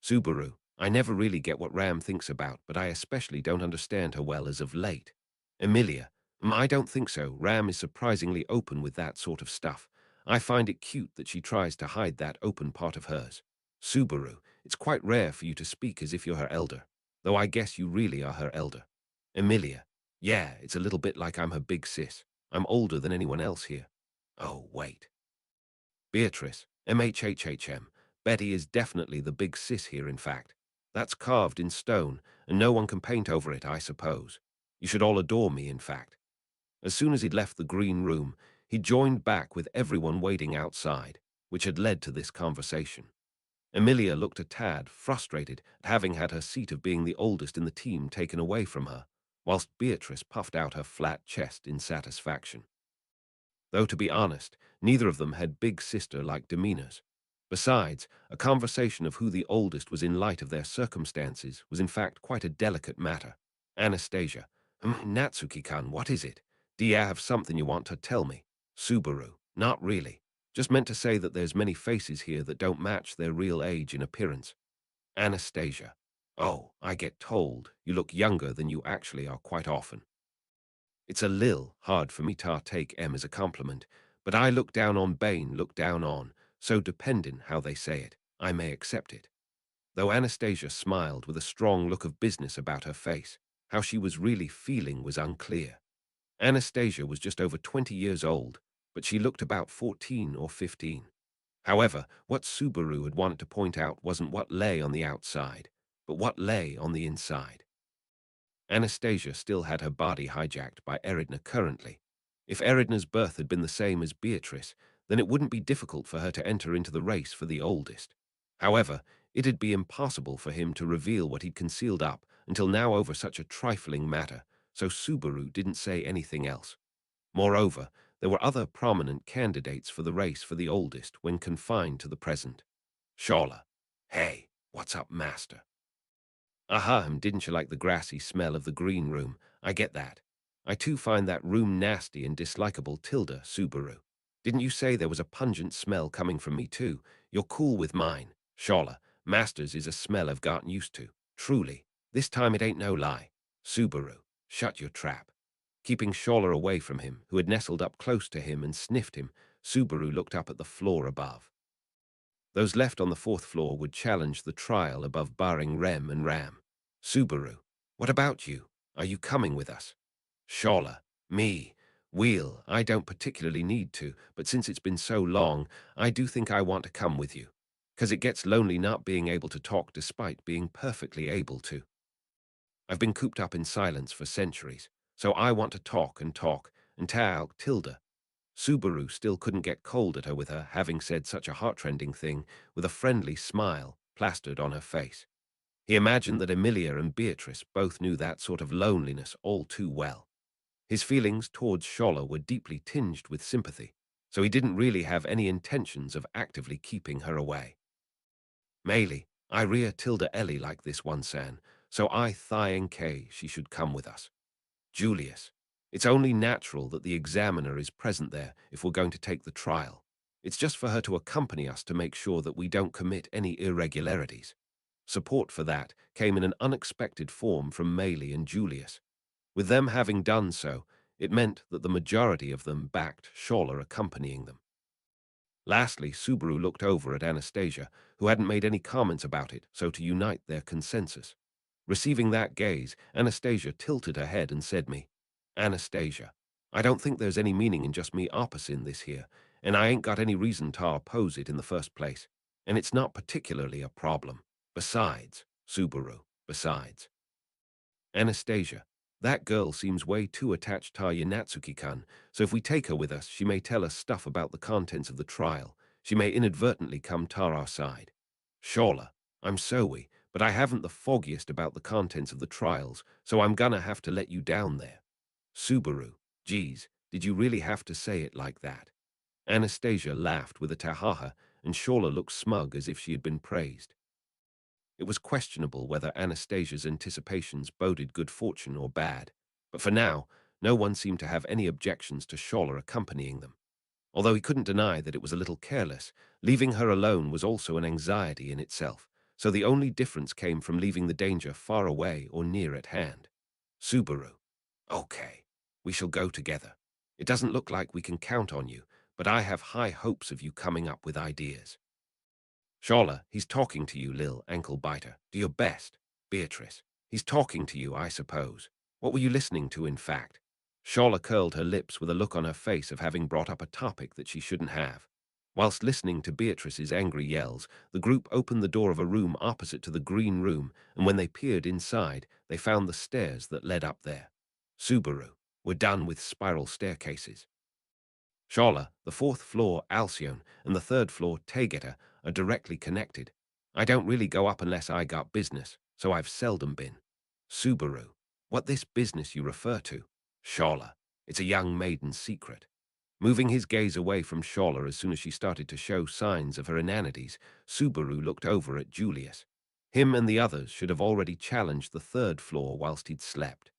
Subaru, I never really get what Ram thinks about, but I especially don't understand her well as of late. Emilia, I don't think so. Ram is surprisingly open with that sort of stuff. I find it cute that she tries to hide that open part of hers. Subaru, it's quite rare for you to speak as if you're her elder, though I guess you really are her elder. Emilia, yeah, it's a little bit like I'm her big sis. I'm older than anyone else here. Oh, wait. Beatrice, MHHHM, Betty is definitely the big sis here, in fact. That's carved in stone, and no one can paint over it, I suppose. You should all adore me, in fact. As soon as he'd left the green room, he joined back with everyone waiting outside, which had led to this conversation. Emilia looked a tad frustrated at having had her seat of being the oldest in the team taken away from her, whilst Beatrice puffed out her flat chest in satisfaction. Though, to be honest, neither of them had big sister-like demeanors. Besides, a conversation of who the oldest was in light of their circumstances was in fact quite a delicate matter. Anastasia, Natsuki-kan, what is it? Do you have something you want to tell me? Subaru, not really. Just meant to say that there's many faces here that don't match their real age and appearance. Anastasia, oh, I get told you look younger than you actually are quite often. It's a lil hard for me to take M as a compliment, but I look down on Bane, look down on, so depending how they say it, I may accept it. Though Anastasia smiled with a strong look of business about her face, how she was really feeling was unclear. Anastasia was just over 20 years old, but she looked about 14 or 15. However, what Subaru had wanted to point out wasn't what lay on the outside, but what lay on the inside. Anastasia still had her body hijacked by Eridna currently. If Eridna's birth had been the same as Beatrice, then it wouldn't be difficult for her to enter into the race for the oldest. However, it'd be impossible for him to reveal what he'd concealed up until now over such a trifling matter, so Subaru didn't say anything else. Moreover, there were other prominent candidates for the race for the oldest when confined to the present. Shala, hey, what's up, master? Didn't you like the grassy smell of the green room? I get that. I too find that room nasty and dislikable, Tilda, Subaru. Didn't you say there was a pungent smell coming from me too? You're cool with mine. Shala, Masters is a smell I've gotten used to. Truly, this time it ain't no lie. Subaru, shut your trap. Keeping Shola away from him, who had nestled up close to him and sniffed him, Subaru looked up at the floor above. Those left on the fourth floor would challenge the trial above barring Rem and Ram. Subaru, what about you? Are you coming with us? Shola, me. Wheel, I don't particularly need to, but since it's been so long, I do think I want to come with you. 'Cause it gets lonely not being able to talk despite being perfectly able to. I've been cooped up in silence for centuries, so I want to talk and tell Tilda. Subaru still couldn't get cold at her with her having said such a heart-rending thing with a friendly smile plastered on her face. He imagined that Emilia and Beatrice both knew that sort of loneliness all too well. His feelings towards Shola were deeply tinged with sympathy, so he didn't really have any intentions of actively keeping her away. Mayli, I rea Tilda Ellie like this one san, so I think she should come with us. Julius, it's only natural that the examiner is present there if we're going to take the trial. It's just for her to accompany us to make sure that we don't commit any irregularities. Support for that came in an unexpected form from Mayli and Julius. With them having done so, it meant that the majority of them backed Shola accompanying them. Lastly, Subaru looked over at Anastasia, who hadn't made any comments about it, so to unite their consensus. Receiving that gaze, Anastasia tilted her head and said me, Anastasia, I don't think there's any meaning in just me opposing this here, and I ain't got any reason to oppose it in the first place, and it's not particularly a problem. Besides, Subaru, besides. Anastasia, that girl seems way too attached to Natsuki-kan, so if we take her with us, she may tell us stuff about the contents of the trial. She may inadvertently come to our side. Shola, I'm sorry, but I haven't the foggiest about the contents of the trials, so I'm gonna have to let you down there. Subaru, geez, did you really have to say it like that? Anastasia laughed with a tahaha, and Shola looked smug as if she had been praised. It was questionable whether Anastasia's anticipations boded good fortune or bad, but for now, no one seemed to have any objections to Shola accompanying them. Although he couldn't deny that it was a little careless, leaving her alone was also an anxiety in itself, so the only difference came from leaving the danger far away or near at hand. Subaru. Okay, we shall go together. It doesn't look like we can count on you, but I have high hopes of you coming up with ideas. Shola, he's talking to you, Lil Ankle Biter. Do your best. Beatrice, he's talking to you, I suppose. What were you listening to, in fact? Shola curled her lips with a look on her face of having brought up a topic that she shouldn't have. Whilst listening to Beatrice's angry yells, the group opened the door of a room opposite to the green room, and when they peered inside, they found the stairs that led up there. Subaru, we're done with spiral staircases. Shola, the fourth floor Alcyone, and the third floor Tegeta are directly connected. I don't really go up unless I got business, so I've seldom been. Subaru, what this business you refer to? Shola, it's a young maiden's secret. Moving his gaze away from Shola as soon as she started to show signs of her inanities, Subaru looked over at Julius. Him and the others should have already challenged the third floor whilst he'd slept.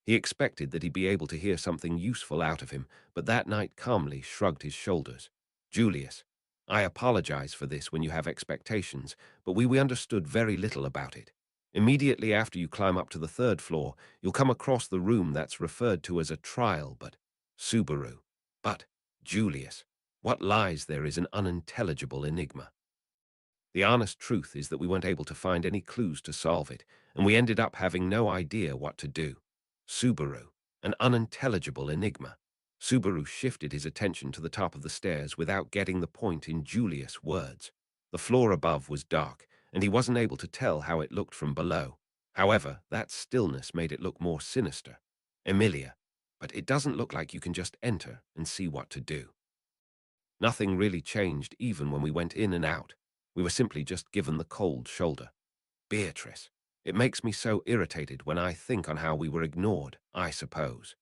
He expected that he'd be able to hear something useful out of him, but that night calmly shrugged his shoulders. Julius, I apologize for this when you have expectations, but we understood very little about it. Immediately after you climb up to the third floor, you'll come across the room that's referred to as a trial, but Subaru. But, Julius, what lies there is an unintelligible enigma. The honest truth is that we weren't able to find any clues to solve it, and we ended up having no idea what to do. Subaru, an unintelligible enigma. Subaru shifted his attention to the top of the stairs without getting the point in Julius' words. The floor above was dark, and he wasn't able to tell how it looked from below. However, that stillness made it look more sinister. Emilia, but it doesn't look like you can just enter and see what to do. Nothing really changed even when we went in and out. We were simply just given the cold shoulder. Beatrice, it makes me so irritated when I think on how we were ignored, I suppose.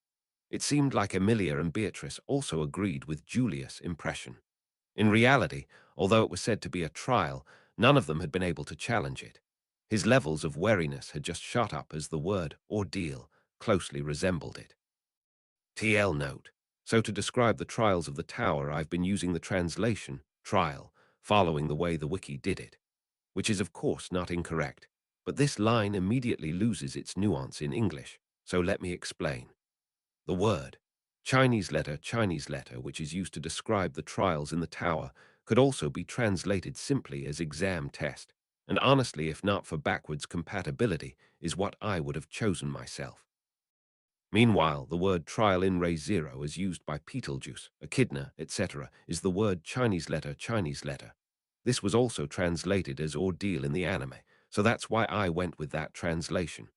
It seemed like Emilia and Beatrice also agreed with Julius' impression. In reality, although it was said to be a trial, none of them had been able to challenge it. His levels of wariness had just shot up as the word ordeal closely resembled it. TL note. So to describe the trials of the tower, I've been using the translation, trial, following the way the wiki did it. which is of course not incorrect. But this line immediately loses its nuance in English, so let me explain. The word Chinese letter, which is used to describe the trials in the tower, could also be translated simply as exam test, and honestly, if not for backwards compatibility, is what I would have chosen myself. Meanwhile, the word trial in Ray Zero, as used by Beetlejuice, Echidna, etc., is the word Chinese letter. This was also translated as ordeal in the anime, so that's why I went with that translation.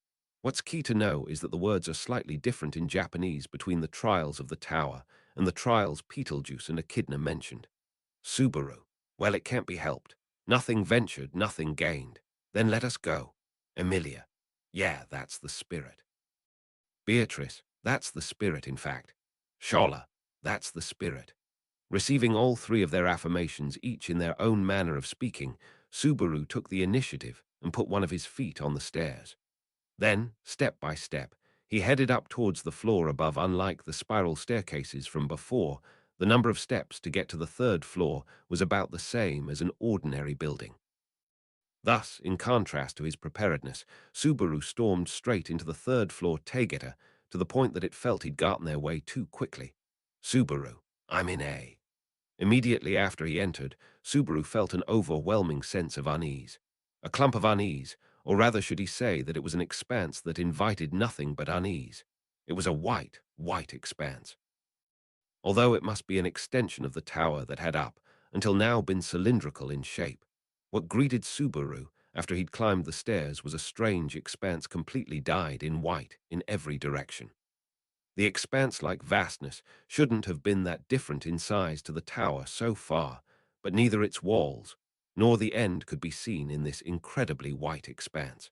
What's key to know is that the words are slightly different in Japanese between the trials of the tower and the trials Beetlejuice and Echidna mentioned. Subaru. Well, it can't be helped. Nothing ventured, nothing gained. Then let us go. Emilia. Yeah, that's the spirit. Beatrice. That's the spirit, in fact. Shola. That's the spirit. Receiving all three of their affirmations, each in their own manner of speaking, Subaru took the initiative and put one of his feet on the stairs. Then, step by step, he headed up towards the floor above. Unlike the spiral staircases from before, the number of steps to get to the third floor was about the same as an ordinary building. Thus, in contrast to his preparedness, Subaru stormed straight into the third floor Taygeta to the point that it felt he'd gotten their way too quickly. Subaru, I'm in A. Immediately after he entered, Subaru felt an overwhelming sense of unease. A clump of unease, or rather should he say that it was an expanse that invited nothing but unease. It was a white expanse. Although it must be an extension of the tower that had up, until now been cylindrical in shape. What greeted Subaru after he'd climbed the stairs was a strange expanse completely dyed in white in every direction. The expanse-like vastness shouldn't have been that different in size to the tower so far, but neither its walls nor the end could be seen in this incredibly white expanse.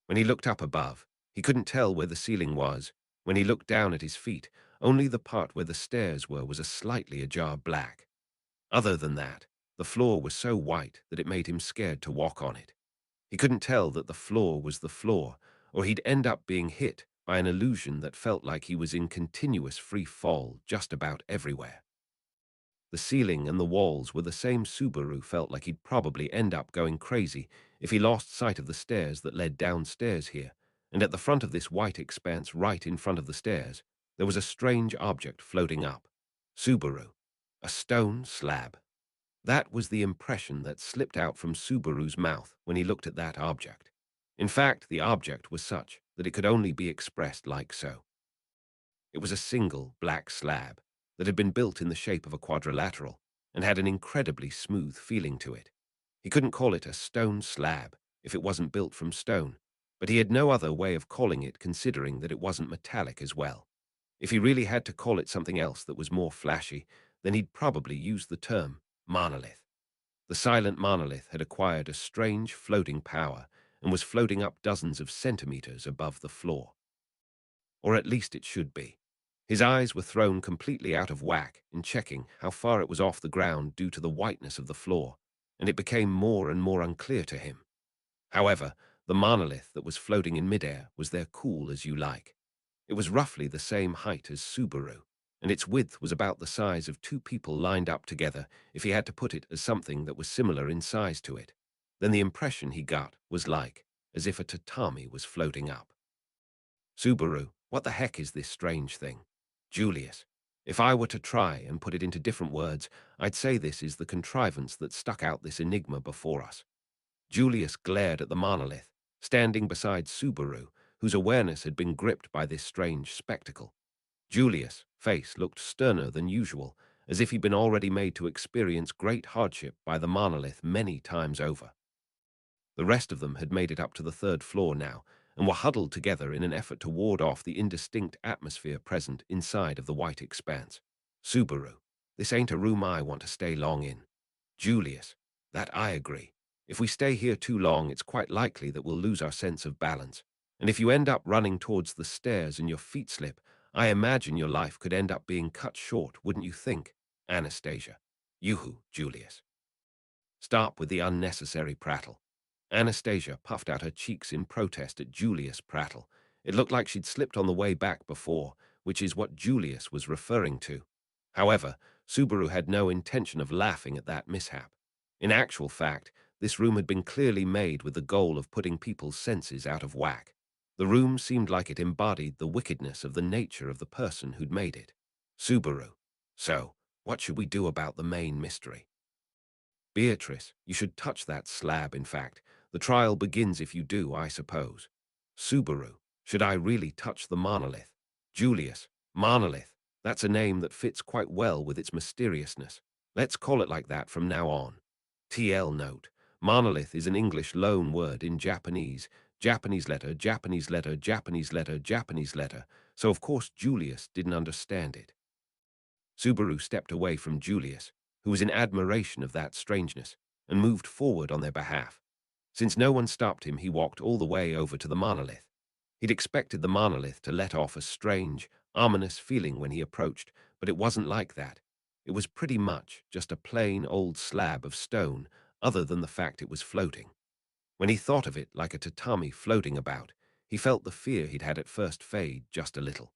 When he looked up above, he couldn't tell where the ceiling was. When he looked down at his feet, only the part where the stairs were was a slightly ajar black. Other than that, the floor was so white that it made him scared to walk on it. He couldn't tell that the floor was the floor, or he'd end up being hit by an illusion that felt like he was in continuous free fall just about everywhere. The ceiling and the walls were the same. Subaru felt like he'd probably end up going crazy if he lost sight of the stairs that led downstairs here, and at the front of this white expanse right in front of the stairs, there was a strange object floating up. Subaru. A stone slab. That was the impression that slipped out from Subaru's mouth when he looked at that object. In fact, the object was such that it could only be expressed like so. It was a single black slab that had been built in the shape of a quadrilateral and had an incredibly smooth feeling to it. He couldn't call it a stone slab if it wasn't built from stone, but he had no other way of calling it considering that it wasn't metallic as well. If he really had to call it something else that was more flashy, then he'd probably use the term monolith. The silent monolith had acquired a strange floating power and was floating up dozens of centimeters above the floor. Or at least it should be. His eyes were thrown completely out of whack in checking how far it was off the ground due to the whiteness of the floor, and it became more and more unclear to him. However, the monolith that was floating in midair was there cool as you like. It was roughly the same height as Subaru, and its width was about the size of two people lined up together if he had to put it as something that was similar in size to it. Then the impression he got was like, as if a tatami was floating up. Subaru, what the heck is this strange thing? Julius, if I were to try and put it into different words, I'd say this is the contrivance that stuck out this enigma before us. Julius glared at the monolith, standing beside Subaru, whose awareness had been gripped by this strange spectacle. Julius' face looked sterner than usual, as if he'd been already made to experience great hardship by the monolith many times over. The rest of them had made it up to the third floor now, and were huddled together in an effort to ward off the indistinct atmosphere present inside of the white expanse. Subaru, this ain't a room I want to stay long in. Julius, that I agree. If we stay here too long, it's quite likely that we'll lose our sense of balance. And if you end up running towards the stairs and your feet slip, I imagine your life could end up being cut short, wouldn't you think? Anastasia. Yoo-hoo, Julius. Stop with the unnecessary prattle. Anastasia puffed out her cheeks in protest at Julius' prattle. It looked like she'd slipped on the way back before, which is what Julius was referring to. However, Subaru had no intention of laughing at that mishap. In actual fact, This room had been clearly made with the goal of putting people's senses out of whack. The room seemed like it embodied the wickedness of the nature of the person who'd made it. Subaru. So, what should we do about the main mystery? Beatrice, you should touch that slab, in fact. The trial begins if you do, I suppose. Subaru, should I really touch the monolith? Julius, monolith. That's a name that fits quite well with its mysteriousness. Let's call it like that from now on. TL note. Monolith is an English loan word in Japanese. Japanese letter, Japanese letter, Japanese letter, Japanese letter. So of course Julius didn't understand it. Subaru stepped away from Julius, who was in admiration of that strangeness, and moved forward on their behalf. Since no one stopped him, he walked all the way over to the monolith. He'd expected the monolith to let off a strange, ominous feeling when he approached, but it wasn't like that. It was pretty much just a plain old slab of stone, other than the fact it was floating. When he thought of it like a tatami floating about, he felt the fear he'd had at first fade just a little.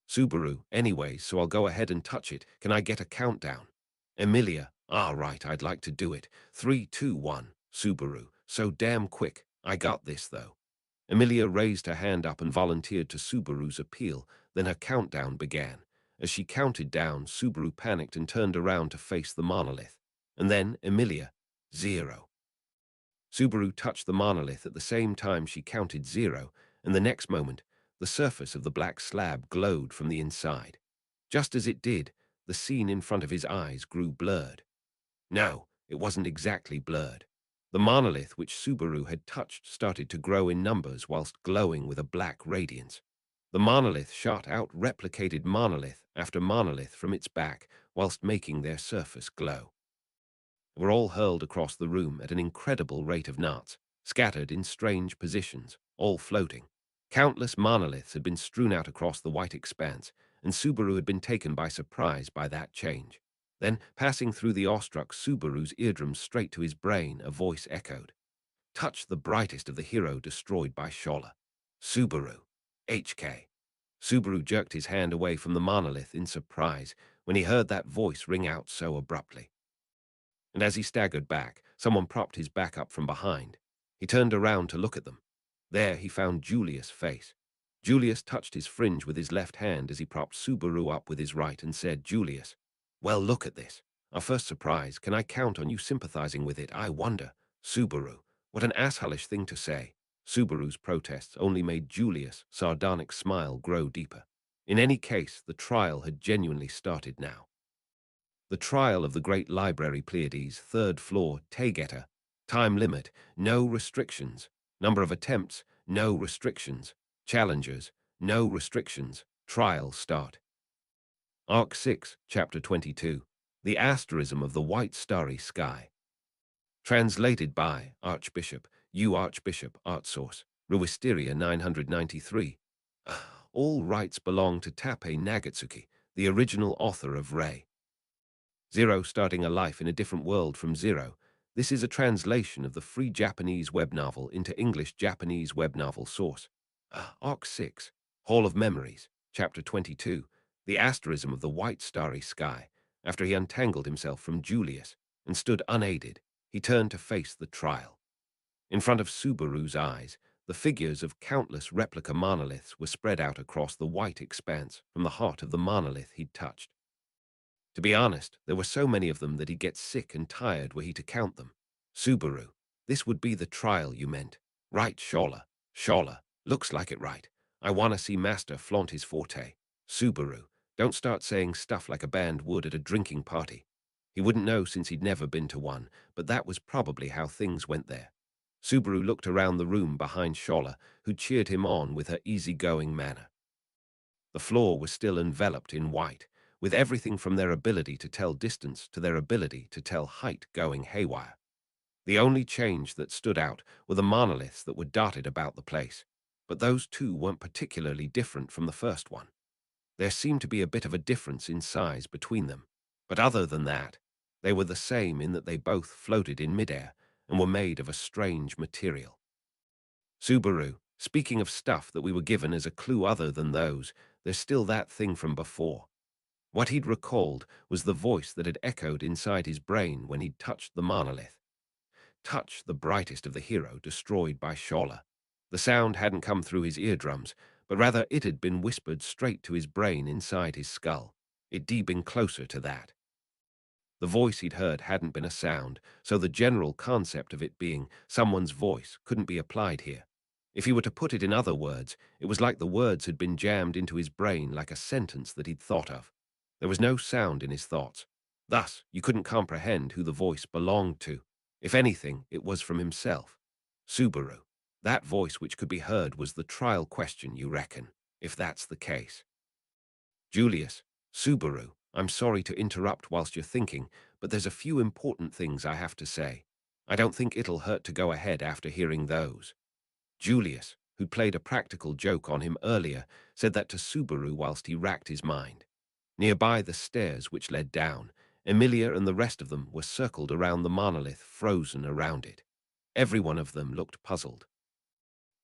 Subaru, anyway, so I'll go ahead and touch it. Can I get a countdown? Emilia, right, I'd like to do it. 3, 2, 1. Subaru, so damn quick. I got this, though. Emilia raised her hand up and volunteered to Subaru's appeal. Then her countdown began. As she counted down, Subaru panicked and turned around to face the monolith. And then, Emilia, 0. Subaru touched the monolith at the same time she counted 0, and the next moment, the surface of the black slab glowed from the inside. Just as it did, the scene in front of his eyes grew blurred. No, it wasn't exactly blurred. The monolith which Subaru had touched started to grow in numbers whilst glowing with a black radiance. The monolith shot out replicated monolith after monolith from its back whilst making their surface glow. Were all hurled across the room at an incredible rate of knots, scattered in strange positions, all floating. Countless monoliths had been strewn out across the white expanse, and Subaru had been taken by surprise by that change. Then, passing through the awestruck Subaru's eardrums straight to his brain, a voice echoed. Touch the brightest of the hero destroyed by Shola. Subaru. HK. Subaru jerked his hand away from the monolith in surprise when he heard that voice ring out so abruptly. And as he staggered back, someone propped his back up from behind. He turned around to look at them. There he found Julius' face. Julius touched his fringe with his left hand as he propped Subaru up with his right and said, Julius, well, look at this. Our first surprise. Can I count on you sympathizing with it? I wonder. Subaru, what an assholeish thing to say. Subaru's protests only made Julius' sardonic smile grow deeper. In any case, the trial had genuinely started now. The trial of the Great Library Pleiades, third floor, TAPPEI. Time limit, no restrictions. Number of attempts, no restrictions. Challengers, no restrictions. Trial start. Arc 6, Chapter 22. The Asterism of the White Starry Sky. Translated by Archbishop, Archbishop, Art Source, Ruisteria 993. All rights belong to TAPPEI Nagatsuki, the original author of Ray. 0 starting a life in a different world from 0. This is a translation of the free Japanese web novel into English-Japanese web novel source. Arc 6, Hall of Memories, Chapter 22, The Asterism of the White Starry Sky. After he untangled himself from Julius and stood unaided, he turned to face the trial. In front of Subaru's eyes, the figures of countless replica monoliths were spread out across the white expanse from the heart of the monolith he'd touched. To be honest, there were so many of them that he'd get sick and tired were he to count them. Subaru, this would be the trial you meant. Right, Shola. Shola, looks like it right. I want to see Master flaunt his forte. Subaru, don't start saying stuff like a band would at a drinking party. He wouldn't know since he'd never been to one, but that was probably how things went there. Subaru looked around the room behind Shola, who cheered him on with her easygoing manner. The floor was still enveloped in white, with everything from their ability to tell distance to their ability to tell height going haywire. The only change that stood out were the monoliths that were dotted about the place, but those two weren't particularly different from the first one. There seemed to be a bit of a difference in size between them, but other than that, they were the same in that they both floated in midair and were made of a strange material. Subaru, speaking of stuff that we were given as a clue other than those, there's still that thing from before. What he'd recalled was the voice that had echoed inside his brain when he'd touched the monolith. Touch the brightest of the hero destroyed by Shola. The sound hadn't come through his eardrums, but rather it had been whispered straight to his brain inside his skull. It'd been closer to that. The voice he'd heard hadn't been a sound, so the general concept of it being someone's voice couldn't be applied here. If he were to put it in other words, it was like the words had been jammed into his brain like a sentence that he'd thought of. There was no sound in his thoughts. Thus, you couldn't comprehend who the voice belonged to. If anything, it was from himself. Subaru. That voice which could be heard was the trial question, you reckon, if that's the case. Julius, Subaru, I'm sorry to interrupt whilst you're thinking, but there's a few important things I have to say. I don't think it'll hurt to go ahead after hearing those. Julius, who'd played a practical joke on him earlier, said that to Subaru whilst he racked his mind. Nearby the stairs which led down, Emilia and the rest of them were circled around the monolith, frozen around it. Every one of them looked puzzled.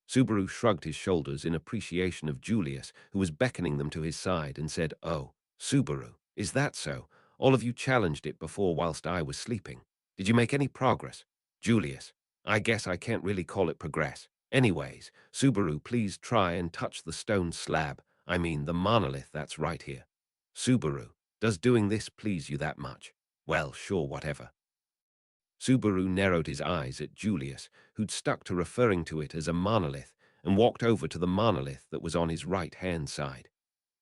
Subaru shrugged his shoulders in appreciation of Julius, who was beckoning them to his side, and said, "Oh, Subaru, is that so? All of you challenged it before whilst I was sleeping. Did you make any progress?" Julius, I guess I can't really call it progress. Anyways, Subaru, please try and touch the stone slab. I mean, the monolith that's right here. Subaru, does doing this please you that much? Well, sure, whatever. Subaru narrowed his eyes at Julius, who'd stuck to referring to it as a monolith, and walked over to the monolith that was on his right-hand side.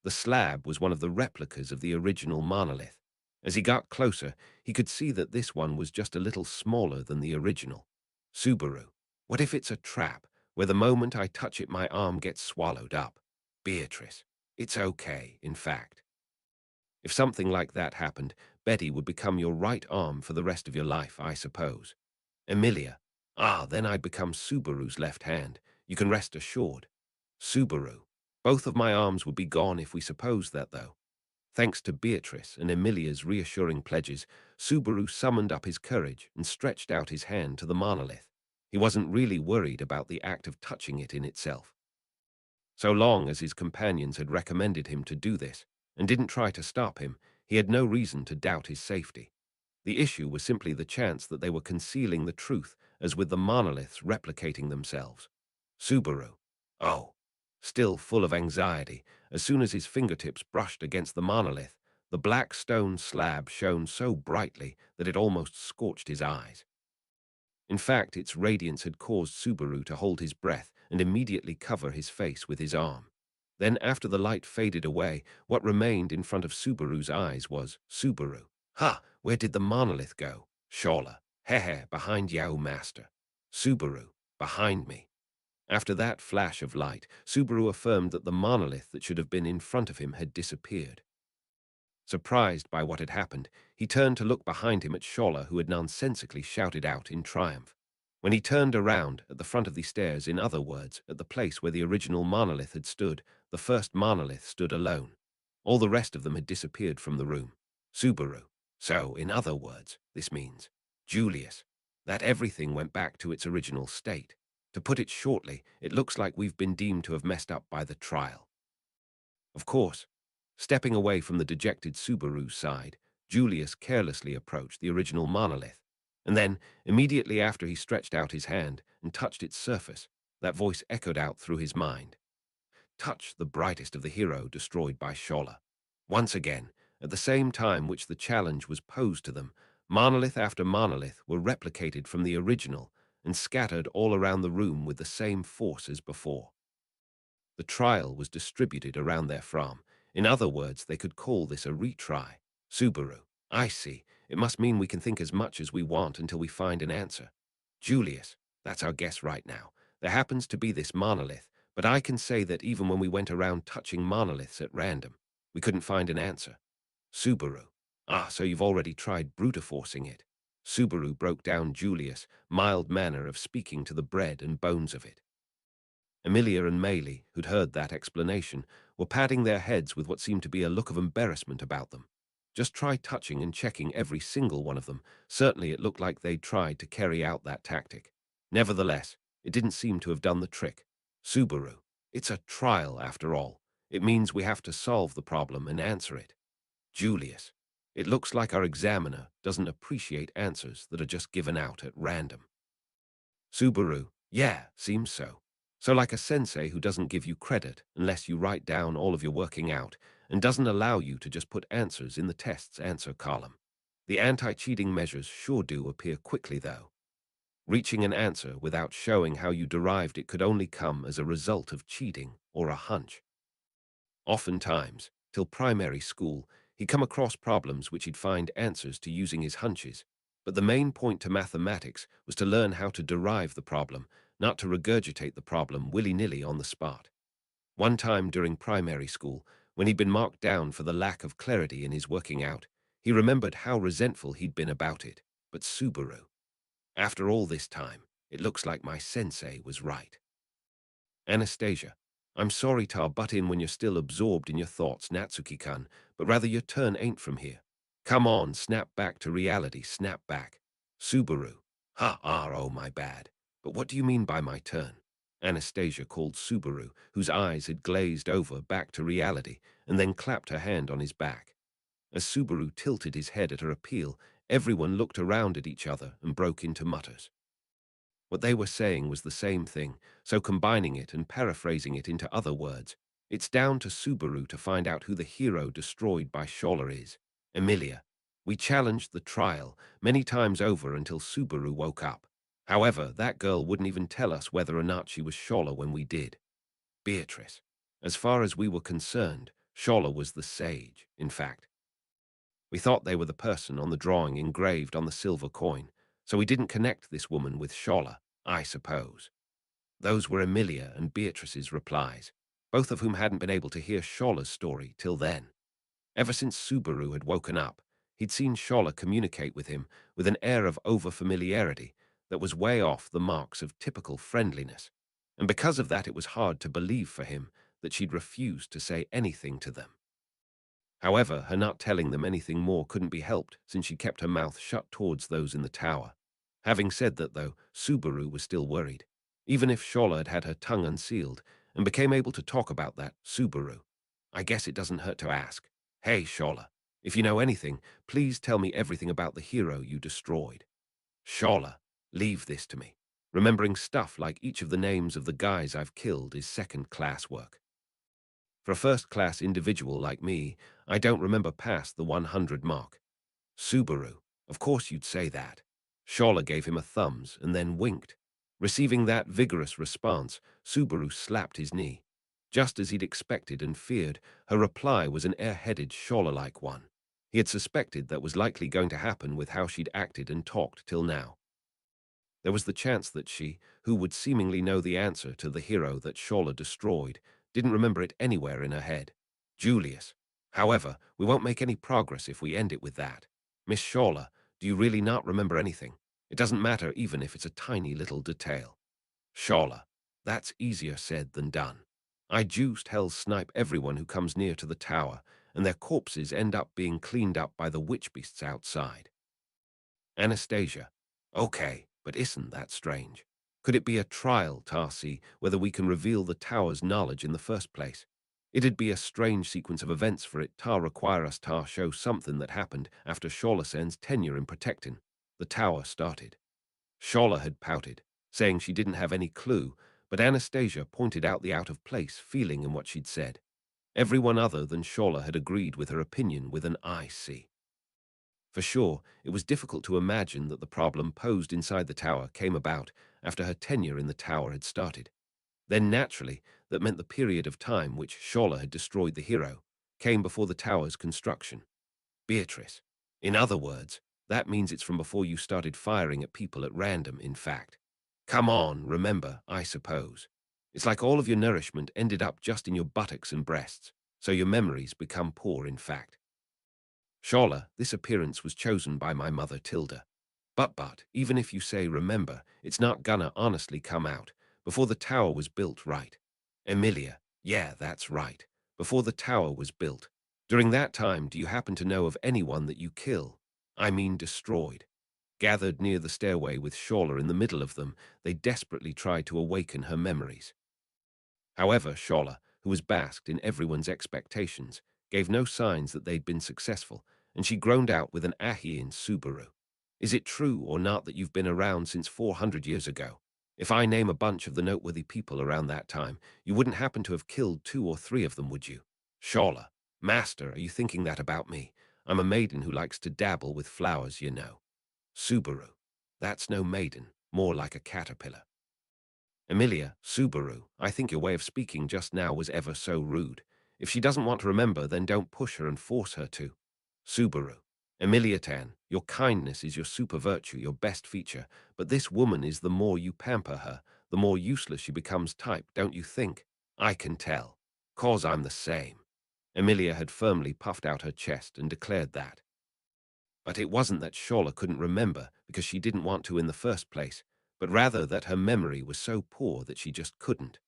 The slab was one of the replicas of the original monolith. As he got closer, he could see that this one was just a little smaller than the original. Subaru, what if it's a trap, where the moment I touch it my arm gets swallowed up? Beatrice, it's okay, in fact. If something like that happened, Betty would become your right arm for the rest of your life, I suppose. Emilia, then I'd become Subaru's left hand. You can rest assured. Subaru, both of my arms would be gone if we suppose that, though. Thanks to Beatrice and Emilia's reassuring pledges, Subaru summoned up his courage and stretched out his hand to the monolith. He wasn't really worried about the act of touching it in itself. So long as his companions had recommended him to do this, and didn't try to stop him, he had no reason to doubt his safety. The issue was simply the chance that they were concealing the truth, as with the monoliths replicating themselves. Subaru. Oh. Still full of anxiety, as soon as his fingertips brushed against the monolith, the black stone slab shone so brightly that it almost scorched his eyes. In fact, its radiance had caused Subaru to hold his breath and immediately cover his face with his arm. Then, after the light faded away, what remained in front of Subaru's eyes was Subaru. Ha! Where did the monolith go? Shola. Hehe, behind Yao Master. Subaru. Behind me. After that flash of light, Subaru affirmed that the monolith that should have been in front of him had disappeared. Surprised by what had happened, he turned to look behind him at Shola, who had nonsensically shouted out in triumph. When he turned around, at the front of the stairs, in other words, at the place where the original monolith had stood, the first monolith stood alone. All the rest of them had disappeared from the room. Subaru. So, in other words, this means, Julius, that everything went back to its original state. To put it shortly, it looks like we've been deemed to have messed up by the trial. Of course, stepping away from the dejected Subaru's side, Julius carelessly approached the original monolith, and then, immediately after he stretched out his hand and touched its surface, that voice echoed out through his mind. Touch the brightest of the hero destroyed by Shola. Once again, at the same time which the challenge was posed to them, monolith after monolith were replicated from the original and scattered all around the room with the same force as before. The trial was distributed around therefrom. In other words, they could call this a retry. Subaru. I see. It must mean we can think as much as we want until we find an answer. Julius. That's our guess right now. There happens to be this monolith, but I can say that even when we went around touching monoliths at random, we couldn't find an answer. Subaru. So you've already tried brute-forcing it. Subaru broke down Julius' mild manner of speaking to the bread and bones of it. Emilia and Maylie, who'd heard that explanation, were patting their heads with what seemed to be a look of embarrassment about them. Just try touching and checking every single one of them. Certainly it looked like they'd tried to carry out that tactic. Nevertheless, it didn't seem to have done the trick. Subaru. It's a trial, after all. It means we have to solve the problem and answer it. Julius. It looks like our examiner doesn't appreciate answers that are just given out at random. Subaru, yeah, seems so. So like a sensei who doesn't give you credit unless you write down all of your working out and doesn't allow you to just put answers in the test's answer column. The anti-cheating measures sure do appear quickly, though. Reaching an answer without showing how you derived it could only come as a result of cheating or a hunch. Oftentimes, till primary school, he'd come across problems which he'd find answers to using his hunches. But the main point to mathematics was to learn how to derive the problem, not to regurgitate the problem willy-nilly on the spot. One time during primary school, when he'd been marked down for the lack of clarity in his working out, he remembered how resentful he'd been about it. But Subaru, after all this time, it looks like my sensei was right. Anastasia, I'm sorry to butt in when you're still absorbed in your thoughts, Natsuki-kun, but rather your turn ain't from here. Come on, snap back to reality, snap back. Subaru, oh my bad. But what do you mean by my turn? Anastasia called Subaru, whose eyes had glazed over, back to reality, and then clapped her hand on his back. As Subaru tilted his head at her appeal, everyone looked around at each other and broke into mutters. What they were saying was the same thing, so combining it and paraphrasing it into other words, it's down to Subaru to find out who the hero destroyed by Scholar is. Emilia. We challenged the trial many times over until Subaru woke up. However, that girl wouldn't even tell us whether or not she was Scholar when we did. Beatrice. As far as we were concerned, Scholar was the sage, in fact. We thought they were the person on the drawing engraved on the silver coin, so we didn't connect this woman with Scholar, I suppose. Those were Emilia and Beatrice's replies, both of whom hadn't been able to hear Scholar's story till then. Ever since Subaru had woken up, he'd seen Scholar communicate with him with an air of over-familiarity that was way off the marks of typical friendliness, and because of that it was hard to believe for him that she'd refused to say anything to them. However, her not telling them anything more couldn't be helped since she kept her mouth shut towards those in the tower. Having said that, though, Subaru was still worried. Even if Shola had had her tongue unsealed and became able to talk about that, Subaru, I guess it doesn't hurt to ask. Hey, Shola, if you know anything, please tell me everything about the hero you destroyed. Shola, leave this to me. Remembering stuff like each of the names of the guys I've killed is second-class work. For a first-class individual like me, I don't remember past the 100 mark. Subaru, of course you'd say that. Shola gave him a thumbs and then winked. Receiving that vigorous response, Subaru slapped his knee. Just as he'd expected and feared, her reply was an air-headed Shola-like one. He had suspected that was likely going to happen with how she'd acted and talked till now. There was the chance that she, who would seemingly know the answer to the hero that Shola destroyed, didn't remember it anywhere in her head. Julius. However, we won't make any progress if we end it with that. Miss Shola, do you really not remember anything? It doesn't matter even if it's a tiny little detail. Shola. That's easier said than done. I juiced hell snipe everyone who comes near to the tower, and their corpses end up being cleaned up by the witch beasts outside. Anastasia. Okay, but isn't that strange? Could it be a trial, Tarsi, whether we can reveal the tower's knowledge in the first place? It'd be a strange sequence of events for it to require us to show something that happened after Sholasen's tenure in protecting. The tower started. Shola had pouted, saying she didn't have any clue, but Anastasia pointed out the out-of-place feeling in what she'd said. Everyone other than Shola had agreed with her opinion with an I see. For sure, it was difficult to imagine that the problem posed inside the tower came about after her tenure in the tower had started. Then naturally, that meant the period of time which Shola had destroyed the hero came before the tower's construction. Beatrice. In other words, that means it's from before you started firing at people at random, in fact. Come on, remember, I suppose. It's like all of your nourishment ended up just in your buttocks and breasts, so your memories become poor, in fact. Shola, this appearance was chosen by my mother Tilda. But, even if you say remember, it's not gonna honestly come out. Before the tower was built, right? Emilia, yeah, that's right. Before the tower was built. During that time, do you happen to know of anyone that you kill? I mean destroyed. Gathered near the stairway with Shola in the middle of them, they desperately tried to awaken her memories. However, Shola, who was basked in everyone's expectations, gave no signs that they'd been successful, and she groaned out with an ahi in Subaru. Is it true or not that you've been around since 400 years ago? If I name a bunch of the noteworthy people around that time, you wouldn't happen to have killed 2 or 3 of them, would you? Shola, Master, are you thinking that about me? I'm a maiden who likes to dabble with flowers, you know. Subaru, that's no maiden, more like a caterpillar. Emilia, Subaru, I think your way of speaking just now was ever so rude. If she doesn't want to remember, then don't push her and force her to. Subaru, Emilia Tan, your kindness is your super virtue, your best feature, but this woman is the more you pamper her, the more useless she becomes type, don't you think? I can tell. 'Cause I'm the same. Emilia had firmly puffed out her chest and declared that. But it wasn't that Shola couldn't remember because she didn't want to in the first place, but rather that her memory was so poor that she just couldn't.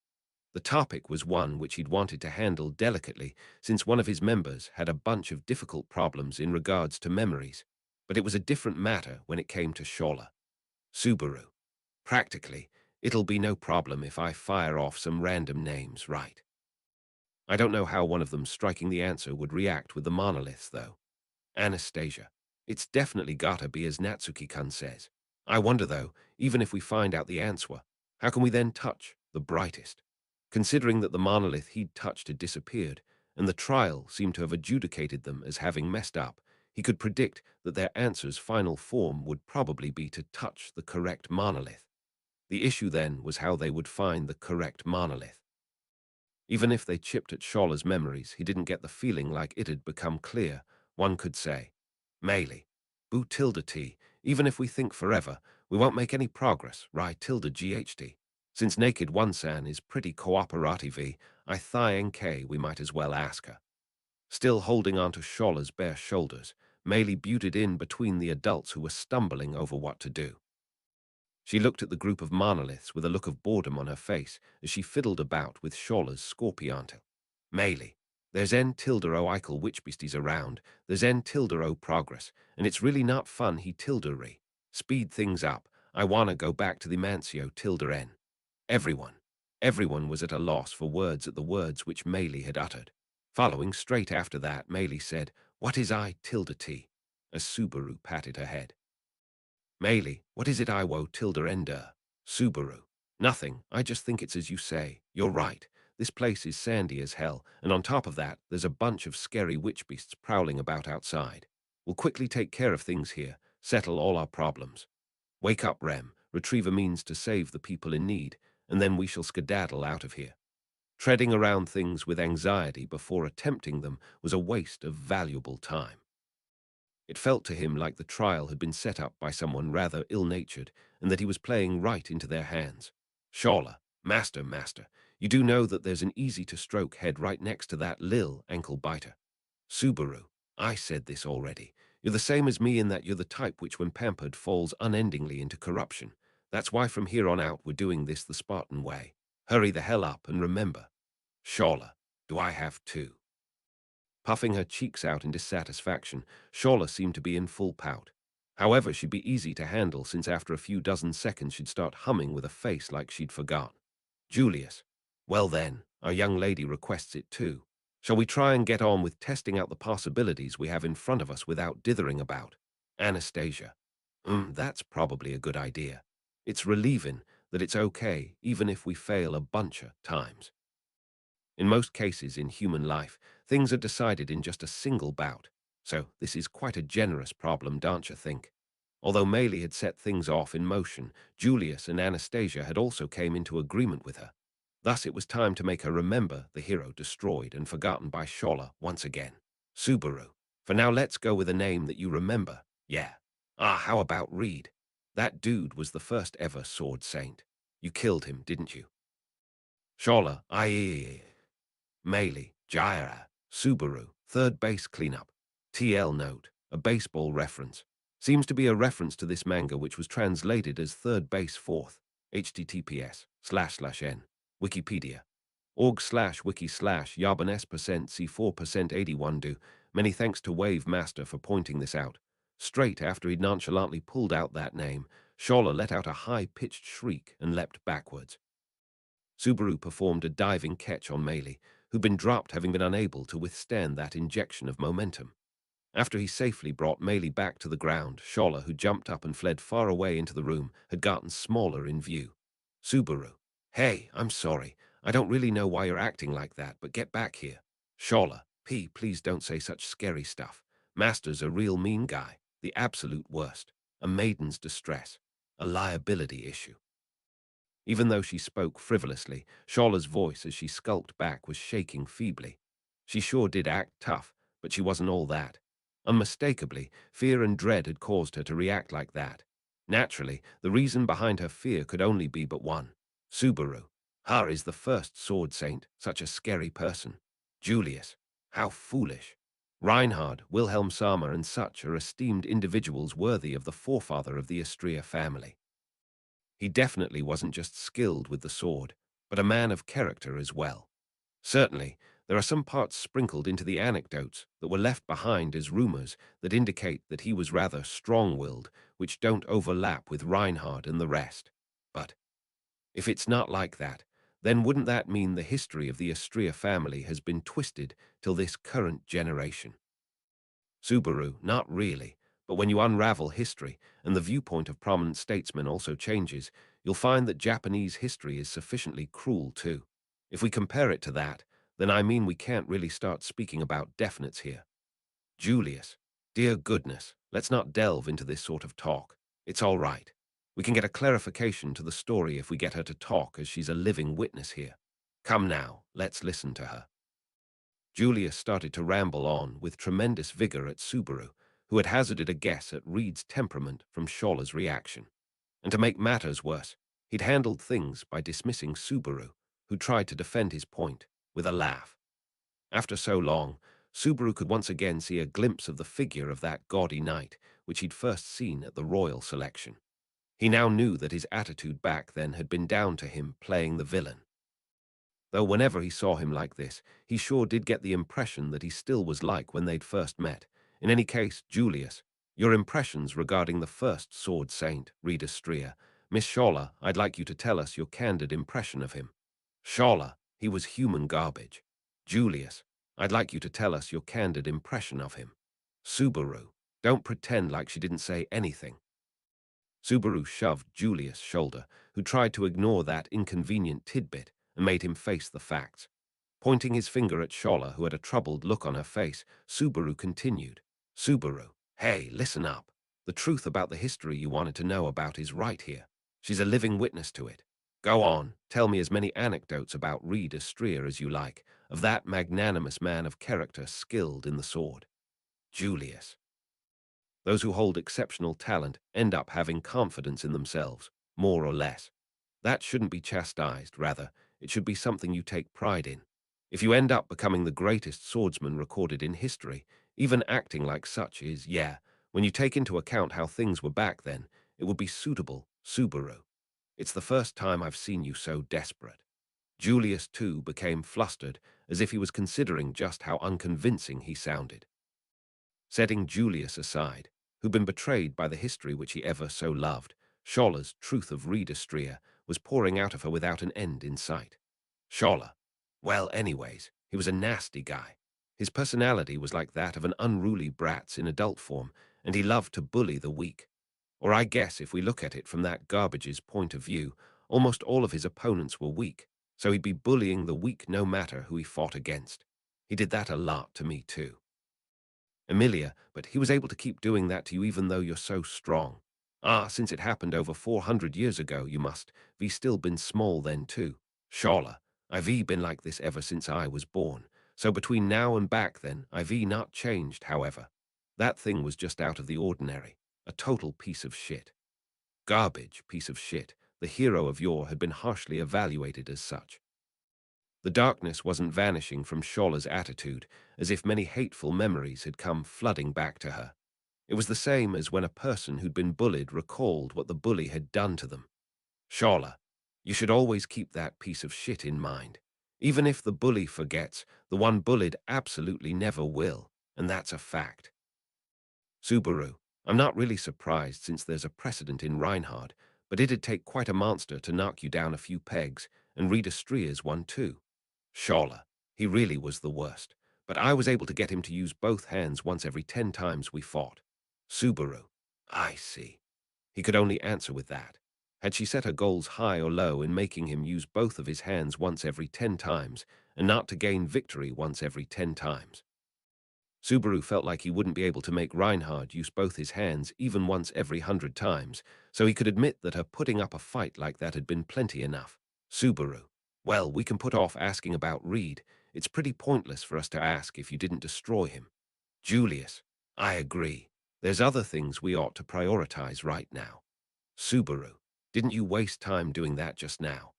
The topic was one which he'd wanted to handle delicately, since one of his members had a bunch of difficult problems in regards to memories, but it was a different matter when it came to Shola. Subaru. Practically, it'll be no problem if I fire off some random names, right? I don't know how one of them striking the answer would react with the monoliths, though. Anastasia. It's definitely gotta be as Natsuki-kun says. I wonder, though, even if we find out the answer, how can we then touch the brightest? Considering that the monolith he'd touched had disappeared, and the trial seemed to have adjudicated them as having messed up, he could predict that their answer's final form would probably be to touch the correct monolith. The issue then was how they would find the correct monolith. Even if they chipped at Shola's memories, he didn't get the feeling like it had become clear. One could say, Meili, boo tilde t, even if we think forever, we won't make any progress, right tilde ght. Since Naked One-san is pretty cooperative, I think we might as well ask her. Still holding on to Shola's bare shoulders, Meili butted in between the adults who were stumbling over what to do. She looked at the group of monoliths with a look of boredom on her face as she fiddled about with Shola's scorpiontail. Meili, there's N tilde o Eichel witch beasties around, there's N tilde o progress, and it's really not fun he tilde re. Speed things up, I wanna go back to the Mancio tilde N. Everyone was at a loss for words at the words which Meili had uttered. Following straight after that, Meili said, What is I tilde t? As Subaru patted her head. Meili, what is it I wo tilde ender? Subaru. Nothing, I just think it's as you say. You're right. This place is sandy as hell, and on top of that, there's a bunch of scary witch beasts prowling about outside. We'll quickly take care of things here, settle all our problems. Wake up, Rem, retrieve a means to save the people in need, and then we shall skedaddle out of here. Treading around things with anxiety before attempting them was a waste of valuable time. It felt to him like the trial had been set up by someone rather ill-natured, and that he was playing right into their hands. Shola, master, you do know that there's an easy-to-stroke head right next to that lil ankle-biter. Subaru, I said this already. You're the same as me in that you're the type which, when pampered, falls unendingly into corruption. That's why from here on out we're doing this the Spartan way. Hurry the hell up and remember. Shola, do I have to? Puffing her cheeks out in dissatisfaction, Shola seemed to be in full pout. However, she'd be easy to handle since after a few dozen seconds she'd start humming with a face like she'd forgotten. Julius, well then, our young lady requests it too. Shall we try and get on with testing out the possibilities we have in front of us without dithering about? Anastasia, that's probably a good idea. It's relieving that it's okay even if we fail a bunch of times. In most cases in human life, things are decided in just a single bout, so this is quite a generous problem, don't you think? Although Meili had set things off in motion, Julius and Anastasia had also came into agreement with her. Thus it was time to make her remember the hero destroyed and forgotten by Shola once again. Subaru. For now let's go with a name that you remember. Yeah. How about Reed? That dude was the first ever sword saint. You killed him, didn't you? Shola, Meili, Jaira, Subaru, third base cleanup. TL note, a baseball reference. Seems to be a reference to this manga which was translated as third base fourth. https://n. Wikipedia. org/wiki/yabanes% c4% 81 do. Many thanks to Wave Master for pointing this out. Straight after he'd nonchalantly pulled out that name, Shola let out a high-pitched shriek and leapt backwards. Subaru performed a diving catch on Meili, who'd been dropped having been unable to withstand that injection of momentum. After he safely brought Meili back to the ground, Shola, who jumped up and fled far away into the room, had gotten smaller in view. Subaru. Hey, I'm sorry. I don't really know why you're acting like that, but get back here. Shola. P, please don't say such scary stuff. Master's a real mean guy. The absolute worst. A maiden's distress. A liability issue. Even though she spoke frivolously, Shola's voice as she skulked back was shaking feebly. She sure did act tough, but she wasn't all that. Unmistakably, fear and dread had caused her to react like that. Naturally, the reason behind her fear could only be but one. Subaru. Her is the first sword saint, such a scary person. Julius. How foolish. Reinhard, Wilhelm Sama, and such are esteemed individuals worthy of the forefather of the Istria family. He definitely wasn't just skilled with the sword, but a man of character as well. Certainly, there are some parts sprinkled into the anecdotes that were left behind as rumors that indicate that he was rather strong-willed, which don't overlap with Reinhard and the rest. But if it's not like that, then wouldn't that mean the history of the Astria family has been twisted till this current generation? Subaru, not really. But when you unravel history, and the viewpoint of prominent statesmen also changes, you'll find that Japanese history is sufficiently cruel too. If we compare it to that, then I mean we can't really start speaking about definites here. Julius, dear goodness, let's not delve into this sort of talk. It's all right. We can get a clarification to the story if we get her to talk, as she's a living witness here. Come now, let's listen to her. Julius started to ramble on with tremendous vigor at Subaru, who had hazarded a guess at Reed's temperament from Shawla's reaction. And to make matters worse, he'd handled things by dismissing Subaru, who tried to defend his point, with a laugh. After so long, Subaru could once again see a glimpse of the figure of that gaudy knight, which he'd first seen at the royal selection. He now knew that his attitude back then had been down to him playing the villain. Though whenever he saw him like this, he sure did get the impression that he still was like when they'd first met. In any case, Julius, your impressions regarding the first sword saint, Rita Stria. Miss Shawla, I'd like you to tell us your candid impression of him. Shawla, he was human garbage. Julius, I'd like you to tell us your candid impression of him. Subaru, don't pretend like she didn't say anything. Subaru shoved Julius' shoulder, who tried to ignore that inconvenient tidbit, and made him face the facts. Pointing his finger at Shola, who had a troubled look on her face, Subaru continued. Subaru, hey, listen up. The truth about the history you wanted to know about is right here. She's a living witness to it. Go on, tell me as many anecdotes about Reed Astria as you like, of that magnanimous man of character skilled in the sword. Julius. Those who hold exceptional talent end up having confidence in themselves, more or less. That shouldn't be chastised, rather, it should be something you take pride in. If you end up becoming the greatest swordsman recorded in history, even acting like such is, yeah, when you take into account how things were back then, it would be suitable, Subaru. It's the first time I've seen you so desperate. Julius, too, became flustered, as if he was considering just how unconvincing he sounded. Setting Julius aside, who'd been betrayed by the history which he ever so loved, Shawla's truth of Reed Astria was pouring out of her without an end in sight. Shawla. Well, anyways, he was a nasty guy. His personality was like that of an unruly brat's in adult form, and he loved to bully the weak. Or I guess if we look at it from that garbage's point of view, almost all of his opponents were weak, so he'd be bullying the weak no matter who he fought against. He did that a lot to me too. Emilia, but he was able to keep doing that to you even though you're so strong. Ah, since it happened over 400 years ago, you must be still been small then too. Shawla, I've been like this ever since I was born. So between now and back then, I've not changed, however. That thing was just out of the ordinary. A total piece of shit. Garbage piece of shit. The hero of yore had been harshly evaluated as such. The darkness wasn't vanishing from Shawla's attitude, as if many hateful memories had come flooding back to her. It was the same as when a person who'd been bullied recalled what the bully had done to them. Shawla, you should always keep that piece of shit in mind. Even if the bully forgets, the one bullied absolutely never will, and that's a fact. Subaru, I'm not really surprised since there's a precedent in Reinhard, but it'd take quite a monster to knock you down a few pegs, and Rita Stria's one too. Shawla, he really was the worst, but I was able to get him to use both hands once every 10 times we fought. Subaru, I see. He could only answer with that. Had she set her goals high or low in making him use both of his hands once every 10 times, and not to gain victory once every 10 times? Subaru felt like he wouldn't be able to make Reinhard use both his hands even once every 100 times, so he could admit that her putting up a fight like that had been plenty enough. Subaru: well, we can put off asking about Reed. It's pretty pointless for us to ask if you didn't destroy him. Julius: I agree. There's other things we ought to prioritize right now. Subaru: didn't you waste time doing that just now?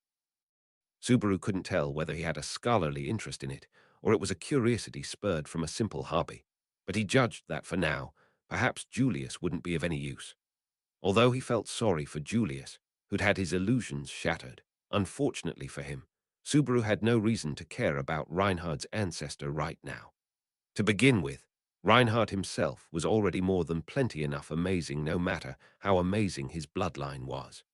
Subaru couldn't tell whether he had a scholarly interest in it, or it was a curiosity spurred from a simple hobby. But he judged that for now, perhaps Julius wouldn't be of any use. Although he felt sorry for Julius, who'd had his illusions shattered, unfortunately for him, Subaru had no reason to care about Reinhard's ancestor right now. To begin with, Reinhard himself was already more than plenty enough amazing no matter how amazing his bloodline was.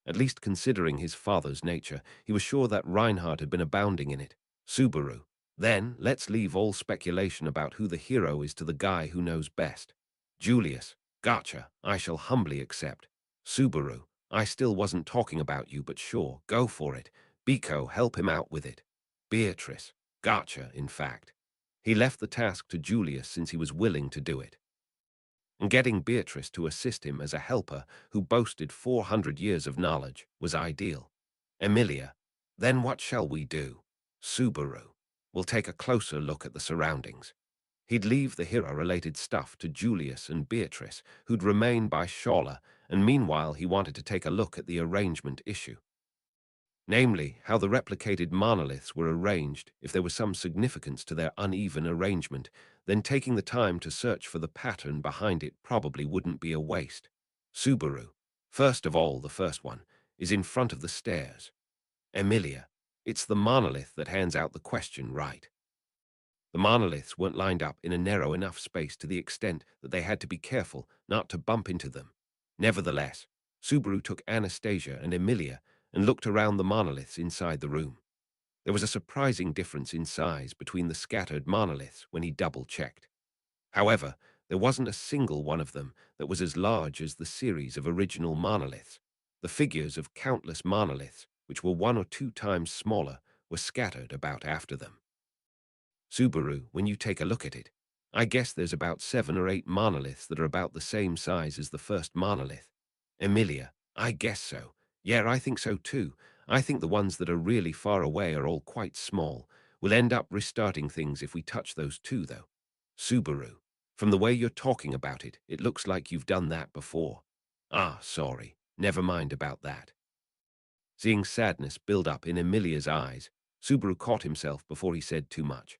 At least considering his father's nature, he was sure that Reinhard had been abounding in it. Subaru: then let's leave all speculation about who the hero is to the guy who knows best. Julius: gotcha, I shall humbly accept. Subaru: I still wasn't talking about you, but sure, go for it. Biko, help him out with it. Beatrice: gotcha, in fact. He left the task to Julius since he was willing to do it. And getting Beatrice to assist him as a helper who boasted 400 years of knowledge was ideal. Emilia: then what shall we do? Subaru: we'll take a closer look at the surroundings. He'd leave the hero-related stuff to Julius and Beatrice, who'd remain by Shola, and meanwhile he wanted to take a look at the arrangement issue. Namely, how the replicated monoliths were arranged. If there was some significance to their uneven arrangement, then taking the time to search for the pattern behind it probably wouldn't be a waste. Subaru: first of all, the first one is in front of the stairs. Emilia: it's the monolith that hands out the question, right? The monoliths weren't lined up in a narrow enough space to the extent that they had to be careful not to bump into them. Nevertheless, Subaru took Anastasia and Emilia and looked around the monoliths inside the room. There was a surprising difference in size between the scattered monoliths when he double-checked. However, there wasn't a single one of them that was as large as the series of original monoliths. The figures of countless monoliths, which were 1 or 2 times smaller, were scattered about after them. Subaru: when you take a look at it, I guess there's about 7 or 8 monoliths that are about the same size as the first monolith. Emilia: I guess so. Yeah, I think so too. I think the ones that are really far away are all quite small. We'll end up restarting things if we touch those too, though. Subaru: from the way you're talking about it, it looks like you've done that before. Ah, sorry. Never mind about that. Seeing sadness build up in Emilia's eyes, Subaru caught himself before he said too much.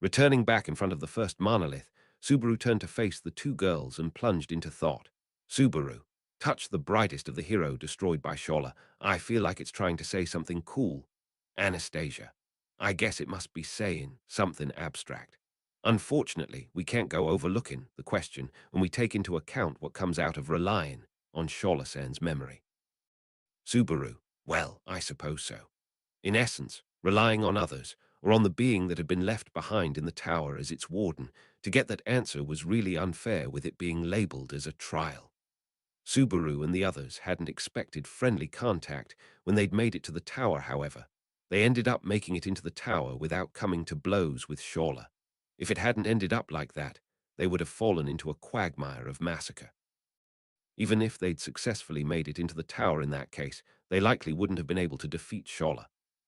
Returning back in front of the first monolith, Subaru turned to face the 2 girls and plunged into thought. Subaru: touch the brightest of the hero destroyed by Shola. I feel like it's trying to say something cool. Anastasia: I guess it must be saying something abstract. Unfortunately, we can't go overlooking the question when we take into account what comes out of relying on Shola-san's memory. Subaru: well, I suppose so. In essence, relying on others, or on the being that had been left behind in the tower as its warden, to get that answer was really unfair with it being labeled as a trial. Subaru and the others hadn't expected friendly contact when they'd made it to the tower, however. They ended up making it into the tower without coming to blows with Shola. If it hadn't ended up like that, they would have fallen into a quagmire of massacre. Even if they'd successfully made it into the tower in that case, they likely wouldn't have been able to defeat Shola.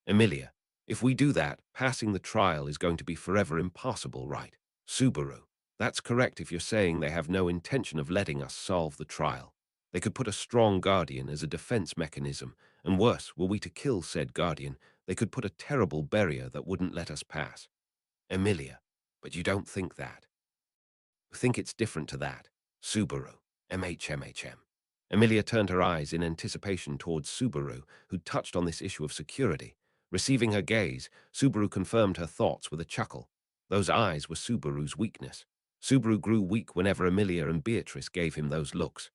Emilia: if we do that, passing the trial is going to be forever impossible, right? Subaru: that's correct if you're saying they have no intention of letting us solve the trial. They could put a strong guardian as a defense mechanism, and worse, were we to kill said guardian, they could put a terrible barrier that wouldn't let us pass. Emilia: but you don't think that? Think it's different to that. Subaru: MHMHM. Emilia turned her eyes in anticipation towards Subaru, who touched on this issue of security. Receiving her gaze, Subaru confirmed her thoughts with a chuckle. Those eyes were Subaru's weakness. Subaru grew weak whenever Emilia and Beatrice gave him those looks.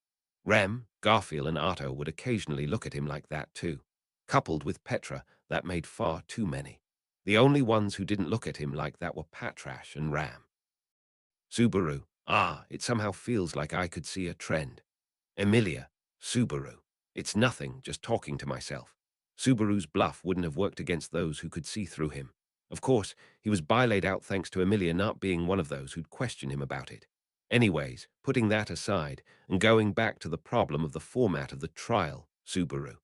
Rem, Garfield, and Otto would occasionally look at him like that too. Coupled with Petra, that made far too many. The only ones who didn't look at him like that were Patrash and Ram. Subaru: ah, it somehow feels like I could see a trend. Emilia: Subaru: It's nothing, just talking to myself. Subaru's bluff wouldn't have worked against those who could see through him. Of course, he was laid out thanks to Emilia not being one of those who'd question him about it. Anyways, putting that aside and going back to the problem of the format of the trial, Subaru.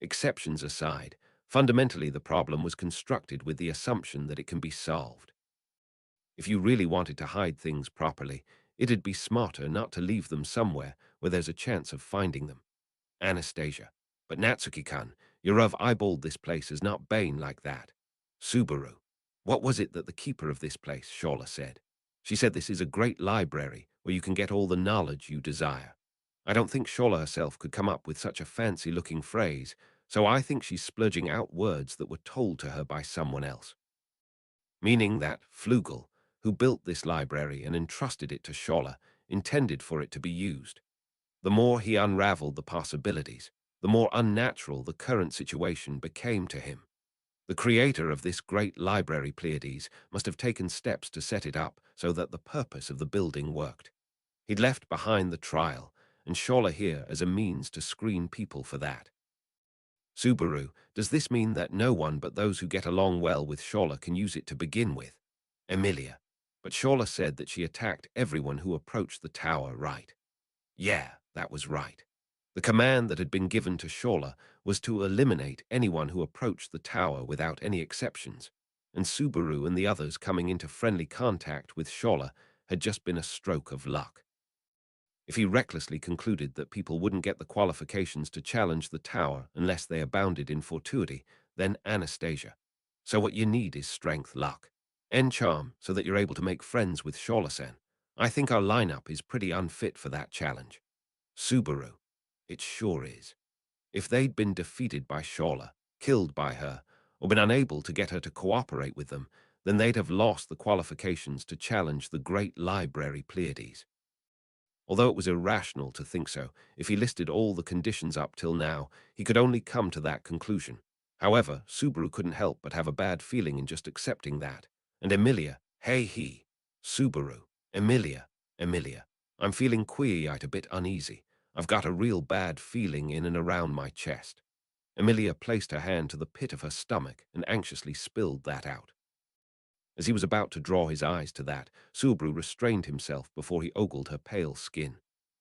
Exceptions aside, fundamentally the problem was constructed with the assumption that it can be solved. If you really wanted to hide things properly, it'd be smarter not to leave them somewhere where there's a chance of finding them. Anastasia. But Natsuki-kun, Yurov eyeballed this place as not Bane like that. Subaru. What was it that the keeper of this place, Shola, said? She said this is a great library where you can get all the knowledge you desire. I don't think Shola herself could come up with such a fancy-looking phrase, so I think she's splurging out words that were told to her by someone else. Meaning that Flugel, who built this library and entrusted it to Shola, intended for it to be used. The more he unraveled the possibilities, the more unnatural the current situation became to him. The creator of this great library, Pleiades, must have taken steps to set it up so that the purpose of the building worked. He'd left behind the trial, and Shola here as a means to screen people for that. Subaru, does this mean that no one but those who get along well with Shola can use it to begin with? Emilia. But Shola said that she attacked everyone who approached the tower, right? Yeah, that was right. The command that had been given to Shola was to eliminate anyone who approached the tower without any exceptions, and Subaru and the others coming into friendly contact with Shola had just been a stroke of luck. If he recklessly concluded that people wouldn't get the qualifications to challenge the tower unless they abounded in fortuity, then Anastasia. So what you need is strength, luck, and charm so that you're able to make friends with Shola-san. I think our lineup is pretty unfit for that challenge. Subaru. It sure is. If they'd been defeated by Shola, killed by her, or been unable to get her to cooperate with them, then they'd have lost the qualifications to challenge the great library Pleiades. Although it was irrational to think so, if he listed all the conditions up till now, he could only come to that conclusion. However, Subaru couldn't help but have a bad feeling in just accepting that. And Emilia, hey he. Subaru, Emilia. I'm feeling queer-eyed, a bit uneasy. I've got a real bad feeling in and around my chest. Emilia placed her hand to the pit of her stomach and anxiously spilled that out. As he was about to draw his eyes to that, Subaru restrained himself before he ogled her pale skin.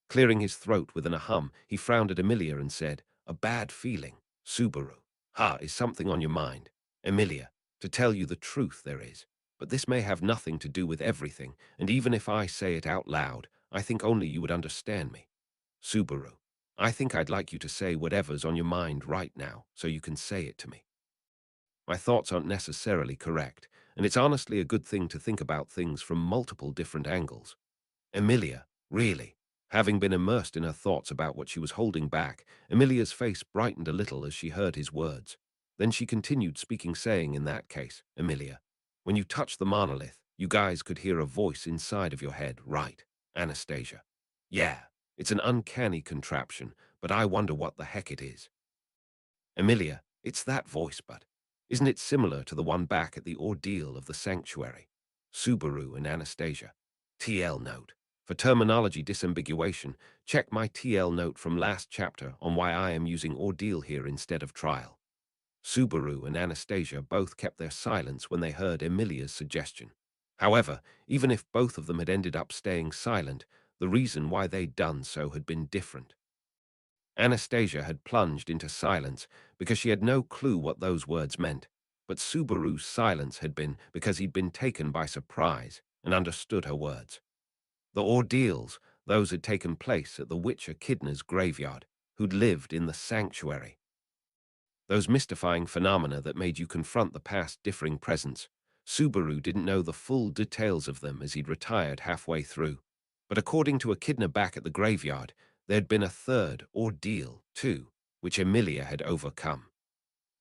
Clearing his throat with an ahem, he frowned at Emilia and said, "A bad feeling, Subaru. Ha, is something on your mind? Emilia, to tell you the truth there is. But this may have nothing to do with everything, and even if I say it out loud, I think only you would understand me. Subaru, I think I'd like you to say whatever's on your mind right now, so you can say it to me. My thoughts aren't necessarily correct, and it's honestly a good thing to think about things from multiple different angles." Emilia, really? Having been immersed in her thoughts about what she was holding back, Emilia's face brightened a little as she heard his words. Then she continued speaking, saying, "In that case, Emilia, when you touch the monolith, you guys could hear a voice inside of your head, right, Anastasia? Yeah, it's an uncanny contraption, but I wonder what the heck it is." Emilia, it's that voice, but isn't it similar to the one back at the ordeal of the sanctuary? Subaru and Anastasia. TL note. For terminology disambiguation, check my TL note from last chapter on why I am using ordeal here instead of trial. Subaru and Anastasia both kept their silence when they heard Emilia's suggestion. However, even if both of them had ended up staying silent, the reason why they'd done so had been different. Anastasia had plunged into silence because she had no clue what those words meant, but Subaru's silence had been because he'd been taken by surprise and understood her words. The ordeals, those had taken place at the witch Echidna's graveyard, who'd lived in the sanctuary. Those mystifying phenomena that made you confront the past differing presence. Subaru didn't know the full details of them as he'd retired halfway through. But according to Echidna back at the graveyard, there'd been a third ordeal, too, which Emilia had overcome.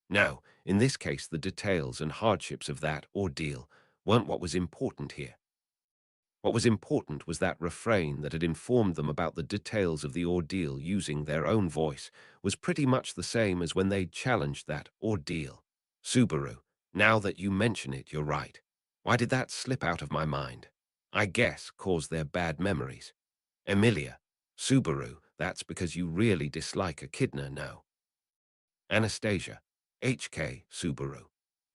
No, in this case the details and hardships of that ordeal weren't what was important here. What was important was that refrain that had informed them about the details of the ordeal using their own voice was pretty much the same as when they'd challenged that ordeal. Subaru, now that you mention it, you're right. Why did that slip out of my mind? I guess cause their bad memories. Emilia, Subaru, That's because you really dislike Echidna, no? Anastasia, HK, Subaru.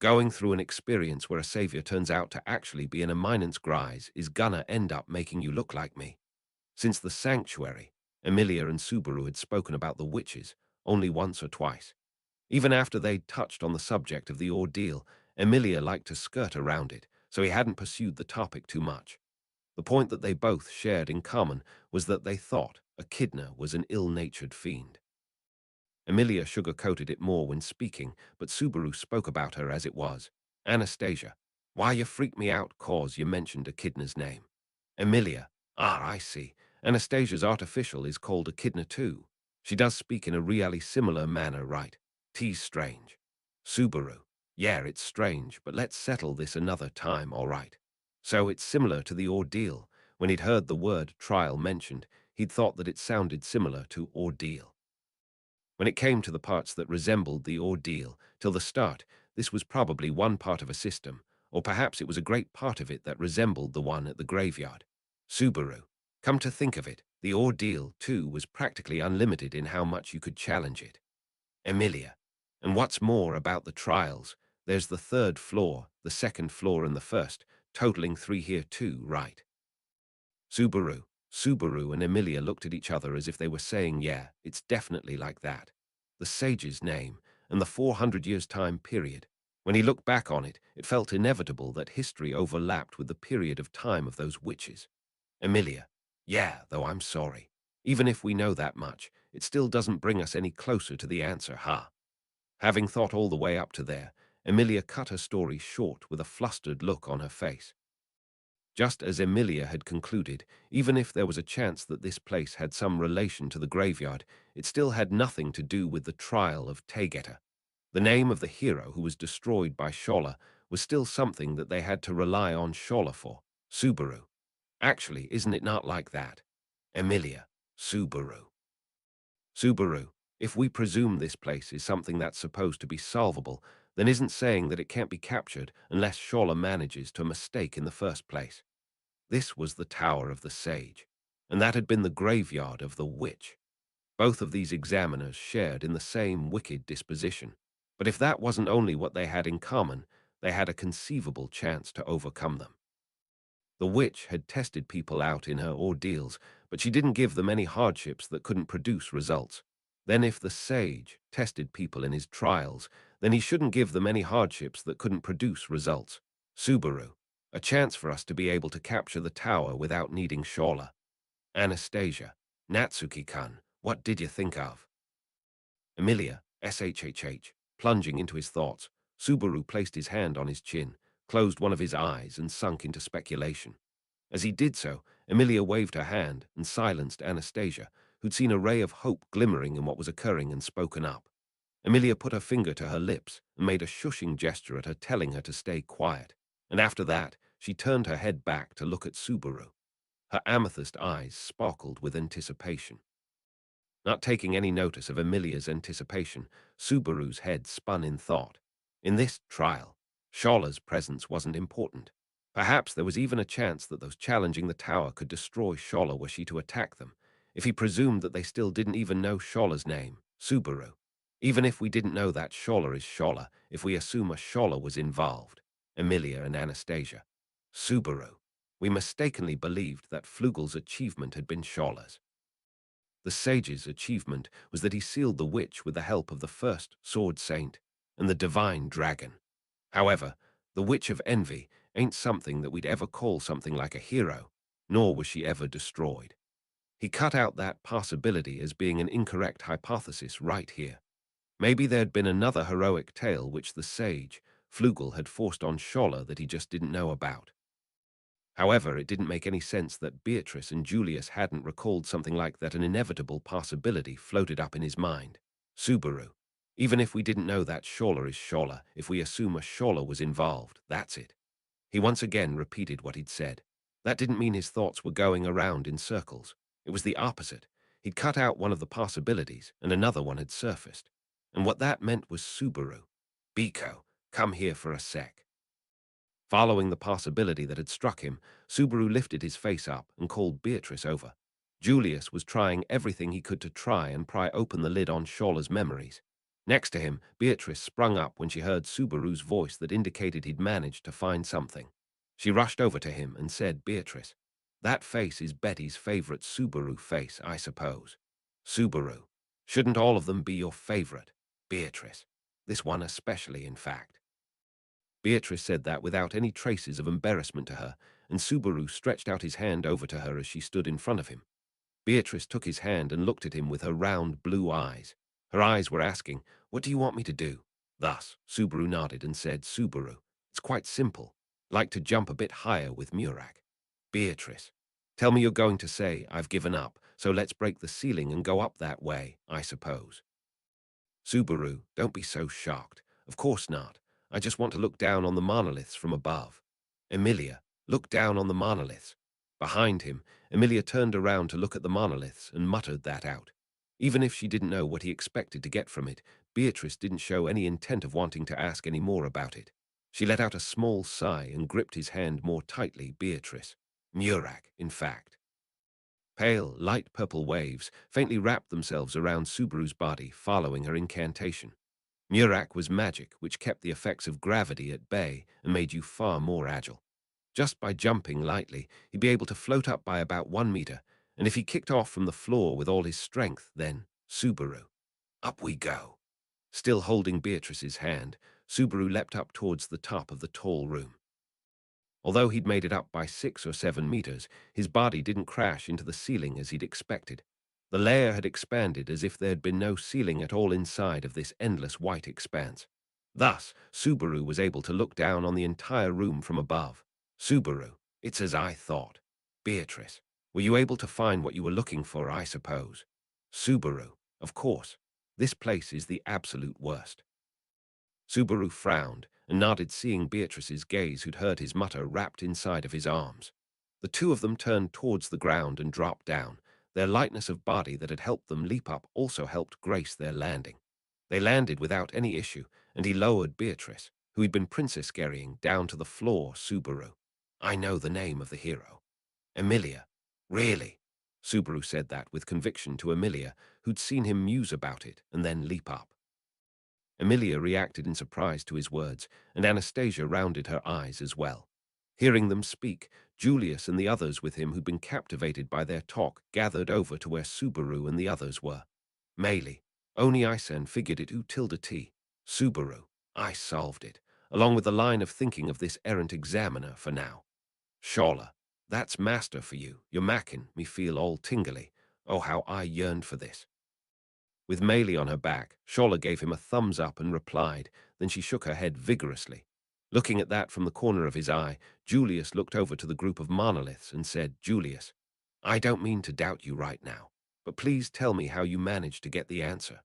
Going through an experience where a savior turns out to actually be an eminence grise is gonna end up making you look like me. Since the sanctuary, Emilia and Subaru had spoken about the witches only once or twice. Even after they'd touched on the subject of the ordeal, Emilia liked to skirt around it, so he hadn't pursued the topic too much. The point that they both shared in common was that they thought Echidna was an ill-natured fiend. Emilia sugar-coated it more when speaking, but Subaru spoke about her as it was. Anastasia, why you freaked me out cause you mentioned Echidna's name. Emilia, I see. Anastasia's artificial is called Echidna too. She does speak in a really similar manner, right? T's strange. Subaru, yeah, it's strange, but let's settle this another time, all right? So it's similar to the ordeal. When he'd heard the word trial mentioned, he'd thought that it sounded similar to ordeal. When it came to the parts that resembled the ordeal, till the start, this was probably one part of a system, or perhaps it was a great part of it that resembled the one at the graveyard. Subaru, come to think of it, the ordeal, too, was practically unlimited in how much you could challenge it. Emilia, and what's more about the trials, there's the third floor, the second floor, and the first, totaling 3 here too, right? Subaru and Emilia looked at each other as if they were saying, yeah, it's definitely like that. The sage's name, and the 400 years time period. When he looked back on it, it felt inevitable that history overlapped with the period of time of those witches. Emilia, yeah, though I'm sorry. Even if we know that much, it still doesn't bring us any closer to the answer, huh? Having thought all the way up to there, Emilia cut her story short with a flustered look on her face. Just as Emilia had concluded, even if there was a chance that this place had some relation to the graveyard, it still had nothing to do with the trial of Tegeta. The name of the hero who was destroyed by Shola was still something that they had to rely on Shola for. Subaru. Actually, isn't it not like that? Emilia. Subaru. Subaru. If we presume this place is something that's supposed to be solvable, then isn't saying that it can't be captured unless Shola manages to mistake in the first place. This was the Tower of the Sage, and that had been the graveyard of the witch. Both of these examiners shared in the same wicked disposition. But if that wasn't only what they had in common, they had a conceivable chance to overcome them. The witch had tested people out in her ordeals, but she didn't give them any hardships that couldn't produce results. Then if the sage tested people in his trials, then he shouldn't give them any hardships that couldn't produce results. Subaru, a chance for us to be able to capture the tower without needing Shola. Anastasia, Natsuki-kun, what did you think of? Emilia, SHHH, plunging into his thoughts, Subaru placed his hand on his chin, closed one of his eyes, and sunk into speculation. As he did so, Emilia waved her hand and silenced Anastasia, who'd seen a ray of hope glimmering in what was occurring and spoken up. Emilia put her finger to her lips and made a shushing gesture at her, telling her to stay quiet. And after that, she turned her head back to look at Subaru. Her amethyst eyes sparkled with anticipation. Not taking any notice of Emilia's anticipation, Subaru's head spun in thought. In this trial, Shala's presence wasn't important. Perhaps there was even a chance that those challenging the tower could destroy Shala were she to attack them, if he presumed that they still didn't even know Shala's name, Subaru. Even if we didn't know that Shala is Shala, if we assume a Shala was involved, Emilia and Anastasia. Subaru. We mistakenly believed that Flugel's achievement had been Shala's. The sage's achievement was that he sealed the witch with the help of the first sword saint and the divine dragon. However, the Witch of Envy ain't something that we'd ever call something like a hero, nor was she ever destroyed. He cut out that possibility as being an incorrect hypothesis right here. Maybe there'd been another heroic tale which the sage, Flugel, had forced on Scholler that he just didn't know about. However, it didn't make any sense that Beatrice and Julius hadn't recalled something like that. An inevitable possibility floated up in his mind. Subaru. Even if we didn't know that Scholler is Scholler, if we assume a Scholler was involved, that's it. He once again repeated what he'd said. That didn't mean his thoughts were going around in circles. It was the opposite. He'd cut out one of the possibilities, and another one had surfaced. And what that meant was Subaru. Biko, come here for a sec. Following the possibility that had struck him, Subaru lifted his face up and called Beatrice over. Julius was trying everything he could to try and pry open the lid on Shawla's memories. Next to him, Beatrice sprung up when she heard Subaru's voice that indicated he'd managed to find something. She rushed over to him and said, "Beatrice, that face is Betty's favorite Subaru face, I suppose." "Subaru, shouldn't all of them be your favorite, Beatrice? This one especially, in fact." Beatrice said that without any traces of embarrassment to her, and Subaru stretched out his hand over to her as she stood in front of him. Beatrice took his hand and looked at him with her round blue eyes. Her eyes were asking, "What do you want me to do?" Thus, Subaru nodded and said, "Subaru, it's quite simple. Like to jump a bit higher with Murak." "Beatrice, tell me you're going to say, 'I've given up, so let's break the ceiling and go up that way, I suppose.'" "Subaru, don't be so shocked. Of course not. I just want to look down on the monoliths from above." "Emilia, look down on the monoliths." Behind him, Emilia turned around to look at the monoliths and muttered that out. Even if she didn't know what he expected to get from it, Beatrice didn't show any intent of wanting to ask any more about it. She let out a small sigh and gripped his hand more tightly. "Beatrice. Murak, in fact." Pale, light purple waves faintly wrapped themselves around Subaru's body, following her incantation. Murak was magic, which kept the effects of gravity at bay and made you far more agile. Just by jumping lightly, he'd be able to float up by about 1 meter, and if he kicked off from the floor with all his strength, then Subaru. Up we go. Still holding Beatrice's hand, Subaru leapt up towards the top of the tall room. Although he'd made it up by 6 or 7 meters, his body didn't crash into the ceiling as he'd expected. The layer had expanded as if there had been no ceiling at all inside of this endless white expanse. Thus, Subaru was able to look down on the entire room from above. "Subaru, it's as I thought. Beatrice, were you able to find what you were looking for, I suppose?" "Subaru, of course. This place is the absolute worst." Subaru frowned and nodded, seeing Beatrice's gaze, who'd heard his mutter, wrapped inside of his arms. The two of them turned towards the ground and dropped down. Their lightness of body that had helped them leap up also helped grace their landing. They landed without any issue, and he lowered Beatrice, who he'd been princess carrying, down to the floor. "Subaru, I know the name of the hero. Emilia." "Really?" Subaru said that with conviction to Emilia, who'd seen him muse about it and then leap up. Emilia reacted in surprise to his words, and Anastasia rounded her eyes as well. Hearing them speak, Julius and the others with him, who'd been captivated by their talk, gathered over to where Subaru and the others were. "Meili, Oni Isen figured it ut tilde t. Subaru, I solved it, along with the line of thinking of this errant examiner for now. Shawla, that's master for you. You're makin' me feel all tingly. Oh, how I yearned for this." With Meili on her back, Shawla gave him a thumbs up and replied, then she shook her head vigorously. Looking at that from the corner of his eye, Julius looked over to the group of monoliths and said, "Julius, I don't mean to doubt you right now, but please tell me how you managed to get the answer."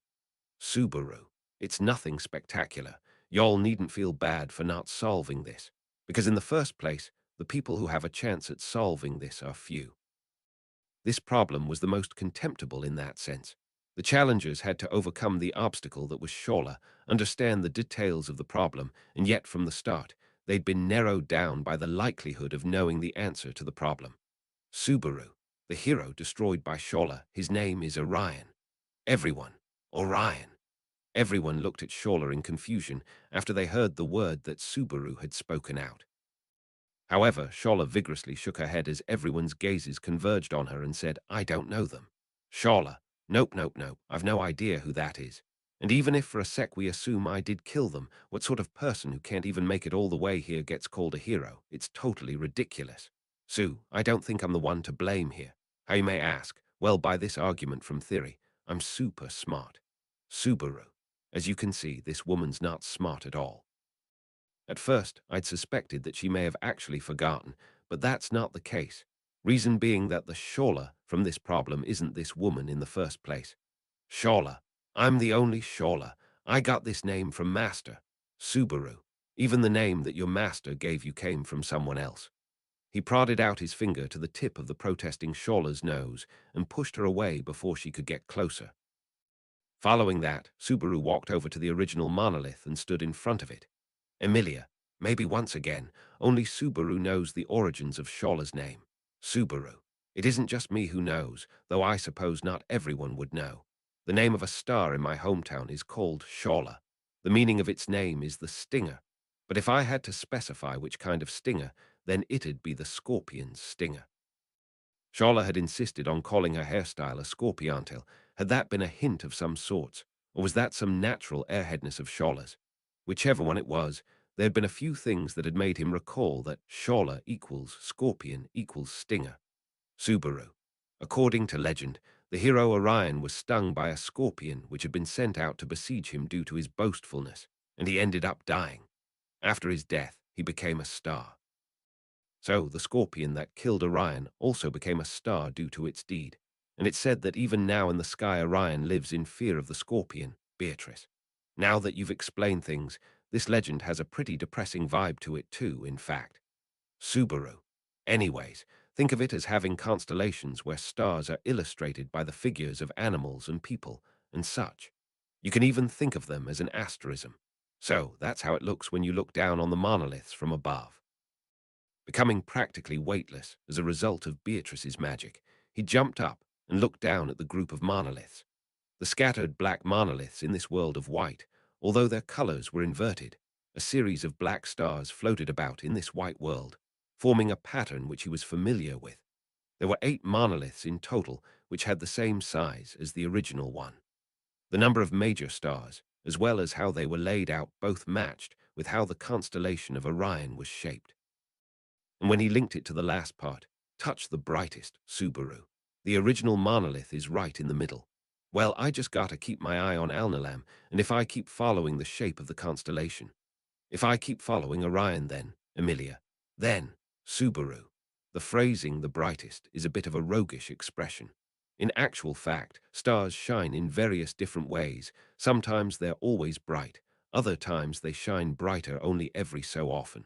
"Subaru, it's nothing spectacular. Y'all needn't feel bad for not solving this, because in the first place, the people who have a chance at solving this are few. This problem was the most contemptible in that sense. The challengers had to overcome the obstacle that was Shawla, understand the details of the problem, and yet from the start, they'd been narrowed down by the likelihood of knowing the answer to the problem. Subaru, the hero destroyed by Shawla, his name is Orion. Everyone, Orion. Everyone looked at Shawla in confusion after they heard the word that Subaru had spoken out. However, Shawla vigorously shook her head as everyone's gazes converged on her and said, "I don't know them." "Shawla, nope, nope, nope, I've no idea who that is. And even if for a sec we assume I did kill them, what sort of person who can't even make it all the way here gets called a hero? It's totally ridiculous. Sue, I don't think I'm the one to blame here. How you may ask, well, by this argument from theory, I'm super smart. Subaru, as you can see, this woman's not smart at all. At first, I'd suspected that she may have actually forgotten, but that's not the case. Reason being that the Shawla from this problem isn't this woman in the first place. Shawla, I'm the only Shawla. I got this name from Master. Subaru, even the name that your master gave you came from someone else." He prodded out his finger to the tip of the protesting Shawla's nose and pushed her away before she could get closer. Following that, Subaru walked over to the original monolith and stood in front of it. "Emilia, maybe once again, only Subaru knows the origins of Shawla's name. Subaru, It isn't just me who knows, though I suppose not everyone would know. The name of a star in my hometown is called Shola. The meaning of its name is the stinger. But if I had to specify which kind of stinger, then it'd be the scorpion's stinger. Shola had insisted on calling her hairstyle a scorpiontail. Had that been a hint of some sorts, or was that some natural airheadness of Shola's? Whichever one it was, there had been a few things that had made him recall that Shola equals scorpion equals stinger. Subaru. According to legend, the hero Orion was stung by a scorpion which had been sent out to besiege him due to his boastfulness, and he ended up dying. After his death, he became a star. So the scorpion that killed Orion also became a star due to its deed, and it's said that even now in the sky Orion lives in fear of the scorpion, Beatrice. Now that you've explained things, this legend has a pretty depressing vibe to it too, in fact. Subaru. Anyways, think of it as having constellations where stars are illustrated by the figures of animals and people and such. You can even think of them as an asterism. So that's how it looks when you look down on the monoliths from above. Becoming practically weightless as a result of Beatrice's magic, he jumped up and looked down at the group of monoliths. The scattered black monoliths in this world of white, although their colors were inverted, a series of black stars floated about in this white world, forming a pattern which he was familiar with. There were 8 monoliths in total, which had the same size as the original one. The number of major stars, as well as how they were laid out, both matched with how the constellation of Orion was shaped. And when he linked it to the last part, touch the brightest, Subaru. The original monolith is right in the middle. Well, I just gotta keep my eye on Alnilam, and if I keep following the shape of the constellation. If I keep following Orion then, Emilia. Then, Subaru. The phrasing the brightest is a bit of a roguish expression. In actual fact, stars shine in various different ways. Sometimes they're always bright, other times they shine brighter only every so often.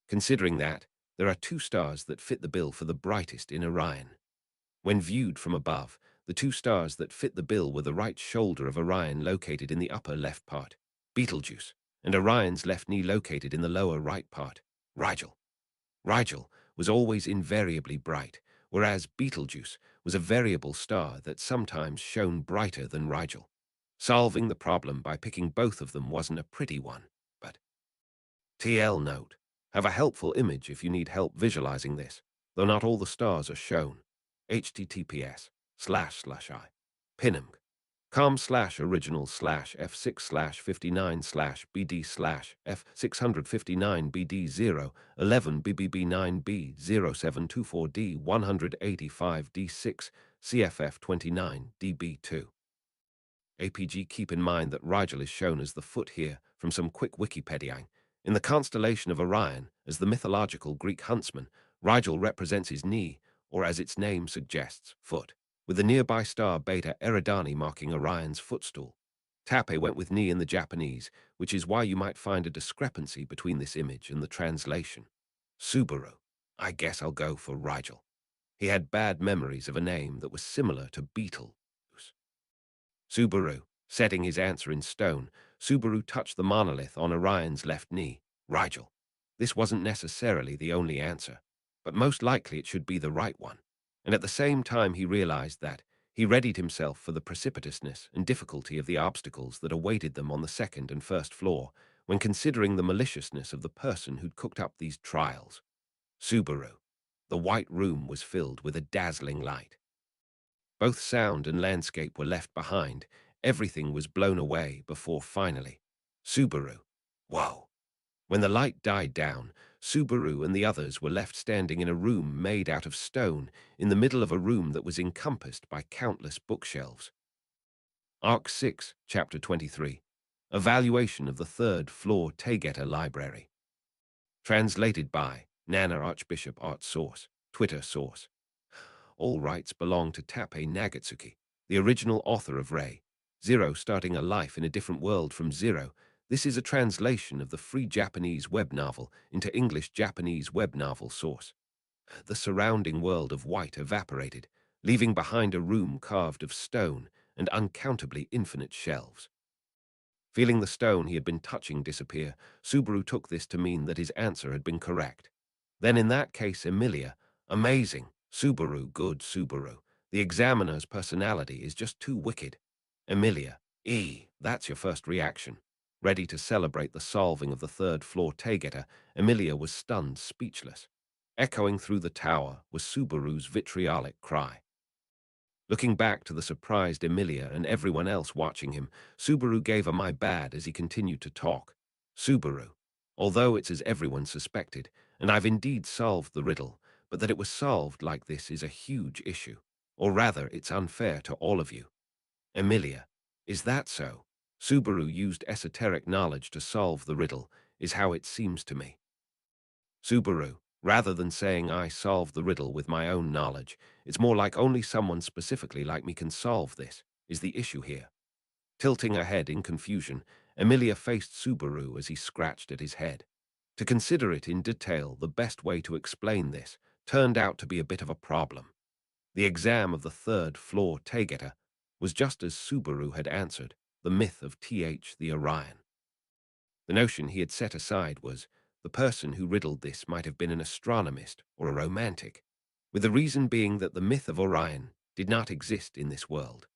Considering that, there are 2 stars that fit the bill for the brightest in Orion. When viewed from above, the 2 stars that fit the bill were the right shoulder of Orion located in the upper left part, Betelgeuse, and Orion's left knee located in the lower right part, Rigel. Rigel was always invariably bright, whereas Betelgeuse was a variable star that sometimes shone brighter than Rigel. Solving the problem by picking both of them wasn't a pretty one, but TL note. Have a helpful image if you need help visualizing this, though not all the stars are shown. https://I. Pinning. com/original/f659/bd/f659bd00724d185d6 cff29db2. APG, keep in mind that Rigel is shown as the foot here from some quick Wikipediaing. In the constellation of Orion, as the mythological Greek huntsman, Rigel represents his knee, or as its name suggests, foot, with the nearby star Beta Eridani marking Orion's footstool. TAPPEI went with knee in the Japanese, which is why you might find a discrepancy between this image and the translation. Subaru. I guess I'll go for Rigel. He had bad memories of a name that was similar to Beetle. Subaru. Setting his answer in stone, Subaru touched the monolith on Orion's left knee, Rigel. This wasn't necessarily the only answer, but most likely it should be the right one. And at the same time he realized that, he readied himself for the precipitousness and difficulty of the obstacles that awaited them on the second and first floor, when considering the maliciousness of the person who'd cooked up these trials. Subaru. The white room was filled with a dazzling light. Both sound and landscape were left behind. Everything was blown away before finally. Subaru. Whoa. When the light died down, Subaru and the others were left standing in a room made out of stone, in the middle of a room that was encompassed by countless bookshelves. Arc 6, Chapter 23. Evaluation of the third floor Taygeta Library. Translated by Nana Archbishop Art Source, Twitter source. All rights belong to TAPPEI NAGATSUKI, the original author of Ray. Zero starting a life in a different world from Zero. This is a translation of the free Japanese web novel into English Japanese web novel source. The surrounding world of white evaporated, leaving behind a room carved of stone and uncountably infinite shelves. Feeling the stone he had been touching disappear, Subaru took this to mean that his answer had been correct. Then in that case, Emilia, amazing, Subaru, good Subaru. The examiner's personality is just too wicked. Emilia, that's your first reaction. Ready to celebrate the solving of the third floor Taygeta, Emilia was stunned, speechless. Echoing through the tower was Subaru's vitriolic cry. Looking back to the surprised Emilia and everyone else watching him, Subaru gave a my bad as he continued to talk. Subaru, although it's as everyone suspected, and I've indeed solved the riddle, but that it was solved like this is a huge issue. Or rather, it's unfair to all of you. Emilia, is that so? Subaru used esoteric knowledge to solve the riddle, is how it seems to me. Subaru, rather than saying I solved the riddle with my own knowledge, it's more like only someone specifically like me can solve this, is the issue here. Tilting her head in confusion, Emilia faced Subaru as he scratched at his head. To consider it in detail, the best way to explain this turned out to be a bit of a problem. The exam of the third floor Taygeta was just as Subaru had answered, the myth of the Orion. The notion he had set aside was the person who riddled this might have been an astronomist or a romantic, with the reason being that the myth of Orion did not exist in this world.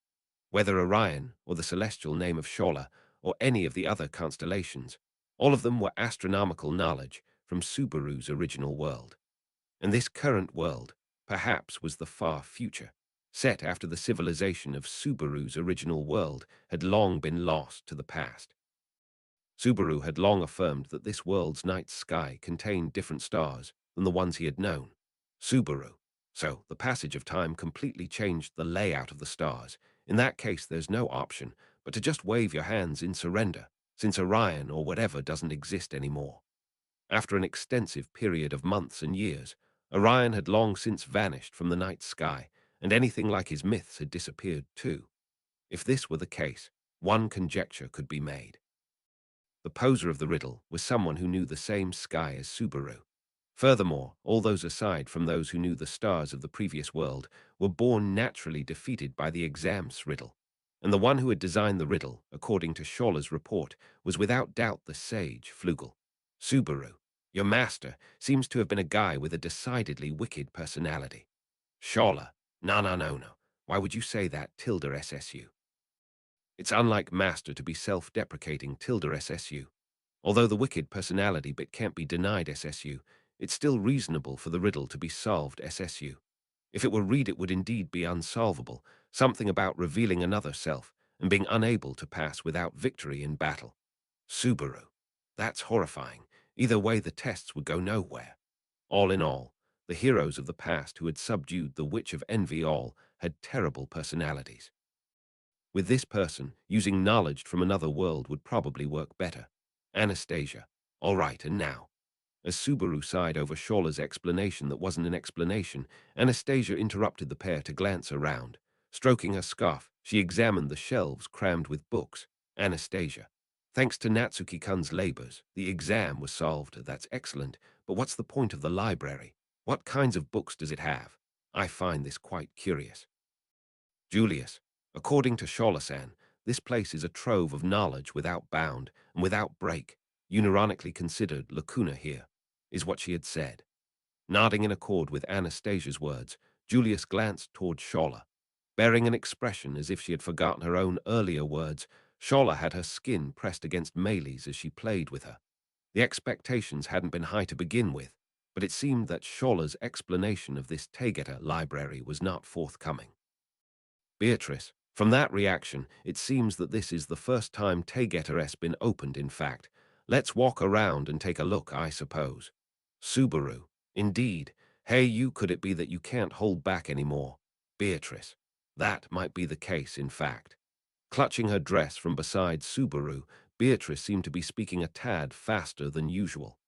Whether Orion or the celestial name of Shola or any of the other constellations, all of them were astronomical knowledge from Subaru's original world. And this current world, perhaps, was the far future, set after the civilization of Subaru's original world had long been lost to the past. Subaru had long affirmed that this world's night sky contained different stars than the ones he had known. Subaru. So, the passage of time completely changed the layout of the stars. In that case, there's no option but to just wave your hands in surrender, since Orion or whatever doesn't exist anymore. After an extensive period of months and years, Orion had long since vanished from the night sky, and anything like his myths had disappeared too. If this were the case, one conjecture could be made. The poser of the riddle was someone who knew the same sky as Subaru. Furthermore, all those aside from those who knew the stars of the previous world were born naturally defeated by the exam's riddle. And the one who had designed the riddle, according to Shola's report, was without doubt the sage Flugel. Subaru, your master, seems to have been a guy with a decidedly wicked personality. Shola, no. Why would you say that, tilde SSU? It's unlike master to be self-deprecating, tilde SSU. Although the wicked personality bit can't be denied SSU, it's still reasonable for the riddle to be solved SSU. If it were read, it would indeed be unsolvable, something about revealing another self and being unable to pass without victory in battle. Subaru. That's horrifying. Either way, the tests would go nowhere. All in all, the heroes of the past who had subdued the Witch of Envy all had terrible personalities. With this person, using knowledge from another world would probably work better. Anastasia. All right, and now? As Subaru sighed over Shola's explanation that wasn't an explanation, Anastasia interrupted the pair to glance around. Stroking her scarf, she examined the shelves crammed with books. Anastasia. Thanks to Natsuki-kun's labors, the exam was solved. That's excellent, but what's the point of the library? What kinds of books does it have? I find this quite curious. Julius. According to Shola-san, this place is a trove of knowledge without bound and without break. Unironically considered lacuna here, is what she had said. Nodding in accord with Anastasia's words, Julius glanced toward Shola. Bearing an expression as if she had forgotten her own earlier words, Shola had her skin pressed against Meili's as she played with her. The expectations hadn't been high to begin with, but it seemed that Shola's explanation of this Taygeta library was not forthcoming. Beatrice, from that reaction, it seems that this is the first time Taygeta-s been opened, in fact. Let's walk around and take a look, I suppose. Subaru. Indeed. Hey, you, could it be that you can't hold back anymore? Beatrice. That might be the case, in fact. Clutching her dress from beside Subaru, Beatrice seemed to be speaking a tad faster than usual.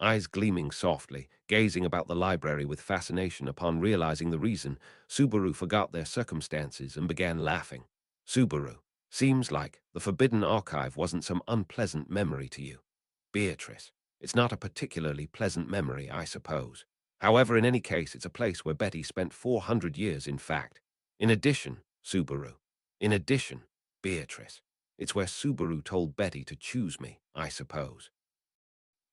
Eyes gleaming softly, gazing about the library with fascination upon realizing the reason, Subaru forgot their circumstances and began laughing. Subaru. Seems like the Forbidden Archive wasn't some unpleasant memory to you. Beatrice. It's not a particularly pleasant memory, I suppose. However, in any case, it's a place where Betty spent 400 years, in fact. In addition, Subaru. In addition, Beatrice. It's where Subaru told Betty to choose me, I suppose.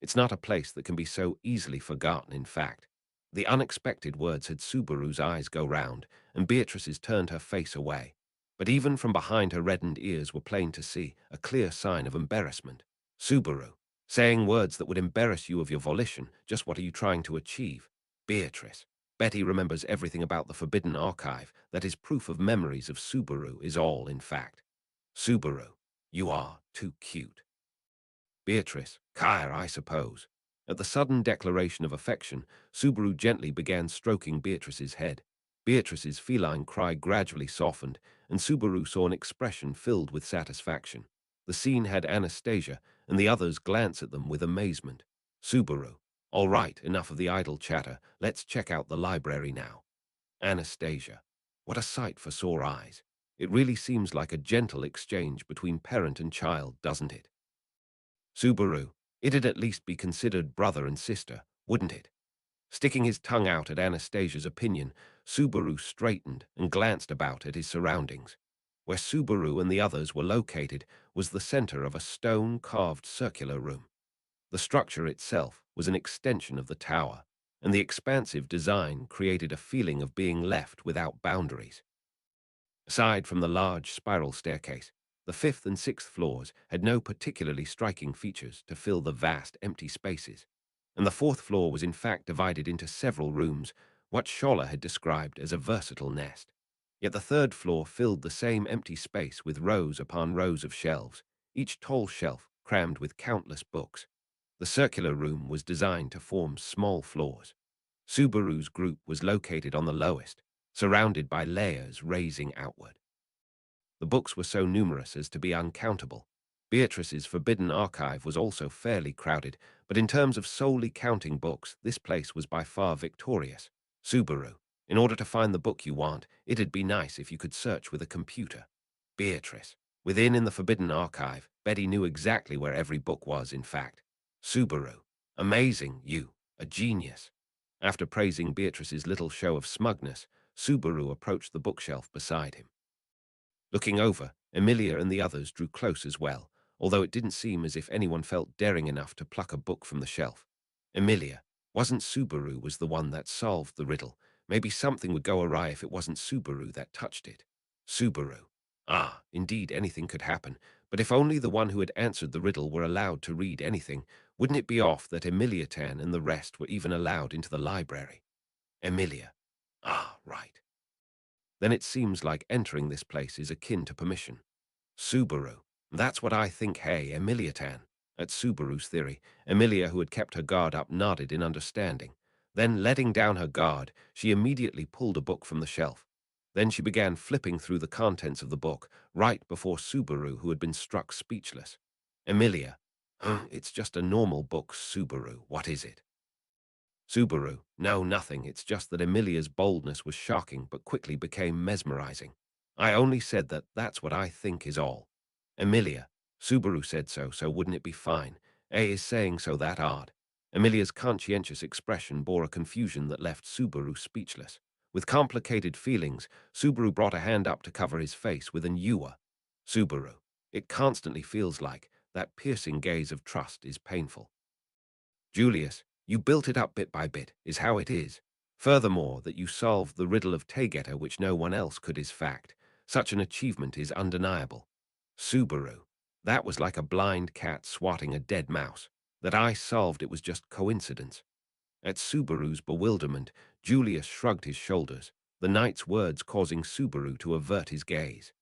It's not a place that can be so easily forgotten, in fact. The unexpected words had Subaru's eyes go round, and Beatrice's turned her face away. But even from behind her reddened ears were plain to see a clear sign of embarrassment. Subaru, saying words that would embarrass you of your volition, just what are you trying to achieve? Beatrice. Betty remembers everything about the forbidden archive, that is proof of memories of Subaru is all, in fact. Subaru, you are too cute. Beatrice, Kaya, I suppose. At the sudden declaration of affection, Subaru gently began stroking Beatrice's head. Beatrice's feline cry gradually softened, and Subaru saw an expression filled with satisfaction. The scene had Anastasia, and the others glance at them with amazement. Subaru, all right, enough of the idle chatter. Let's check out the library now. Anastasia, what a sight for sore eyes. It really seems like a gentle exchange between parent and child, doesn't it? Subaru, it'd at least be considered brother and sister, wouldn't it? Sticking his tongue out at Anastasia's opinion, Subaru straightened and glanced about at his surroundings. Where Subaru and the others were located was the center of a stone-carved circular room. The structure itself was an extension of the tower, and the expansive design created a feeling of being left without boundaries. Aside from the large spiral staircase, the fifth and sixth floors had no particularly striking features to fill the vast empty spaces, and the fourth floor was in fact divided into several rooms, what Scholler had described as a versatile nest. Yet the third floor filled the same empty space with rows upon rows of shelves, each tall shelf crammed with countless books. The circular room was designed to form small floors. Subaru's group was located on the lowest, surrounded by layers raising outward. The books were so numerous as to be uncountable. Beatrice's forbidden archive was also fairly crowded, but in terms of solely counting books, this place was by far victorious. Subaru, in order to find the book you want, it'd be nice if you could search with a computer. Beatrice, within in the forbidden archive, Betty knew exactly where every book was, in fact. Subaru, amazing, you, a genius. After praising Beatrice's little show of smugness, Subaru approached the bookshelf beside him. Looking over, Emilia and the others drew close as well, although it didn't seem as if anyone felt daring enough to pluck a book from the shelf. Emilia, wasn't Subaru was the one that solved the riddle. Maybe something would go awry if it wasn't Subaru that touched it. Subaru. Ah, indeed anything could happen, but if only the one who had answered the riddle were allowed to read anything, wouldn't it be off that Emilia Tan and the rest were even allowed into the library? Emilia. Ah, right. Then it seems like entering this place is akin to permission. Subaru. That's what I think, hey, Emilia Tan. At Subaru's theory, Emilia, who had kept her guard up, nodded in understanding. Then, letting down her guard, she immediately pulled a book from the shelf. Then she began flipping through the contents of the book, right before Subaru, who had been struck speechless. Emilia. It's just a normal book, Subaru. What is it? Subaru. No, nothing. It's just that Emilia's boldness was shocking but quickly became mesmerizing. I only said that that's what I think is all. Emilia. Subaru said so, so wouldn't it be fine? A is saying so that odd. Emilia's conscientious expression bore a confusion that left Subaru speechless. With complicated feelings, Subaru brought a hand up to cover his face with an "Ewa." Subaru. It constantly feels like that piercing gaze of trust is painful. Julius, you built it up bit by bit, is how it is. Furthermore, that you solved the riddle of Taygeta which no one else could is fact. Such an achievement is undeniable. Subaru, that was like a blind cat swatting a dead mouse. That I solved it was just coincidence. At Subaru's bewilderment, Julius shrugged his shoulders, the knight's words causing Subaru to avert his gaze.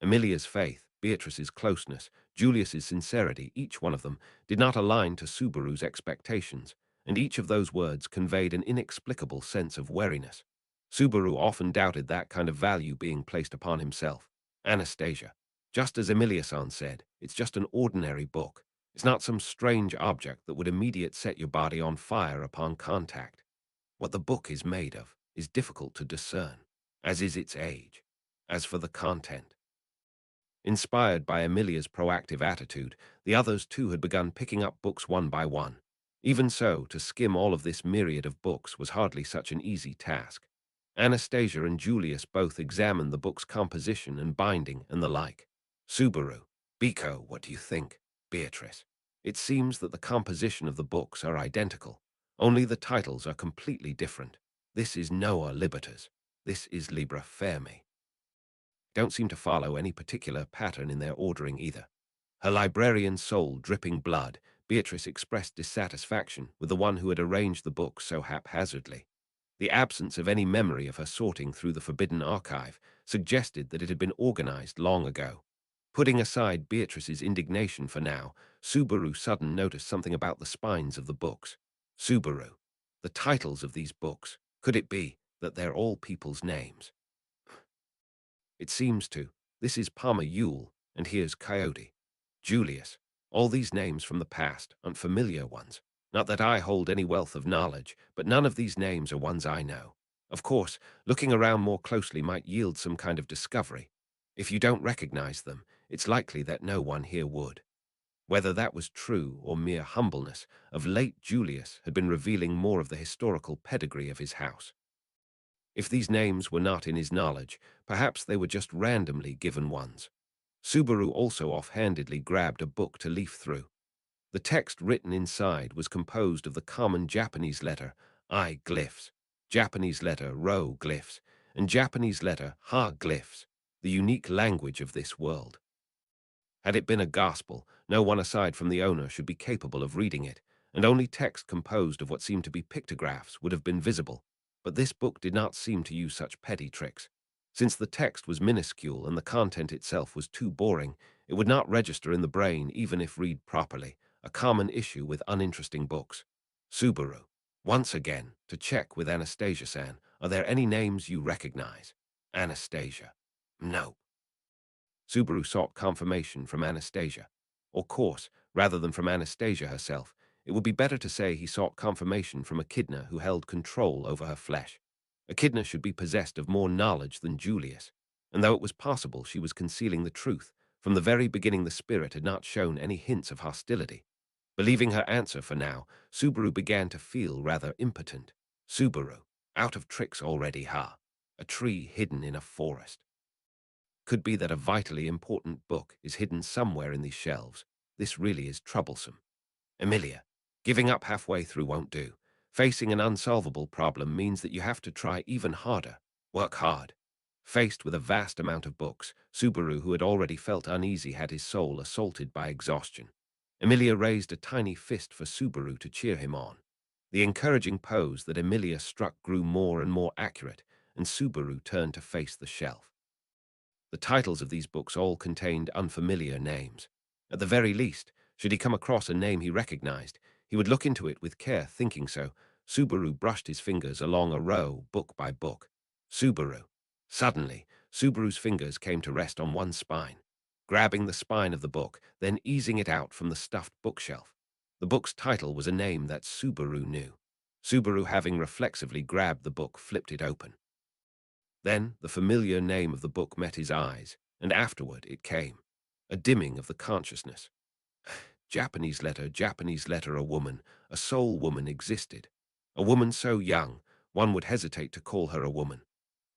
Emilia's faith, Beatrice's closeness, Julius's sincerity, each one of them, did not align to Subaru's expectations, and each of those words conveyed an inexplicable sense of wariness. Subaru often doubted that kind of value being placed upon himself. Anastasia, just as Emilia-san said, it's just an ordinary book. It's not some strange object that would immediate set your body on fire upon contact. What the book is made of is difficult to discern, as is its age. As for the content, inspired by Emilia's proactive attitude, the others too had begun picking up books one by one. Even so, to skim all of this myriad of books was hardly such an easy task. Anastasia and Julius both examined the book's composition and binding and the like. Subaru. Biko, what do you think? Beatrice. It seems that the composition of the books are identical. Only the titles are completely different. This is Noah Libertas. This is Libra Fermi. Don't seem to follow any particular pattern in their ordering either. Her librarian soul dripping blood, Beatrice expressed dissatisfaction with the one who had arranged the book so haphazardly. The absence of any memory of her sorting through the forbidden archive suggested that it had been organized long ago. Putting aside Beatrice's indignation for now, Subaru sudden noticed something about the spines of the books. Subaru. The titles of these books. Could it be that they're all people's names? It seems to. This is Palmer Yule, and here's Coyote. Julius. All these names from the past, unfamiliar ones. Not that I hold any wealth of knowledge, but none of these names are ones I know. Of course, looking around more closely might yield some kind of discovery. If you don't recognize them, it's likely that no one here would. Whether that was true or mere humbleness, of late Julius had been revealing more of the historical pedigree of his house. If these names were not in his knowledge, perhaps they were just randomly given ones. Subaru also offhandedly grabbed a book to leaf through. The text written inside was composed of the common Japanese letter I glyphs, Japanese letter Rho glyphs, and Japanese letter Ha glyphs, the unique language of this world. Had it been a gospel, no one aside from the owner should be capable of reading it, and only text composed of what seemed to be pictographs would have been visible. But this book did not seem to use such petty tricks. Since the text was minuscule and the content itself was too boring, it would not register in the brain even if read properly, a common issue with uninteresting books. Subaru. Once again, to check with Anastasia-san, are there any names you recognize? Anastasia. No. Subaru sought confirmation from Anastasia. Of course, rather than from Anastasia herself, it would be better to say he sought confirmation from Echidna who held control over her flesh. Echidna should be possessed of more knowledge than Julius, and though it was possible she was concealing the truth, from the very beginning the spirit had not shown any hints of hostility. Believing her answer for now, Subaru began to feel rather impotent. Subaru, out of tricks already, ha? A tree hidden in a forest. Could be that a vitally important book is hidden somewhere in these shelves. This really is troublesome. Emilia, giving up halfway through won't do. Facing an unsolvable problem means that you have to try even harder. Work hard. Faced with a vast amount of books, Subaru, who had already felt uneasy, had his soul assaulted by exhaustion. Emilia raised a tiny fist for Subaru to cheer him on. The encouraging pose that Emilia struck grew more and more accurate, and Subaru turned to face the shelf. The titles of these books all contained unfamiliar names. At the very least, should he come across a name he recognized, he would look into it with care. Thinking so, Subaru brushed his fingers along a row, book by book. Subaru. Suddenly, Subaru's fingers came to rest on one spine, grabbing the spine of the book, then easing it out from the stuffed bookshelf. The book's title was a name that Subaru knew. Subaru, having reflexively grabbed the book, flipped it open. Then the familiar name of the book met his eyes, and afterward it came, a dimming of the consciousness. Japanese letter, a woman, a soul woman existed. A woman so young, one would hesitate to call her a woman.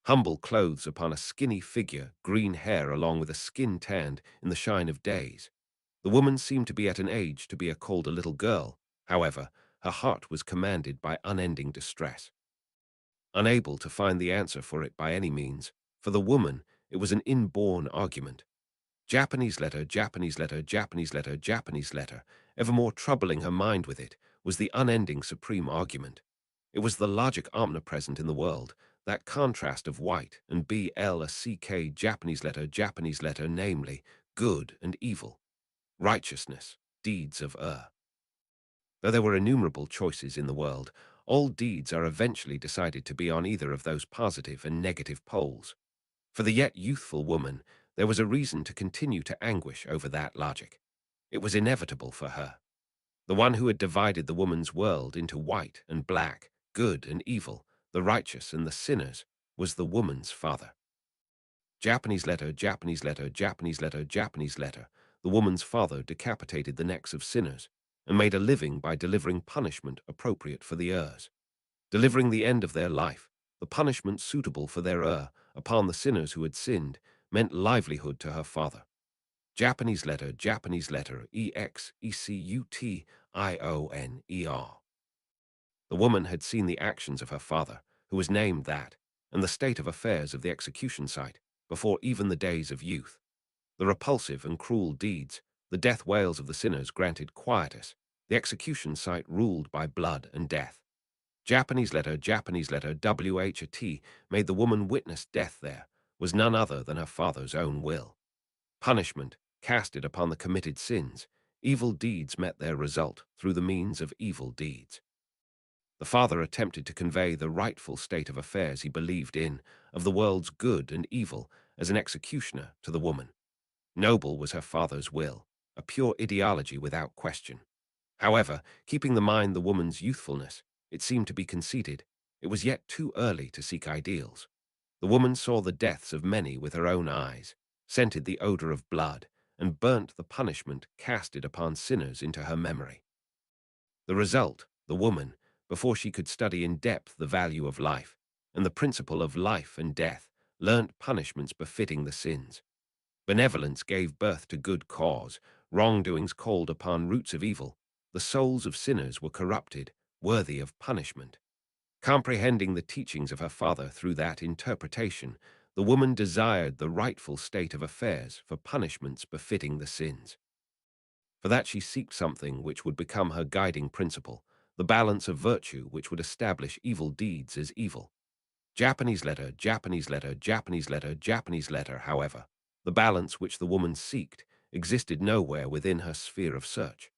Humble clothes upon a skinny figure, green hair along with a skin tanned in the shine of days. The woman seemed to be at an age to be called a little girl. However, her heart was commanded by unending distress. Unable to find the answer for it by any means, for the woman, it was an inborn argument. Japanese letter, ever more troubling her mind with it, was the unending supreme argument. It was the logic omnipresent in the world, that contrast of white and BLACK Japanese letter, namely, good and evil, righteousness, deeds of Though there were innumerable choices in the world, all deeds are eventually decided to be on either of those positive and negative poles. For the yet youthful woman, there was a reason to continue to anguish over that logic. It was inevitable for her. The one who had divided the woman's world into white and black, good and evil, the righteous and the sinners, was the woman's father. Japanese letter, the woman's father decapitated the necks of sinners and made a living by delivering punishment appropriate for the delivering the end of their life, the punishment suitable for their upon the sinners who had sinned, meant livelihood to her father. Japanese letter, EXECUTIONER. The woman had seen the actions of her father, who was named that, and the state of affairs of the execution site, before even the days of youth. The repulsive and cruel deeds, the death wails of the sinners granted quietus, the execution site ruled by blood and death. Japanese letter WHAT made the woman witness death there, was none other than her father's own will. Punishment casted upon the committed sins, evil deeds met their result through the means of evil deeds. The father attempted to convey the rightful state of affairs he believed in, of the world's good and evil, as an executioner to the woman. Noble was her father's will, a pure ideology without question. However, keeping in mind the woman's youthfulness, it seemed to be conceded, it was yet too early to seek ideals. The woman saw the deaths of many with her own eyes, scented the odor of blood, and burnt the punishment casted upon sinners into her memory. The result, the woman, before she could study in depth the value of life, and the principle of life and death, learnt punishments befitting the sins. Benevolence gave birth to good cause, wrongdoings called upon roots of evil, the souls of sinners were corrupted, worthy of punishment. Comprehending the teachings of her father through that interpretation, the woman desired the rightful state of affairs for punishments befitting the sins. For that she seeked something which would become her guiding principle, the balance of virtue which would establish evil deeds as evil. Japanese letter, however, the balance which the woman seeked existed nowhere within her sphere of search.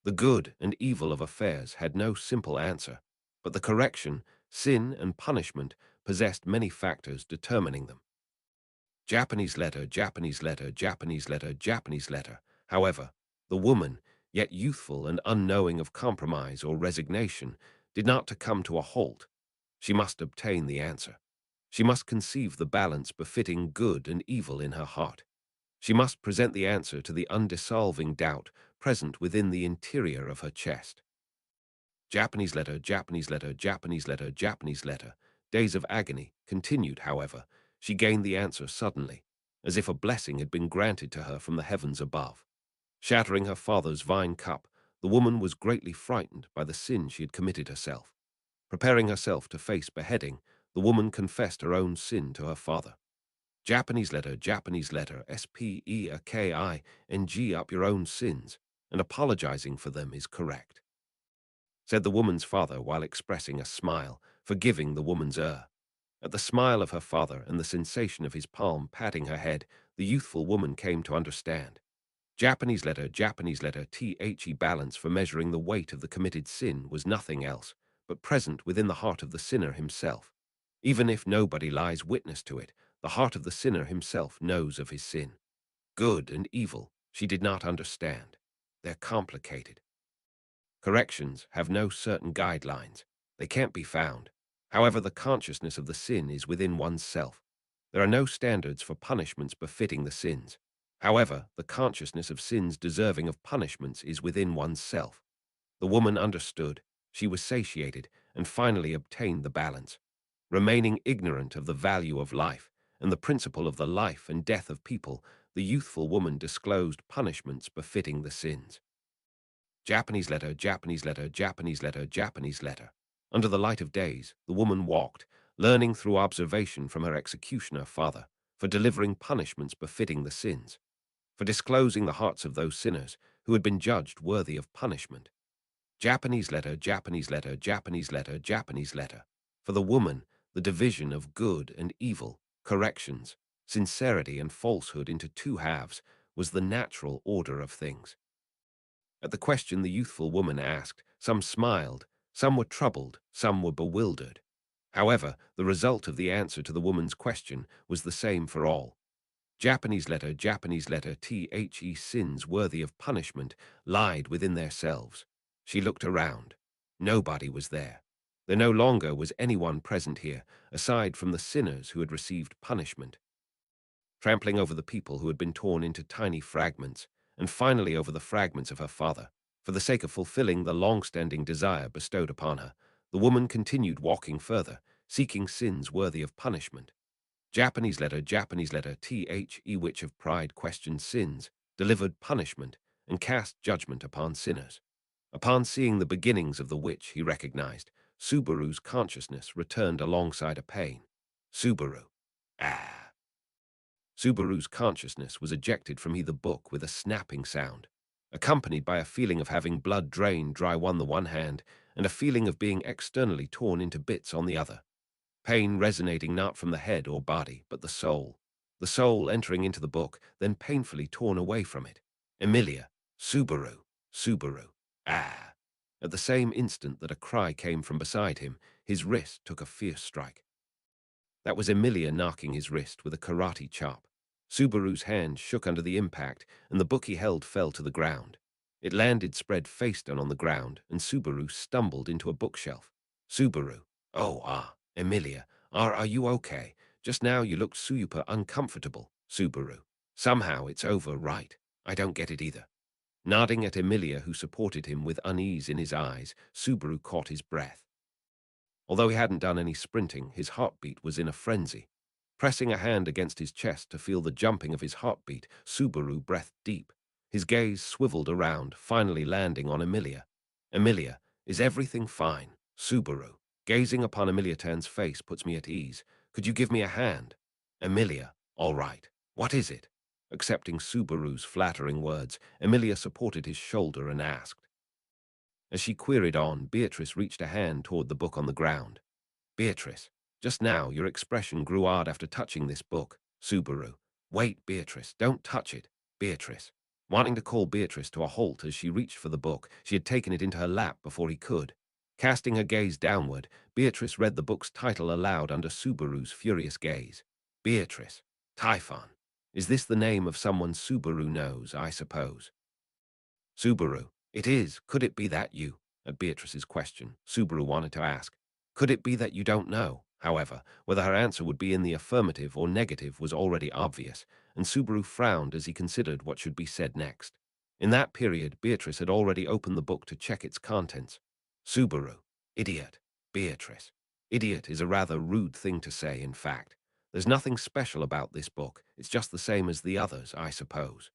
The good and evil of affairs had no simple answer, but the correction, sin, and punishment possessed many factors determining them. Japanese letter, however, the woman, yet youthful and unknowing of compromise or resignation, did not to come to a halt. She must obtain the answer. She must conceive the balance befitting good and evil in her heart. She must present the answer to the undissolving doubt present within the interior of her chest. Japanese letter, days of agony continued, however. She gained the answer suddenly, as if a blessing had been granted to her from the heavens above. Shattering her father's vine cup, the woman was greatly frightened by the sin she had committed herself. Preparing herself to face beheading, the woman confessed her own sin to her father. Japanese letter, SPEAKING, up your own sins, and apologizing for them is correct, said the woman's father while expressing a smile, forgiving the woman's error. At the smile of her father and the sensation of his palm patting her head, the youthful woman came to understand. Japanese letter, THE balance for measuring the weight of the committed sin was nothing else, but present within the heart of the sinner himself. Even if nobody lies witness to it, the heart of the sinner himself knows of his sin. Good and evil, she did not understand. They're complicated. Corrections have no certain guidelines. They can't be found. However, the consciousness of the sin is within one's self. There are no standards for punishments befitting the sins. However, the consciousness of sins deserving of punishments is within one's self. The woman understood, she was satiated, and finally obtained the balance. Remaining ignorant of the value of life and the principle of the life and death of people, the youthful woman disclosed punishments befitting the sins. Japanese letter. Under the light of days, the woman walked, learning through observation from her executioner father, for delivering punishments befitting the sins, for disclosing the hearts of those sinners who had been judged worthy of punishment. Japanese letter. For the woman, the division of good and evil, corrections, sincerity and falsehood into two halves was the natural order of things. At the question the youthful woman asked, some smiled, some were troubled, some were bewildered. However, the result of the answer to the woman's question was the same for all. Japanese letter. The sins worthy of punishment lied within themselves. She looked around. Nobody was there. There no longer was anyone present here, aside from the sinners who had received punishment. Trampling over the people who had been torn into tiny fragments, and finally over the fragments of her father, for the sake of fulfilling the long-standing desire bestowed upon her, the woman continued walking further, seeking sins worthy of punishment. Japanese letter. The which of pride questioned sins, delivered punishment, and cast judgment upon sinners. Upon seeing the beginnings of the witch, he recognized, Subaru's consciousness returned alongside a pain. Subaru. Ah. Subaru's consciousness was ejected from the book with a snapping sound, accompanied by a feeling of having blood drained dry on the one hand and a feeling of being externally torn into bits on the other. Pain resonating not from the head or body, but the soul entering into the book, then painfully torn away from it. Emilia, Subaru, Subaru, ah. At the same instant that a cry came from beside him, his wrist took a fierce strike. That was Emilia knocking his wrist with a karate chop. Subaru's hand shook under the impact, and the book he held fell to the ground. It landed spread face down on the ground, and Subaru stumbled into a bookshelf. Subaru. Emilia. Are you okay? Just now you looked super uncomfortable. Subaru. Somehow it's over, right? I don't get it either. Nodding at Emilia, who supported him with unease in his eyes, Subaru caught his breath. Although he hadn't done any sprinting, his heartbeat was in a frenzy. Pressing a hand against his chest to feel the jumping of his heartbeat, Subaru breathed deep. His gaze swiveled around, finally landing on Emilia. Emilia, is everything fine? Subaru. Gazing upon Emilia Tan's face puts me at ease. Could you give me a hand? Emilia. All right. What is it? Accepting Subaru's flattering words, Emilia supported his shoulder and asked. As she queried on, Beatrice reached a hand toward the book on the ground. Beatrice, just now your expression grew odd after touching this book. Subaru. Wait, Beatrice, don't touch it. Beatrice. Wanting to call Beatrice to a halt as she reached for the book, she had taken it into her lap before he could. Casting her gaze downward, Beatrice read the book's title aloud under Subaru's furious gaze. Beatrice. Typhon. Is this the name of someone Subaru knows, I suppose? Subaru. It is. Could it be that you? At Beatrice's question, Subaru wanted to ask. Could it be that you don't know? However, whether her answer would be in the affirmative or negative was already obvious, and Subaru frowned as he considered what should be said next. In that period, Beatrice had already opened the book to check its contents. Subaru. Idiot. Beatrice. Idiot is a rather rude thing to say, in fact. There's nothing special about this book. It's just the same as the others, I suppose.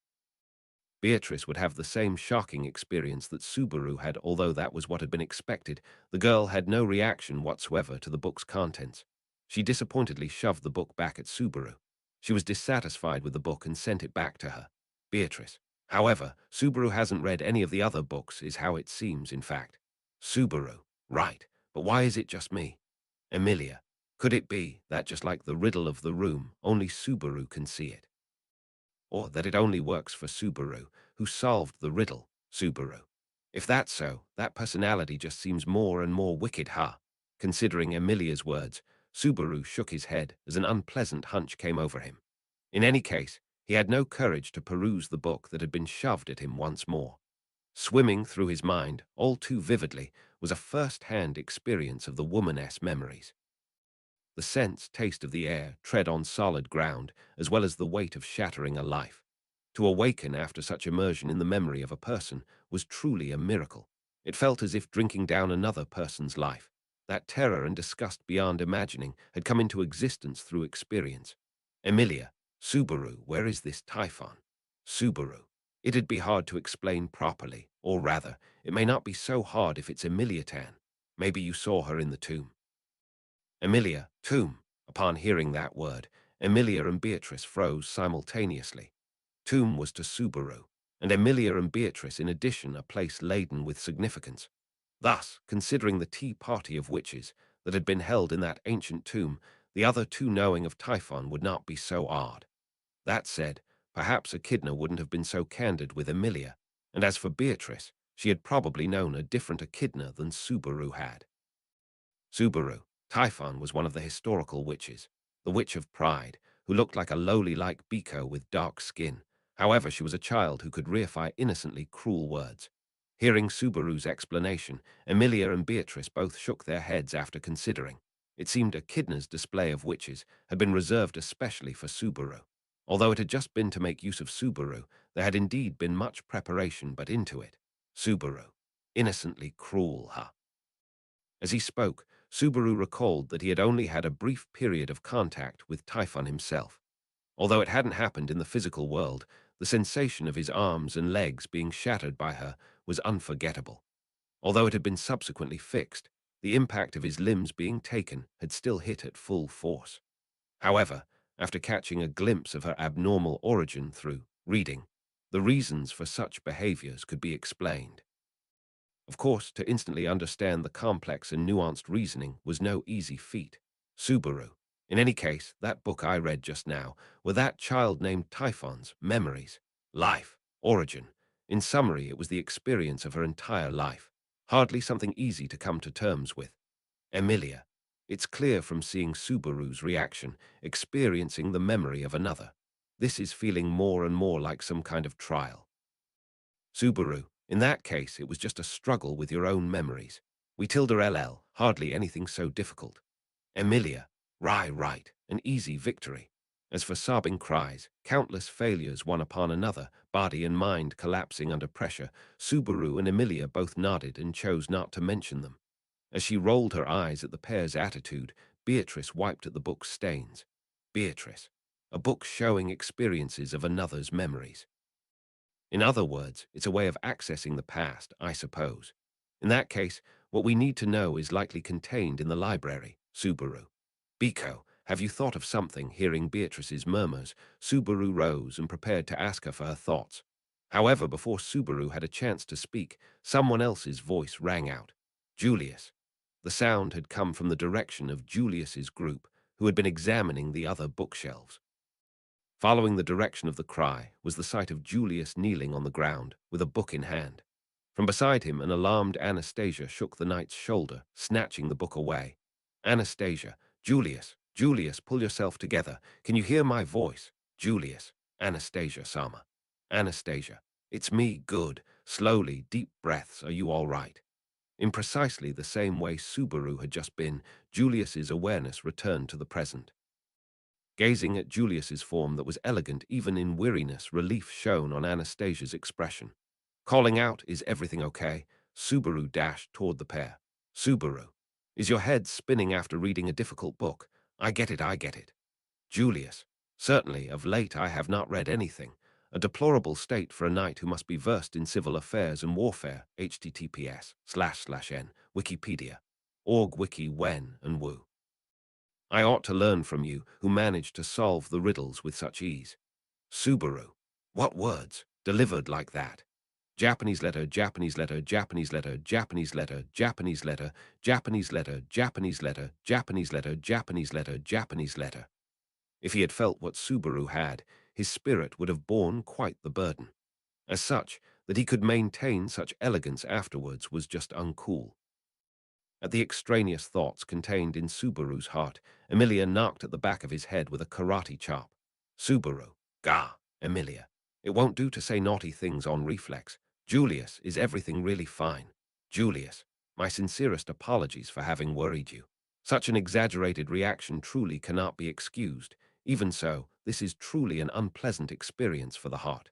Beatrice would have the same shocking experience that Subaru had, although that was what had been expected. The girl had no reaction whatsoever to the book's contents. She disappointedly shoved the book back at Subaru. She was dissatisfied with the book and sent it back to her. Beatrice. However, Subaru hasn't read any of the other books, is how it seems, in fact. Subaru. Right, but why is it just me? Emilia. Could it be that just like the riddle of the room, only Subaru can see it? Or that it only works for Subaru, who solved the riddle, Subaru. If that's so, that personality just seems more and more wicked, huh? Considering Emilia's words, Subaru shook his head as an unpleasant hunch came over him. In any case, he had no courage to peruse the book that had been shoved at him once more. Swimming through his mind, all too vividly, was a first-hand experience of the womaness memories. The sense, taste of the air, tread on solid ground, as well as the weight of shattering a life. To awaken after such immersion in the memory of a person was truly a miracle. It felt as if drinking down another person's life. That terror and disgust beyond imagining had come into existence through experience. Emilia. Subaru, where is this Typhon? Subaru. It'd be hard to explain properly, or rather, it may not be so hard if it's Emilia Tan. Maybe you saw her in the tomb. Emilia, tomb. Upon hearing that word, Emilia and Beatrice froze simultaneously. Tomb was to Subaru, and Emilia and Beatrice in addition a place laden with significance. Thus, considering the tea party of witches that had been held in that ancient tomb, the other two knowing of Typhon would not be so odd. That said, perhaps Echidna wouldn't have been so candid with Emilia, and as for Beatrice, she had probably known a different Echidna than Subaru had. Subaru. Typhon was one of the historical witches, the Witch of Pride, who looked like a lowly-like Biko with dark skin. However, she was a child who could reify innocently cruel words. Hearing Subaru's explanation, Emilia and Beatrice both shook their heads after considering. It seemed Echidna's display of witches had been reserved especially for Subaru. Although it had just been to make use of Subaru, there had indeed been much preparation but into it. Subaru. Innocently cruel, huh? As he spoke, Subaru recalled that he had only had a brief period of contact with Typhon himself. Although it hadn't happened in the physical world, the sensation of his arms and legs being shattered by her was unforgettable. Although it had been subsequently fixed, The impact of his limbs being taken had still hit at full force. However, after catching a glimpse of her abnormal origin through reading, the reasons for such behaviors could be explained. Of course, to instantly understand the complex and nuanced reasoning was no easy feat. Subaru. In any case, that book I read just now were that child named Typhon's memories, life, origin. In summary, it was the experience of her entire life. Hardly something easy to come to terms with. Emilia. It's clear from seeing Subaru's reaction, experiencing the memory of another. This is feeling more and more like some kind of trial. Subaru. In that case, it was just a struggle with your own memories. We tilde LL, hardly anything so difficult. Emilia. Right, an easy victory. As for sobbing cries, countless failures one upon another, body and mind collapsing under pressure, Subaru and Emilia both nodded and chose not to mention them. As she rolled her eyes at the pair's attitude, Beatrice wiped at the book's stains. Beatrice. A book showing experiences of another's memories. In other words, it's a way of accessing the past, I suppose. In that case, what we need to know is likely contained in the library. Subaru. Biko, have you thought of something? Hearing Beatrice's murmurs, Subaru rose and prepared to ask her for her thoughts. However, before Subaru had a chance to speak, someone else's voice rang out. Julius. The sound had come from the direction of Julius's group, who had been examining the other bookshelves. Following the direction of the cry was the sight of Julius kneeling on the ground, with a book in hand. From beside him, an alarmed Anastasia shook the knight's shoulder, snatching the book away. Anastasia. Julius, pull yourself together. Can you hear my voice? Julius. Anastasia-sama. Anastasia. It's me, good. Slowly, deep breaths. Are you all right? In precisely the same way Subaru had just been, Julius's awareness returned to the present. Gazing at Julius's form that was elegant even in weariness, relief shone on Anastasia's expression. Calling out, "Is everything okay?" Subaru dashed toward the pair. Subaru. Is your head spinning after reading a difficult book? I get it. Julius. Certainly, of late I have not read anything. A deplorable state for a knight who must be versed in civil affairs and warfare. https://n Wikipedia. Org wiki when and woo. I ought to learn from you, who manage to solve the riddles with such ease. Subaru. What words? Delivered like that. Japanese letter, Japanese letter, Japanese letter, Japanese letter, Japanese letter, Japanese letter, Japanese letter, Japanese letter, Japanese letter, Japanese letter. If he had felt what Subaru had, his spirit would have borne quite the burden. As such, that he could maintain such elegance afterwards was just uncool. At the extraneous thoughts contained in Subaru's heart, Emilia knocked at the back of his head with a karate chop. Subaru. Gah, Emilia. It won't do to say naughty things on reflex. Julius, is everything really fine? Julius. My sincerest apologies for having worried you. Such an exaggerated reaction truly cannot be excused. Even so, this is truly an unpleasant experience for the heart.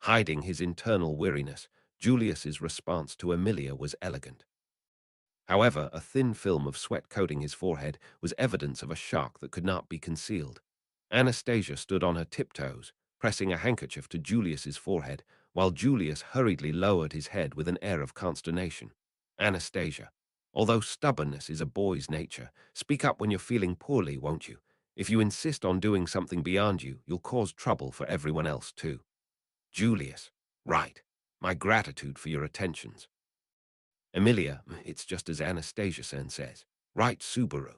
Hiding his internal weariness, Julius's response to Emilia was elegant. However, a thin film of sweat coating his forehead was evidence of a shock that could not be concealed. Anastasia stood on her tiptoes, pressing a handkerchief to Julius's forehead, while Julius hurriedly lowered his head with an air of consternation. Anastasia. Although stubbornness is a boy's nature, speak up when you're feeling poorly, won't you? If you insist on doing something beyond you, you'll cause trouble for everyone else too. Julius. Right. My gratitude for your attentions. Emilia, it's just as Anastasia-san says. Right, Subaru.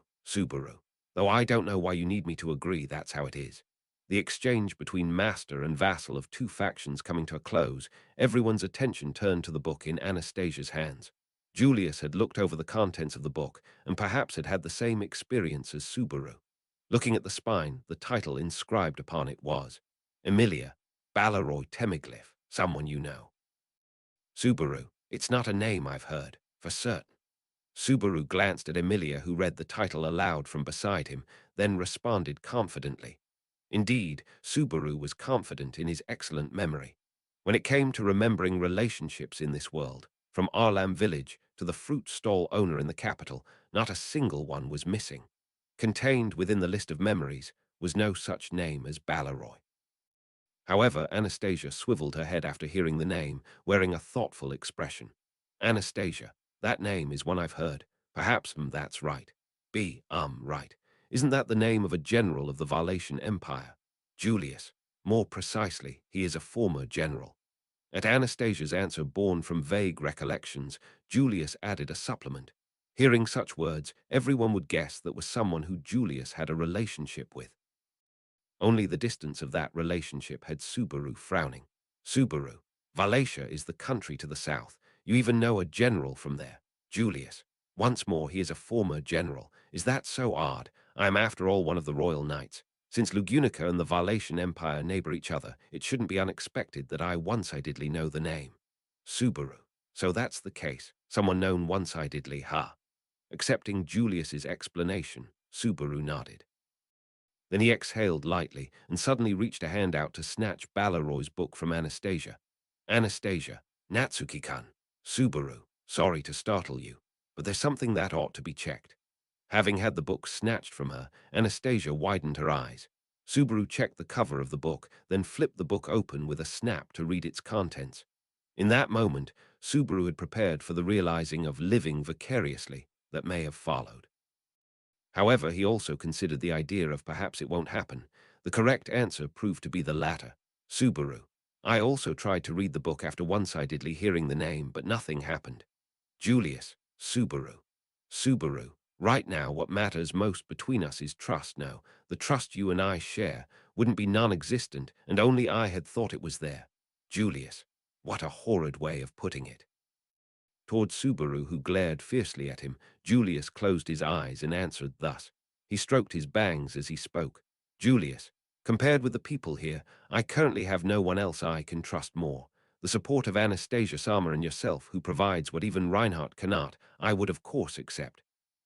Though I don't know why you need me to agree, that's how it is. The exchange between master and vassal of two factions coming to a close, everyone's attention turned to the book in Anastasia's hands. Julius had looked over the contents of the book and perhaps had had the same experience as Subaru. Looking at the spine, the title inscribed upon it was, Emilia, Balleroy Temiglyph, someone you know. Subaru. It's not a name I've heard, for certain. Subaru glanced at Emilia, who read the title aloud from beside him, then responded confidently. Indeed, Subaru was confident in his excellent memory. When it came to remembering relationships in this world, from Arlam village to the fruit stall owner in the capital, not a single one was missing. Contained within the list of memories was no such name as Balleroy. However, Anastasia swiveled her head after hearing the name, wearing a thoughtful expression. Anastasia, that name is one I've heard. Perhaps that's right. B. Right. Isn't that the name of a general of the Valetian Empire? Julius. More precisely, he is a former general. At Anastasia's answer born from vague recollections, Julius added a supplement. Hearing such words, everyone would guess that was someone who Julius had a relationship with. Only the distance of that relationship had Subaru frowning. Subaru. Valencia is the country to the south. You even know a general from there. Julius. Once more, he is a former general. Is that so odd? I am after all one of the royal knights. Since Lugunica and the Valetian Empire neighbor each other, it shouldn't be unexpected that I one-sidedly know the name. Subaru. So that's the case. Someone known one-sidedly, ha. Accepting Julius's explanation, Subaru nodded. Then he exhaled lightly and suddenly reached a hand out to snatch Balleroy's book from Anastasia. Anastasia, Natsuki-kan, Subaru, sorry to startle you, but there's something that ought to be checked. Having had the book snatched from her, Anastasia widened her eyes. Subaru checked the cover of the book, then flipped the book open with a snap to read its contents. In that moment, Subaru had prepared for the realizing of living vicariously that may have followed. However, he also considered the idea of perhaps it won't happen. The correct answer proved to be the latter. Subaru. I also tried to read the book after one-sidedly hearing the name, but nothing happened. Julius. Subaru. Subaru. Right now, what matters most between us is trust. No, the trust you and I share wouldn't be non-existent, and only I had thought it was there. Julius. What a horrid way of putting it. Toward Subaru, who glared fiercely at him, Julius closed his eyes and answered thus. He stroked his bangs as he spoke. Julius, compared with the people here, I currently have no one else I can trust more. The support of Anastasia Sama and yourself, who provides what even Reinhardt cannot, I would of course accept.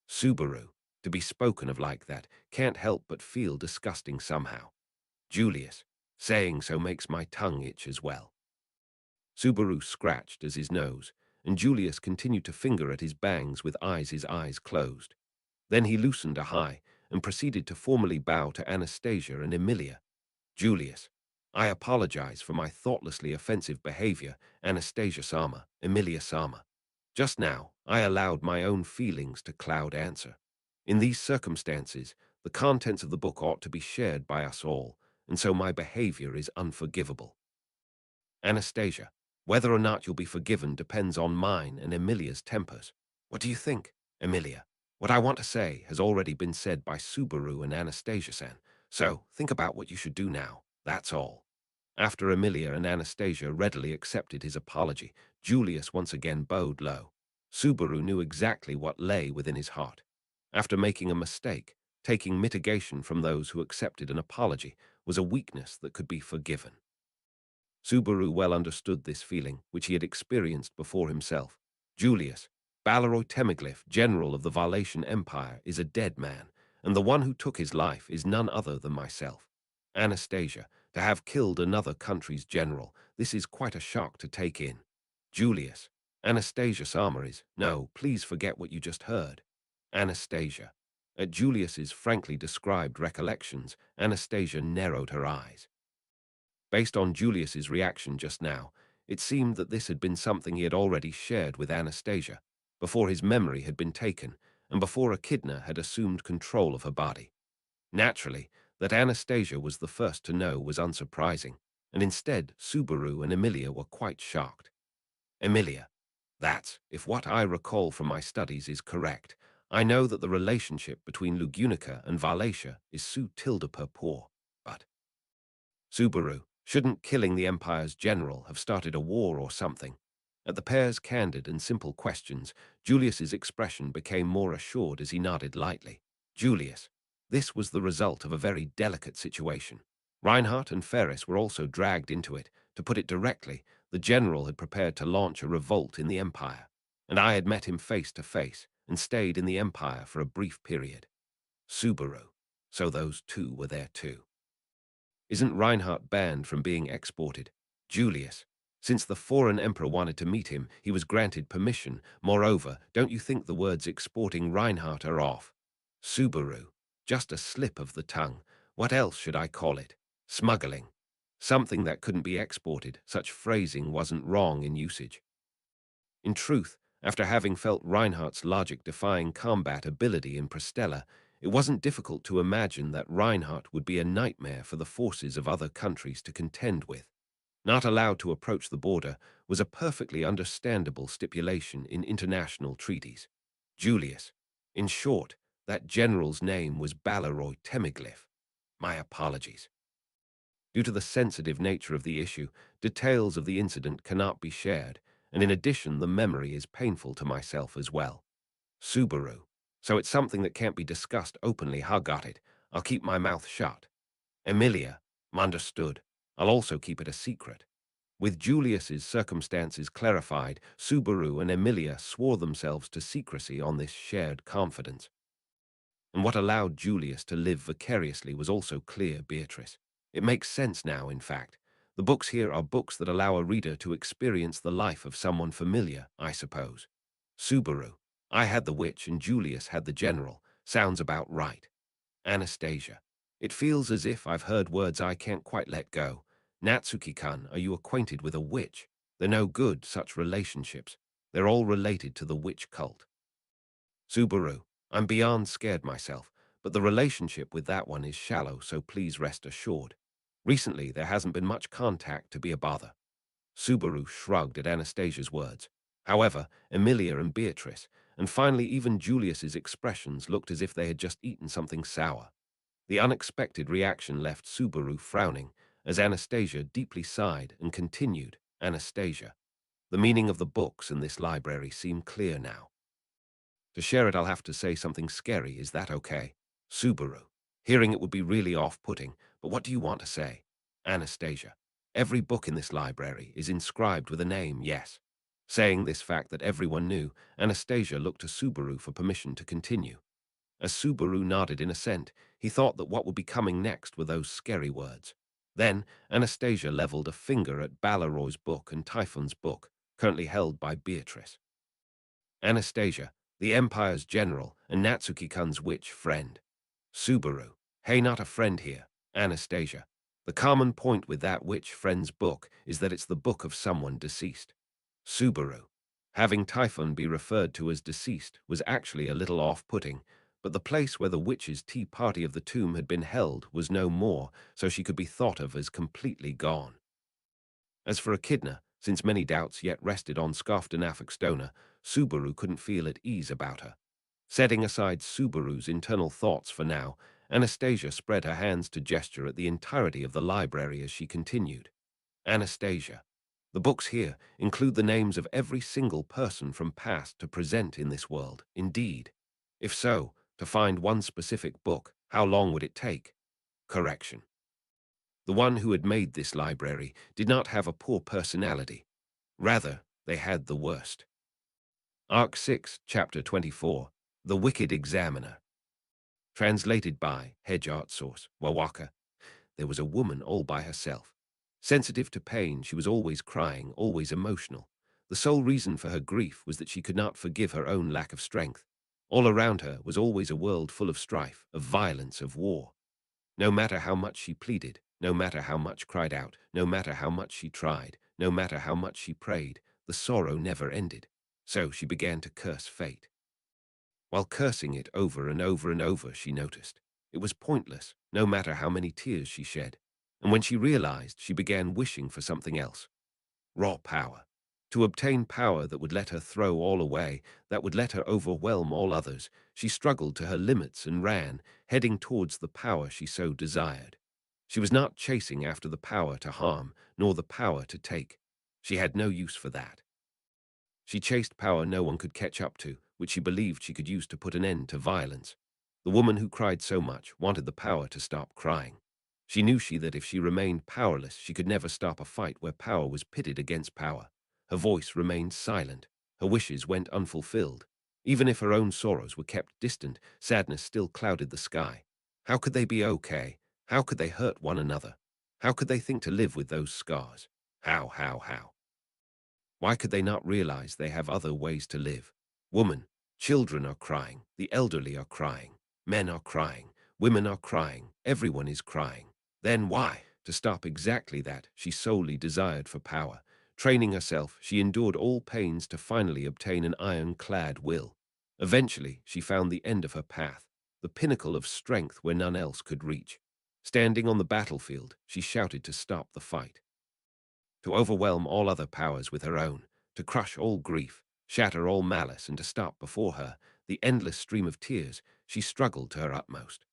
Subaru, to be spoken of like that, can't help but feel disgusting somehow. Julius, saying so makes my tongue itch as well. Subaru scratched as his nose, and Julius continued to finger at his bangs with his eyes closed. Then he loosened a high and proceeded to formally bow to Anastasia and Emilia. Julius, I apologize for my thoughtlessly offensive behavior, Anastasia Sama, Emilia Sama. Just now, I allowed my own feelings to cloud answer. In these circumstances, the contents of the book ought to be shared by us all, and so my behavior is unforgivable. Anastasia, whether or not you'll be forgiven depends on mine and Emilia's tempers. What do you think, Emilia? What I want to say has already been said by Subaru and Anastasia-san, so think about what you should do now, that's all. After Emilia and Anastasia readily accepted his apology, Julius once again bowed low. Subaru knew exactly what lay within his heart. After making a mistake, taking mitigation from those who accepted an apology was a weakness that could be forgiven. Subaru well understood this feeling, which he had experienced before himself. Julius, Balleroy Temiglyph, general of the Valetian Empire, is a dead man, and the one who took his life is none other than myself. Anastasia, to have killed another country's general, this is quite a shock to take in. Julius, Anastasia Sama is, no, please forget what you just heard. Anastasia. At Julius's frankly described recollections, Anastasia narrowed her eyes. Based on Julius's reaction just now, it seemed that this had been something he had already shared with Anastasia, before his memory had been taken, and before Echidna had assumed control of her body. Naturally, that Anastasia was the first to know was unsurprising, and instead Subaru and Emilia were quite shocked. Emilia, that's, if what I recall from my studies is correct, I know that the relationship between Lugunica and Valencia is su tilde per por, but Subaru, shouldn't killing the Empire's general have started a war or something? At the pair's candid and simple questions, Julius's expression became more assured as he nodded lightly. Julius, this was the result of a very delicate situation. Reinhardt and Ferris were also dragged into it. To put it directly, the general had prepared to launch a revolt in the Empire, and I had met him face to face and stayed in the Empire for a brief period. Subaru, so those two were there too. Isn't Reinhardt banned from being exported? Julius. Since the foreign emperor wanted to meet him, he was granted permission. Moreover, don't you think the words exporting Reinhardt are off? Subaru. Just a slip of the tongue. What else should I call it? Smuggling. Something that couldn't be exported. Such phrasing wasn't wrong in usage. In truth, After having felt Reinhardt's logic-defying combat ability in Prestella, it wasn't difficult to imagine that Reinhardt would be a nightmare for the forces of other countries to contend with. Not allowed to approach the border was a perfectly understandable stipulation in international treaties. Julius. In short, that general's name was Balaroy Temiglyph. My apologies. Due to the sensitive nature of the issue, details of the incident cannot be shared, and in addition, the memory is painful to myself as well. Subaru. So it's something that can't be discussed openly. How got it? I'll keep my mouth shut. Emilia. Understood. I'll also keep it a secret. With Julius's circumstances clarified, Subaru and Emilia swore themselves to secrecy on this shared confidence. And what allowed Julius to live vicariously was also clear, Beatrice. It makes sense now, in fact. The books here are books that allow a reader to experience the life of someone familiar, I suppose. Subaru. I had the witch and Julius had the general. Sounds about right. Anastasia. It feels as if I've heard words I can't quite let go. Natsuki-kun, are you acquainted with a witch? They're no good, such relationships. They're all related to the witch cult. Subaru. I'm beyond scared myself, but the relationship with that one is shallow, so please rest assured. Recently, there hasn't been much contact to be a bother. Subaru shrugged at Anastasia's words. However, Emilia and Beatrice, and finally even Julius's expressions looked as if they had just eaten something sour. The unexpected reaction left Subaru frowning, as Anastasia deeply sighed and continued, Anastasia. The meaning of the books in this library seem clear now. To share it, I'll have to say something scary. Is that okay? Subaru. Hearing it would be really off-putting, but what do you want to say? Anastasia. Every book in this library is inscribed with a name, yes. Saying this fact that everyone knew, Anastasia looked to Subaru for permission to continue. As Subaru nodded in assent, he thought that what would be coming next were those scary words. Then, Anastasia leveled a finger at Balaroy's book and Typhon's book, currently held by Beatrice. Anastasia, the Empire's general, and Natsuki-kun's witch friend. Subaru. Hey, not a friend here. Anastasia. The common point with that witch friend's book is that it's the book of someone deceased. Subaru. Having Typhon be referred to as deceased was actually a little off-putting, but the place where the witch's tea party of the tomb had been held was no more, so she could be thought of as completely gone. As for Echidna, since many doubts yet rested on Skaftanafixdona, Subaru couldn't feel at ease about her. Setting aside Subaru's internal thoughts for now, Anastasia spread her hands to gesture at the entirety of the library as she continued. Anastasia. The books here include the names of every single person from past to present in this world, indeed. If so, to find one specific book, how long would it take? Correction. The one who had made this library did not have a poor personality. Rather, they had the worst. Arc 6, Chapter 24, The Wicked Examiner. Translated by Hedge Art Source, Wawaka. There was a woman all by herself. Sensitive to pain, she was always crying, always emotional. The sole reason for her grief was that she could not forgive her own lack of strength. All around her was always a world full of strife, of violence, of war. No matter how much she pleaded, no matter how much cried out, no matter how much she tried, no matter how much she prayed, the sorrow never ended. So she began to curse fate. While cursing it over and over and over, she noticed it was pointless, no matter how many tears she shed. And when she realized, she began wishing for something else. Raw power. To obtain power that would let her throw all away, that would let her overwhelm all others, she struggled to her limits and ran, heading towards the power she so desired. She was not chasing after the power to harm, nor the power to take. She had no use for that. She chased power no one could catch up to, which she believed she could use to put an end to violence. The woman who cried so much wanted the power to stop crying. She knew that if she remained powerless, she could never stop a fight where power was pitted against power. Her voice remained silent. Her wishes went unfulfilled. Even if her own sorrows were kept distant, sadness still clouded the sky. How could they be okay? How could they hurt one another? How could they think to live with those scars? How? Why could they not realize they have other ways to live? Woman, children are crying, the elderly are crying, men are crying, women are crying, everyone is crying. Then why? To stop exactly that, she solely desired for power, Training herself, she endured all pains to finally obtain an iron-clad will. Eventually, she found the end of her path, the pinnacle of strength where none else could reach. Standing on the battlefield, she shouted to stop the fight, to overwhelm all other powers with her own, to crush all grief, shatter all malice, and to stop before her the endless stream of tears. She struggled to her utmost,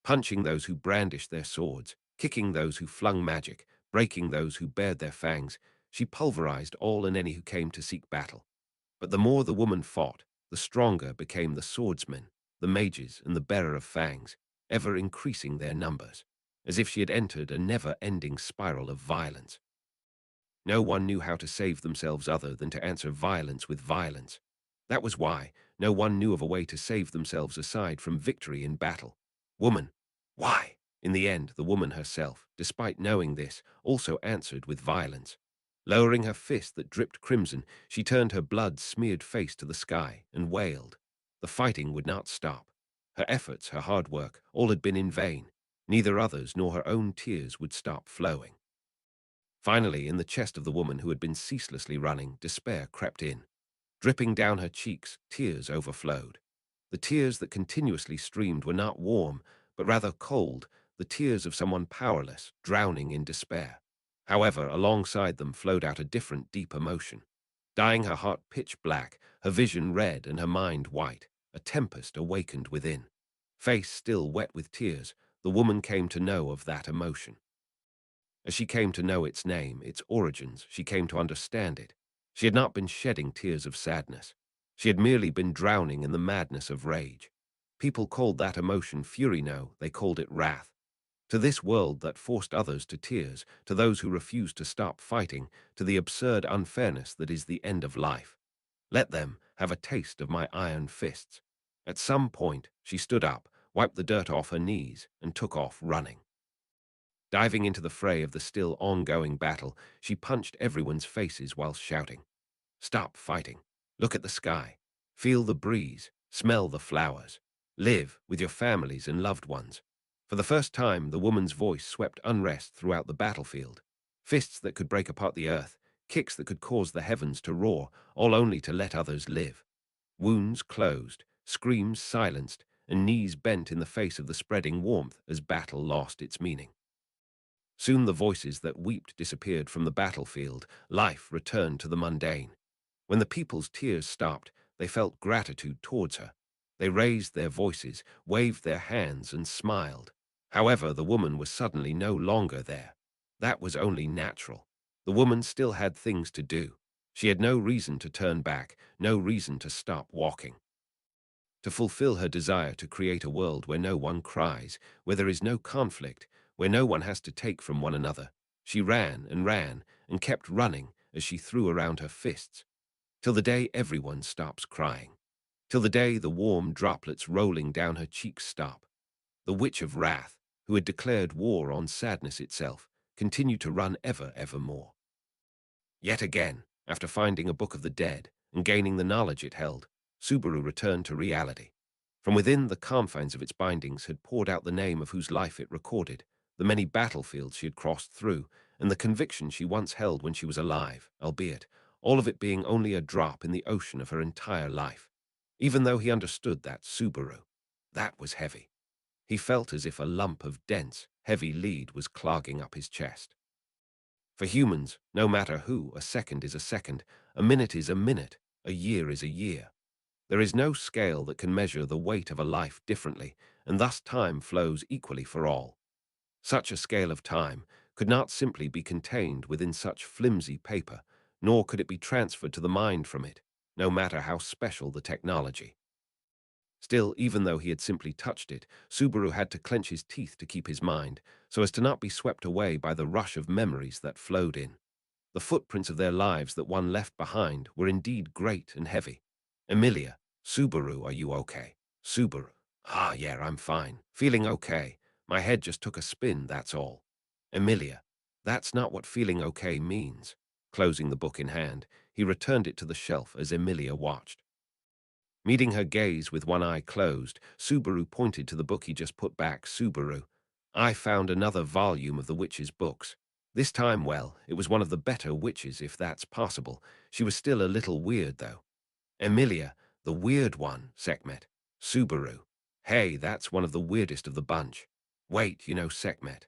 punching those who brandished their swords, kicking those who flung magic, breaking those who bared their fangs. She pulverized all and any who came to seek battle. But the more the woman fought, the stronger became the swordsmen, the mages, and the bearer of fangs, ever increasing their numbers, as if she had entered a never-ending spiral of violence. No one knew how to save themselves other than to answer violence with violence. That was why no one knew of a way to save themselves aside from victory in battle. Woman. Why? In the end, the woman herself, despite knowing this, also answered with violence. Lowering her fist that dripped crimson, she turned her blood-smeared face to the sky and wailed. The fighting would not stop. Her efforts, her hard work, all had been in vain. Neither others nor her own tears would stop flowing. Finally, in the chest of the woman who had been ceaselessly running, despair crept in. Dripping down her cheeks, tears overflowed. The tears that continuously streamed were not warm, but rather cold, the tears of someone powerless, drowning in despair. However, alongside them flowed out a different, deep emotion. Dyeing her heart pitch black, her vision red, and her mind white, a tempest awakened within. Face still wet with tears, the woman came to know of that emotion. As she came to know its name, its origins, she came to understand it. She had not been shedding tears of sadness. She had merely been drowning in the madness of rage. People called that emotion fury, no, they called it wrath. To this world that forced others to tears, to those who refused to stop fighting, to the absurd unfairness that is the end of life. Let them have a taste of my iron fists. At some point, she stood up, wiped the dirt off her knees, and took off running. Diving into the fray of the still ongoing battle, she punched everyone's faces while shouting, "Stop fighting. Look at the sky. Feel the breeze. Smell the flowers. Live with your families and loved ones." For the first time, the woman's voice swept unrest throughout the battlefield. Fists that could break apart the earth, kicks that could cause the heavens to roar, all only to let others live. Wounds closed, screams silenced, and knees bent in the face of the spreading warmth as battle lost its meaning. Soon the voices that wept disappeared from the battlefield. Life returned to the mundane. When the people's tears stopped, they felt gratitude towards her. They raised their voices, waved their hands, and smiled. However, the woman was suddenly no longer there. That was only natural. The woman still had things to do. She had no reason to turn back, no reason to stop walking. To fulfill her desire to create a world where no one cries, where there is no conflict, where no one has to take from one another, she ran and kept running as she threw around her fists, till the day everyone stops crying, till the day the warm droplets rolling down her cheeks stop. The Witch of Wrath, who had declared war on sadness itself, continued to run evermore. Yet again, after finding a book of the dead and gaining the knowledge it held, Subaru returned to reality. From within the confines of its bindings had poured out the name of whose life it recorded, the many battlefields she had crossed through, and the conviction she once held when she was alive, albeit all of it being only a drop in the ocean of her entire life. Even though he understood that Subaru, that was heavy. He felt as if a lump of dense, heavy lead was clogging up his chest. For humans, no matter who, a second is a second, a minute is a minute, a year is a year. There is no scale that can measure the weight of a life differently, and thus time flows equally for all. Such a scale of time could not simply be contained within such flimsy paper, nor could it be transferred to the mind from it, no matter how special the technology. Still, even though he had simply touched it, Subaru had to clench his teeth to keep his mind, so as to not be swept away by the rush of memories that flowed in. The footprints of their lives that one left behind were indeed great and heavy. Emilia, Subaru, are you okay? Subaru, ah, yeah, I'm fine. Feeling okay. My head just took a spin, that's all. Emilia, that's not what feeling okay means. Closing the book in hand, he returned it to the shelf as Emilia watched. Meeting her gaze with one eye closed, Subaru pointed to the book he just put back. Subaru, I found another volume of the witch's books. This time, well, it was one of the better witches, if that's possible. She was still a little weird, though. Emilia, the weird one, Sekhmet. Subaru. Hey, that's one of the weirdest of the bunch. Wait, you know Sekhmet.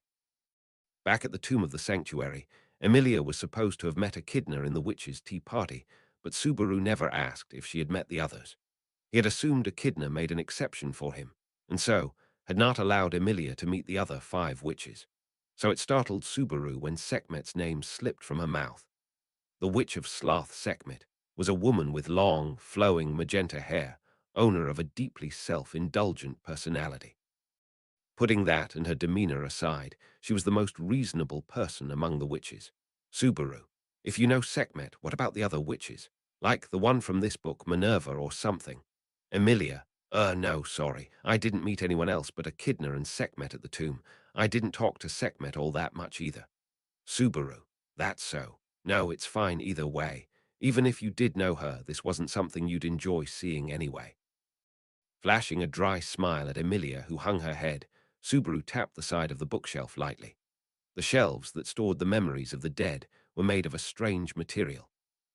Back at the tomb of the sanctuary, Emilia was supposed to have met Echidna in the witches' tea party, but Subaru never asked if she had met the others. He had assumed Echidna made an exception for him, and so had not allowed Emilia to meet the other 5 witches. So it startled Subaru when Sekhmet's name slipped from her mouth. The Witch of Sloth, Sekhmet, was a woman with long, flowing magenta hair, owner of a deeply self-indulgent personality. Putting that and her demeanor aside, she was the most reasonable person among the witches. Subaru, if you know Sekhmet, what about the other witches? Like the one from this book, Minerva or something. Emilia, no, sorry. I didn't meet anyone else but Echidna and Sekhmet at the tomb. I didn't talk to Sekhmet all that much either. Subaru, that's so. No, it's fine either way. Even if you did know her, this wasn't something you'd enjoy seeing anyway. Flashing a dry smile at Emilia, who hung her head, Subaru tapped the side of the bookshelf lightly. The shelves that stored the memories of the dead were made of a strange material.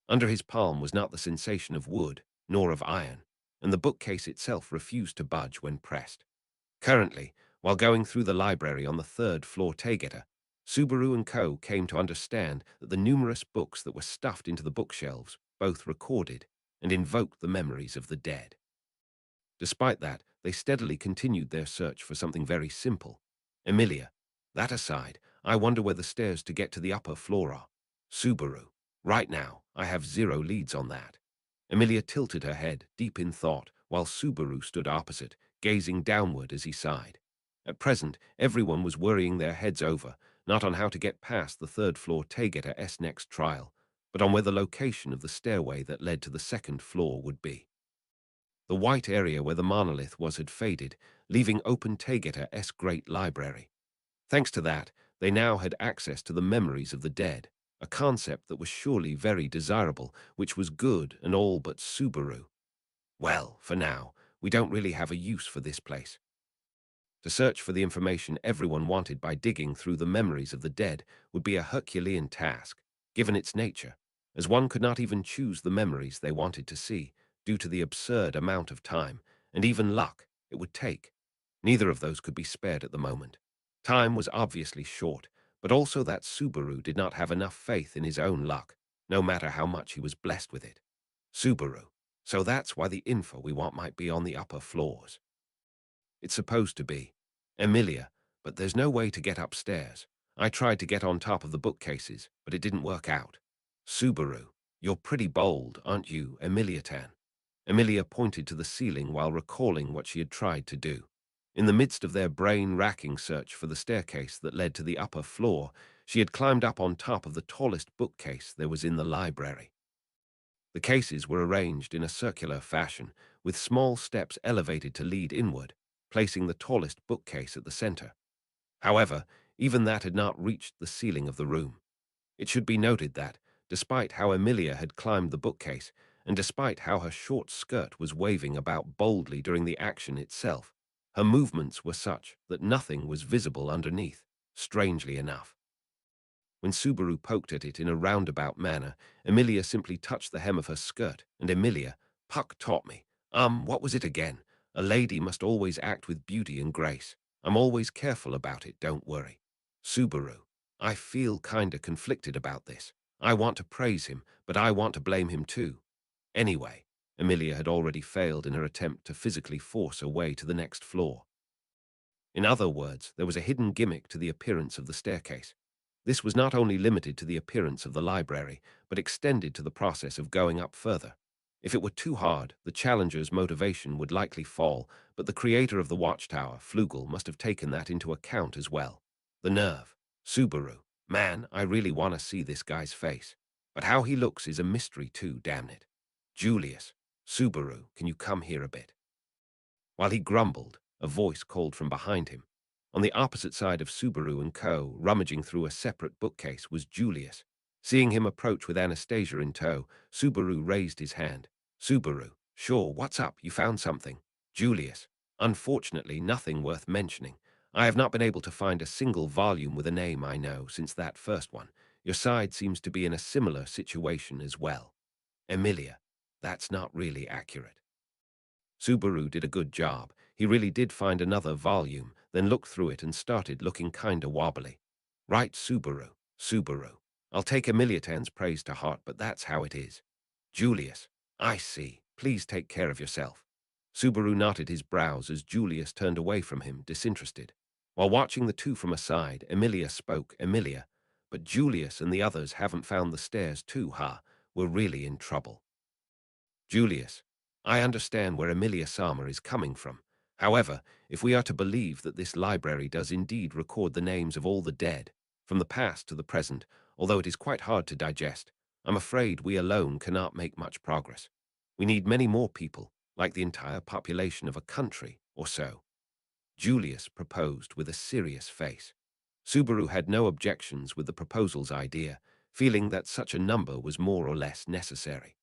Under his palm was not the sensation of wood, nor of iron, and the bookcase itself refused to budge when pressed. Currently, while going through the library on the 3rd floor Tegeta, Subaru and Co. came to understand that the numerous books that were stuffed into the bookshelves both recorded and invoked the memories of the dead. Despite that, they steadily continued their search for something very simple. Emilia, that aside, I wonder where the stairs to get to the upper floor are. Subaru, right now, I have 0 leads on that. Emilia tilted her head, deep in thought, while Subaru stood opposite, gazing downward as he sighed. At present, everyone was worrying their heads over, not on how to get past the 3rd floor Tegeta next trial, but on where the location of the stairway that led to the 2nd floor would be. The white area where the monolith was had faded, leaving open Tegeta great library. Thanks to that, they now had access to the memories of the dead, a concept that was surely very desirable, which was good and all but Subaru. Well, for now, we don't really have a use for this place. To search for the information everyone wanted by digging through the memories of the dead would be a Herculean task, given its nature, as one could not even choose the memories they wanted to see, due to the absurd amount of time, and even luck, it would take. Neither of those could be spared at the moment. Time was obviously short, but also that Subaru did not have enough faith in his own luck, no matter how much he was blessed with it. Subaru. So that's why the info we want might be on the upper floors. It's supposed to be. Emilia, but there's no way to get upstairs. I tried to get on top of the bookcases, but it didn't work out. Subaru, you're pretty bold, aren't you, Emilia-tan? Emilia pointed to the ceiling while recalling what she had tried to do. In the midst of their brain-racking search for the staircase that led to the upper floor, she had climbed up on top of the tallest bookcase there was in the library. The cases were arranged in a circular fashion, with small steps elevated to lead inward, placing the tallest bookcase at the center. However, even that had not reached the ceiling of the room. It should be noted that, despite how Emilia had climbed the bookcase, and despite how her short skirt was waving about boldly during the action itself, her movements were such that nothing was visible underneath, strangely enough. When Subaru poked at it in a roundabout manner, Emilia simply touched the hem of her skirt, and Emilia, Puck taught me. What was it again? A lady must always act with beauty and grace. I'm always careful about it, don't worry. Subaru, I feel kinda conflicted about this. I want to praise him, but I want to blame him too. Anyway, Emilia had already failed in her attempt to physically force her way to the next floor. In other words, there was a hidden gimmick to the appearance of the staircase. This was not only limited to the appearance of the library, but extended to the process of going up further. If it were too hard, the challenger's motivation would likely fall, but the creator of the watchtower, Flugel, must have taken that into account as well. The nerve. Subaru. Man, I really want to see this guy's face. But how he looks is a mystery too, damn it. Julius. Subaru, can you come here a bit? While he grumbled, a voice called from behind him. On the opposite side of Subaru and Co., rummaging through a separate bookcase, was Julius. Seeing him approach with Anastasia in tow, Subaru raised his hand. Subaru, sure, what's up? You found something? Julius, unfortunately, nothing worth mentioning. I have not been able to find a single volume with a name I know since that first one. Your side seems to be in a similar situation as well. Emilia, that's not really accurate. Subaru did a good job. He really did find another volume, then looked through it and started looking kinda wobbly. Right, Subaru, Subaru. I'll take Emiliatan's praise to heart, but that's how it is. Julius, I see. Please take care of yourself. Subaru knotted his brows as Julius turned away from him, disinterested. While watching the two from aside, Emilia spoke. Emilia, but Julius and the others haven't found the stairs too, huh? We're really in trouble. Julius, I understand where Emilia Sama is coming from. However, if we are to believe that this library does indeed record the names of all the dead, from the past to the present, although it is quite hard to digest, I'm afraid we alone cannot make much progress. We need many more people, like the entire population of a country or so. Julius proposed with a serious face. Subaru had no objections with the proposal's idea, feeling that such a number was more or less necessary.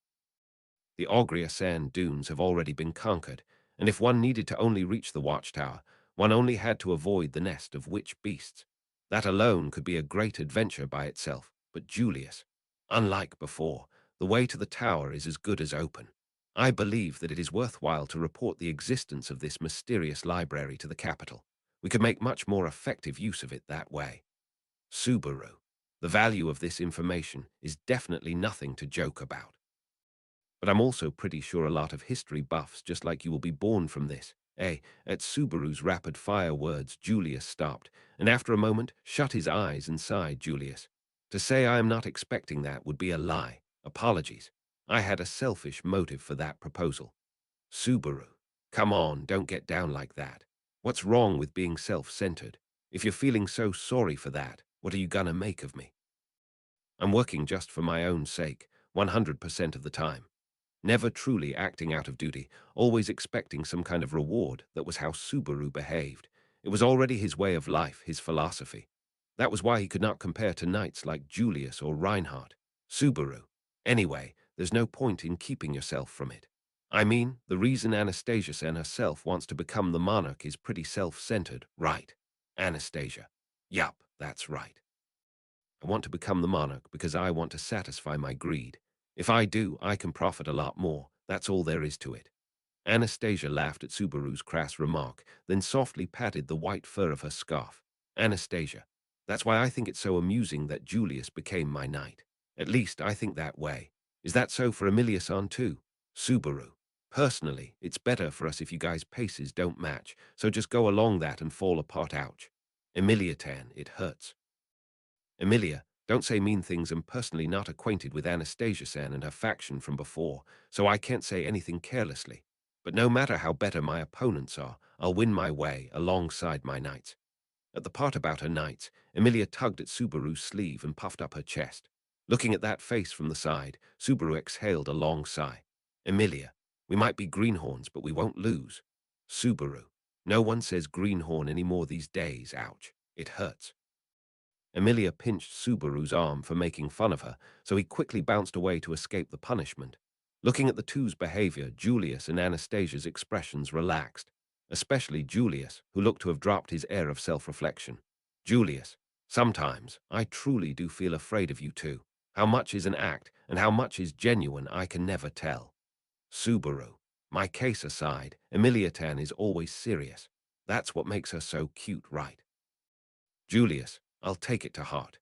The Ogria sand dunes have already been conquered, and if one needed to only reach the watchtower, one only had to avoid the nest of witch beasts. That alone could be a great adventure by itself, but Julius, unlike before, the way to the tower is as good as open. I believe that it is worthwhile to report the existence of this mysterious library to the capital. We could make much more effective use of it that way. Subaru, the value of this information is definitely nothing to joke about. But I'm also pretty sure a lot of history buffs just like you will be born from this. At Subaru's rapid-fire words, Julius stopped, and after a moment shut his eyes and sighed. Julius, to say I am not expecting that would be a lie. Apologies. I had a selfish motive for that proposal. Subaru, come on, don't get down like that. What's wrong with being self-centered? If you're feeling so sorry for that, what are you gonna make of me? I'm working just for my own sake, 100% of the time. Never truly acting out of duty, always expecting some kind of reward. That was how Subaru behaved. It was already his way of life, his philosophy. That was why he could not compare to knights like Julius or Reinhardt. Subaru. Anyway, there's no point in keeping yourself from it. I mean, the reason Anastasia Sen herself wants to become the monarch is pretty self-centered, right? Anastasia. Yup, that's right. I want to become the monarch because I want to satisfy my greed. If I do, I can profit a lot more. That's all there is to it. Anastasia laughed at Subaru's crass remark, then softly patted the white fur of her scarf. Anastasia, that's why I think it's so amusing that Julius became my knight. At least I think that way. Is that so for Emilia-san too? Subaru, personally, it's better for us if you guys' paces don't match, so just go along that and fall apart. Ouch. Emilia-tan, it hurts. Emilia, don't say mean things. I'm personally not acquainted with Anastasia-san and her faction from before, so I can't say anything carelessly. But no matter how better my opponents are, I'll win my way alongside my knights. At the part about her knights, Emilia tugged at Subaru's sleeve and puffed up her chest. Looking at that face from the side, Subaru exhaled a long sigh. Emilia, we might be greenhorns, but we won't lose. Subaru, no one says greenhorn anymore these days. Ouch. It hurts. Emilia pinched Subaru's arm for making fun of her, so he quickly bounced away to escape the punishment. Looking at the two's behavior, Julius and Anastasia's expressions relaxed, especially Julius, who looked to have dropped his air of self-reflection. Julius, sometimes I truly do feel afraid of you too. How much is an act and how much is genuine I can never tell. Subaru, my case aside, Emilia-tan is always serious. That's what makes her so cute, right? Julius, I'll take it to heart.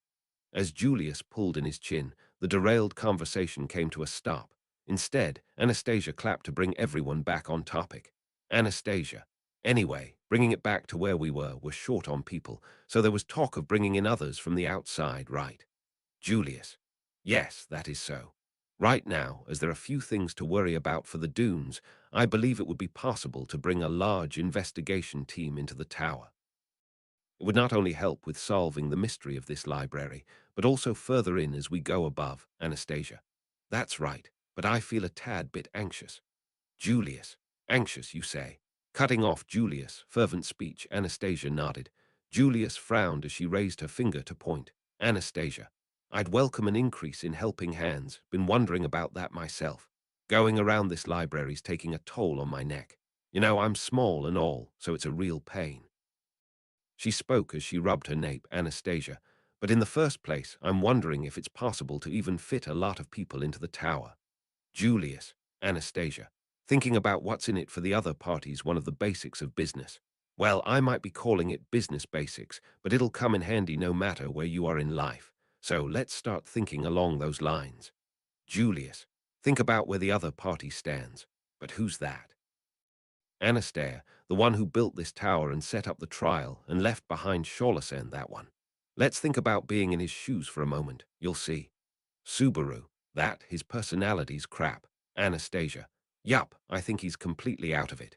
As Julius pulled in his chin, the derailed conversation came to a stop. Instead, Anastasia clapped to bring everyone back on topic. Anastasia. Anyway, bringing it back to where we were short on people, so there was talk of bringing in others from the outside, right? Julius. Yes, that is so. Right now, as there are few things to worry about for the dunes, I believe it would be possible to bring a large investigation team into the tower. It would not only help with solving the mystery of this library, but also further in as we go above, Anastasia. That's right, but I feel a tad bit anxious. Julius. Anxious, you say? Cutting off Julius' fervent speech, Anastasia nodded. Julius frowned as she raised her finger to point. Anastasia. I'd welcome an increase in helping hands. Been wondering about that myself. Going around this library's taking a toll on my neck. You know, I'm small and all, so it's a real pain. She spoke as she rubbed her nape, Anastasia. But in the first place, I'm wondering if it's possible to even fit a lot of people into the tower. Julius, Anastasia. Thinking about what's in it for the other party's one of the basics of business. Well, I might be calling it business basics, but it'll come in handy no matter where you are in life. So let's start thinking along those lines. Julius, think about where the other party stands. But who's that? Anastasia, the one who built this tower and set up the trial and left behind Shorlasen, that one. Let's think about being in his shoes for a moment, you'll see. Subaru, that, his personality's crap. Anastasia, yup, I think he's completely out of it.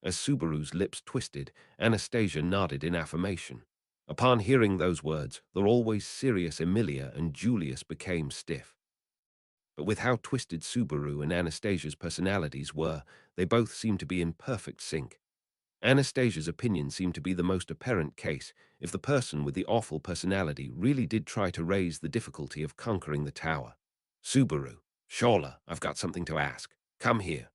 As Subaru's lips twisted, Anastasia nodded in affirmation. Upon hearing those words, the always serious Emilia and Julius became stiff. But with how twisted Subaru and Anastasia's personalities were, they both seemed to be in perfect sync. Anastasia's opinion seemed to be the most apparent case if the person with the awful personality really did try to raise the difficulty of conquering the tower. Subaru, Shola, I've got something to ask. Come here.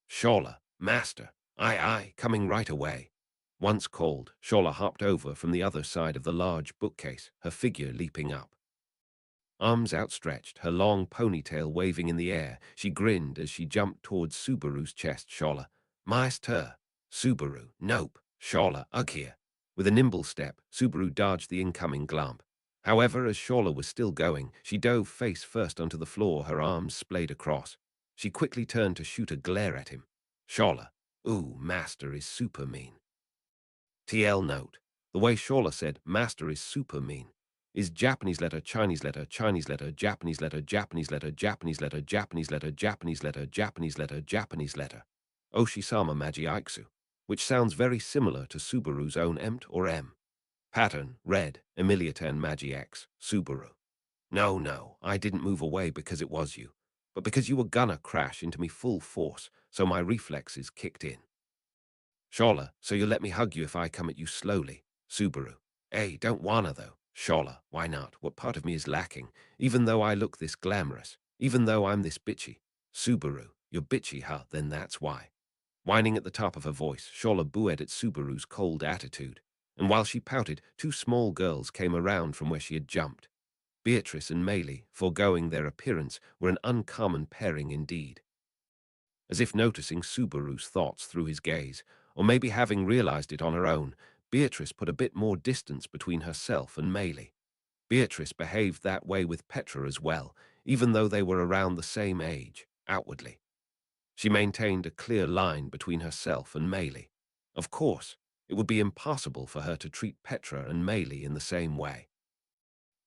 Shola, Master. Aye, aye, coming right away. Once called, Shola hopped over from the other side of the large bookcase, her figure leaping up. Arms outstretched, her long ponytail waving in the air, she grinned as she jumped towards Subaru's chest. Shola, Master. Subaru, nope. Shola, ugh here. With a nimble step, Subaru dodged the incoming glomp. However, as Shola was still going, she dove face first onto the floor, her arms splayed across. She quickly turned to shoot a glare at him. Shola, ooh, Master is super mean. TL note. The way Shola said, Master is super mean, is Japanese letter, Chinese letter, Chinese letter, Japanese letter, Japanese letter, Japanese letter, Japanese letter, Japanese letter, Japanese letter, Japanese letter. Oshisama Magi Aiksu, which sounds very similar to Subaru's own emt or M. Pattern, red, Emiliatan Magi X, Subaru. No, no, I didn't move away because it was you, but because you were gonna crash into me full force, so my reflexes kicked in. Shola, so you'll let me hug you if I come at you slowly. Subaru. Hey, don't wanna though. Shola, why not? What part of me is lacking? Even though I look this glamorous, even though I'm this bitchy. Subaru, you're bitchy, huh? Then that's why. Whining at the top of her voice, Shola booed at Subaru's cold attitude. And while she pouted, two small girls came around from where she had jumped. Beatrice and Maylie, foregoing their appearance, were an uncommon pairing indeed. As if noticing Subaru's thoughts through his gaze, or maybe having realized it on her own, Beatrice put a bit more distance between herself and Maylie. Beatrice behaved that way with Petra as well, even though they were around the same age, outwardly. She maintained a clear line between herself and Maylie. Of course, it would be impossible for her to treat Petra and Maylie in the same way.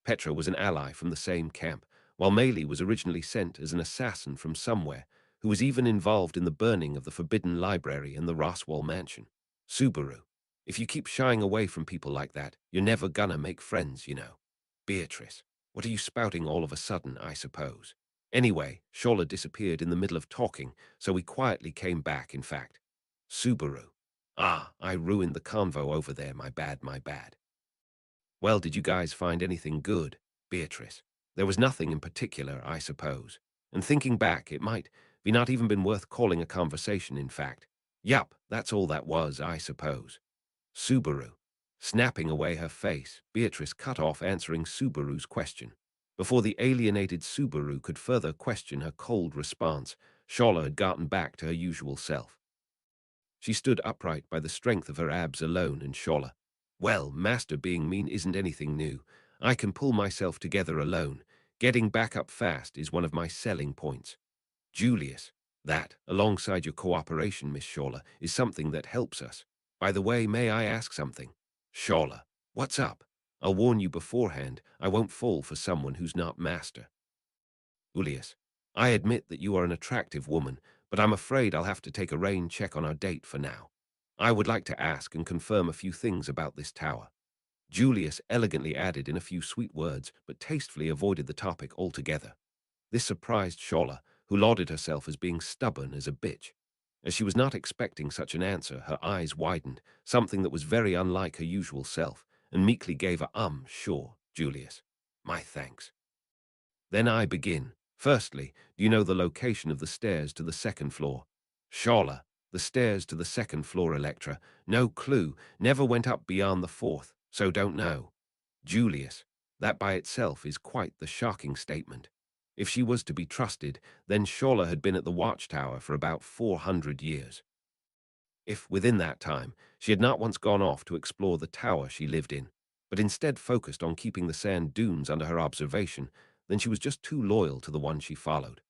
Petra was an ally from the same camp, while Maylie was originally sent as an assassin from somewhere, who was even involved in the burning of the Forbidden Library and the Roswell Mansion. Subaru, if you keep shying away from people like that, you're never gonna make friends, you know. Beatrice, what are you spouting all of a sudden, I suppose? Anyway, Shola disappeared in the middle of talking, so we quietly came back, in fact. Subaru. Ah, I ruined the convo over there, my bad, my bad. Well, did you guys find anything good, Beatrice? There was nothing in particular, I suppose. And thinking back, it might be not even been worth calling a conversation, in fact. Yup, that's all that was, I suppose. Subaru. Snapping away her face, Beatrice cut off answering Subaru's question. Before the alienated Subaru could further question her cold response, Shola had gotten back to her usual self. She stood upright by the strength of her abs alone, and Shola, well, Master being mean isn't anything new. I can pull myself together alone. Getting back up fast is one of my selling points. Julius, that, alongside your cooperation, Miss Shola, is something that helps us. By the way, may I ask something? Shola, what's up? I'll warn you beforehand, I won't fall for someone who's not Master. Julius, I admit that you are an attractive woman, but I'm afraid I'll have to take a rain check on our date for now. I would like to ask and confirm a few things about this tower. Julius elegantly added in a few sweet words, but tastefully avoided the topic altogether. This surprised Shola, who lauded herself as being stubborn as a bitch. As she was not expecting such an answer, her eyes widened, something that was very unlike her usual self, and meekly gave a sure, Julius. My thanks. Then I begin. Firstly, do you know the location of the stairs to the second floor? Shola, the stairs to the second floor, Electra. No clue, never went up beyond the fourth. So don't know. Julius, that by itself is quite the shocking statement. If she was to be trusted, then Shola had been at the watchtower for about 400 years. If, within that time, she had not once gone off to explore the tower she lived in, but instead focused on keeping the sand dunes under her observation, then she was just too loyal to the one she followed.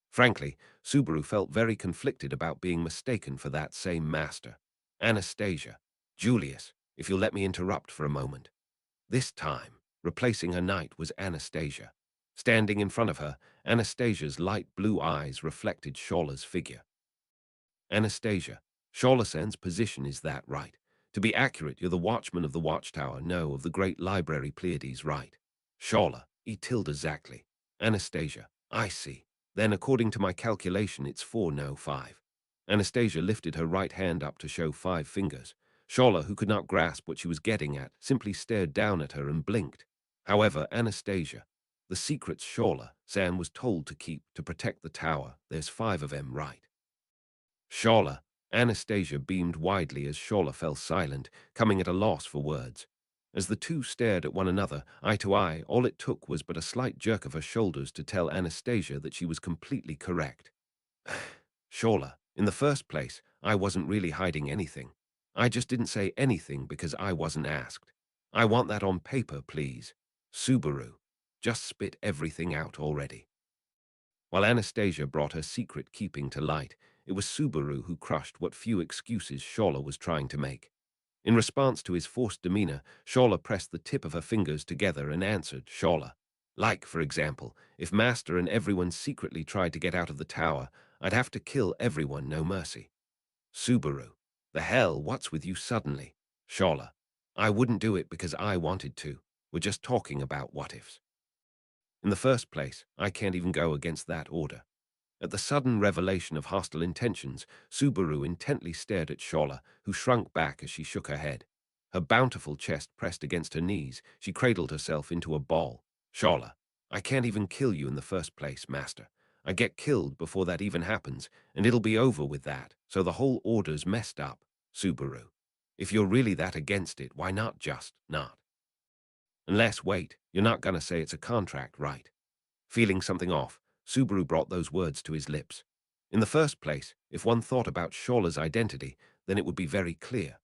Frankly, Subaru felt very conflicted about being mistaken for that same master. Anastasia, Julius, if you'll let me interrupt for a moment. This time, replacing her knight was Anastasia. Standing in front of her, Anastasia's light blue eyes reflected Shola's figure. Anastasia, Sholasen's position is that right? To be accurate, you're the watchman of the watchtower, no, of the great library Pleiades, right? Shola, E tilde exactly. Anastasia, I see. Then, according to my calculation, it's 4, no 5. Anastasia lifted her right hand up to show 5 fingers. Shola, who could not grasp what she was getting at, simply stared down at her and blinked. However, Anastasia, the secrets Shola-san was told to keep to protect the tower, there's 5 of them, right? Shola, Anastasia beamed widely as Shola fell silent, coming at a loss for words. As the two stared at one another, eye to eye, all it took was but a slight jerk of her shoulders to tell Anastasia that she was completely correct. Shola, in the first place, I wasn't really hiding anything. I just didn't say anything because I wasn't asked. I want that on paper, please. Subaru, just spit everything out already. While Anastasia brought her secret keeping to light, it was Subaru who crushed what few excuses Shola was trying to make. In response to his forced demeanor, Shola pressed the tip of her fingers together and answered, Shola. Like, for example, if Master and everyone secretly tried to get out of the tower, I'd have to kill everyone, no mercy. Subaru. The hell, what's with you suddenly? Shola. I wouldn't do it because I wanted to. We're just talking about what-ifs. In the first place, I can't even go against that order. At the sudden revelation of hostile intentions, Subaru intently stared at Shola, who shrunk back as she shook her head. Her bountiful chest pressed against her knees, she cradled herself into a ball. Shola, I can't even kill you in the first place, Master. I get killed before that even happens, and it'll be over with that, so the whole order's messed up, Subaru. If you're really that against it, why not just not? Unless, wait, you're not gonna say it's a contract, right? Feeling something off, Subaru brought those words to his lips. In the first place, if one thought about Shola's identity, then it would be very clear.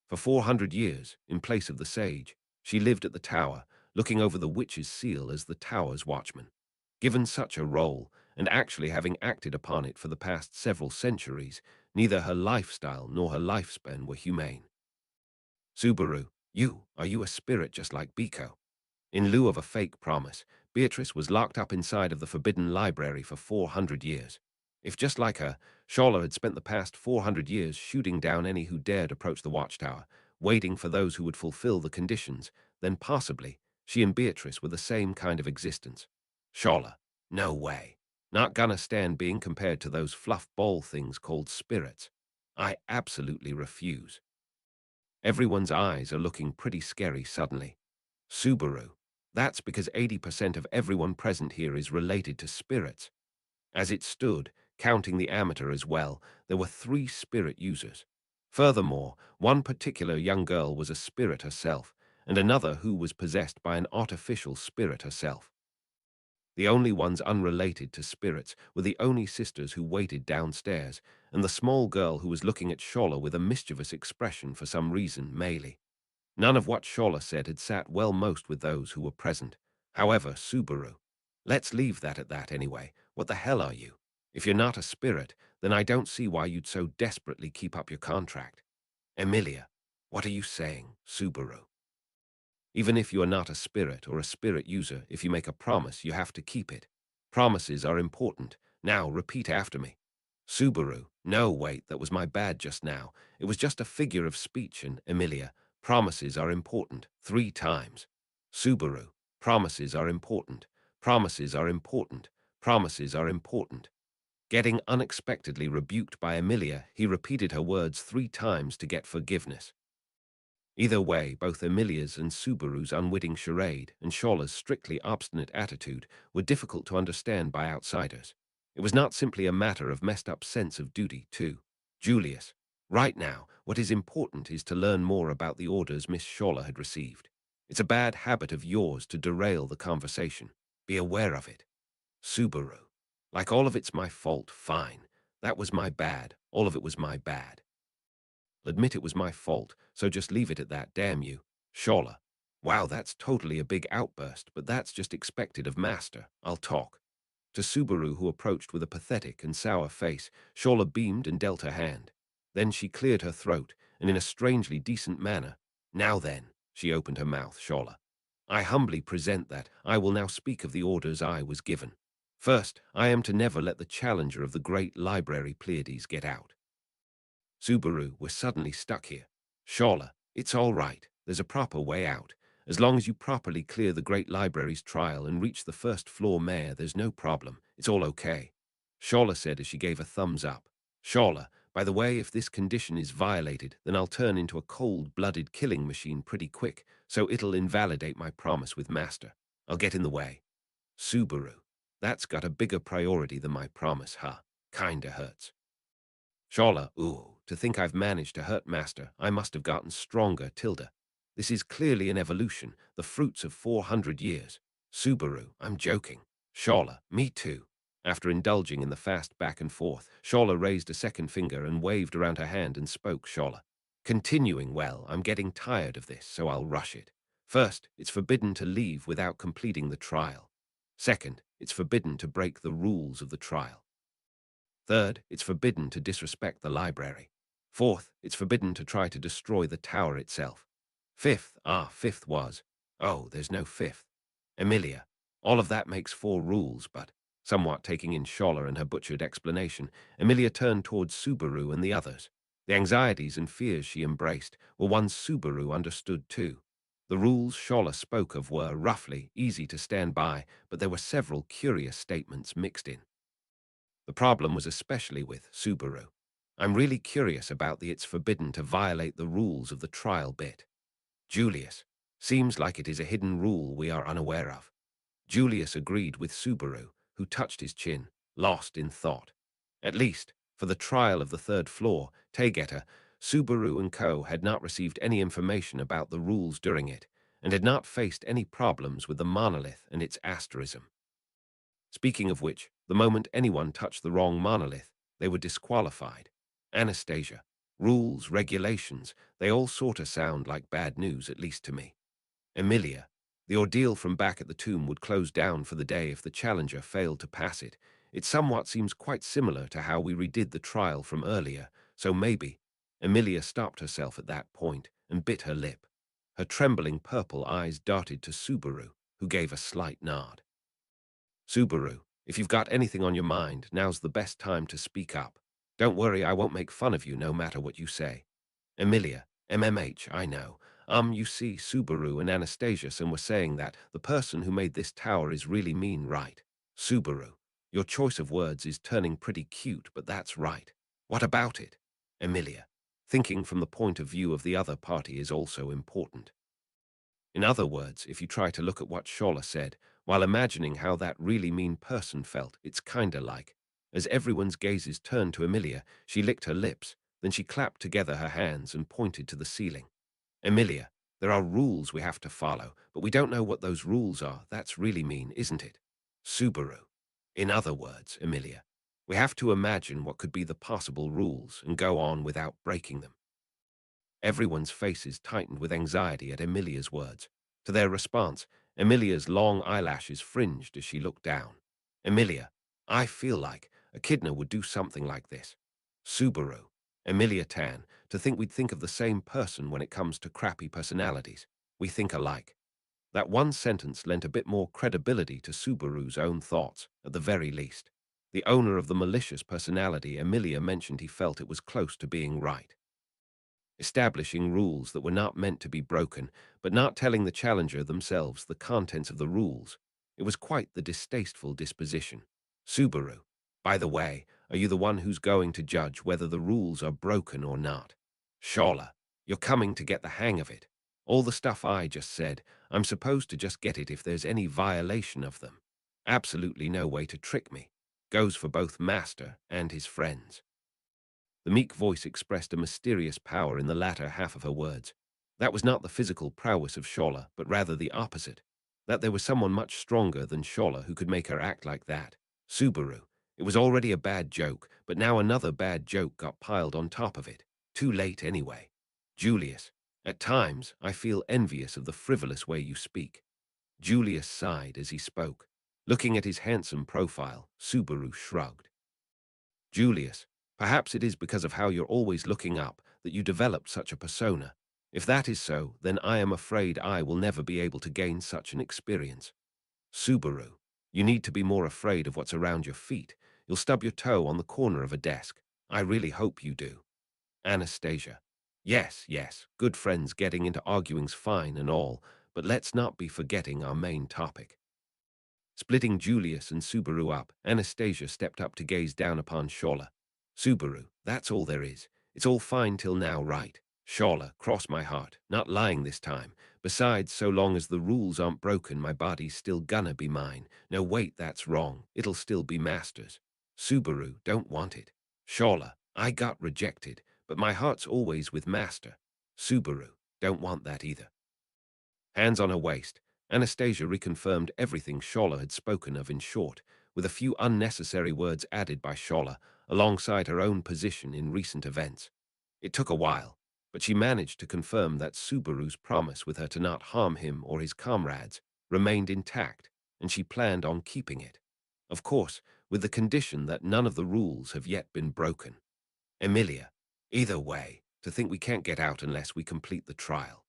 For 400 years, in place of the sage, she lived at the tower, looking over the witch's seal as the tower's watchman. Given such a role, and actually having acted upon it for the past several centuries, neither her lifestyle nor her lifespan were humane. Subaru, are you a spirit just like Biko? In lieu of a fake promise, Beatrice was locked up inside of the forbidden library for 400 years. If just like her, Shola had spent the past 400 years shooting down any who dared approach the watchtower, waiting for those who would fulfill the conditions, then possibly she and Beatrice were the same kind of existence. Shola, no way. Not gonna stand being compared to those fluff ball things called spirits. I absolutely refuse. Everyone's eyes are looking pretty scary suddenly. Subaru. That's because 80% of everyone present here is related to spirits. As it stood, counting the amateur as well, there were 3 spirit users. Furthermore, one particular young girl was a spirit herself, and another who was possessed by an artificial spirit herself. The only ones unrelated to spirits were the Oni sisters who waited downstairs, and the small girl who was looking at Shola with a mischievous expression for some reason, Meili. None of what Shola said had sat well most with those who were present. However, Subaru. Let's leave that at that anyway. What the hell are you? If you're not a spirit, then I don't see why you'd so desperately keep up your contract. Emilia, what are you saying, Subaru? Even if you are not a spirit or a spirit user, if you make a promise, you have to keep it. Promises are important. Now, repeat after me. Subaru, no, wait, that was my bad just now. It was just a figure of speech, and Emilia, promises are important, 3 times. Subaru, promises are important. Promises are important. Promises are important. Getting unexpectedly rebuked by Emilia, he repeated her words 3 times to get forgiveness. Either way, both Emilia's and Subaru's unwitting charade and Shola's strictly obstinate attitude were difficult to understand by outsiders. It was not simply a matter of messed-up sense of duty, too. Julius, right now, what is important is to learn more about the orders Miss Shola had received. It's a bad habit of yours to derail the conversation. Be aware of it. Subaru. Like all of it's my fault, fine. That was my bad. All of it was my bad. I'll admit it was my fault, so just leave it at that, damn you. Shola. Wow, that's totally a big outburst, but that's just expected of Master. I'll talk. To Subaru, who approached with a pathetic and sour face, Shola beamed and dealt her hand. Then she cleared her throat, and in a strangely decent manner, "Now then," she opened her mouth, Shola. "I humbly present that I will now speak of the orders I was given. First, I am to never let the challenger of the great library Pleiades get out." Subaru, we're suddenly stuck here. Shola, it's all right. There's a proper way out. As long as you properly clear the Great Library's trial and reach the first floor mayor, there's no problem. It's all okay. Shola said as she gave a thumbs up. Shola, by the way, if this condition is violated, then I'll turn into a cold-blooded killing machine pretty quick, so it'll invalidate my promise with Master. I'll get in the way. Subaru, that's got a bigger priority than my promise, huh? Kinda hurts. Shola, ooh, to think I've managed to hurt Master. I must have gotten stronger, Tilda. This is clearly an evolution, the fruits of 400 years. Subaru, I'm joking. Shola, me too. After indulging in the fast back and forth, Shola raised a second finger and waved around her hand and spoke, Shola. Continuing, well, I'm getting tired of this, so I'll rush it. First, it's forbidden to leave without completing the trial. Second, it's forbidden to break the rules of the trial. Third, it's forbidden to disrespect the library. Fourth, it's forbidden to try to destroy the tower itself. Fifth was, oh, there's no fifth. Emilia, all of that makes 4 rules, but, somewhat taking in Shola and her butchered explanation, Emilia turned towards Subaru and the others. The anxieties and fears she embraced were ones Subaru understood too. The rules Shola spoke of were, roughly, easy to stand by, but there were several curious statements mixed in. The problem was especially with Subaru. I'm really curious about the "it's forbidden to violate the rules of the trial" bit. Julius, seems like it is a hidden rule we are unaware of. Julius agreed with Subaru, who touched his chin, lost in thought. At least, for the trial of the 3rd floor, Taygeta, Subaru and co. had not received any information about the rules during it, and had not faced any problems with the monolith and its asterism. Speaking of which, the moment anyone touched the wrong monolith, they were disqualified. Anastasia, rules, regulations, they all sorta sound like bad news, at least to me. Emilia, the ordeal from back at the tomb would close down for the day if the challenger failed to pass it. It somewhat seems quite similar to how we redid the trial from earlier, so maybe. Emilia stopped herself at that point and bit her lip. Her trembling purple eyes darted to Subaru, who gave a slight nod. Subaru, if you've got anything on your mind, now's the best time to speak up. Don't worry, I won't make fun of you no matter what you say. Emilia, MMH, I know. You see, Subaru and Anastasia were saying that the person who made this tower is really mean, right? Subaru, your choice of words is turning pretty cute, but that's right. What about it? Emilia, thinking from the point of view of the other party is also important. In other words, if you try to look at what Shola said, while imagining how that really mean person felt, it's kinda like. As everyone's gazes turned to Emilia, she licked her lips, then she clapped together her hands and pointed to the ceiling. Emilia, there are rules we have to follow, but we don't know what those rules are. That's really mean, isn't it? Subaru. In other words, Emilia, we have to imagine what could be the possible rules and go on without breaking them. Everyone's faces tightened with anxiety at Emilia's words. To their response, Emilia's long eyelashes fringed as she looked down. Emilia, I feel like Echidna would do something like this. Subaru. Emilia Tan, to think we'd think of the same person when it comes to crappy personalities. We think alike. That one sentence lent a bit more credibility to Subaru's own thoughts, at the very least. The owner of the malicious personality, Emilia mentioned he felt it was close to being right. Establishing rules that were not meant to be broken, but not telling the challenger themselves the contents of the rules. It was quite the distasteful disposition. Subaru, by the way, are you the one who's going to judge whether the rules are broken or not? Shola, you're coming to get the hang of it. All the stuff I just said, I'm supposed to just get it if there's any violation of them. Absolutely no way to trick me. Goes for both Master and his friends. The meek voice expressed a mysterious power in the latter half of her words. That was not the physical prowess of Shola, but rather the opposite. That there was someone much stronger than Shola who could make her act like that. Subaru. It was already a bad joke, but now another bad joke got piled on top of it. Too late anyway. Julius. At times, I feel envious of the frivolous way you speak. Julius sighed as he spoke. Looking at his handsome profile, Subaru shrugged. Julius, perhaps it is because of how you're always looking up that you developed such a persona. If that is so, then I am afraid I will never be able to gain such an experience. Subaru, you need to be more afraid of what's around your feet. You'll stub your toe on the corner of a desk. I really hope you do. Anastasia. Yes, yes, good friends getting into arguing's fine and all, but let's not be forgetting our main topic. Splitting Julius and Subaru up, Anastasia stepped up to gaze down upon Shola. Subaru, that's all there is. It's all fine till now, right? Shola, cross my heart, not lying this time. Besides, so long as the rules aren't broken, my body's still gonna be mine. No, wait, that's wrong. It'll still be Master's. Subaru, don't want it. Shola, I got rejected, but my heart's always with Master. Subaru, don't want that either. Hands on her waist, Anastasia reconfirmed everything Shola had spoken of in short, with a few unnecessary words added by Shola alongside her own position in recent events. It took a while, but she managed to confirm that Subaru's promise with her to not harm him or his comrades remained intact, and she planned on keeping it. Of course, with the condition that none of the rules have yet been broken. Emilia, either way, to think we can't get out unless we complete the trial.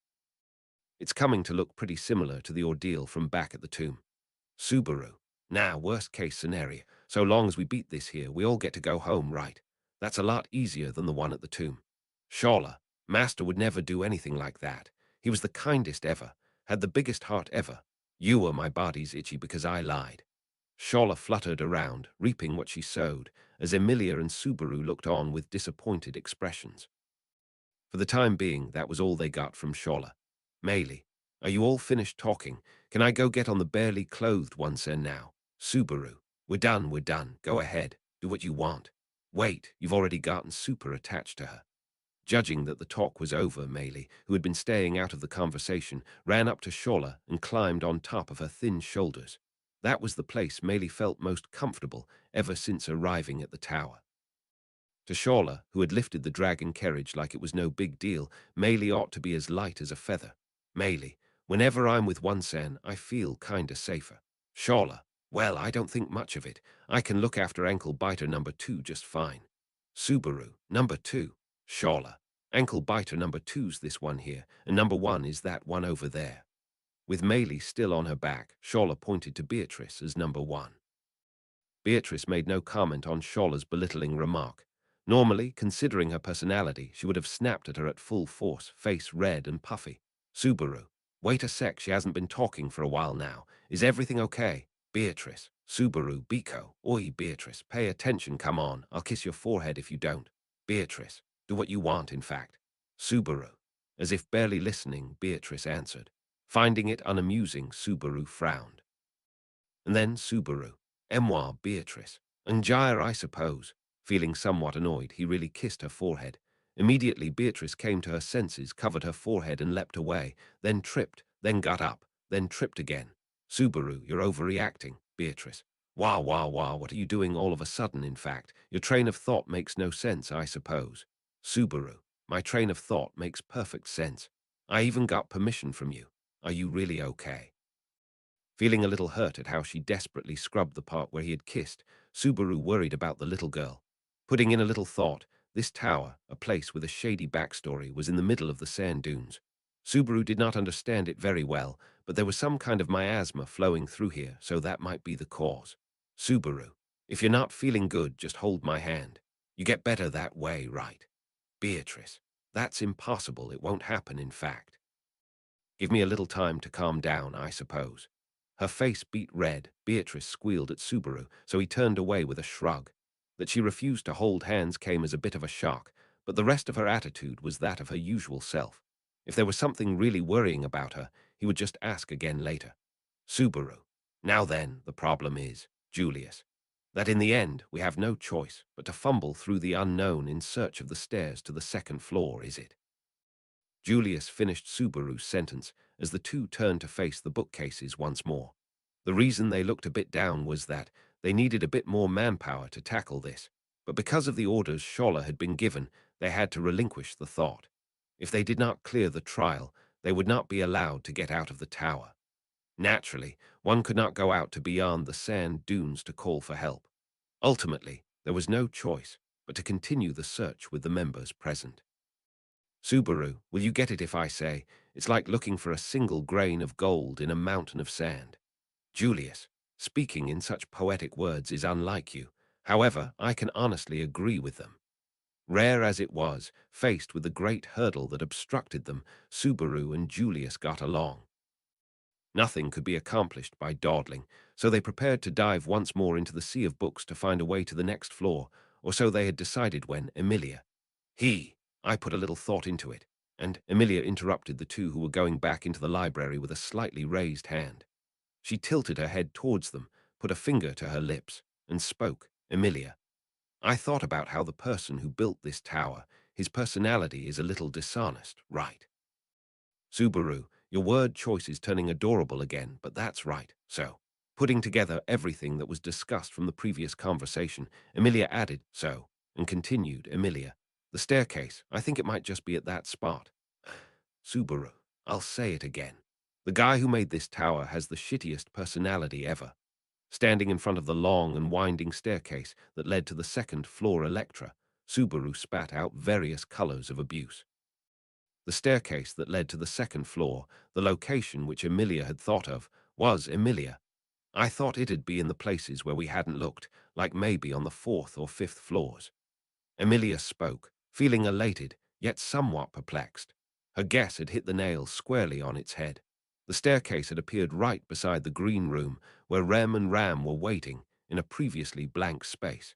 It's coming to look pretty similar to the ordeal from back at the tomb. Subaru. Now, worst case scenario. So long as we beat this here, we all get to go home, right? That's a lot easier than the one at the tomb. Shola. Master would never do anything like that. He was the kindest ever, had the biggest heart ever. You were my body's itchy because I lied. Shola fluttered around, reaping what she sowed, as Emilia and Subaru looked on with disappointed expressions. For the time being, that was all they got from Shola. Meili, are you all finished talking? Can I go get on the barely clothed one sen now? Subaru, we're done. Go ahead, do what you want. Wait, you've already gotten super attached to her. Judging that the talk was over, Meili, who had been staying out of the conversation, ran up to Shola and climbed on top of her thin shoulders. That was the place Meili felt most comfortable ever since arriving at the tower. To Shola, who had lifted the dragon carriage like it was no big deal, Meili ought to be as light as a feather. Meili, whenever I'm with one sen, I feel kinda safer. Shola, well, I don't think much of it. I can look after ankle biter number 2 just fine. Subaru, number 2. Shola, ankle biter number 2's this one here, and number 1 is that one over there. With Meili still on her back, Shola pointed to Beatrice as number 1. Beatrice made no comment on Shola's belittling remark. Normally, considering her personality, she would have snapped at her at full force, face red and puffy. Subaru, wait a sec, she hasn't been talking for a while now. Is everything okay? Beatrice, Subaru, Biko. Oi, Beatrice, pay attention, come on. I'll kiss your forehead if you don't. Beatrice, do what you want, in fact. Subaru. As if barely listening, Beatrice answered. Finding it unamusing, Subaru frowned. And then Subaru. Moi, Beatrice. Anjire, I suppose. Feeling somewhat annoyed, he really kissed her forehead. Immediately, Beatrice came to her senses, covered her forehead and leapt away, then tripped, then got up, then tripped again. Subaru, you're overreacting, Beatrice. Wah, wah, wah, what are you doing all of a sudden, in fact? Your train of thought makes no sense, I suppose. Subaru, my train of thought makes perfect sense. I even got permission from you. Are you really okay? Feeling a little hurt at how she desperately scrubbed the part where he had kissed, Subaru worried about the little girl. Putting in a little thought, this tower, a place with a shady backstory, was in the middle of the sand dunes. Subaru did not understand it very well, but there was some kind of miasma flowing through here, so that might be the cause. Subaru, if you're not feeling good, just hold my hand. You get better that way, right? Beatrice, that's impossible. It won't happen, in fact. Give me a little time to calm down, I suppose. Her face beat red. Beatrice squealed at Subaru, so he turned away with a shrug. That she refused to hold hands came as a bit of a shock, but the rest of her attitude was that of her usual self. If there was something really worrying about her, he would just ask again later. Subaru. Now then, the problem is, Julius, that in the end we have no choice but to fumble through the unknown in search of the stairs to the second floor, is it? Julius finished Subaru's sentence as the two turned to face the bookcases once more. The reason they looked a bit down was that they needed a bit more manpower to tackle this, but because of the orders Scholler had been given, they had to relinquish the thought. If they did not clear the trial, they would not be allowed to get out of the tower. Naturally, one could not go out to beyond the sand dunes to call for help. Ultimately, there was no choice but to continue the search with the members present. Subaru, will you get it if I say, it's like looking for a single grain of gold in a mountain of sand? Julius, speaking in such poetic words is unlike you. However, I can honestly agree with them. Rare as it was, faced with the great hurdle that obstructed them, Subaru and Julius got along. Nothing could be accomplished by dawdling, so they prepared to dive once more into the sea of books to find a way to the next floor, or so they had decided when Emilia. I put a little thought into it, and Emilia interrupted the two who were going back into the library with a slightly raised hand. She tilted her head towards them, put a finger to her lips, and spoke. Emilia, I thought about how the person who built this tower, his personality is a little dishonest, right? Subaru, your word choice is turning adorable again, but that's right. So, putting together everything that was discussed from the previous conversation, Emilia added, so, and continued, Emilia, the staircase, I think it might just be at that spot. Subaru, I'll say it again. The guy who made this tower has the shittiest personality ever. Standing in front of the long and winding staircase that led to the second floor Electra, Subaru spat out various colors of abuse. The staircase that led to the second floor, the location which Emilia had thought of, was Emilia. I thought it'd be in the places where we hadn't looked, like maybe on the fourth or fifth floors. Emilia spoke, feeling elated, yet somewhat perplexed. Her guess had hit the nail squarely on its head. The staircase had appeared right beside the green room, where Rem and Ram were waiting, in a previously blank space.